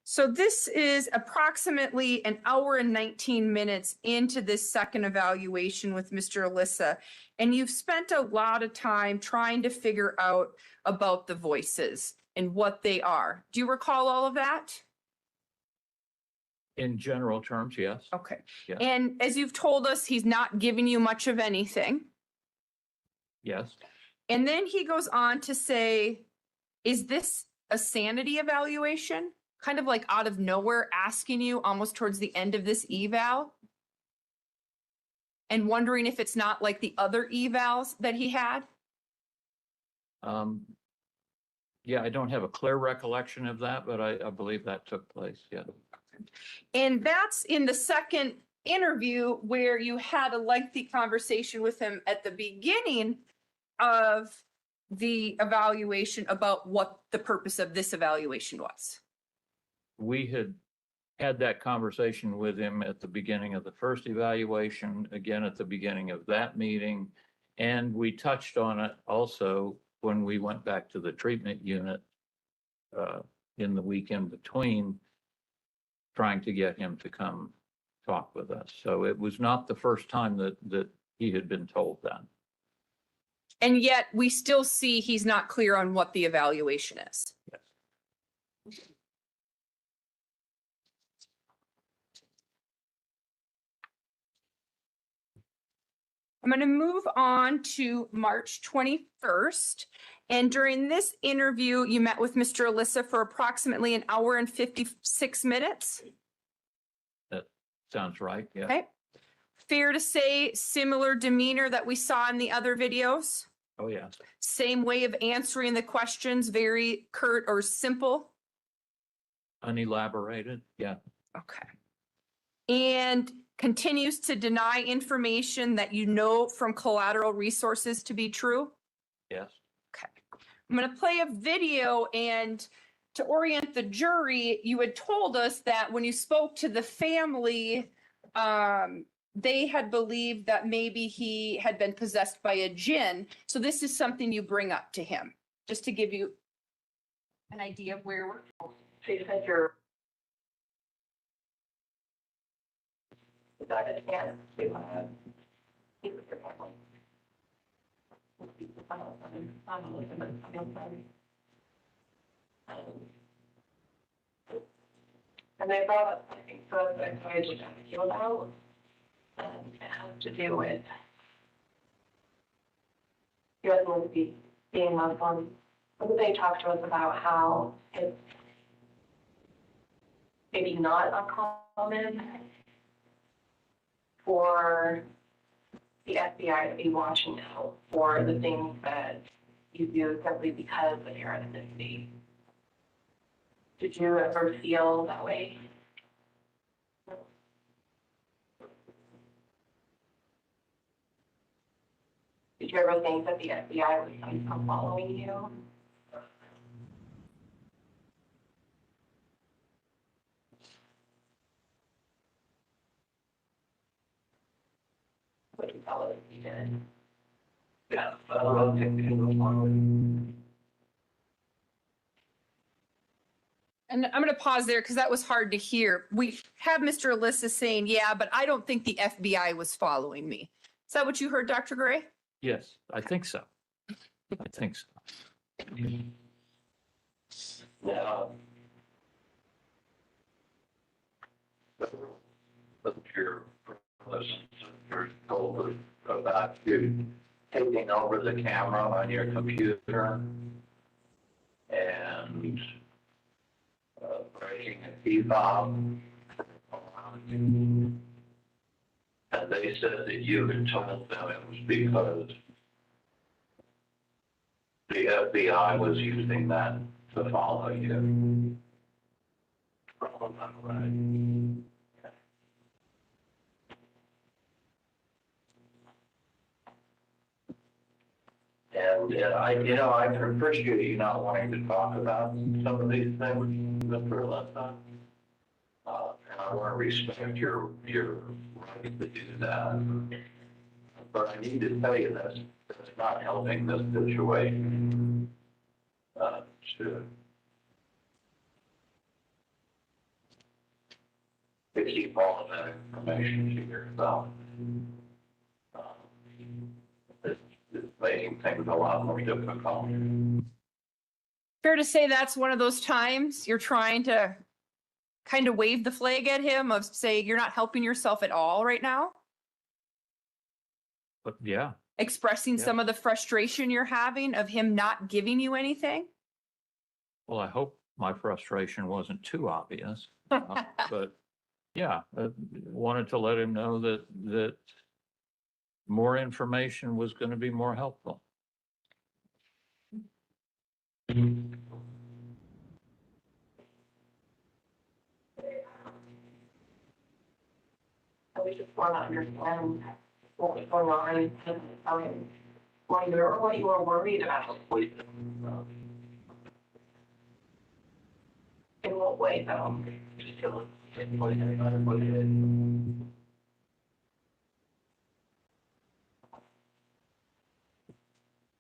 So this is approximately an hour and 19 minutes into this second evaluation with Mr. Alissa. And you've spent a lot of time trying to figure out about the voices and what they are. Do you recall all of that? In general terms, yes. Okay. Yeah. And as you've told us, he's not giving you much of anything. Yes. And then he goes on to say, is this a sanity evaluation? Kind of like out of nowhere asking you almost towards the end of this eval and wondering if it's not like the other evals that he had? Yeah, I don't have a clear recollection of that, but I believe that took place. Yeah. And that's in the second interview where you had a lengthy conversation with him at the beginning of the evaluation about what the purpose of this evaluation was. We had that conversation with him at the beginning of the first evaluation, again at the beginning of that meeting. And we touched on it also when we went back to the treatment unit in the week in between, trying to get him to come talk with us. So it was not the first time that he had been told that. And yet we still see he's not clear on what the evaluation is. Yes. I'm going to move on to March 21st. And during this interview, you met with Mr. Alissa for approximately an hour and 56 minutes. That sounds right. Yeah. Okay. Fair to say similar demeanor that we saw in the other videos? Oh, yeah. Same way of answering the questions, very curt or simple? Unelaborated. Yeah. Okay. And continues to deny information that you know from collateral resources to be true? Yes. Okay. I'm going to play a video, and to orient the jury, you had told us that when you spoke to the family, they had believed that maybe he had been possessed by a jinn. So this is something you bring up to him, just to give you an idea of where we're. So you said you're. Got it again to speak with your family. And they brought up, I think, so I just have to feel about, it has to do with your husband being Muslim. They talked to us about how it's maybe not uncommon for the FBI to be watching out for the things that you do simply because of your ethnicity. Did you ever feel that way? Did you ever think that the FBI was somehow following you? What you tell us you did? Yeah, well, And I'm going to pause there because that was hard to hear. We have Mr. Alyssa saying, yeah, but I don't think the FBI was following me. Is that what you heard, Dr. Gray? Yes, I think so. I think so. now. But your you're told about you taking over the camera on your computer and breaking a key fob. And they said that you had told them it was because the FBI was using that to follow you. Right. And I can appreciate you not wanting to talk about some of these things, Mr. Alissa. And I want to respect your right to do that. But I need to tell you this, it's not helping this situation. To keep all of that information to yourself. It's making things a lot more difficult. Fair to say that's one of those times you're trying to kind of wave the flag at him of say you're not helping yourself at all right now? But yeah, Expressing Yeah. some of the frustration you're having of him not giving you anything? well, I hope my frustration wasn't too obvious. But yeah, wanted to let him know that more information was going to be more helpful. We just want to understand what was going on and what you were worried about. In what way, though?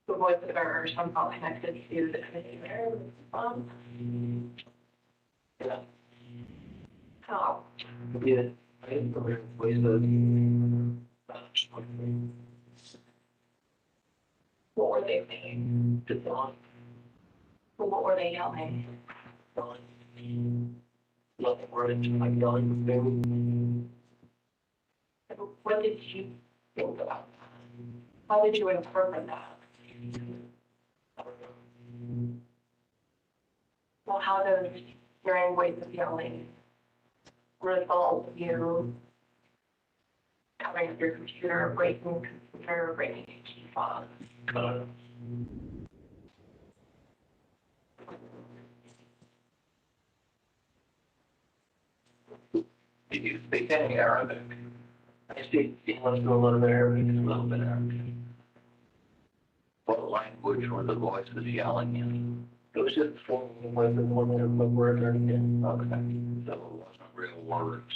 The voices that are somehow connected to the committee. Yeah. How? Yeah. What were they saying? What were they yelling? Nothing words like yelling. What did you think about that? How did you interpret that? Well, how does hearing voices yelling result of you covering up your computer, breaking the computer, breaking a key fob? Did you speak any Arabic? I speak English, a little bit Arabic, a little bit Arabic. What language were the voices yelling in? It was just formal voices, one word or anything. Okay, so it wasn't real words.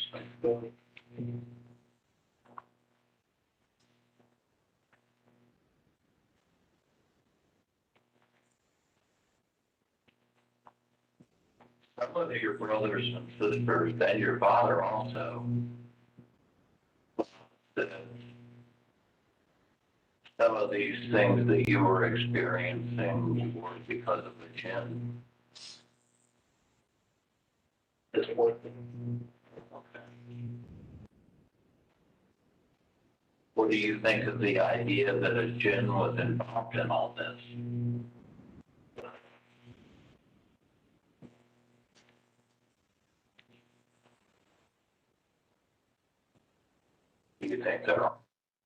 Some of your brothers and sisters and your father also said some of these things that you were experiencing were because of the jinn. It's working. Okay. What do you think of the idea that a jinn was involved in all this? you think there are?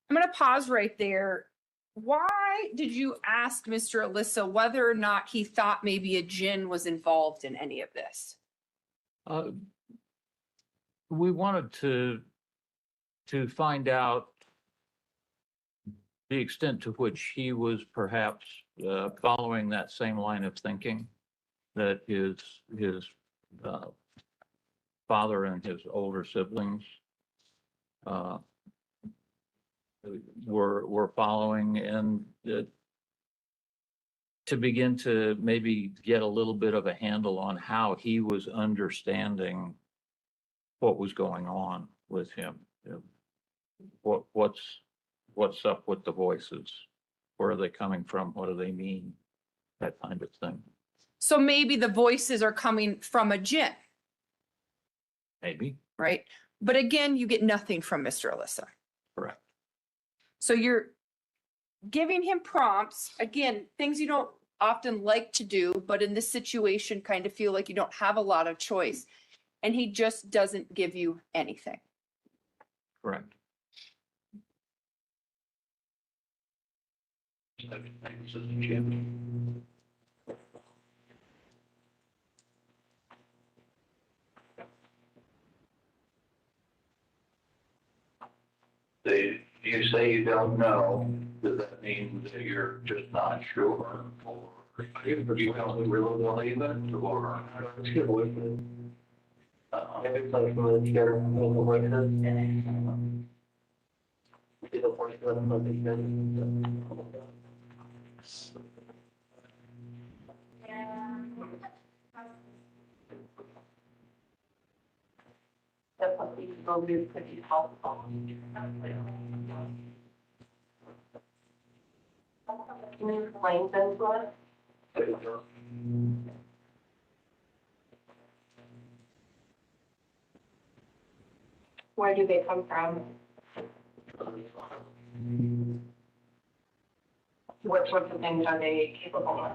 I'm gonna pause right there. Why did you ask Mr. Alissa whether or not he thought maybe a djinn was involved in any of this? We wanted to find out the extent to which he was perhaps following that same line of thinking that his father and his older siblings were following, and to begin to maybe get a little bit of a handle on how he was understanding what was going on with him. What's up with the voices? Where are they coming from? What do they mean? That kind of thing. So maybe the voices are coming from a djinn, Maybe. right? But again, you get nothing from Mr. Alissa. Correct. So you're giving him prompts, again, things you don't often like to do, but in this situation kind of feel like you don't have a lot of choice. And he just doesn't give you anything. Correct. You say you don't know, does that mean that you're just not sure? Or you don't really believe it, or? Maybe play from the chair, Definitely will be pretty helpful. Can you explain those to us? Where do they come from? What sorts of things are they capable of?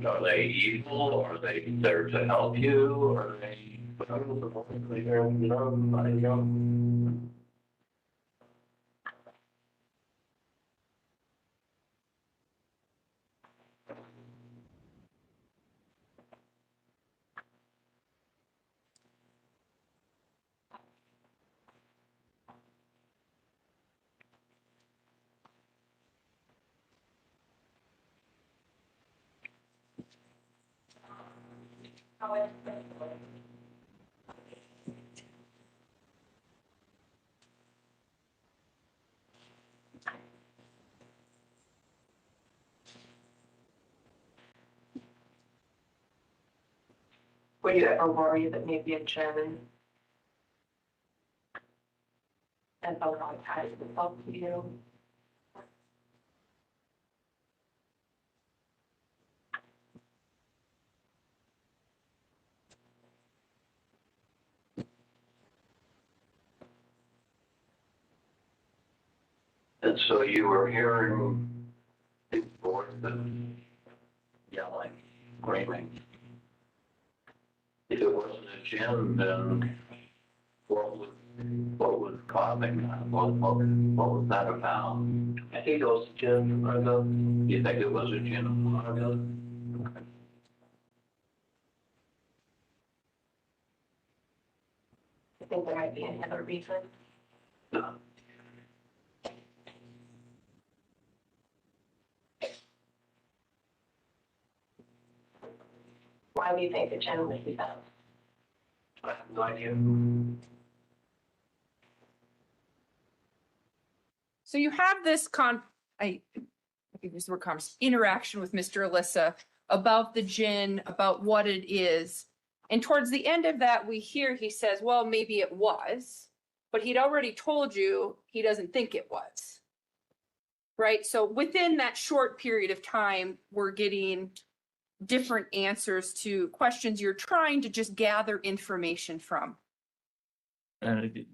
Are they evil? Are they there to help you? Or are they? Would you ever worry that maybe a djinn and a lot of ties itself to you? And so you were hearing these voices yelling, screaming. If it wasn't a djinn, then what was causing that? What was that about? I think it was a djinn. You think it was a djinn? I think there might be another reason. No. Why do you think a djinn would be that? I have no idea. So you have this I think this word interaction with Mr. Alissa about the djinn, about what it is. And towards the end of that, we hear he says, well, maybe it was, but he'd already told you he doesn't think it was. Right? So within that short period of time, we're getting different answers to questions you're trying to just gather information from. And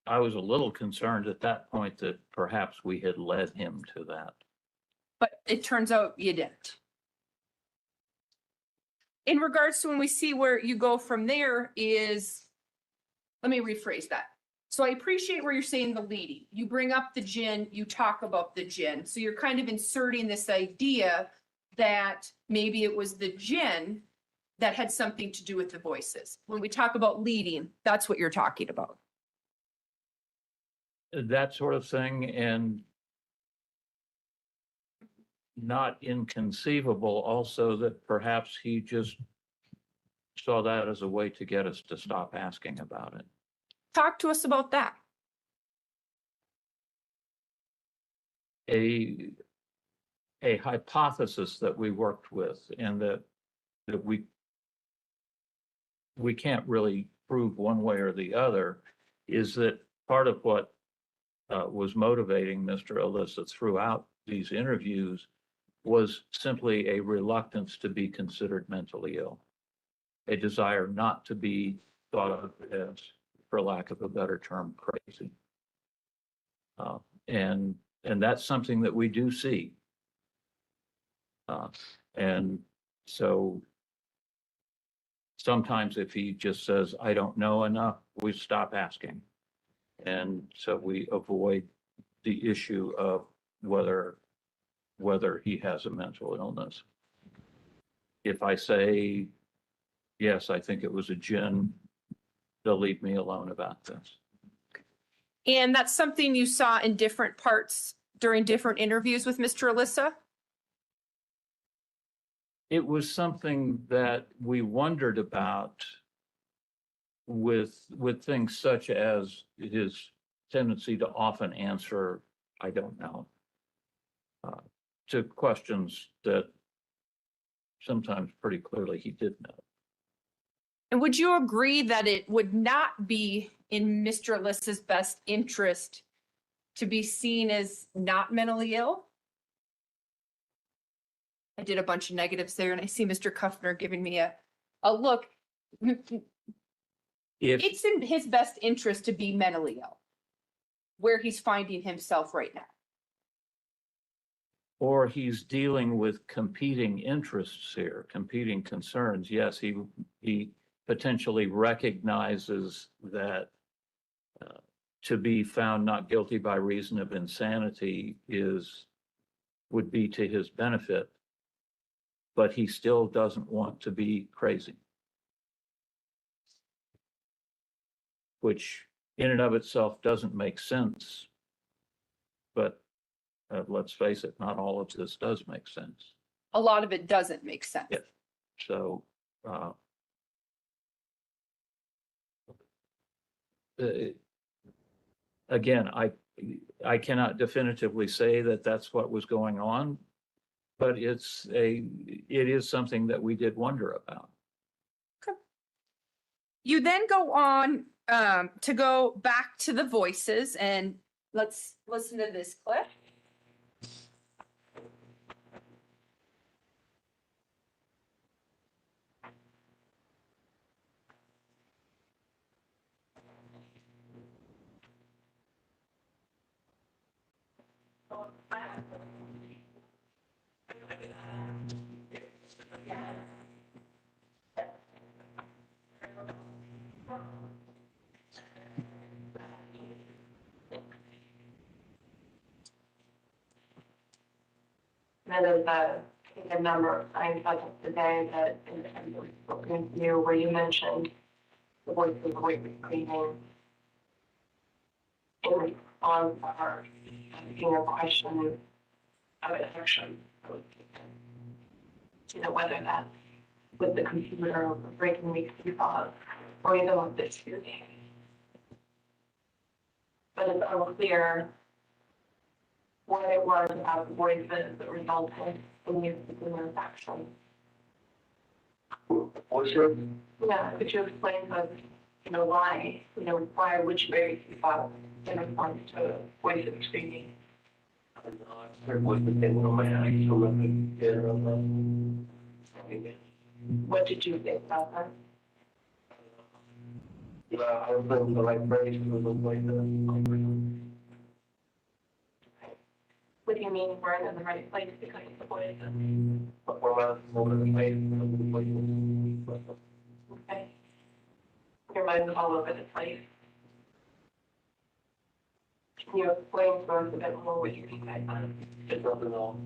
I was a little concerned at that point that perhaps we had led him to that. But it turns out you didn't. In regards to when we see where you go from there is, let me rephrase that. So I appreciate where you're saying the leading. You bring up the gin, you talk about the gin. So you're kind of inserting this idea that maybe it was the gin that had something to do with the voices. When we talk about leading, that's what you're talking about. That sort of thing, and not inconceivable also that perhaps he just saw that as a way to get us to stop asking about it. Talk to us about that. A hypothesis that we worked with and that we can't really prove one way or the other is that part of what was motivating Mr. Alissa throughout these interviews was simply a reluctance to be considered mentally ill, a desire not to be thought of as, for lack of a better term, crazy. And that's something that we do see. And so sometimes if he just says, I don't know enough, we stop asking. And so we avoid the issue of whether he has a mental illness. If I say, yes, I think it was a gin, they'll leave me alone about this. And that's something you saw in different parts during different interviews with Mr. Alissa? It was something that we wondered about with things such as his tendency to often answer, I don't know, to questions that sometimes pretty clearly he did know. And would you agree that it would not be in Mr. Alissa's best interest to be seen as not mentally ill? I did a bunch of negatives there and I see Mr. Kuffner giving me a look. It's in his best interest to be mentally ill, where he's finding himself right now. Or he's dealing with competing interests here, competing concerns. Yes, he potentially recognizes that to be found not guilty by reason of insanity would be to his benefit, but he still doesn't want to be crazy, which in and of itself doesn't make sense. But let's face it, not all of this does make sense. A lot of it doesn't make sense. Yes. So again, I cannot definitively say that that's what was going on, but it is something that we did wonder about. Okay. You then go on to go back to the voices, and let's listen to this clip. There's a number of times like today that in you where you mentioned the voice of the weight screening in response to our asking a question of action. You know, whether that's with the computer or breaking the keyboard or even with this shooting. But it's unclear what it was about the voices that resulted in you taking those actions. What's that? Yeah, could you explain the, why would you break the keyboard in response to voice of screening? There was the thing on my eye, so let me get it on What did you think about that? I was in the right place for the way What do you mean we're in the right place because of the voices? Okay. Your mind's all over the place. Can you explain to us a bit more what you mean by that? It doesn't all.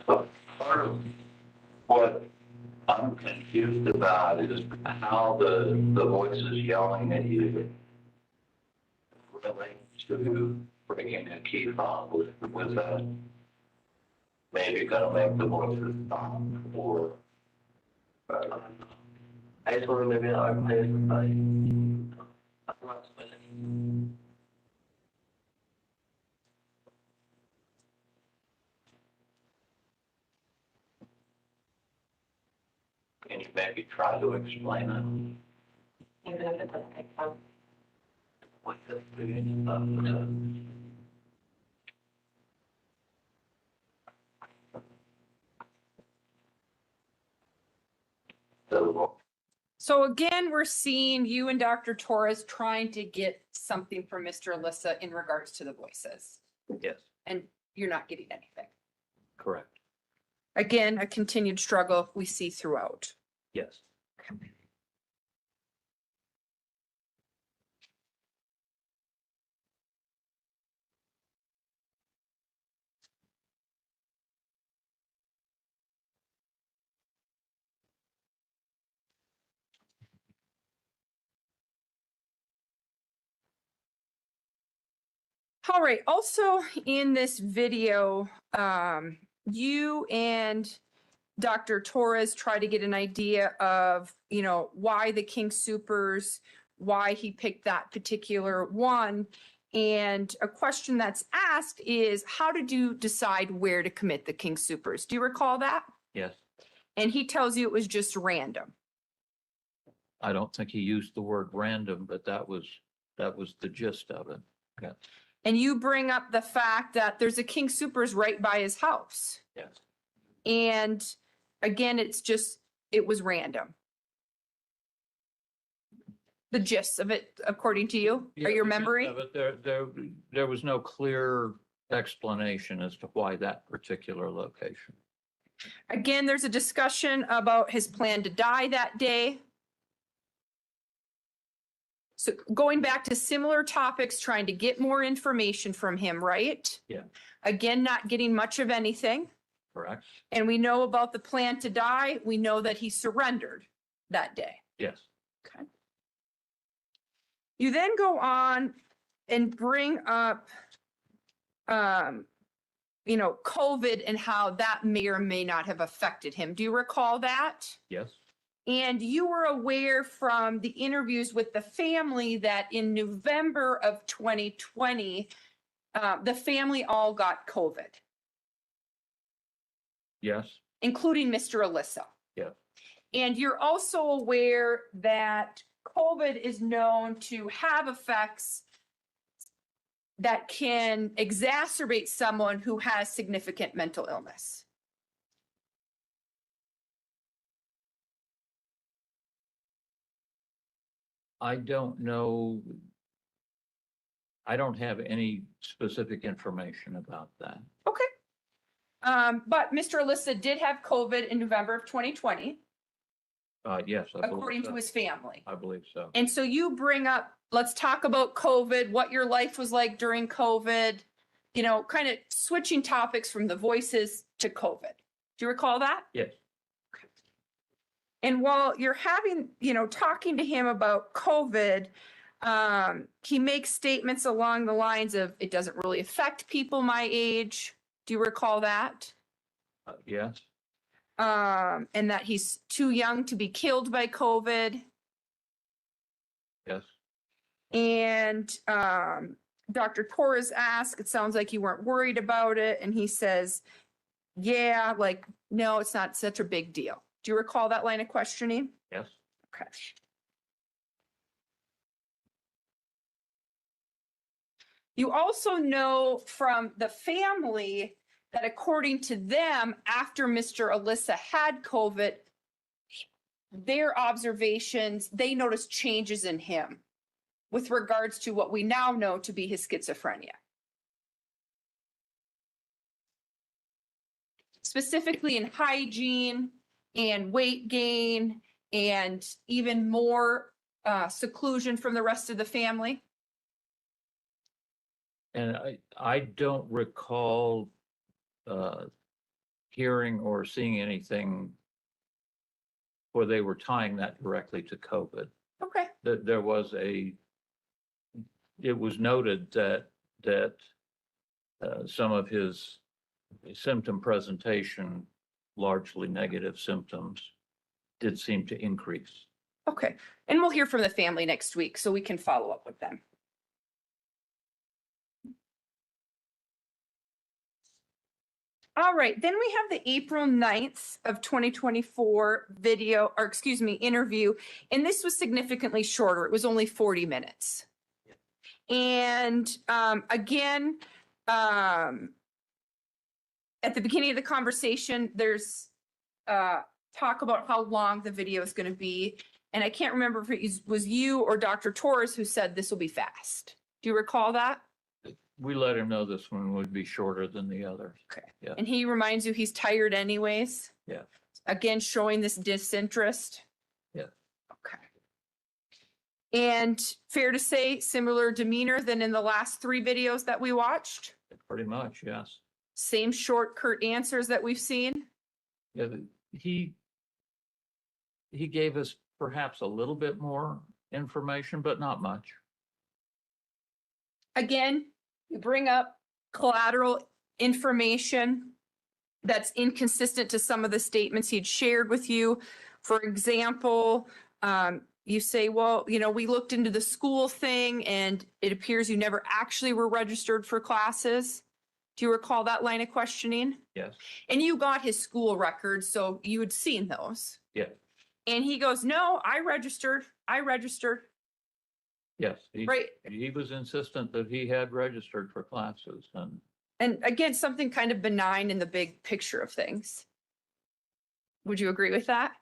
So part of what I'm confused about is how the voice is yelling at you relates to bringing a key fob with that. Maybe gonna make the voices stop or. I just wanna maybe I'm not spending. Can you maybe try to explain it? Even if it doesn't make sense. With the stuff. So, So again, we're seeing you and Dr. Torres trying to get something from Mr. Alissa in regards to the voices, Yes, and you're not getting anything. correct. Again, a continued struggle we see throughout. Yes. All right, also in this video, you and Dr. Torres try to get an idea of, why the King Supers, why he picked that particular one. And a question that's asked is, how did you decide where to commit the King Supers? Do you recall that? Yes, And he tells you it was just random. I don't think he used the word random, but that was the gist of it. Yeah. And you bring up the fact that there's a King Supers right by his house. Yes. And again, it was random. The gist of it, according to you, Yeah, or your the gist memory? of it, there was no clear explanation as to why that particular location. Again, there's a discussion about his plan to die that day. So going back to similar topics, trying to get more information from him, right? Yeah. Again, not getting much of anything. Correct? And we know about the plan to die. We know that he surrendered that day. Yes. Okay. You then go on and bring up, COVID and how that may or may not have affected him. Do you recall that? Yes. And you were aware from the interviews with the family that in November of 2020, the family all got COVID, Yes. including Mr. Alissa. Yeah. And you're also aware that COVID is known to have effects that can exacerbate someone who has significant mental illness. I don't know. I don't have any specific information about that. Okay. But Mr. Alissa did have COVID in November of 2020, Yes. I believe according so. to his family. I believe so. And so you bring up, let's talk about COVID, what your life was like during COVID, kind of switching topics from the voices to COVID. Do you recall that? Yes. And while you're having, talking to him about COVID, he makes statements along the lines of, it doesn't really affect people my age. Do you recall that? Yes, And that he's too young to be killed by COVID. yes. And Dr. Torres asked, it sounds like you weren't worried about it. And he says, yeah, like, no, it's not such a big deal. Do you recall that line of questioning? Yes. Okay. You also know from the family that according to them, after Mr. Alissa had COVID, their observations, they noticed changes in him with regards to what we now know to be his schizophrenia. Specifically in hygiene and weight gain and even more seclusion from the rest of the family. And I don't recall hearing or seeing anything where they were tying that directly to COVID. Okay. That there was it was noted that some of his symptom presentation, largely negative symptoms, did seem to increase. Okay. And we'll hear from the family next week, so we can follow up with them. All right, then we have the April 9th of 2024 video, or excuse me, interview. And this was significantly shorter. It was only 40 minutes. And again, at the beginning of the conversation, there's talk about how long the video is going to be. And I can't remember if it was you or Dr. Torres who said this will be fast. Do you recall that? We let him know this one would be shorter than the others. Okay. Yeah. And he reminds you he's tired anyways? Yeah. Again, showing this disinterest? Yeah. Okay. And fair to say, similar demeanor than in the last 3 videos that we watched? Pretty much, yes. Same short, curt answers that we've seen? Yeah, he gave us perhaps a little bit more information, but not much. Again, you bring up collateral information that's inconsistent to some of the statements he'd shared with you. For example, you say, well, we looked into the school thing and it appears you never actually were registered for classes. Do you recall that line of questioning? Yes. And you got his school records, so you had seen those. Yeah. And he goes, no, I registered. Yes. Right. He was insistent that he had registered for classes, And again, something kind of benign in the big picture of things. Would you agree with that?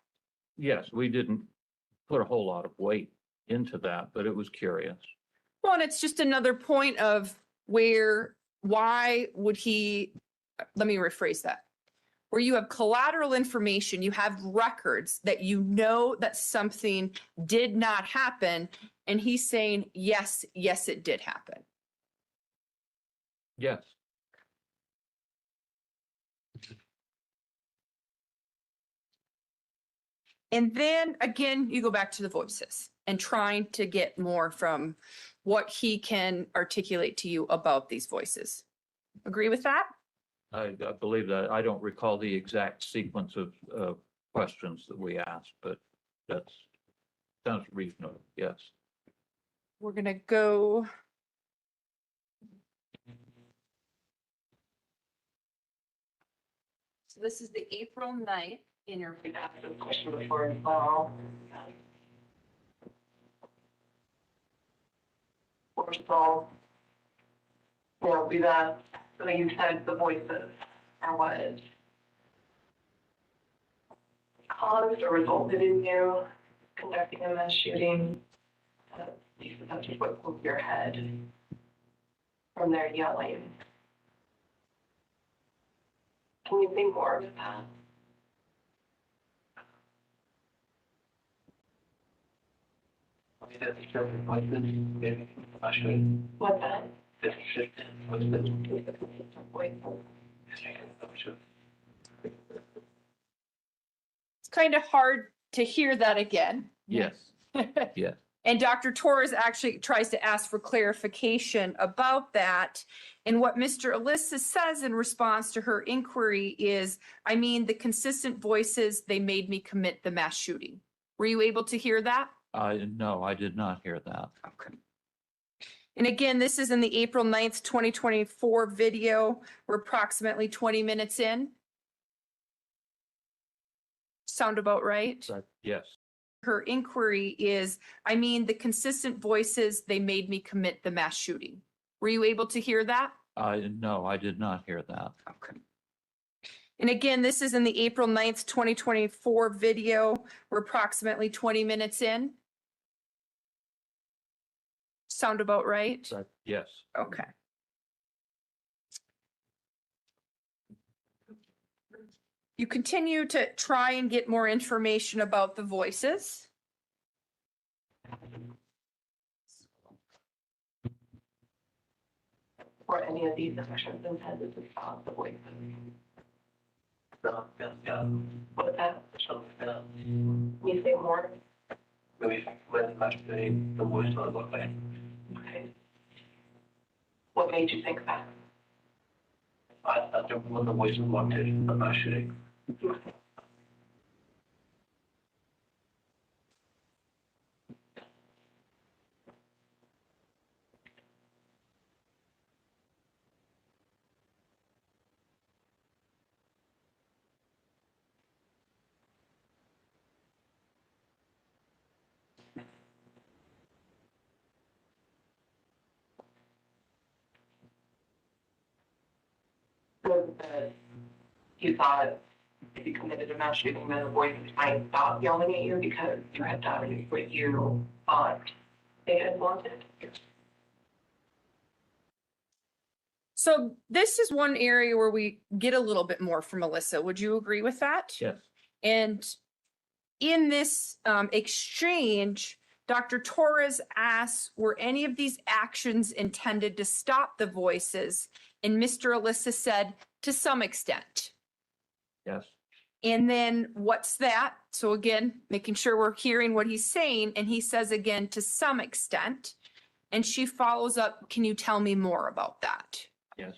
yes, we didn't put a whole lot of weight into that, but it was curious. Well, and it's just another point of why would he, let me rephrase that. Where you have collateral information, you have records that you know that something did not happen. And he's saying, yes, it did happen. Yes. And then again, you go back to the voices and trying to get more from what he can articulate to you about these voices. Agree with that? I believe that. I don't recall the exact sequence of questions that we asked, but sounds reasonable. Yes. We're going to go. So this is the April 9th interview. Question before as well. First of all, we've asked, so you said the voices are what caused or resulted in you conducting a mass shooting. You said that's what broke your head from their yelling. Can you say more of that? What's that? It's kind of hard to hear that again. Yes, yes. And Dr. Torres actually tries to ask for clarification about that. And what Mr. Alissa says in response to her inquiry is, I mean, the consistent voices, they made me commit the mass shooting. Were you able to hear that? No, I did not hear that. Okay. And again, this is in the April 9th, 2024 video. We're approximately 20 minutes in. Sound about right? Yes, Her inquiry is, I mean, the consistent voices, they made me commit the mass shooting. Were you able to hear that? no, I did not hear that. Okay. And again, this is in the April 9th, 2024 video. We're approximately 20 minutes in. Sound about right? Yes. Okay. You continue to try and get more information about the voices. Or any of these actions intended to stop the voices. What's that? Can you say more? Maybe when the voice not look like. Okay. What made you think that? I don't want the voice wanted, I'm not shooting. So that you thought if you committed a mass shooting, then the voices might stop yelling at you because you had done what you thought they had wanted? So this is one area where we get a little bit more from Alissa. Would you agree with that? Yes. And in this exchange, Dr. Torres asks, were any of these actions intended to stop the voices? And Mr. Alissa said, to some extent. Yes. And then what's that? So again, making sure we're hearing what he's saying. And he says again, to some extent. And she follows up, can you tell me more about that? Yes.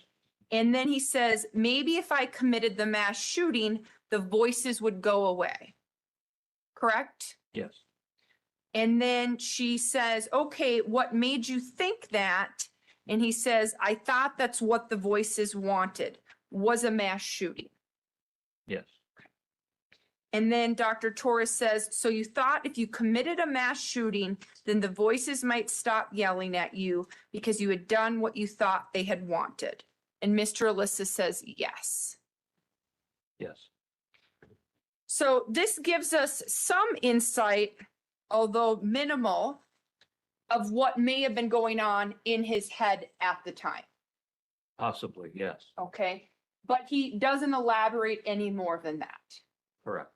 And then he says, maybe if I committed the mass shooting, the voices would go away. Correct? Yes. And then she says, okay, what made you think that? And he says, I thought that's what the voices wanted, was a mass shooting. Yes. And then Dr. Torres says, so you thought if you committed a mass shooting, then the voices might stop yelling at you because you had done what you thought they had wanted. And Mr. Alissa says, yes. Yes. So this gives us some insight, although minimal, of what may have been going on in his head at the time. Possibly, yes. Okay. But he doesn't elaborate any more than that. Correct.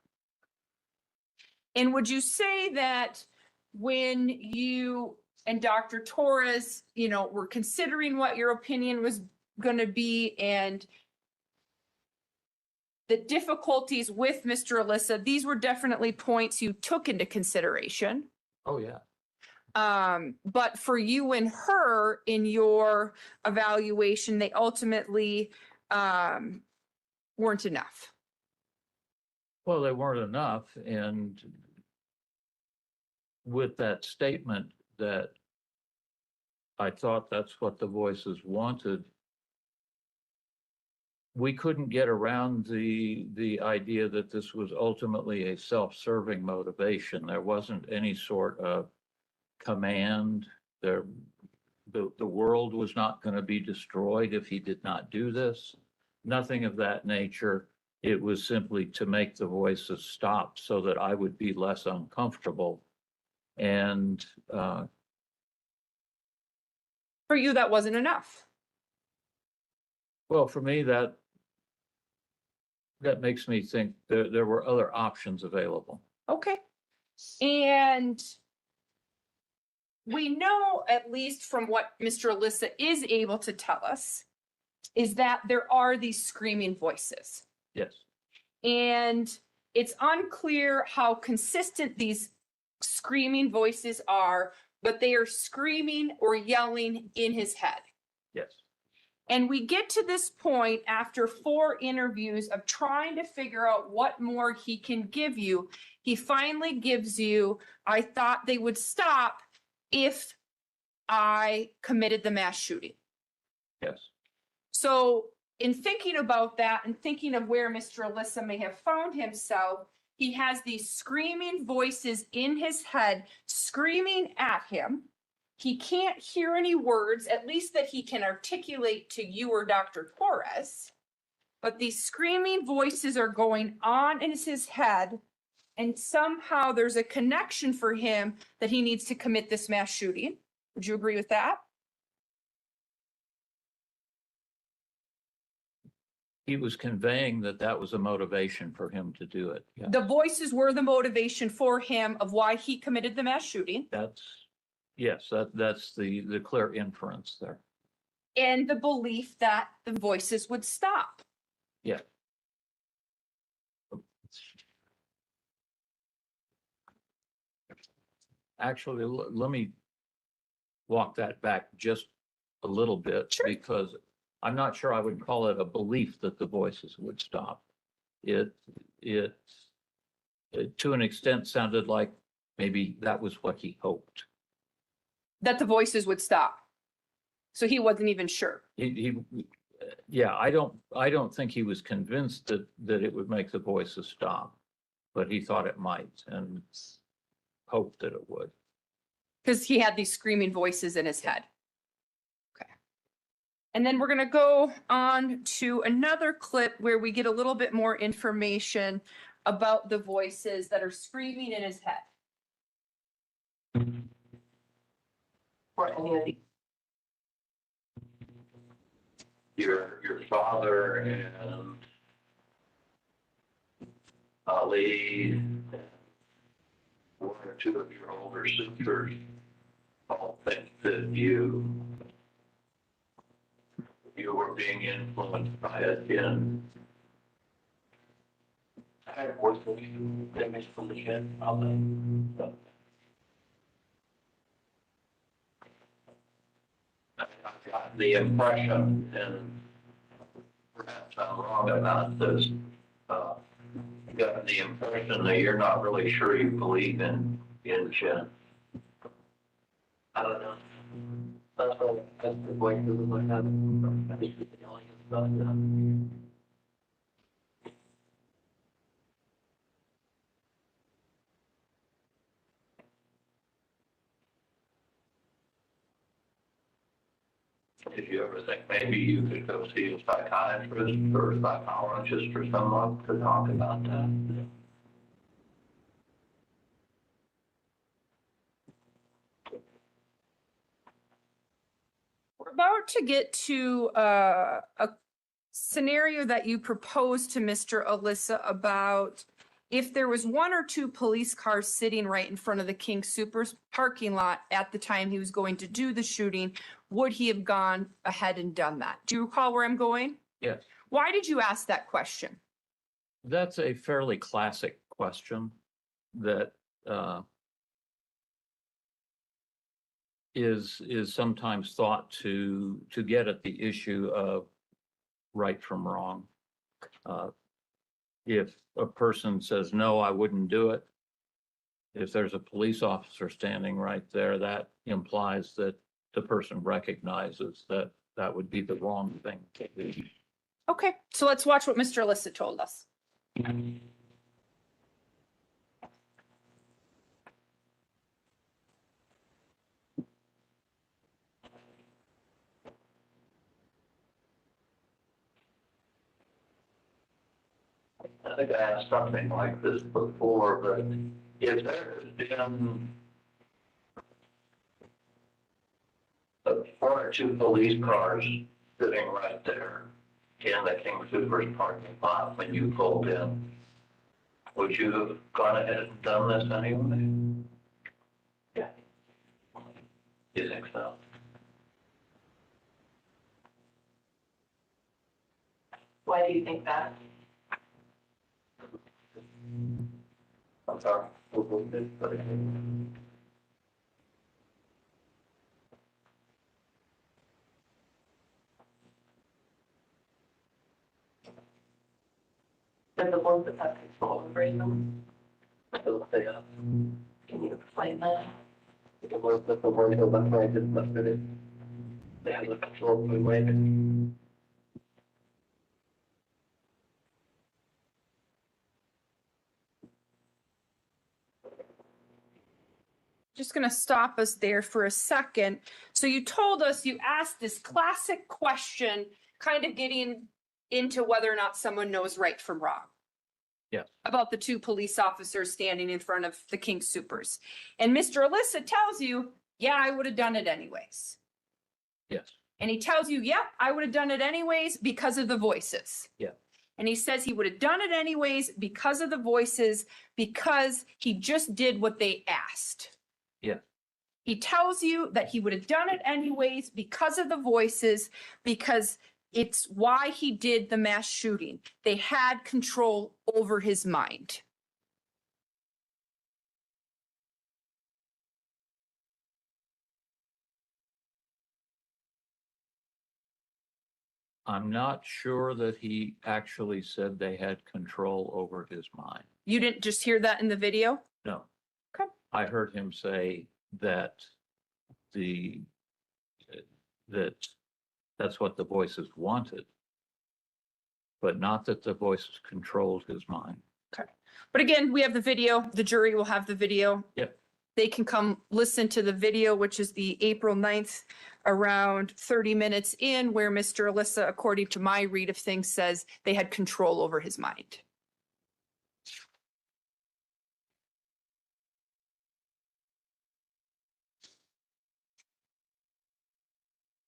And would you say that when you and Dr. Torres, were considering what your opinion was going to be and the difficulties with Mr. Alissa, these were definitely points you took into consideration. Oh, yeah. But for you and her in your evaluation, they ultimately weren't enough. Well, they weren't enough. And with that statement that I thought that's what the voices wanted, we couldn't get around the idea that this was ultimately a self-serving motivation. There wasn't any sort of command. The world was not going to be destroyed if he did not do this. Nothing of that nature. It was simply to make the voices stop so that I would be less uncomfortable. And For you, that wasn't enough. well, for me, that makes me think there were other options available. Okay. And we know, at least from what Mr. Alissa is able to tell us, is that there are these screaming voices. Yes. And It's unclear how consistent these screaming voices are, but they are screaming or yelling in his head. Yes. And we get to this point after 4 interviews of trying to figure out what more he can give you. He finally gives you, I thought they would stop if I committed the mass shooting. Yes. So in thinking about that and thinking of where Mr. Alissa may have found himself, he has these screaming voices in his head screaming at him. He can't hear any words, at least that he can articulate to you or Dr. Torres. But these screaming voices are going on in his head. And somehow there's a connection for him that he needs to commit this mass shooting. Would you agree with that? He was conveying that that was a motivation for him to do it. Yeah. The voices were the motivation for him of why he committed the mass shooting. Yes, that's the clear inference there. And the belief that the voices would stop. Yeah. Actually, let me walk that back just a little bit. Sure. Because I'm not sure I would call it a belief that the voices would stop. It to an extent sounded like maybe that was what he hoped. That the voices would stop. So he wasn't even sure. Yeah, I don't think he was convinced that it would make the voices stop, but he thought it might and hoped that it would. Because he had these screaming voices in his head. Okay. And then we're going to go on to another clip where we get a little bit more information about the voices that are screaming in his head. For any of the Your father and Ali, one or two of your older sisters, all think that you were being influenced by it in. I had worked with you, damage from the shed, I got the impression, and perhaps I'm wrong about this, I got the impression that you're not really sure you believe in Jen. I don't know. That's the voice of what happened. I think he's yelling and stuff. Did you ever think maybe you could go see a psychiatrist or a psychologist or someone to talk about that? We're about to get to a scenario that you proposed to Mr. Alissa about if there was 1 or 2 police cars sitting right in front of the King Soopers parking lot at the time he was going to do the shooting, would he have gone ahead and done that? Do you recall where I'm going? Yes. Why did you ask that question? That's a fairly classic question that is sometimes thought to get at the issue of right from wrong. If a person says, no, I wouldn't do it, if there's a police officer standing right there, that implies that the person recognizes that that would be the wrong thing to do. Okay, so let's watch what Mr. Alissa told us. I think I asked something like this before, but if there has been 1 or 2 police cars sitting right there in the King Soopers parking lot when you pulled in, would you have gone ahead and done this anyway? Yeah. You think so? Why do you think that? And the ones that have control over them. Yeah. Can you explain that? The ones that the ones that left right didn't left it. They have the control of the way. Just going to stop us there for a second. So you told us you asked this classic question, kind of getting into whether or not someone knows right from wrong. Yes. About the two police officers standing in front of the King Supers. And Mr. Alissa tells you, yeah, I would have done it anyways. Yes. And he tells you, yep, I would have done it anyways because of the voices. Yeah. And he says he would have done it anyways because of the voices, because he just did what they asked. Yeah. He tells you that he would have done it anyways because of the voices, because it's why he did the mass shooting. They had control over his mind. I'm not sure that he actually said they had control over his mind. You didn't just hear that in the video? No. Okay. I heard him say that that's what the voices wanted, but not that the voices controlled his mind. Okay. But again, we have the video. The jury will have the video. Yep. They can come listen to the video, which is the April 9th, around 30 minutes in, where Mr. Alissa, according to my read of things, says they had control over his mind.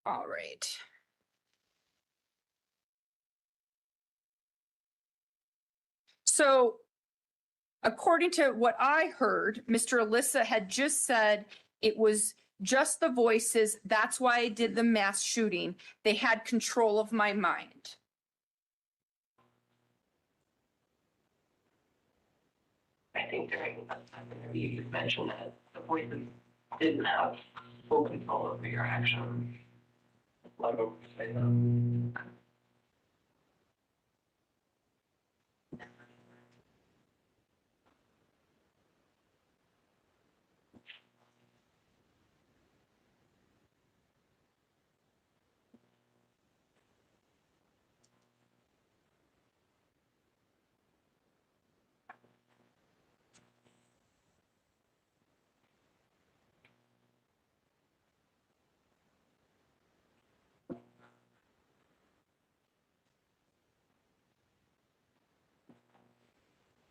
All right. So according to what I heard, Mr. Alissa had just said it was just the voices. That's why I did the mass shooting. They had control of my mind. I think during that time you mentioned that the voices didn't have full control over your actions. Why don't we say that?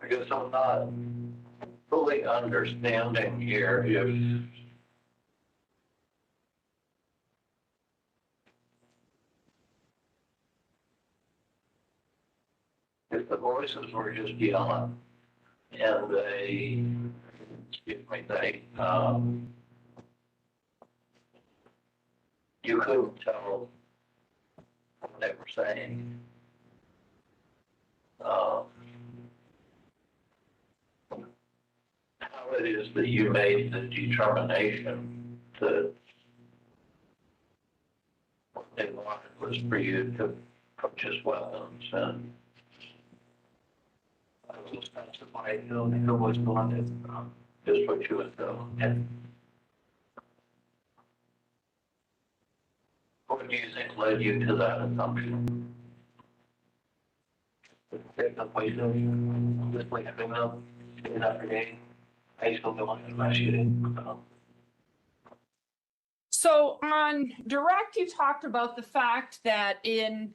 I guess I'm not fully understanding here if the voices were just yelling and you couldn't tell what they were saying. How it is that you made the determination that what they wanted was for you to purchase weapons and just specify who was wanted, just what you would do. And what do you think led you to that assumption? So on direct, you talked about the fact that in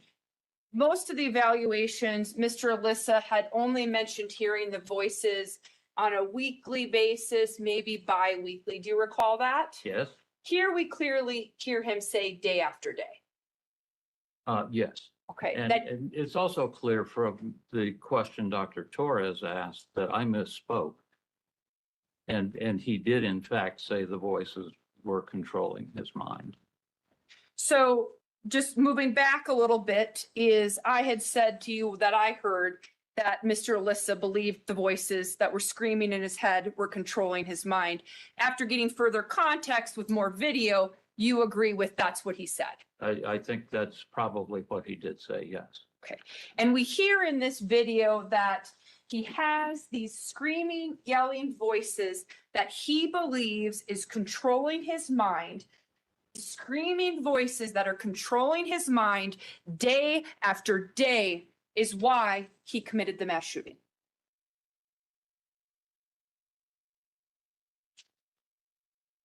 most of the evaluations, Mr. Alissa had only mentioned hearing the voices on a weekly basis, maybe bi-weekly. Do you recall that? Yes. Here we clearly hear him say day after day. Yes. Okay, And it's also clear from the question Dr. Torres asked that I misspoke. And he did in fact say the voices were controlling his mind. So just moving back a little bit is I had said to you that I heard that Mr. Alissa believed the voices that were screaming in his head were controlling his mind. After getting further context with more video, you agree with that's what he said. I think that's probably what he did say, yes. Okay. And we hear in this video that he has these screaming, yelling voices that he believes is controlling his mind. Screaming voices that are controlling his mind day after day is why he committed the mass shooting.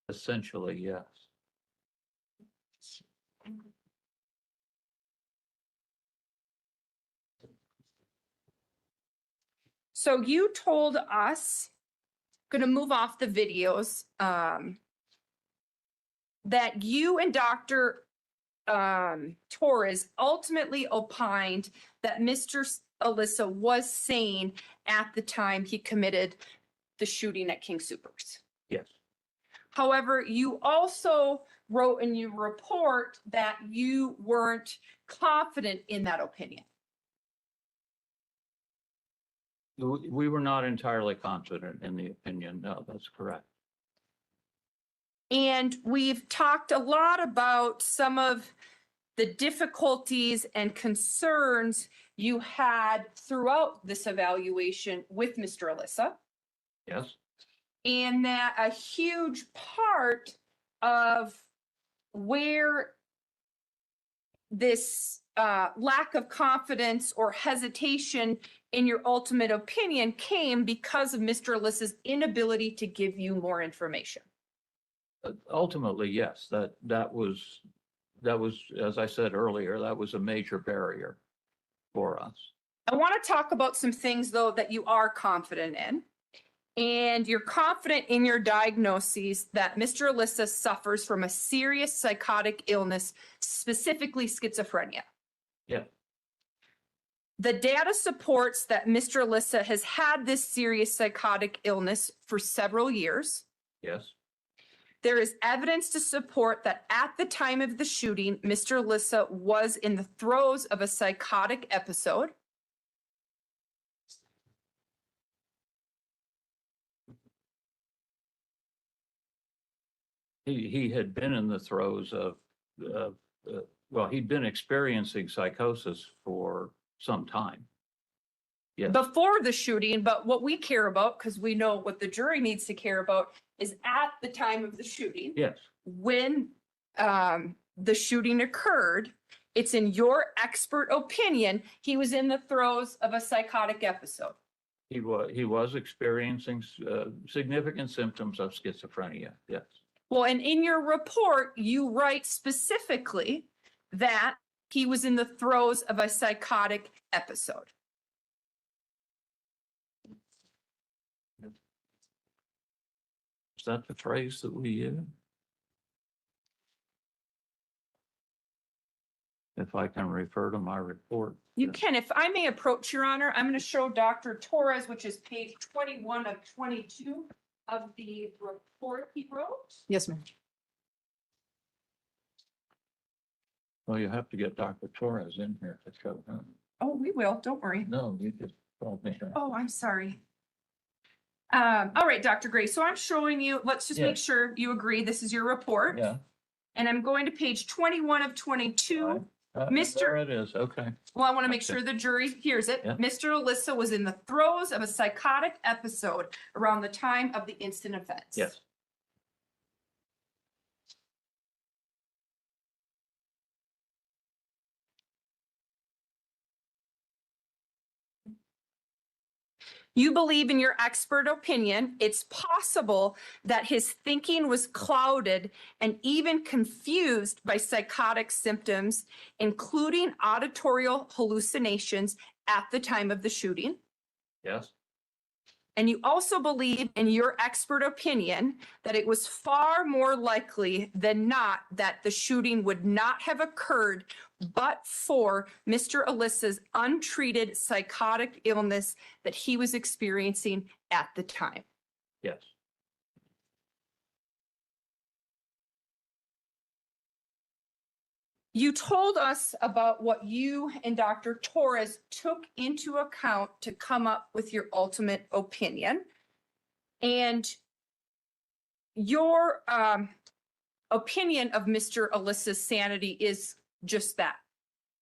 Essentially, yes. So you told us, going to move off the videos, that you and Dr. Torres ultimately opined that Mr. Alissa was sane at the time he committed the shooting at King Soopers. Yes. However, you also wrote in your report that you weren't confident in that opinion. We were not entirely confident in the opinion. No, that's correct. And we've talked a lot about some of the difficulties and concerns you had throughout this evaluation with Mr. Alissa. Yes. And that a huge part of where this lack of confidence or hesitation in your ultimate opinion came because of Mr. Alissa's inability to give you more information. Ultimately, yes, that was, as I said earlier, that was a major barrier for us. I want to talk about some things, though, that you are confident in. And you're confident in your diagnoses that Mr. Alissa suffers from a serious psychotic illness, specifically schizophrenia. Yeah. The data supports that Mr. Alissa has had this serious psychotic illness for several years. Yes. There is evidence to support that at the time of the shooting, Mr. Alissa was in the throes of a psychotic episode. He had been in the throes of, well, he'd been experiencing psychosis for some time. Yes. Before the shooting, but what we care about, because we know what the jury needs to care about, is at the time of the shooting. Yes. When the shooting occurred, it's in your expert opinion, he was in the throes of a psychotic episode. He was experiencing significant symptoms of schizophrenia. Yes. Well, and in your report, you write specifically that he was in the throes of a psychotic episode. Is that the phrase that we use? If I can refer to my report. You can, if I may approach, Your Honor, I'm going to show Dr. Torres, which is page 21 of 22 of the report he wrote. Yes, ma'am. Well, you have to get Dr. Torres in here to show him. Oh, we will, don't worry. No, you just told me that. Oh, I'm sorry. All right, Dr. Gray, so I'm showing you, let's just make Yeah. sure you agree, this is your report. Yeah. And I'm going to page 21 of 22. Mr. There it is, okay. Well, I want to make Okay. sure the jury hears it. Yeah. Mr. Alissa was in the throes of a psychotic episode around the time of the instant offense. Yes. You believe in your expert opinion, it's possible that his thinking was clouded and even confused by psychotic symptoms, including auditorial hallucinations at the time of the shooting. Yes. And you also believe in your expert opinion that it was far more likely than not that the shooting would not have occurred but for Mr. Alissa's untreated psychotic illness that he was experiencing at the time. Yes. You told us about what you and Dr. Torres took into account to come up with your ultimate opinion. And your opinion of Mr. Alissa's sanity is just that,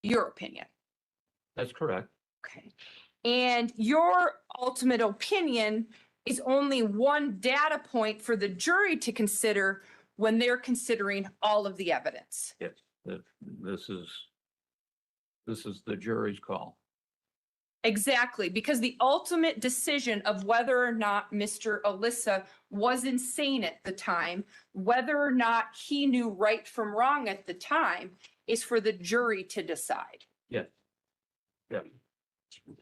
your opinion. That's correct. Okay. And your ultimate opinion is only one data point for the jury to consider when they're considering all of the evidence. Yes, this is the jury's call. Exactly, because the ultimate decision of whether or not Mr. Alissa was insane at the time, whether or not he knew right from wrong at the time, is for the jury to decide. Yes. Yeah. If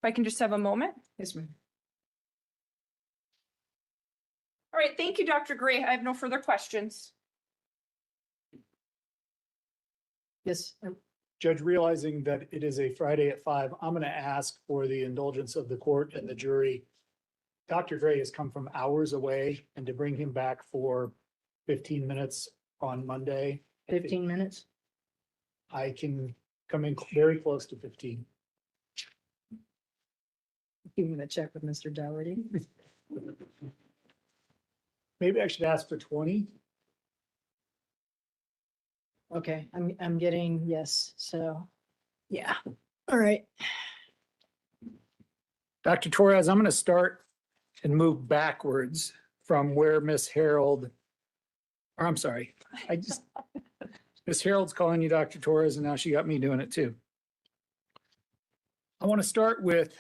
I can just have a moment. Yes, ma'am. All right, thank you, Dr. Gray. I have no further questions. Yes, Judge, realizing that it is a Friday at 5, I'm going to ask for the indulgence of the court and the jury. Dr. Gray has come from hours away, and to bring him back for 15 minutes on Monday, 15 minutes. I can come in very close to 15. You going to check with Mr. Dougherty? Maybe I should ask for 20. Okay, I'm getting yes, so, yeah, all right. Dr. Torres, I'm going to start and move backwards from where Miss Harold, or I'm sorry, Miss Harold's calling you Dr. Torres, and now she got me doing it too. I want to start with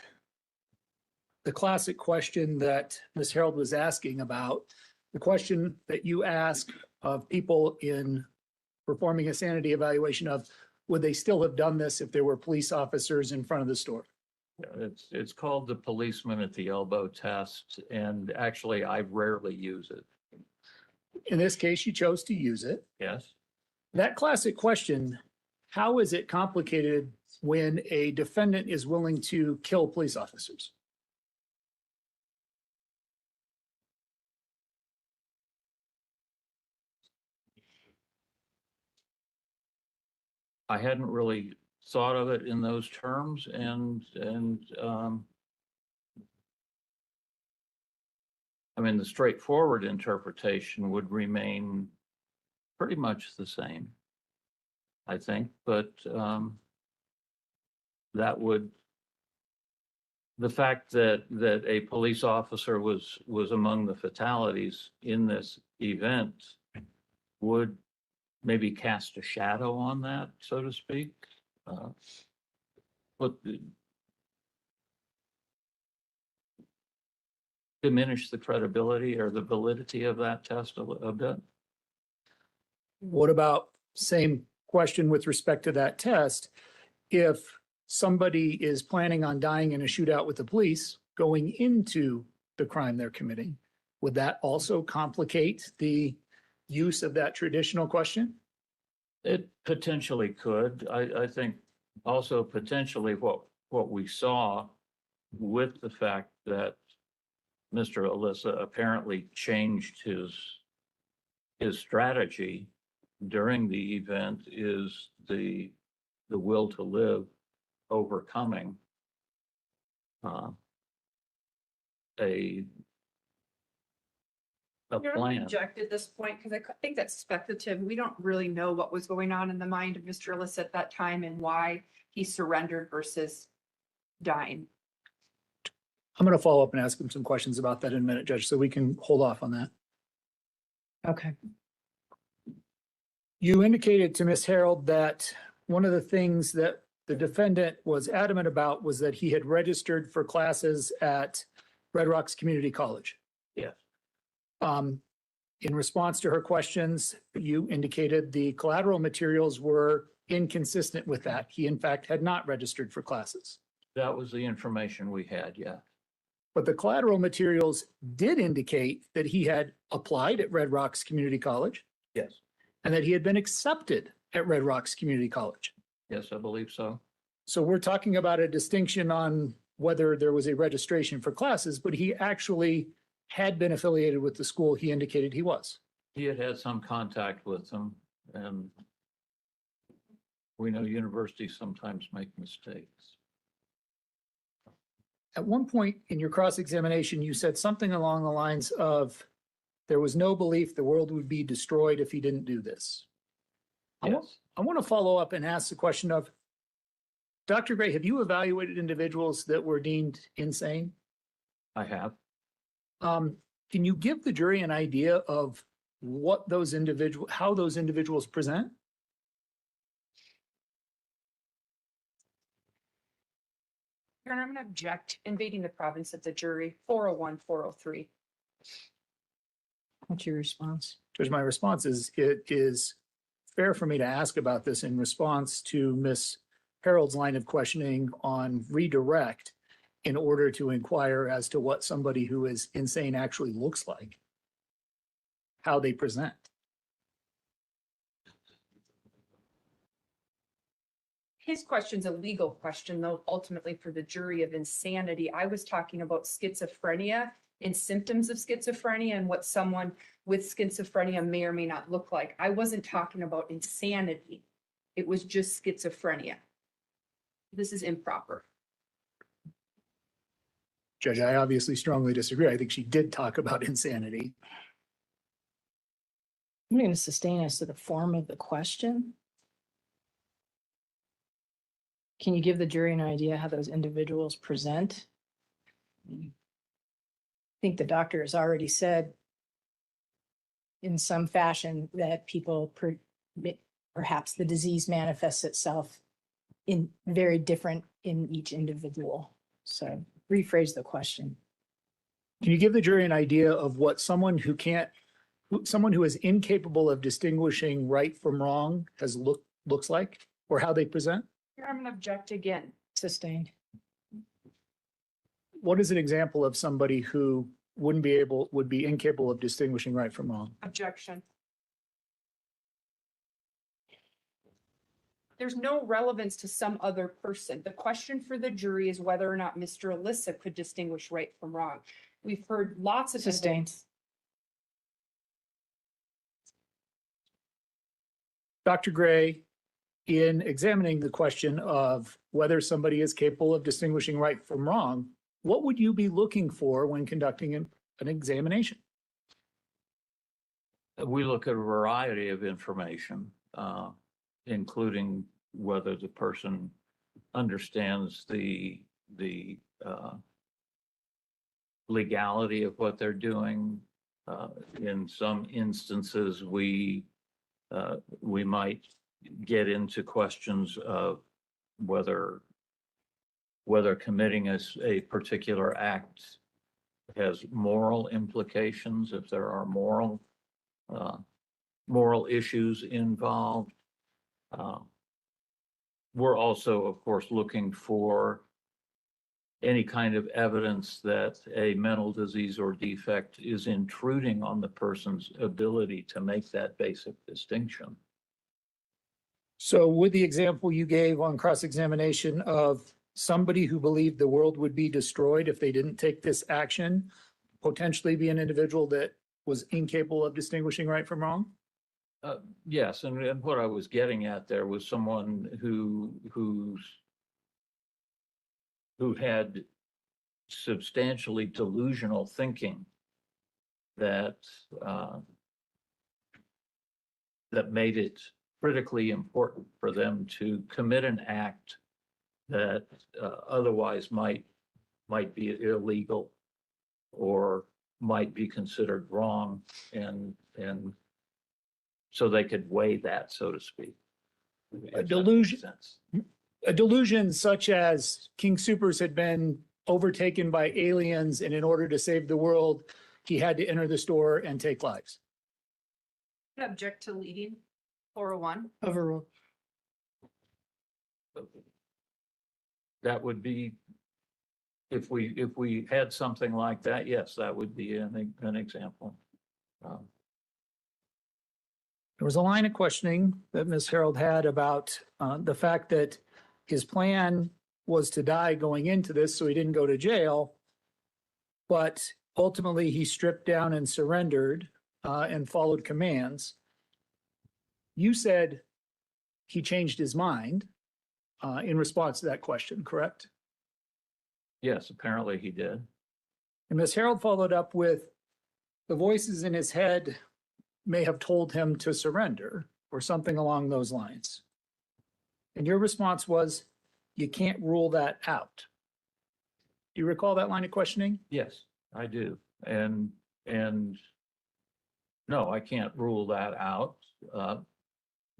the classic question that Miss Harold was asking about, the question that you ask of people in performing a sanity evaluation of, would they still have done this if there were police officers in front of the store? It's called the policeman at the elbow test, and actually I rarely use it. In this case, you chose to use it. Yes. That classic question, how is it complicated when a defendant is willing to kill police officers? I hadn't really thought of it in those terms, and I mean, the straightforward interpretation would remain pretty much the same, I think, but that would, the fact that a police officer was among the fatalities in this event would maybe cast a shadow on that, so to speak. But diminish the credibility or the validity of that test a bit. What about, same question with respect to that test, if somebody is planning on dying in a shootout with the police going into the crime they're committing, would that also complicate the use of that traditional question? It potentially could. I think also potentially what we saw with the fact that Mr. Alissa apparently changed his strategy during the event is the will to live overcoming a You're plan. object at this point, because I think that's speculative. We don't really know what was going on in the mind of Mr. Alissa at that time and why he surrendered versus dying. I'm going to follow up and ask him some questions about that in a minute, Judge, so we can hold off on that. Okay. You indicated to Ms. Harold that one of the things that the defendant was adamant about was that he had registered for classes at Red Rocks Community College. Yes. In response to her questions, you indicated the collateral materials were inconsistent with that. He in fact had not registered for classes. That was the information we had, yeah. But the collateral materials did indicate that he had applied at Red Rocks Community College Yes. and that he had been accepted at Red Rocks Community College. Yes, I believe so. So we're talking about a distinction on whether there was a registration for classes, but he actually had been affiliated with the school he indicated he was. he had had some contact with them, and we know universities sometimes make mistakes. At one point in your cross-examination, you said something along the lines of, there was no belief the world would be destroyed if he didn't do this. Yes, I want to follow up and ask the question of, Dr. Gray, have you evaluated individuals that were deemed insane? I have. Can you give the jury an idea of what those how those individuals present? Your Honor, I'm going to object invading the province of the jury, 401, 403. What's your response? Judge, my response is, it is fair for me to ask about this in response to Ms. Harold's line of questioning on redirect in order to inquire as to what somebody who is insane actually looks like, how they present. His question's a legal question, though, ultimately for the jury of insanity. I was talking about schizophrenia and symptoms of schizophrenia and what someone with schizophrenia may or may not look like. I wasn't talking about insanity. It was just schizophrenia. This is improper. Judge, I obviously strongly disagree. I think she did talk about insanity. I'm going to sustain as to the form of the question. Can you give the jury an idea how those individuals present? I think the doctor has already said in some fashion that people, perhaps the disease manifests itself in very different in each individual. So rephrase the question. Can you give the jury an idea of what someone who someone who is incapable of distinguishing right from wrong looks like, or how they present? I'm going to object again. Sustained. What is an example of somebody who would be incapable of distinguishing right from wrong? Objection. There's no relevance to some other person. The question for the jury is whether or not Mr. Alissa could distinguish right from wrong. We've heard lots of Sustained. Dr. Gray, in examining the question of whether somebody is capable of distinguishing right from wrong, what would you be looking for when conducting an examination? We look at a variety of information, including whether the person understands the legality of what they're doing. In some instances, we might get into questions of whether committing a particular act has moral implications, if there are moral issues involved. We're also, of course, looking for any kind of evidence that a mental disease or defect is intruding on the person's ability to make that basic distinction. So with the example you gave on cross-examination of somebody who believed the world would be destroyed if they didn't take this action, potentially be an individual that was incapable of distinguishing right from wrong? Yes, and what I was getting at there was someone who had substantially delusional thinking that made it critically important for them to commit an act that otherwise might be illegal or might be considered wrong, and so they could weigh that, so to speak. A delusion such as King Supers had been overtaken by aliens, and in order to save the world, he had to enter the store and take lives. Object to leading, 401. Overruled. That would be, if we had something like that, yes, that would be an example. There was a line of questioning that Ms. Harold had about the fact that his plan was to die going into this, so he didn't go to jail. But ultimately, he stripped down and surrendered. and followed commands. You said he changed his mind in response to that question, correct? Yes, apparently he did. And Ms. Harold followed up with, the voices in his head may have told him to surrender or something along those lines. And your response was, you can't rule that out. Do you recall that line of questioning? Yes, I do. And no, I can't rule that out.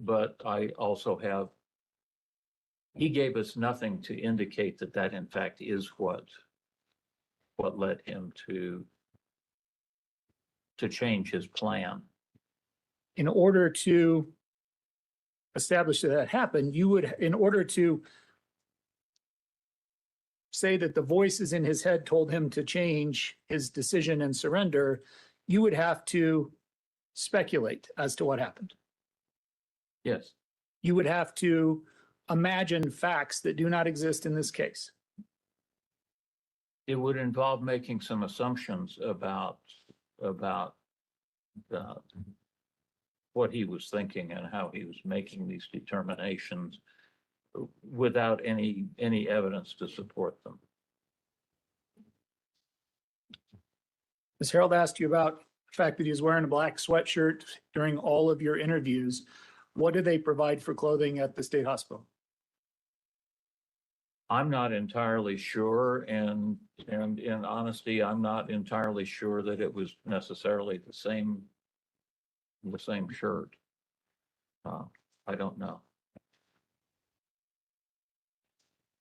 But I also have, he gave us nothing to indicate that that in fact is what led him to change his plan. In order to establish that that happened, you would, in order to say that the voices in his head told him to change his decision and surrender, you would have to speculate as to what happened. Yes, You would have to imagine facts that do not exist in this case. it would involve making some assumptions about what he was thinking and how he was making these determinations without any evidence to support them. Ms. Harold asked you about the fact that he was wearing a black sweatshirt during all of your interviews. What do they provide for clothing at the state hospital? I'm not entirely sure, and in honesty, I'm not entirely sure that it was necessarily the same shirt. I don't know.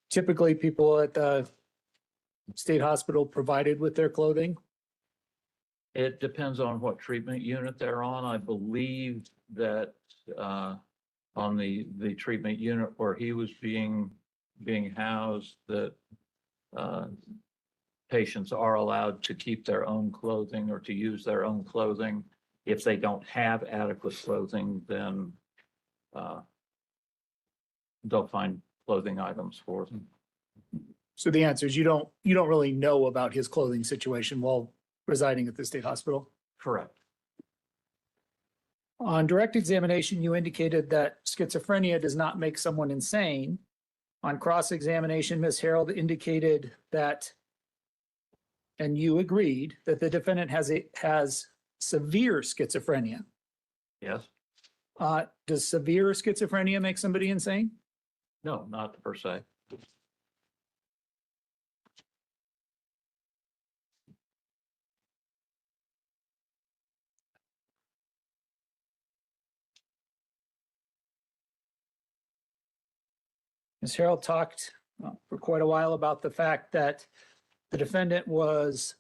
Typically, people at the state hospital provided with their clothing. It depends on what treatment unit they're on. I believe that on the treatment unit where he was being housed, that patients are allowed to keep their own clothing or to use their own clothing. If they don't have adequate clothing, then they'll find clothing items for them. So the answer is you don't really know about his clothing situation while residing at the state hospital. Correct. On direct examination, you indicated that schizophrenia does not make someone insane. On cross-examination, Ms. Harold indicated that, and you agreed, that the defendant has severe schizophrenia. Yes? Does severe schizophrenia make somebody insane? No, not per se. Ms. Harold talked for quite a while about the fact that the defendant was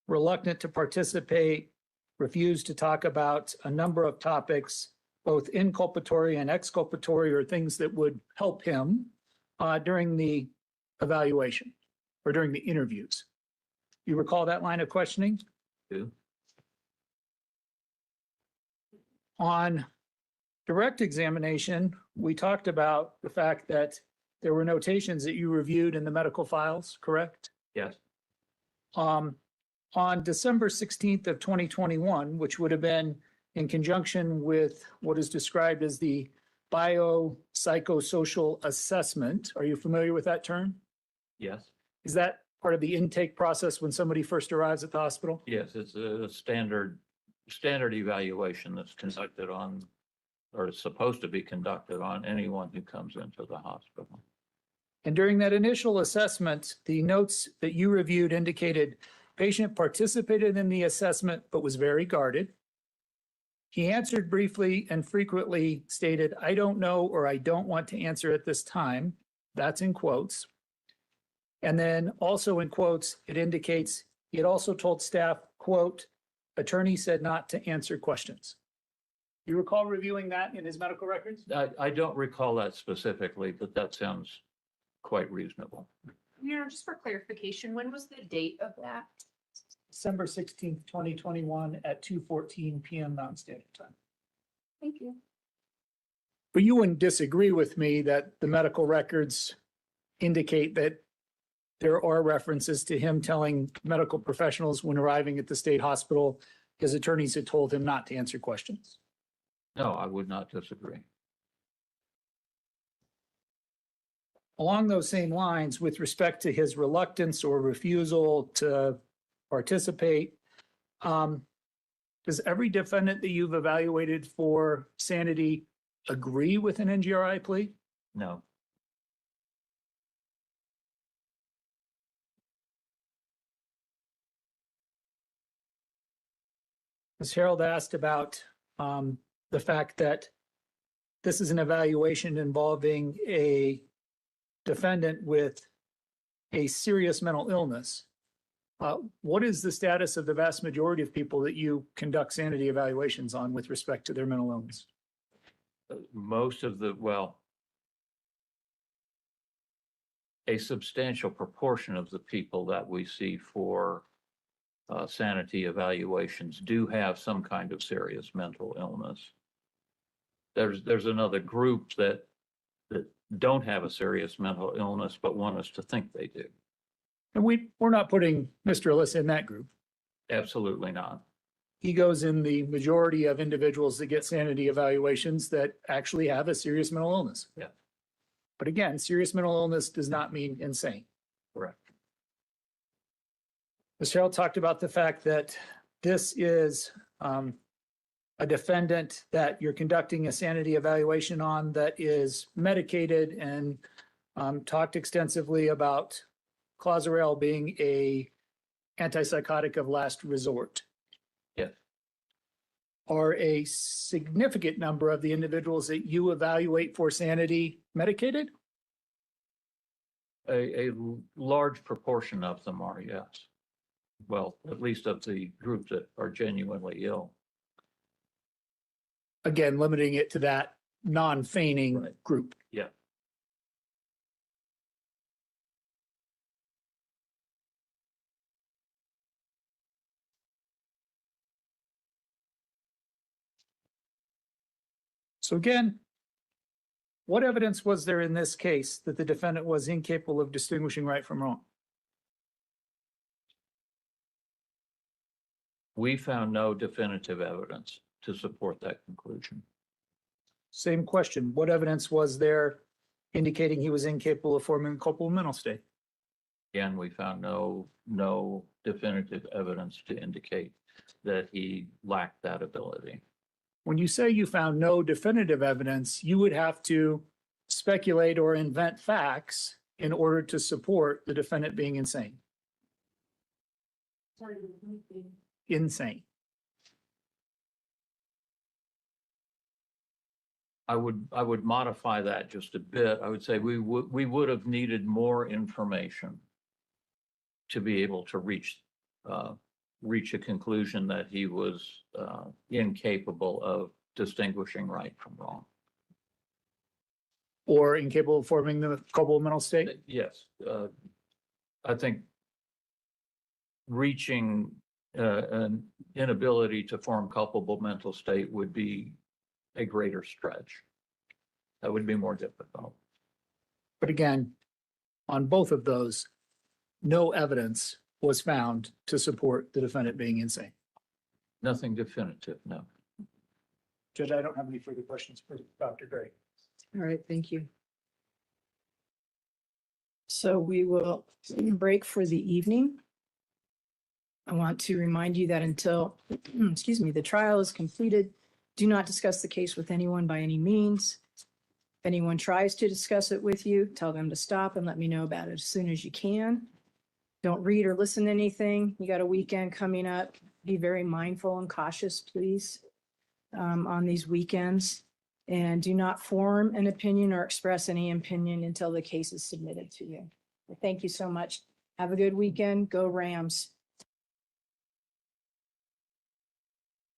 reluctant to participate, refused to talk about a number of topics, both inculpatory and exculpatory, or things that would help him during the evaluation or during the interviews. You recall that line of questioning? Do. On direct examination, we talked about the fact that there were notations that you reviewed in the medical files, correct? Yes. On December 16th of 2021, which would have been in conjunction with what is described as the biopsychosocial assessment. Are you familiar with that term? Yes. Is that part of the intake process when somebody first arrives at the hospital? Yes, it's a standard evaluation that's conducted on, or is supposed to be conducted on anyone who comes into the hospital. And during that initial assessment, the notes that you reviewed indicated patient participated in the assessment but was very guarded. He answered briefly and frequently stated, "I don't know," or "I don't want to answer at this time." That's in quotes. And then also in quotes, it indicates he had also told staff, quote, "Attorney said not to answer questions." You recall reviewing that in his medical records? I don't recall that specifically, but that sounds quite reasonable. Just for clarification, when was the date of that? December 16th, 2021 at 2:14 PM Mountain Standard Time. Thank you. But you wouldn't disagree with me that the medical records indicate that there are references to him telling medical professionals when arriving at the state hospital his attorneys had told him not to answer questions. No, I would not disagree. Along those same lines, with respect to his reluctance or refusal to participate, does every defendant that you've evaluated for sanity agree with an NGRI plea? No. Ms. Harold asked about the fact that this is an evaluation involving a defendant with a serious mental illness. What is the status of the vast majority of people that you conduct sanity evaluations on with respect to their mental illness? Most of the, well, a substantial proportion of the people that we see for sanity evaluations do have some kind of serious mental illness. There's another group that don't have a serious mental illness, but want us to think they do. And we're not putting Mr. Alissa in that group. Absolutely not. He goes in the majority of individuals that get sanity evaluations that actually have a serious mental illness. Yeah. But again, serious mental illness does not mean insane. Correct. Ms. Harold talked about the fact that this is a defendant that you're conducting a sanity evaluation on that is medicated, and talked extensively about Clozaril being a antipsychotic of last resort. Yes. Are a significant number of the individuals that you evaluate for sanity medicated? A large proportion of them are, yes. Well, at least of the group that are genuinely ill. Again, limiting it to that non-feigning group. Yeah. So again, what evidence was there in this case that the defendant was incapable of distinguishing right from wrong? We found no definitive evidence to support that conclusion. Same question. What evidence was there indicating he was incapable of forming a culpable mental state? Again, we found no definitive evidence to indicate that he lacked that ability. When you say you found no definitive evidence, you would have to speculate or invent facts in order to support the defendant being insane. Insane. I would modify that just a bit. I would say we would have needed more information to be able to reach a conclusion that he was incapable of distinguishing right from wrong. Or incapable of forming the culpable mental state? Yes. I think reaching an inability to form culpable mental state would be a greater stretch. That would be more difficult. But again, on both of those, no evidence was found to support the defendant being insane. Nothing definitive, no. Judge, I don't have any further questions for Dr. Gray. All right, thank you. So we will break for the evening. I want to remind you that until, excuse me, the trial is completed, do not discuss the case with anyone by any means. If anyone tries to discuss it with you, tell them to stop and let me know about it as soon as you can. Don't read or listen to anything. You got a weekend coming up. Be very mindful and cautious, please, on these weekends. And do not form an opinion or express any opinion until the case is submitted to you. Thank you so much. Have a good weekend. Go Rams.